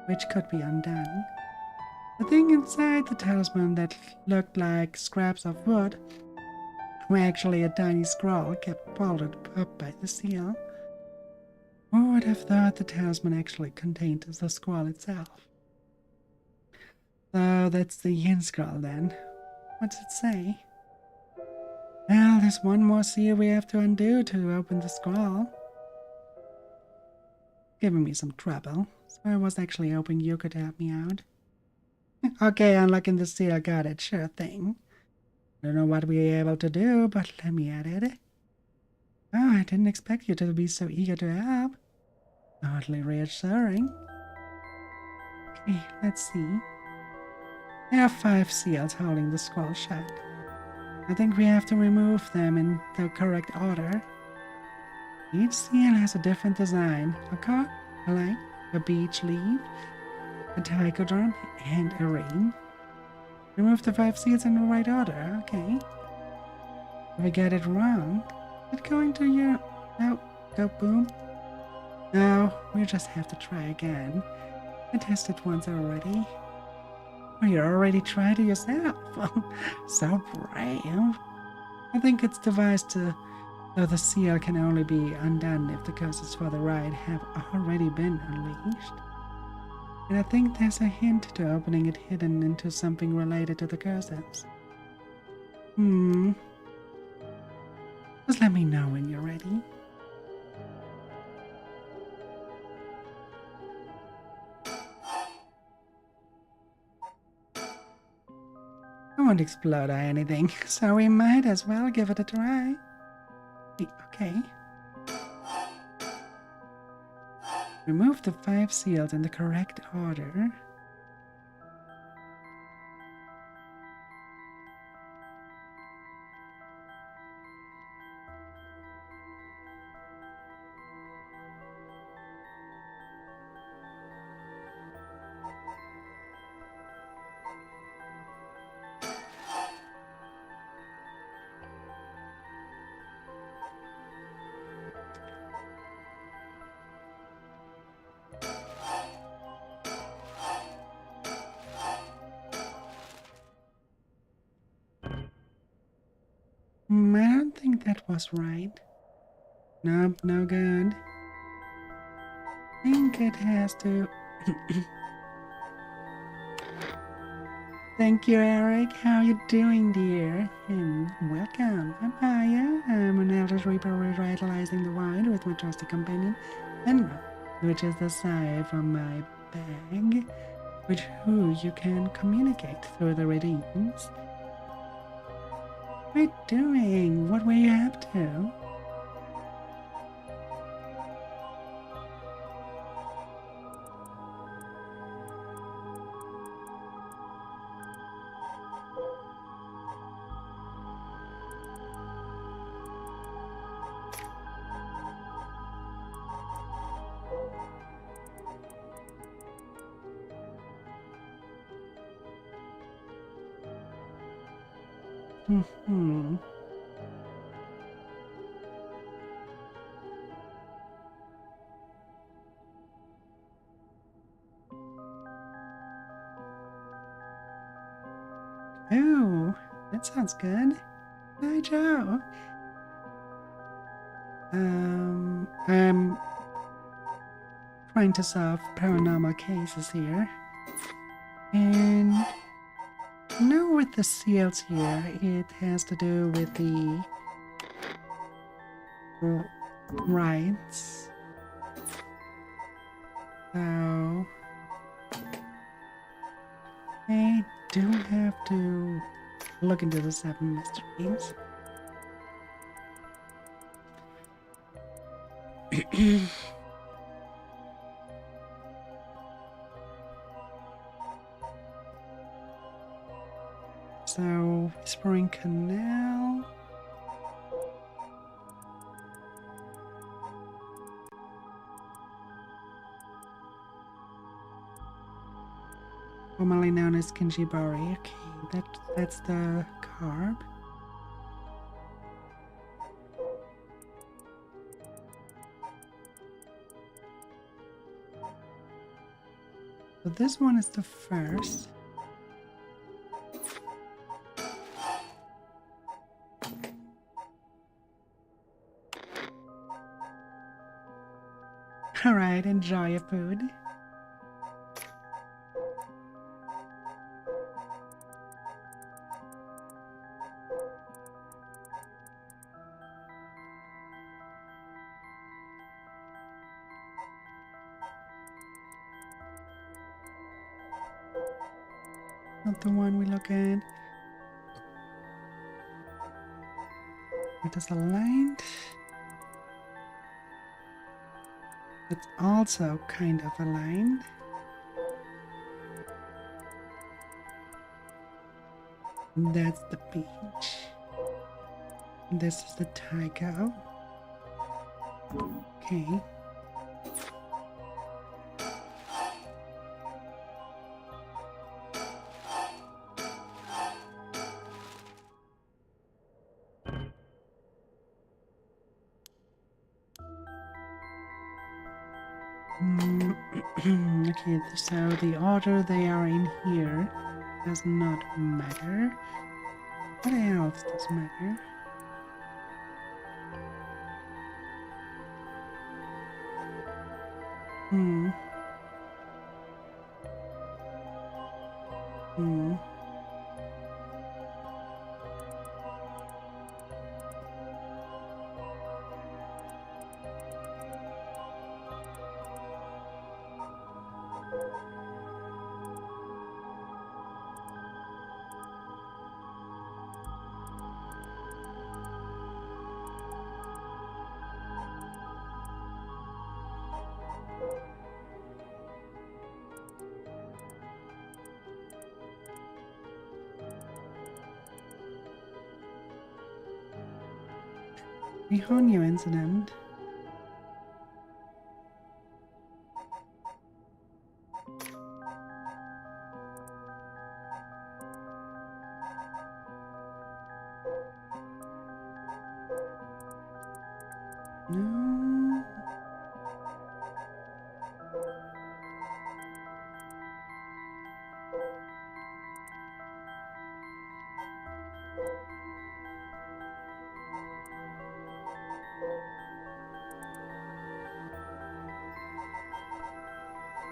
[SPEAKER 1] which could be undone. The thing inside the talisman that looked like scraps of wood were actually a tiny scroll kept folded up by the seal. Who would have thought the talisman actually contained the scroll itself? So that's the Yin scroll then. What's it say? Well, there's one more seal we have to undo to open the scroll. Giving me some trouble, so I was actually hoping you could help me out. Okay, unlocking the seal, got it, sure thing. Don't know what we're able to do, but let me at it. Oh, I didn't expect you to be so eager to help. Oddly reassuring. Okay, let's see. There are 5 seals holding the scroll shut. I think we have to remove them in the correct order. Each seal has a different design. A car, a light, a beech leaf, a trichodron, and a ring. Remove the 5 seals in the right order, okay. If we get it wrong, is it going to your... No, go boom. No, we just have to try again. I tested once already. Oh, you already tried it yourself. So brave. I think it's devised so the seal can only be undone if the curses for the ride have already been unleashed. And I think there's a hint to opening it hidden into something related to the curses. Just let me know when you're ready. I won't explode or anything, so we might as well give it a try. Okay. Remove the 5 seals in the correct order. I don't think that was right. Nope, no good. I think it has to... Thank you, Eric. How you doing, dear? And welcome. I'm Maya. I'm an Eldritch Reaper revitalizing the wild with my trusty companion, Enma, which is the scythe on my bag, with who you can communicate through the redeems. What are you doing? What were you up to? Hmm. Oh, that sounds good. Hi, Joe. I'm trying to solve paranormal cases here. And now with the seals here, it has to do with the rights. So I do have to look into the 7 mysteries. So, Whispering Canal. Formerly known as Kinjibari. Okay, that's the carb. So this one is the first. Alright, enjoy your food. Not the one we look at. It is aligned. It's also kind of aligned. That's the beach. This is the Tycho. Okay. Okay, so the order they are in here does not matter. What else does matter? Hmm. The Hanyu incident. No.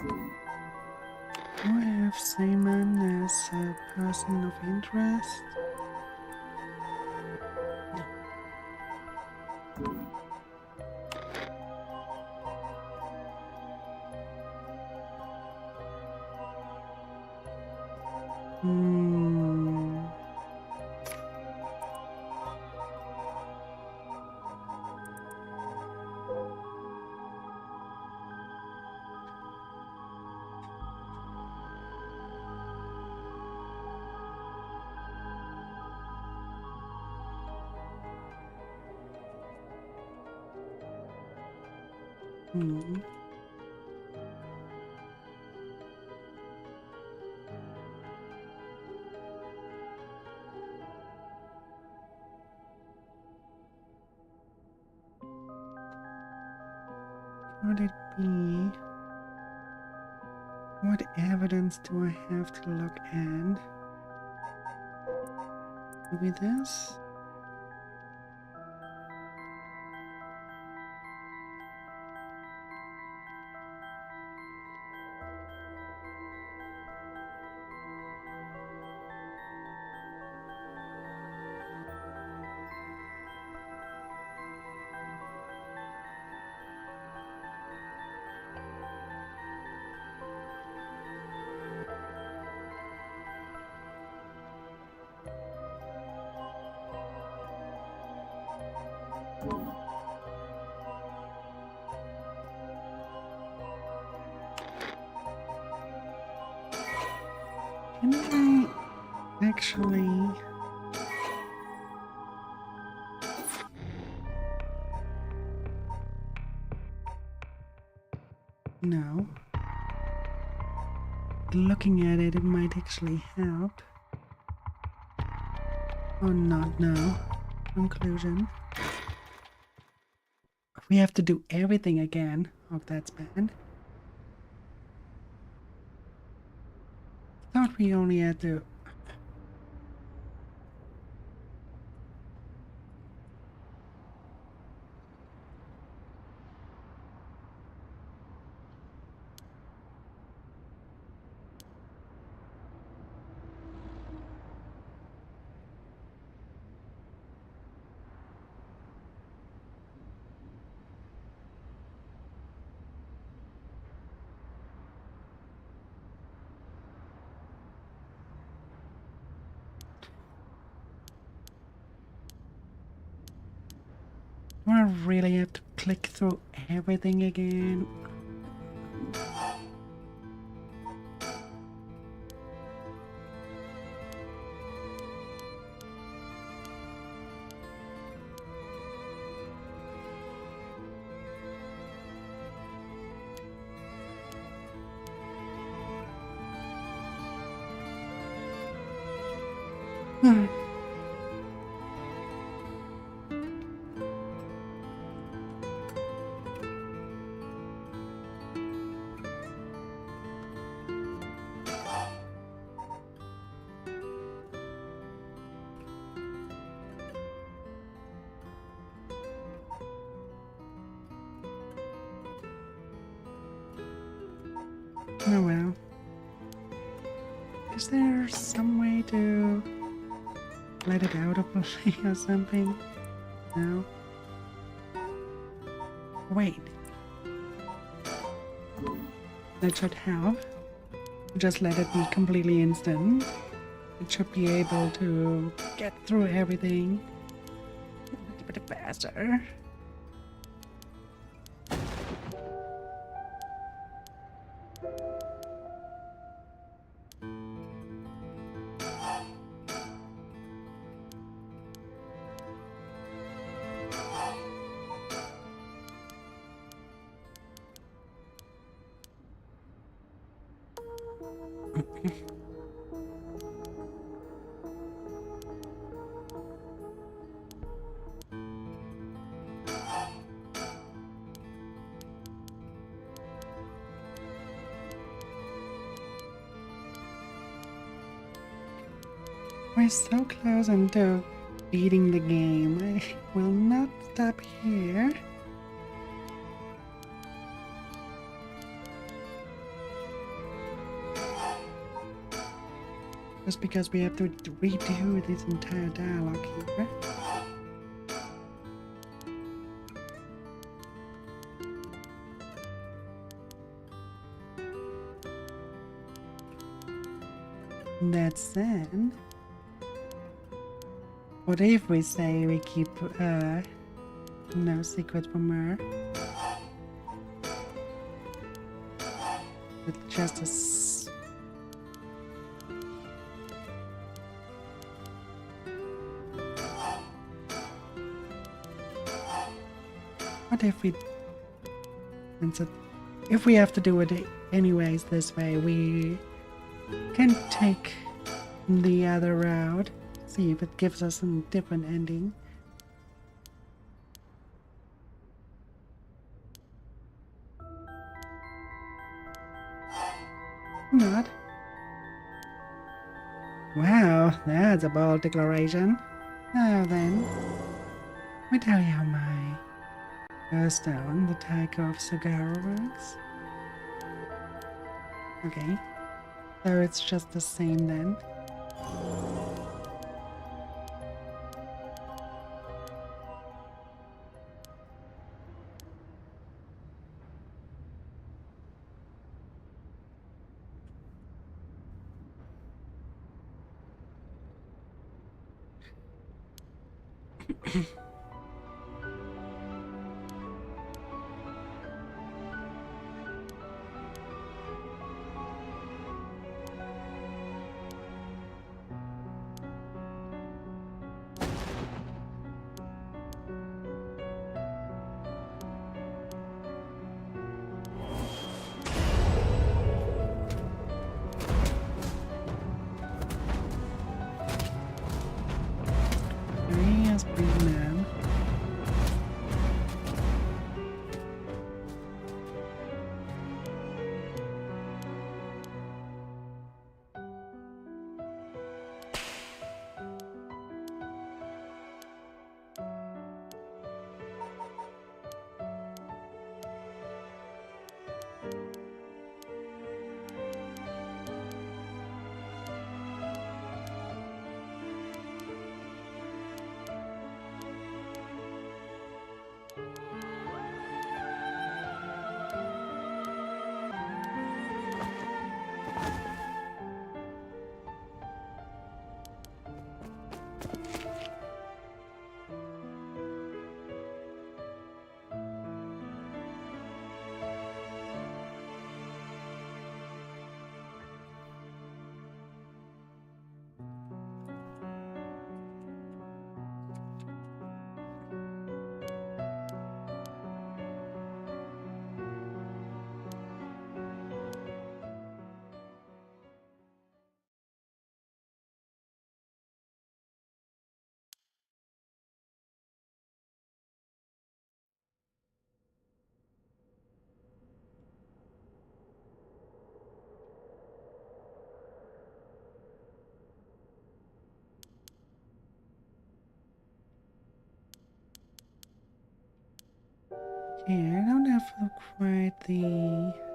[SPEAKER 1] Do I have Simon as a person of interest? Hmm. Hmm. Would it be? What evidence do I have to look at? Maybe this? Can I actually... No. Looking at it, it might actually help. Or not now. Conclusion. We have to do everything again. Oh, that's bad. Thought we only had to... Do I really have to click through everything again? Hmm. Oh well. Is there some way to let it out of play or something? No? Wait. That should help. Just let it be completely instant. It should be able to get through everything a bit faster. We're so close into beating the game. I will not stop here. Just because we have to redo this entire dialogue here. That said, what if we say we keep no secret from her? With just a what if we... And so, if we have to do it anyways this way, we can take the other route, see if it gives us a different ending. Not. Wow, that's a bold declaration. Now then, let me tell you how my stone, the type of cigar, works. Okay, so it's just the same then. Yes, big man. Yeah, I don't have quite the...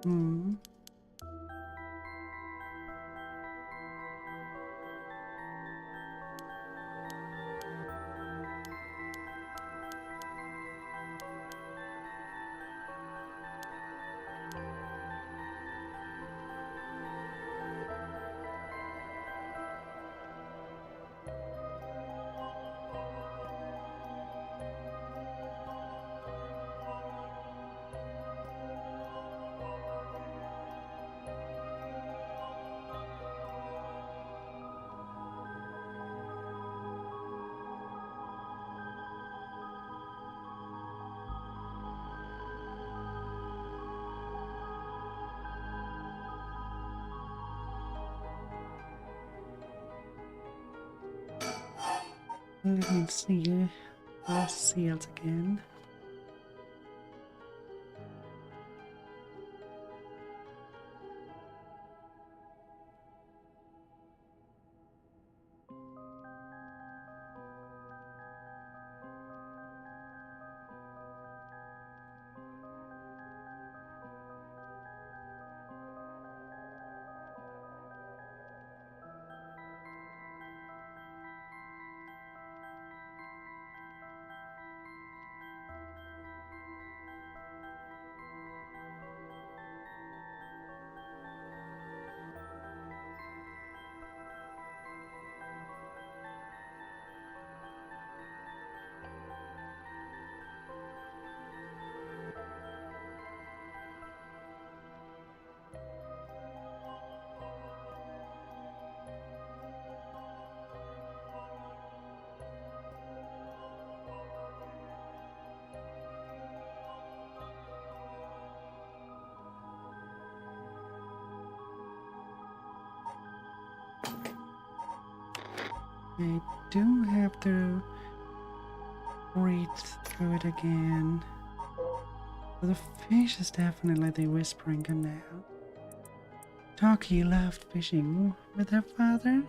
[SPEAKER 1] Hmm. Let me see those seals again. I do have to read through it again. The fish is definitely the whispering canal. Talkie loved fishing with her father.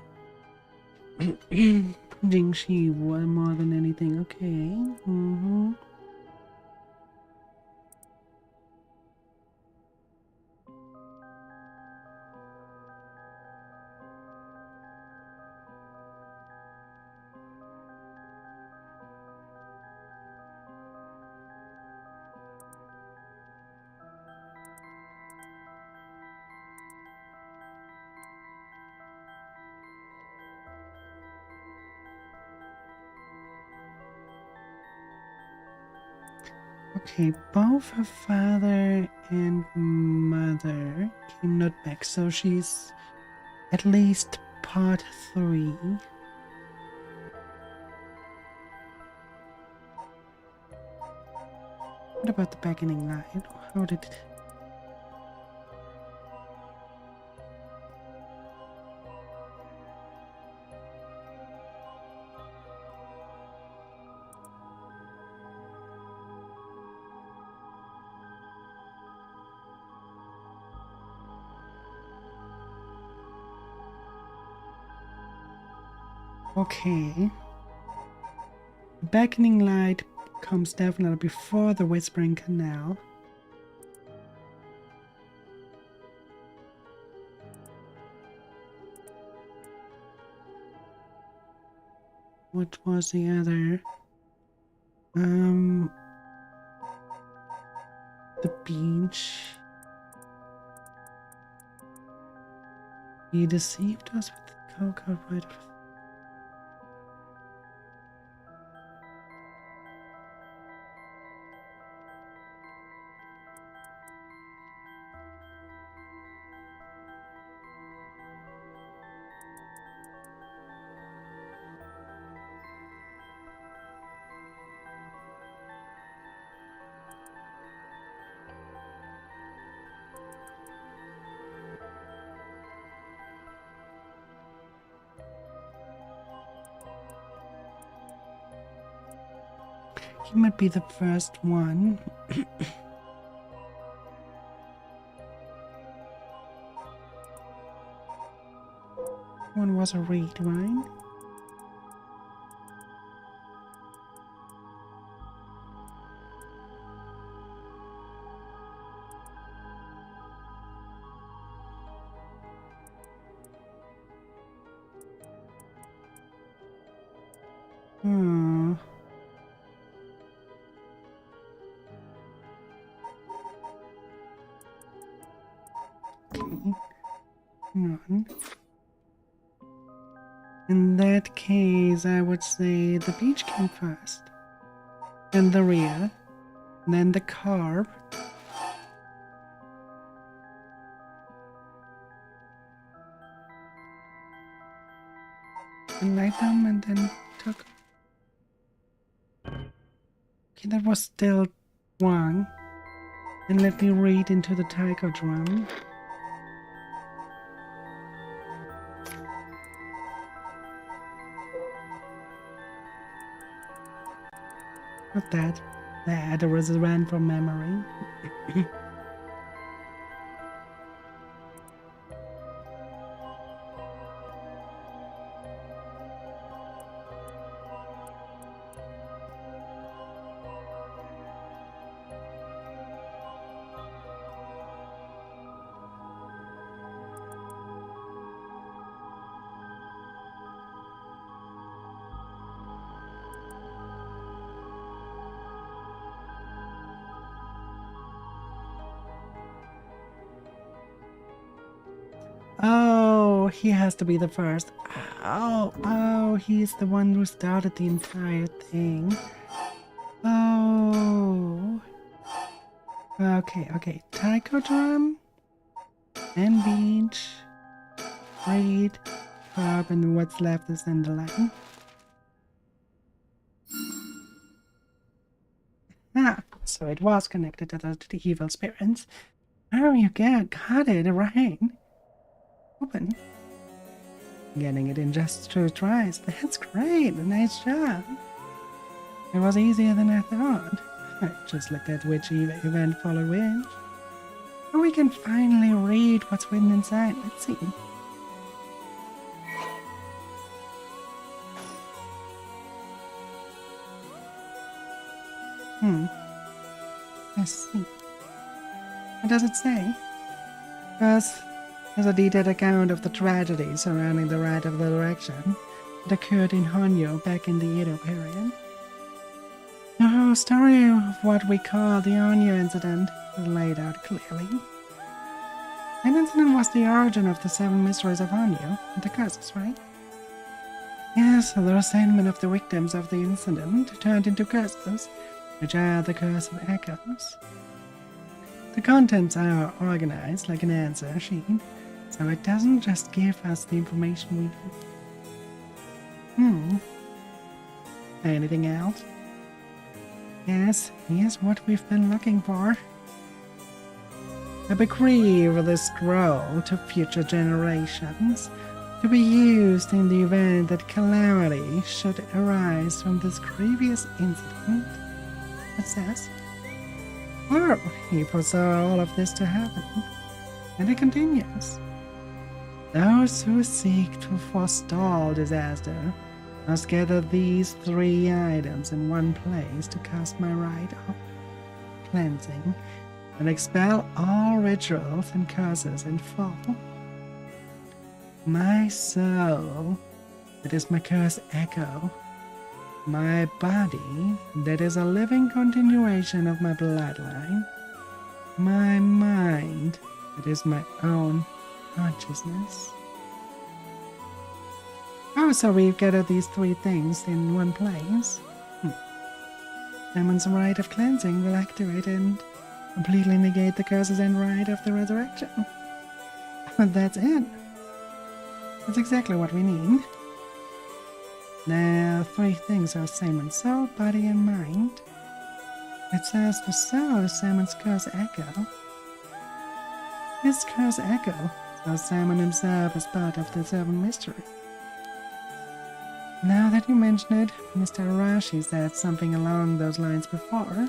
[SPEAKER 1] Jingshi was more than anything. Okay. Okay, both her father and mother came not back, so she's at least part 3. What about the beckoning light? How did it... Okay. The beckoning light comes definitely before the whispering canal. What was the other? The beach. He deceived us with the cocoa right of... He might be the first one. One was a reed wine. In that case, I would say the beach came first, then the rear, then the carp. And light them and then took... Okay, that was still one. And let me read into the tiger drum. But that was ran from memory. Oh, he has to be the first. Oh, he's the one who started the entire thing. Oh. Okay. Taiko drum, and beach, reed, carb, and what's left is in the line. So it was connected to the evil spirits. Oh, you got it right. Open. Getting it in just 2 tries. That's great. Nice job. It was easier than I thought. Just look at which event followed which. But we can finally read what's written inside. Let's see. Let's see. What does it say? First, there's a detailed account of the tragedy surrounding the Rite of the Resurrection that occurred in Hanyo back in the Edo period. The whole story of what we call the Hanyo incident is laid out clearly. That incident was the origin of the 7 mysteries of Hanyo and the curses, right? Yes, the resentment of the victims of the incident turned into curses, which are the curse of echoes. The contents are organized like an answer sheet, so it doesn't just give us the information we need. Anything else? Yes, here's what we've been looking for. I bequeath this scroll to future generations, to be used in the event that calamity should arise from this grievous incident. It says, oh, he foresaw all of this to happen. And it continues. Those who seek to forestall disaster must gather these 3 items in one place to cast my rite of cleansing and expel all rituals and curses in full. My soul, that is my curse echo. My body, that is a living continuation of my bloodline. My mind, that is my own consciousness. Oh, so we've gathered these 3 things in one place. Someone's rite of cleansing will activate and completely negate the curses and rite of the resurrection. But that's it. That's exactly what we need. Now, 3 things are Simon's soul, body, and mind. It says the soul is Simon's curse echo. This curse echo saw Simon himself as part of the 7 mysteries. Now that you mention it, Mr. Arashi said something along those lines before.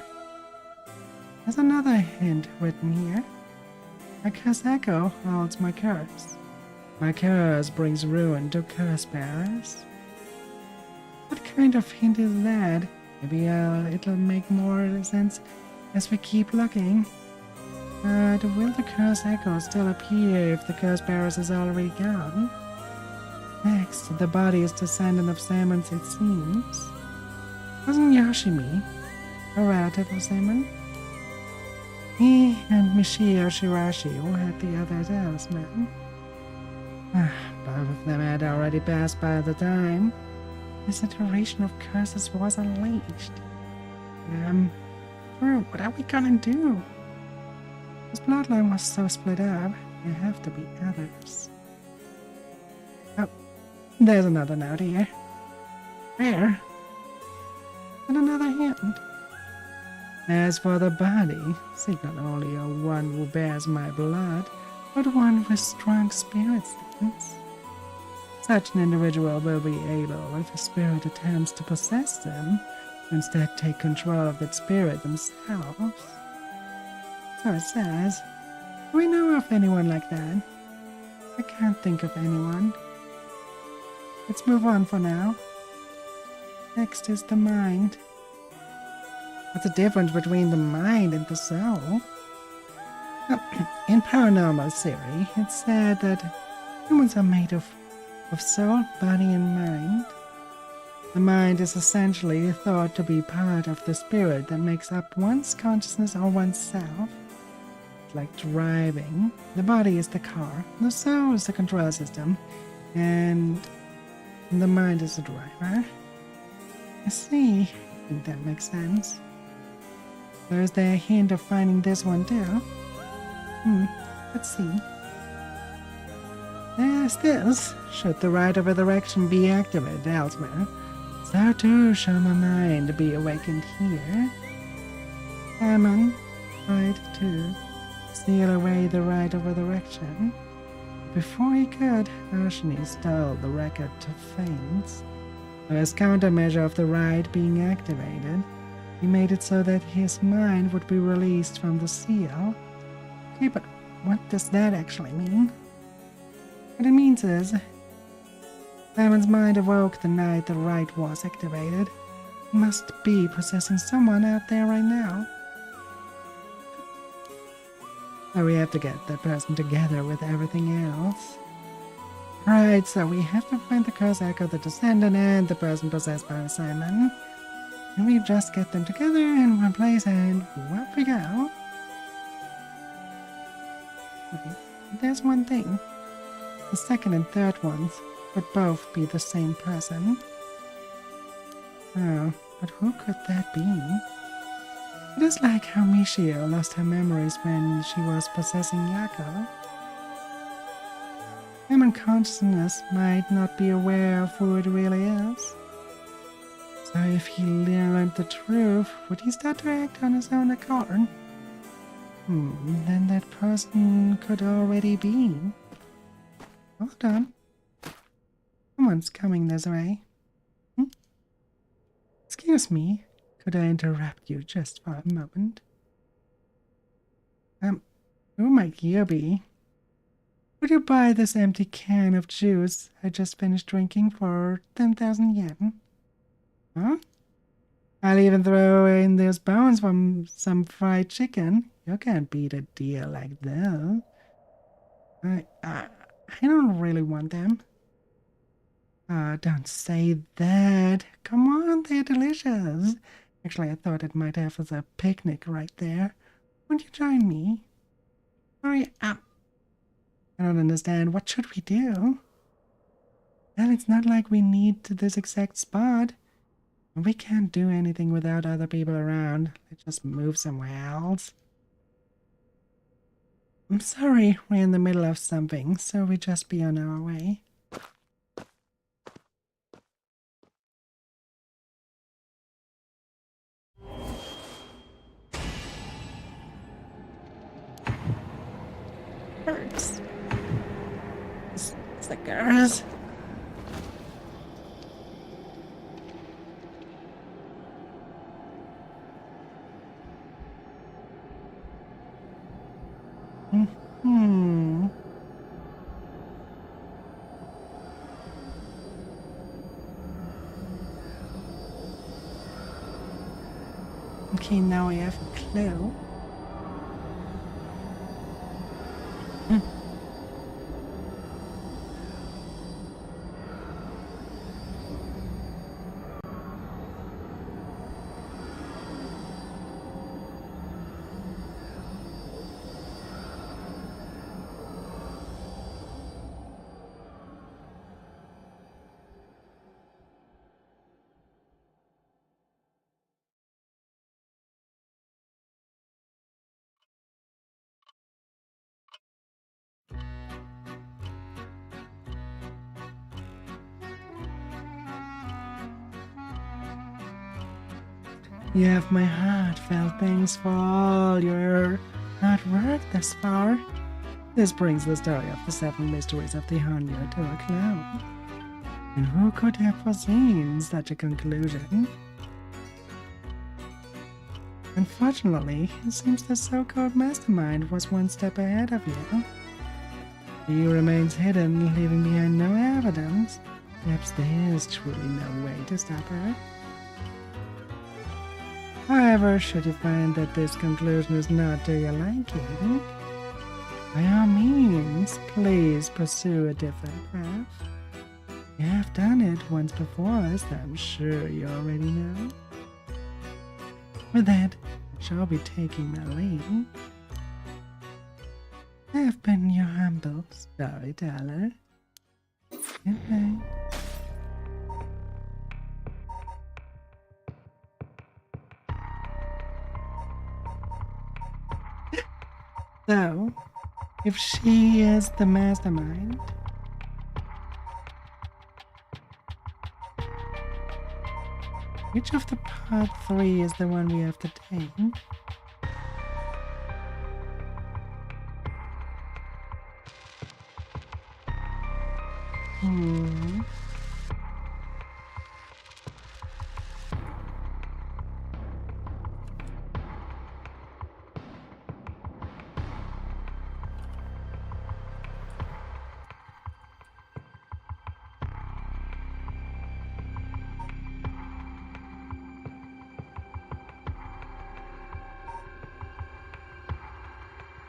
[SPEAKER 1] There's another hint written here. A curse echo holds my curse. My curse brings ruin to curse bearers. What kind of hint is that? Maybe it'll make more sense as we keep looking. But will the curse echo still appear if the curse bearers is already gone? Next, the body is descendant of Samon's, it seems. Wasn't Yoshimi a relative of Samon? He and Michio Shirashi who had the other talisman. Both of them had already passed by the time this iteration of curses was unleashed. What are we gonna do? This bloodline was so split up, there have to be others. Oh, there's another note here. Where? And another hint. As for the body, seek not only one who bears my blood, but one with strong spirit sense. Such an individual will be able, if a spirit attempts to possess them, instead take control of that spirit themselves. So it says. Do we know of anyone like that? I can't think of anyone. Let's move on for now. Next is the mind. What's the difference between the mind and the soul? In paranormal theory, it's said that humans are made of soul, body, and mind. The mind is essentially thought to be part of the spirit that makes up one's consciousness or oneself. It's like driving. The body is the car, the soul is the control system, and the mind is the driver. I see. I think that makes sense. So is there a hint of finding this one too? Let's see. There's this. Should the right of resurrection be activated elsewhere, so too shall my mind be awakened here. Hammond tried to steal away the right of resurrection. Before he could, Arshani stole the record to Fanes. As countermeasure of the right being activated, he made it so that his mind would be released from the seal. Okay, but what does that actually mean? What it means is, Simon's mind awoke the night the right was activated. He must be possessing someone out there right now. So we have to get that person together with everything else. Right, so we have to find the curse echo, the descendant, and the person possessed by Simon. And we just get them together in one place and off we go. Okay, there's one thing. The second and third ones would both be the same person. Oh, but who could that be? It is like how Michio lost her memories when she was possessing Yako. Human consciousness might not be aware of who it really is. So if he learned the truth, would he start to act on his own accord? Then that person could already be. Hold on. Someone's coming this way. Excuse me, could I interrupt you just for a moment? Who might you be? Would you buy this empty can of juice I just finished drinking for 10,000 yen? Huh? I'll even throw in those bones from some fried chicken. You can't beat a deal like that. I don't really want them. Don't say that. Come on, they're delicious. Actually, I thought it might have as a picnic right there. Won't you join me? Hurry up. I don't understand. What should we do? Well, it's not like we need to this exact spot. We can't do anything without other people around. Let's just move somewhere else. I'm sorry, we're in the middle of something, so we just be on our way. Hurts. Stickers. Okay, now I have a clue. You have my heartfelt thanks for all your hard work thus far. This brings the story of the 7 mysteries of the Hanyo to a close. And who could have foreseen such a conclusion? Unfortunately, it seems the so-called mastermind was one step ahead of you. He remains hidden, leaving behind no evidence. Perhaps there is truly no way to stop her. However, should you find that this conclusion is not to your liking, by all means, please pursue a different path. You have done it once before, as I'm sure you already know. With that, I shall be taking my leave. I have been your humble storyteller. Good night. So, if she is the mastermind, which of the part 3 is the one we have to take?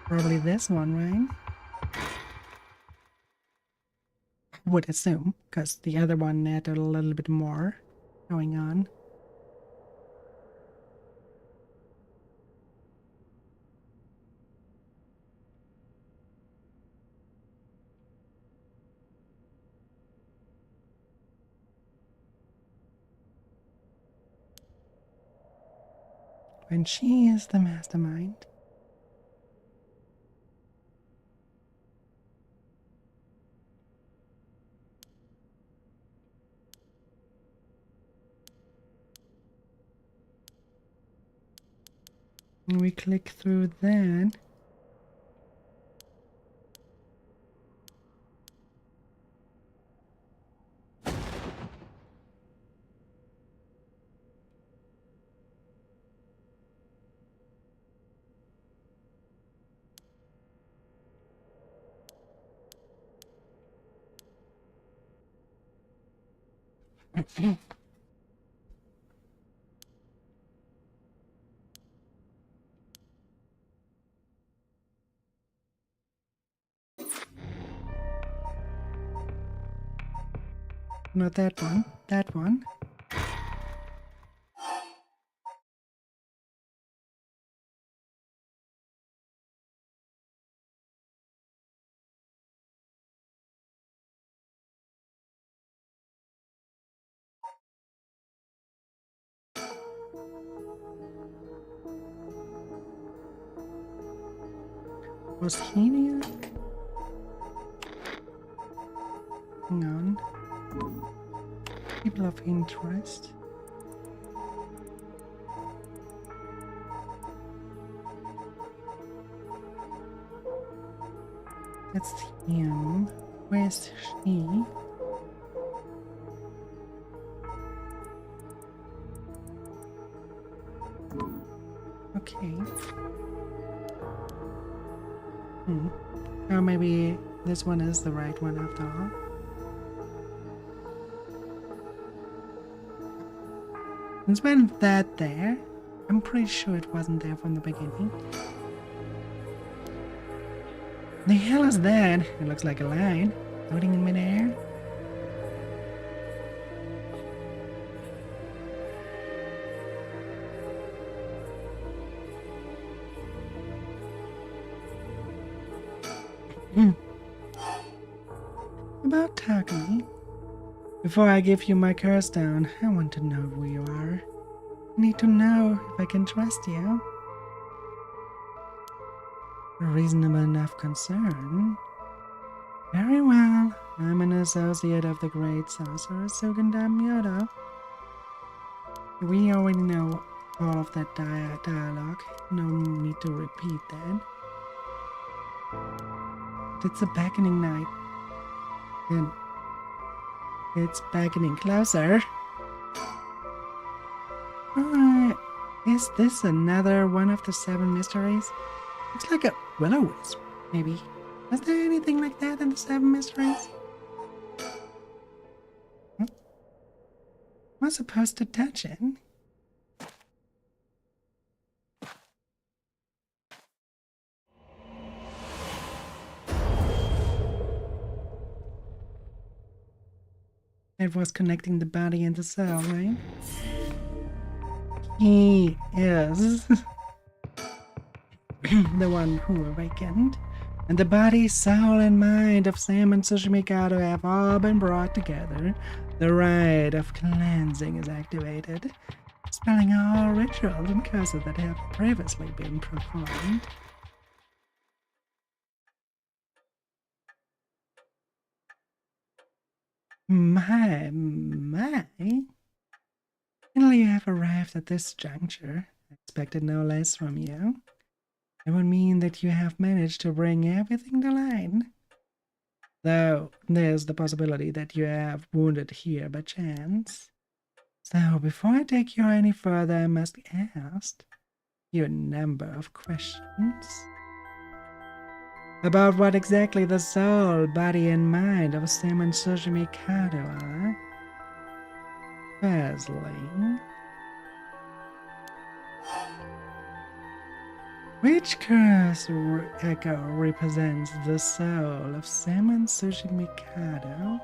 [SPEAKER 1] Probably this one, right? Would assume, because the other one had a little bit more going on. When she is the mastermind. And we click through that. Not that one, that one. Was he here? Hang on. People of interest. That's him. Where's she? Okay. Or maybe this one is the right one after all. Since when that there? I'm pretty sure it wasn't there from the beginning. The hell is that? It looks like a line floating in midair. About Takumi. Before I give you my curse down, I want to know who you are. I need to know if I can trust you. A reasonable enough concern. Very well. I'm an associate of the great sorcerer Suganda Myoto. We already know all of that dialogue. No need to repeat that. It's a beckoning night. And it's beckoning closer. Is this another one of the 7 mysteries? It's like a will-o-wisp, maybe. Was there anything like that in the 7 mysteries? Hmm? Am I supposed to touch it? It was connecting the body and the soul, right? He is the one who awakened. And the body, soul, and mind of Sam and Tsushimikado have all been brought together. The rite of cleansing is activated, spelling all rituals and curses that have previously been performed. My. Finally, you have arrived at this juncture. I expected no less from you. It would mean that you have managed to bring everything to light. Though there's the possibility that you have wounded here by chance. So before I take you any further, I must ask you a number of questions. About what exactly the soul, body, and mind of Simon Mikado are. Firstly, which curse echo represents the soul of Simon Mikado?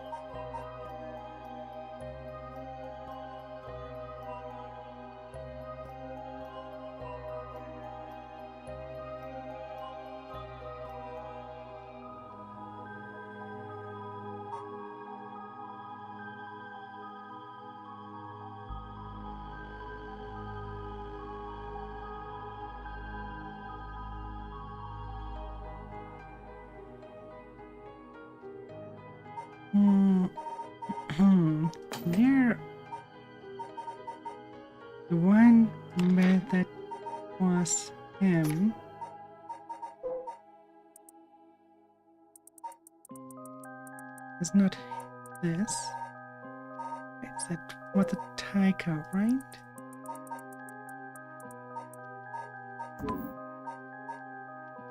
[SPEAKER 1] There, the one that was him. It's not this. It's that what the Taiko, right?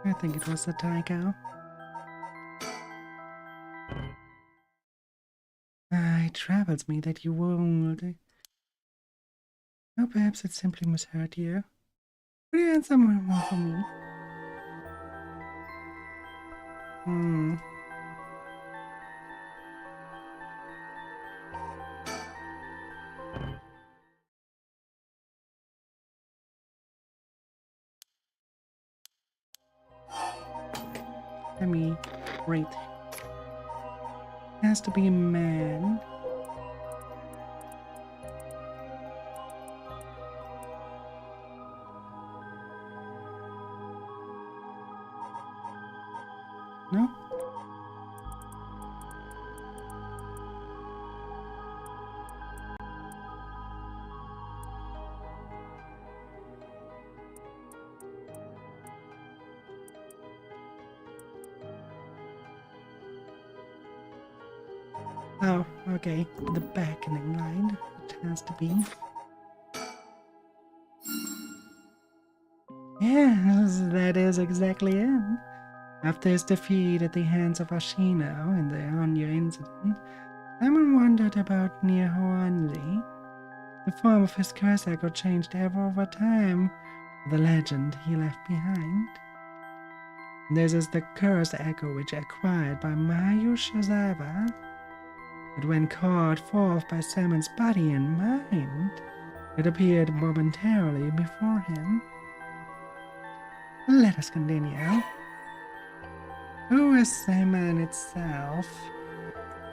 [SPEAKER 1] I think it was the Taiko. It troubles me that you would. Oh, perhaps it simply misheard you. Would you answer more for me? Let me rate. Has to be a man. No? Oh, okay. The beckoning line. It has to be. Yes, that is exactly it. After his defeat at the hands of Ashino in the Anya incident, Simon wondered about Nihonji. The form of his curse echo changed ever over time, the legend he left behind. This is the curse echo which acquired by Mayu Shizawa. But when called forth by Simon's body and mind, it appeared momentarily before him. Let us continue. Who is Simon itself?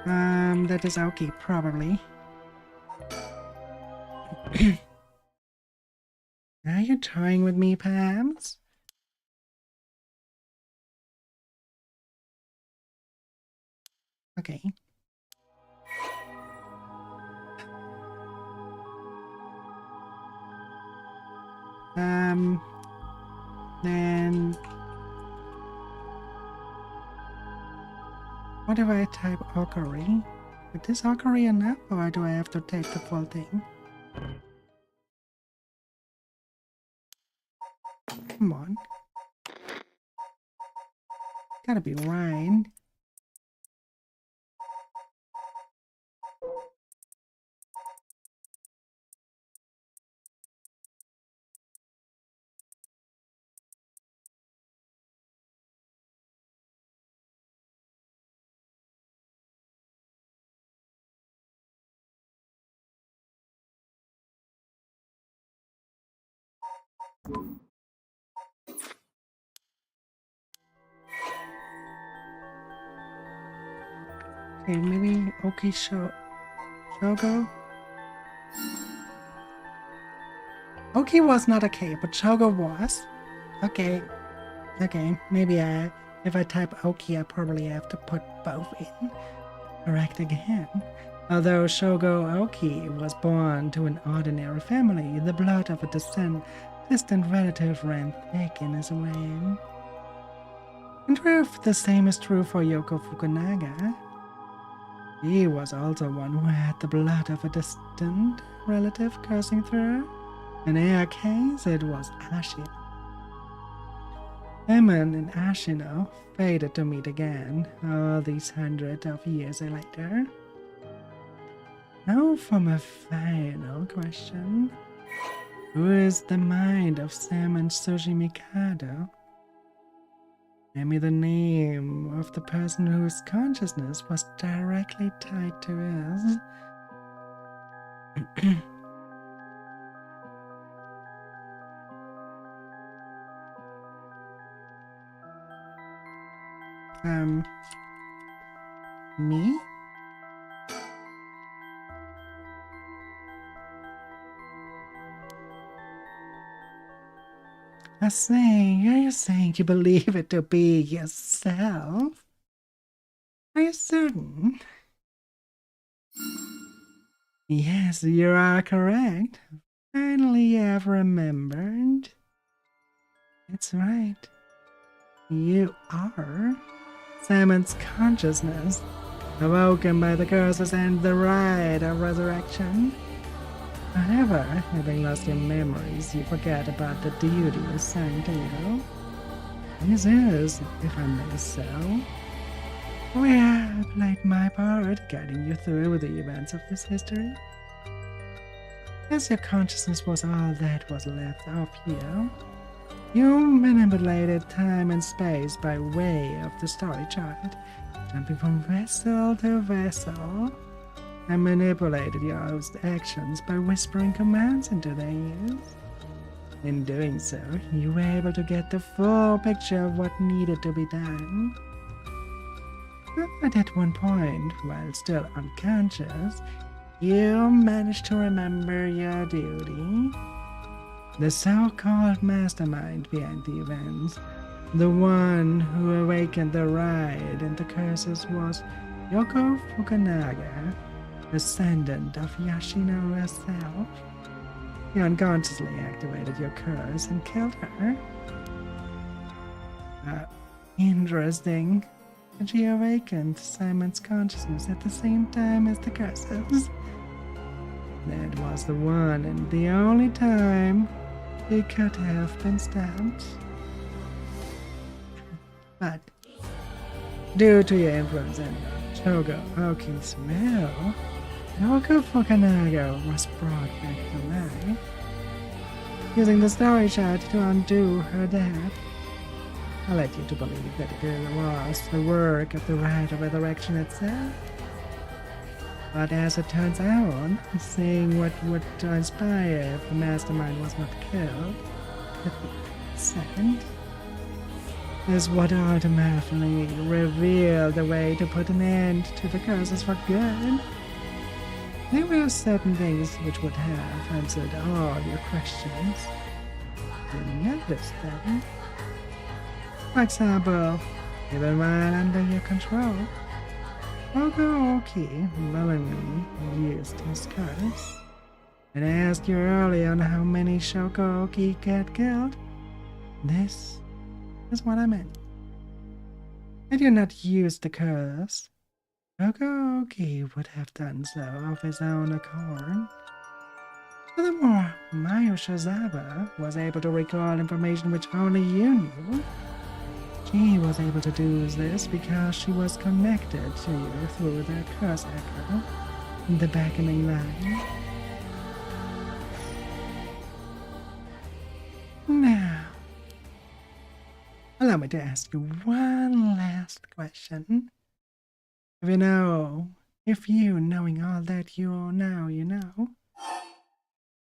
[SPEAKER 1] That is Aoki, probably. Are you toying with me, perhaps? Okay. Then what if I type Okari? Is this Okari enough, or do I have to take the full thing? Come on. Gotta be right. Okay, maybe Oki Shogo? Oki was not okay, but Shogo was. Okay. Okay, maybe if I type Oki, I probably have to put both in. Correct again. Although Shogo Oki was born to an ordinary family, the blood of a distant relative ran thick in his vein. In truth, the same is true for Yoko Fukunaga. He was also one who had the blood of a distant relative coursing through. In her case, it was Ashina. Eamon and Ashina fated to meet again all these hundreds of years later. Now for my final question. Who is the mind of Sam and Sushi Mikado? Name me the name of the person whose consciousness was directly tied to his. Me? Are you saying you believe it to be yourself? Are you certain? Yes, you are correct. Finally, I've remembered. That's right. You are Simon's consciousness, awoken by the curses and the rite of resurrection. However, having lost your memories, you forget about the duty assigned to you. This is, if I may so, where I played my part, guiding you through the events of this history. As your consciousness was all that was left of you, you manipulated time and space by way of the story chart, jumping from vessel to vessel. I manipulated your actions by whispering commands into their ears. In doing so, you were able to get the full picture of what needed to be done. But at one point, while still unconscious, you managed to remember your duty. The so-called mastermind behind the events, the one who awakened the ride and the curses, was Yoko Fukunaga, descendant of Yashino herself. You unconsciously activated your curse and killed her. Interesting. And she awakened Simon's consciousness at the same time as the curses. That was the one and the only time he could have been stabbed. But due to your influence and Shogo Oki's will, Yoko Fukunaga was brought back to life, using the story chart to undo her death. I led you to believe that it was the work of the rite of resurrection itself. But as it turns out, seeing what would transpire if the mastermind was not killed at the second is what ultimately revealed the way to put an end to the curses for good. There were certain things which would have answered all your questions. You noticed them. For example, even while under your control, Shogo Oki willingly used his curse. And I asked you earlier on how many Shogo Oki get killed. This is what I meant. Had you not used the curse, Shogo Oki would have done so of his own accord. Furthermore, Mayo Shazava was able to recall information which only you knew. She was able to do this because she was connected to you through the curse echo in the beckoning line. Now, allow me to ask you one last question. If you, knowing all that you now know,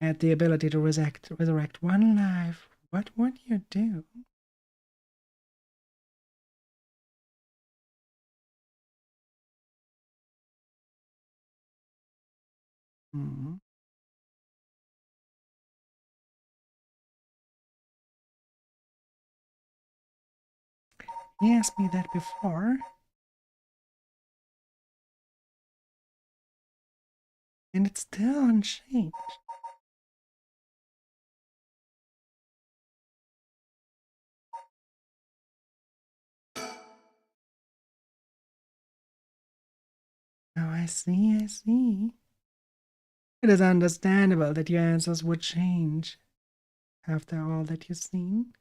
[SPEAKER 1] had the ability to resurrect one life, what would you do? Hmm. He asked me that before, and it's still unchanged. Oh, I see. It is understandable that your answers would change after all that you've seen.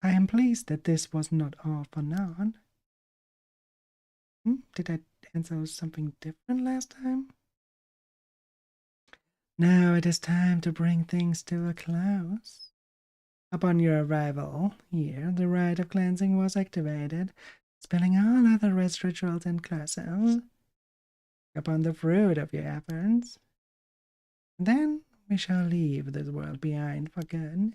[SPEAKER 1] I am pleased that this was not all for naught. Did I answer something different last time? Now it is time to bring things to a close. Upon your arrival here, the rite of cleansing was activated, spelling all other rituals and curses upon the fruit of your efforts. Then we shall leave this world behind for good.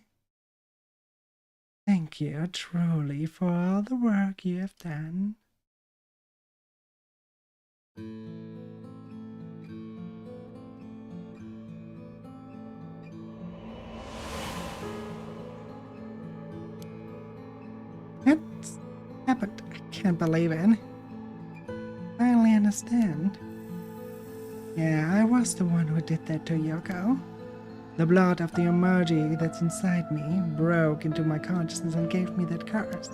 [SPEAKER 1] Thank you truly for all the work you have done. What's happened? I can't believe it. Finally understand. Yeah, I was the one who did that to Yoko. The blood of the emoji that's inside me broke into my consciousness and gave me that curse.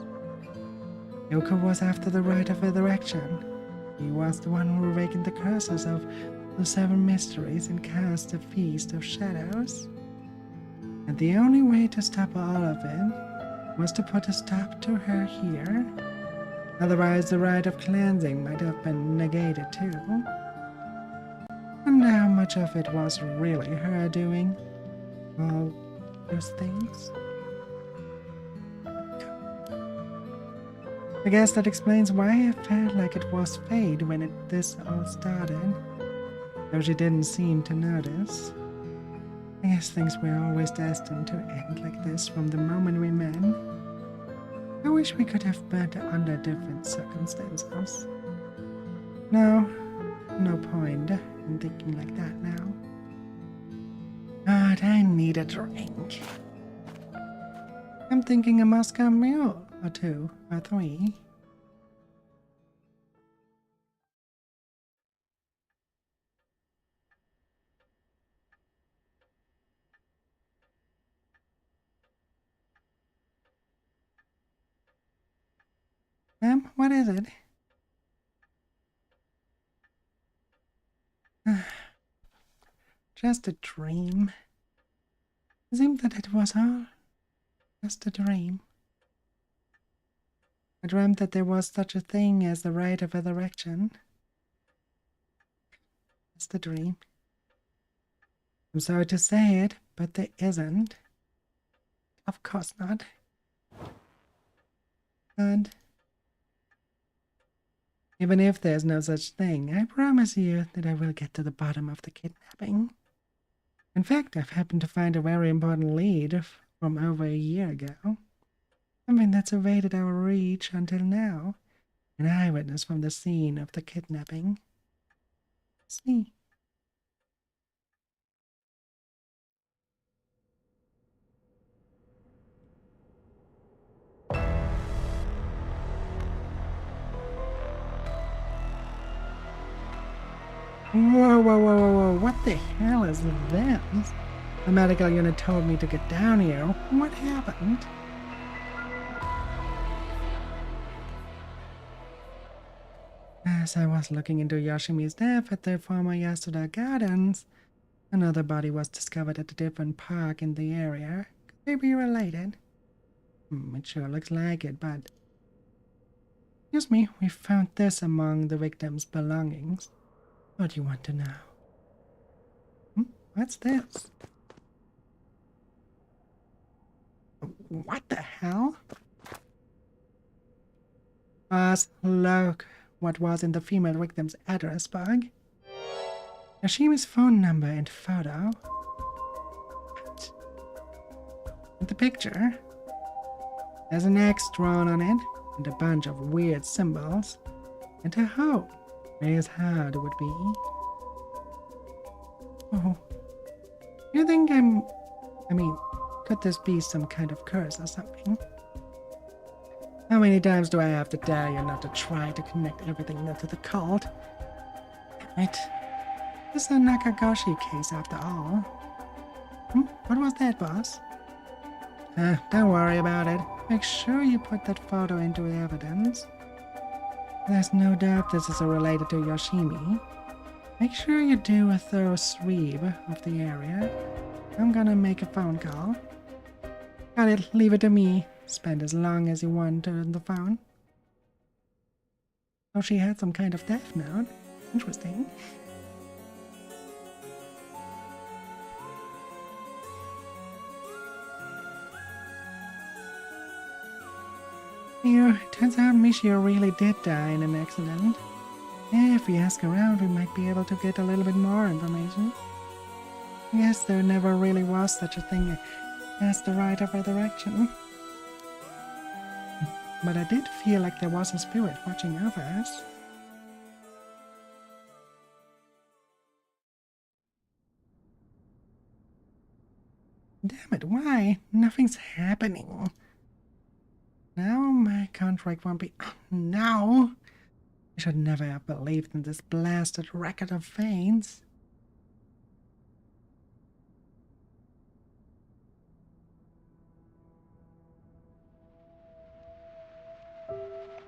[SPEAKER 1] Yoko was after the rite of resurrection. He was the one who awakened the curses of the 7 mysteries and cast a feast of shadows. And the only way to stop all of it was to put a stop to her here. Otherwise, the rite of cleansing might have been negated too. And how much of it was really her doing all those things? I guess that explains why I felt like it was fate when this all started, though she didn't seem to notice. I guess things were always destined to end like this from the moment we met. I wish we could have met under different circumstances. No point in thinking like that now. But I need a drink. I'm thinking a Moscow Mule, or 2, or 3. Ma'am, what is it? Just a dream. It seemed that it was all just a dream. I dreamt that there was such a thing as the rite of resurrection. Just a dream. I'm sorry to say it, but there isn't. Of course not. And even if there's no such thing, I promise you that I will get to the bottom of the kidnapping. In fact, I've happened to find a very important lead from over a year ago. Something that's evaded our reach until now. An eyewitness from the scene of the kidnapping. See. Whoa, what the hell is this? The medical unit told me to get down here. What happened? As I was looking into Yoshimi's death at the former Yasuda Gardens, another body was discovered at a different park in the area. Could they be related? It sure looks like it, but... Excuse me, we found this among the victim's belongings. What do you want to know? What's this? What the hell? Look what was in the female victim's address book. Yoshimi's phone number and photo. What? And the picture. There's an X drawn on it, and a bunch of weird symbols. And a hole. Where's how it would be. Oh. You think I mean, could this be some kind of curse or something? How many times do I have to tell you not to try to connect everything to the cult? Damn it. This is a Nakagoshi case after all. What was that, boss? Don't worry about it. Make sure you put that photo into the evidence. There's no doubt this is related to Yoshimi. Make sure you do a thorough sweep of the area. I'm gonna make a phone call. Got it, leave it to me. Spend as long as you want on the phone. Oh, she had some kind of death note. Interesting. Here, turns out Michio really did die in an accident. Yeah, if we ask around, we might be able to get a little bit more information. I guess there never really was such a thing as the rite of resurrection. But I did feel like there was a spirit watching over us. Damn it, why? Nothing's happening. Now my contract won't be... Oh, no! I should never have believed in this blasted record of veins.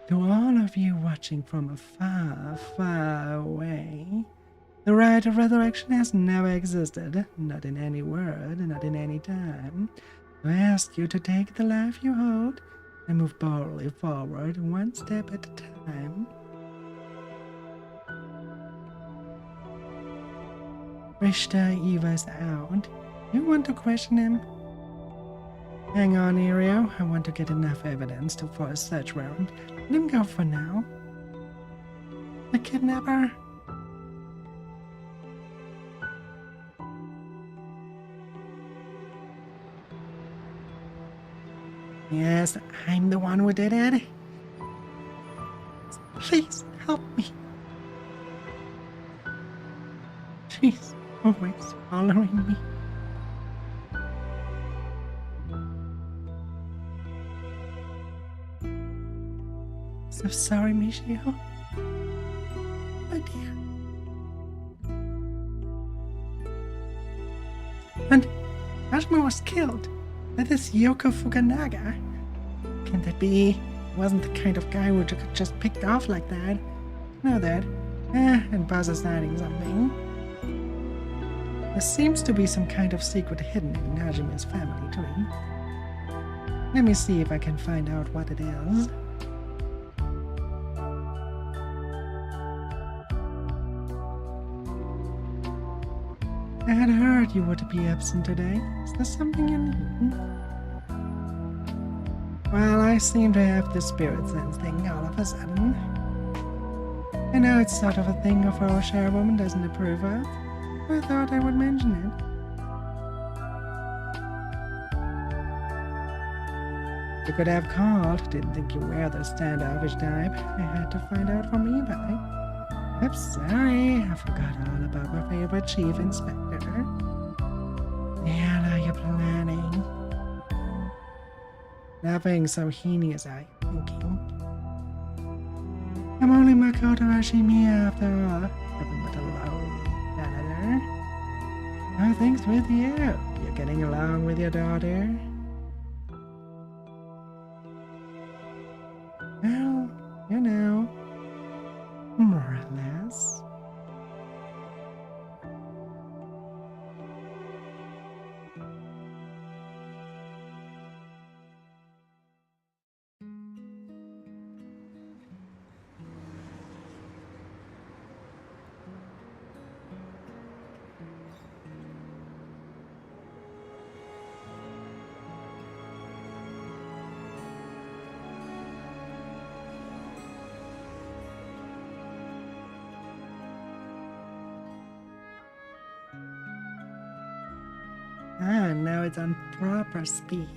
[SPEAKER 1] To all of you watching from afar, far away, the rite of resurrection has never existed, not in any word, not in any time. I ask you to take the life you hold and move boldly forward, one step at a time. Richter Eva's out. You want to question him? Hang on, Irio. I want to get enough evidence for a search warrant. Let him go for now. The kidnapper? Yes, I'm the one who did it. Please help me. She's always following me. So sorry, Michio. My dear. And Ashima was killed by this Yoko Fukunaga. Can that be? He wasn't the kind of guy who could just pick off like that. Know that. And Buzz is hiding something. There seems to be some kind of secret hidden in Hajime's family tree. Let me see if I can find out what it is. I had heard you would be absent today. Is there something you need? Well, I seem to have the spirit sense thing all of a sudden. I know it's sort of a thing a fellow sharewoman doesn't approve of. I thought I would mention it. You could have called. Didn't think you were the standoffish type. I had to find out from eBay. I'm sorry, I forgot all about my favorite chief inspector. The hell are you planning? Nothing so heinous, I'm thinking. I'm only Makoto Hashimi after all. Nothing but a lonely janitor. How are things with you? You're getting along with your daughter? Well, you know. Ah, now it's on proper speed.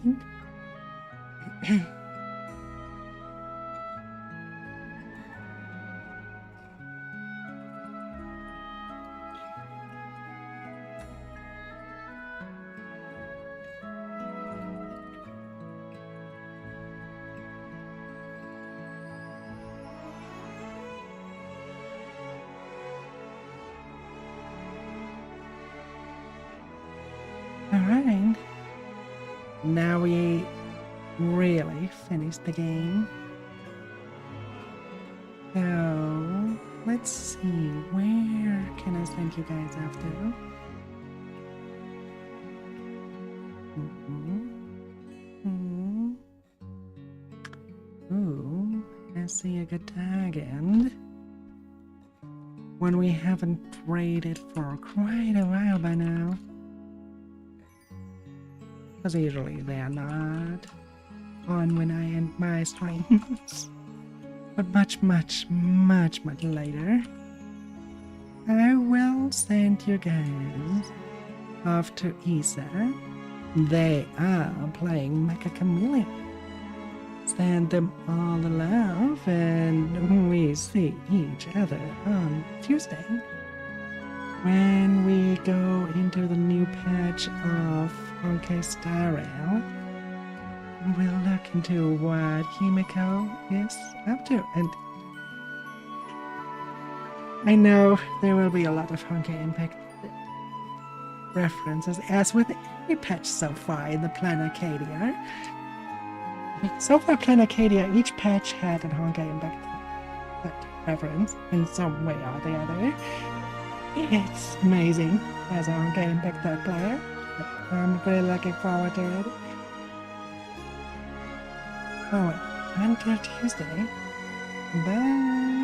[SPEAKER 1] Alright. Now we really finished the game. So, let's see, where can I send you guys off to? Ooh, I see a good target. One we haven't raided for quite a while by now. Because usually they are not on when I end my streams. But much later, I will send you guys off to Isa. They are playing Mecha Chameleon. Send them all the love, and we see each other on Tuesday when we go into the new patch of Honkai Star Rail. We'll look into what Himiko is up to, and I know there will be a lot of Honkai Impact references, as with any patch so far in the Plan Arcadia. So far, Plan Arcadia, each patch had a Honkai Impact reference in some way or the other. It's amazing as a Honkai Impact third player. I'm really looking forward to it. Oh, until Tuesday. Bye.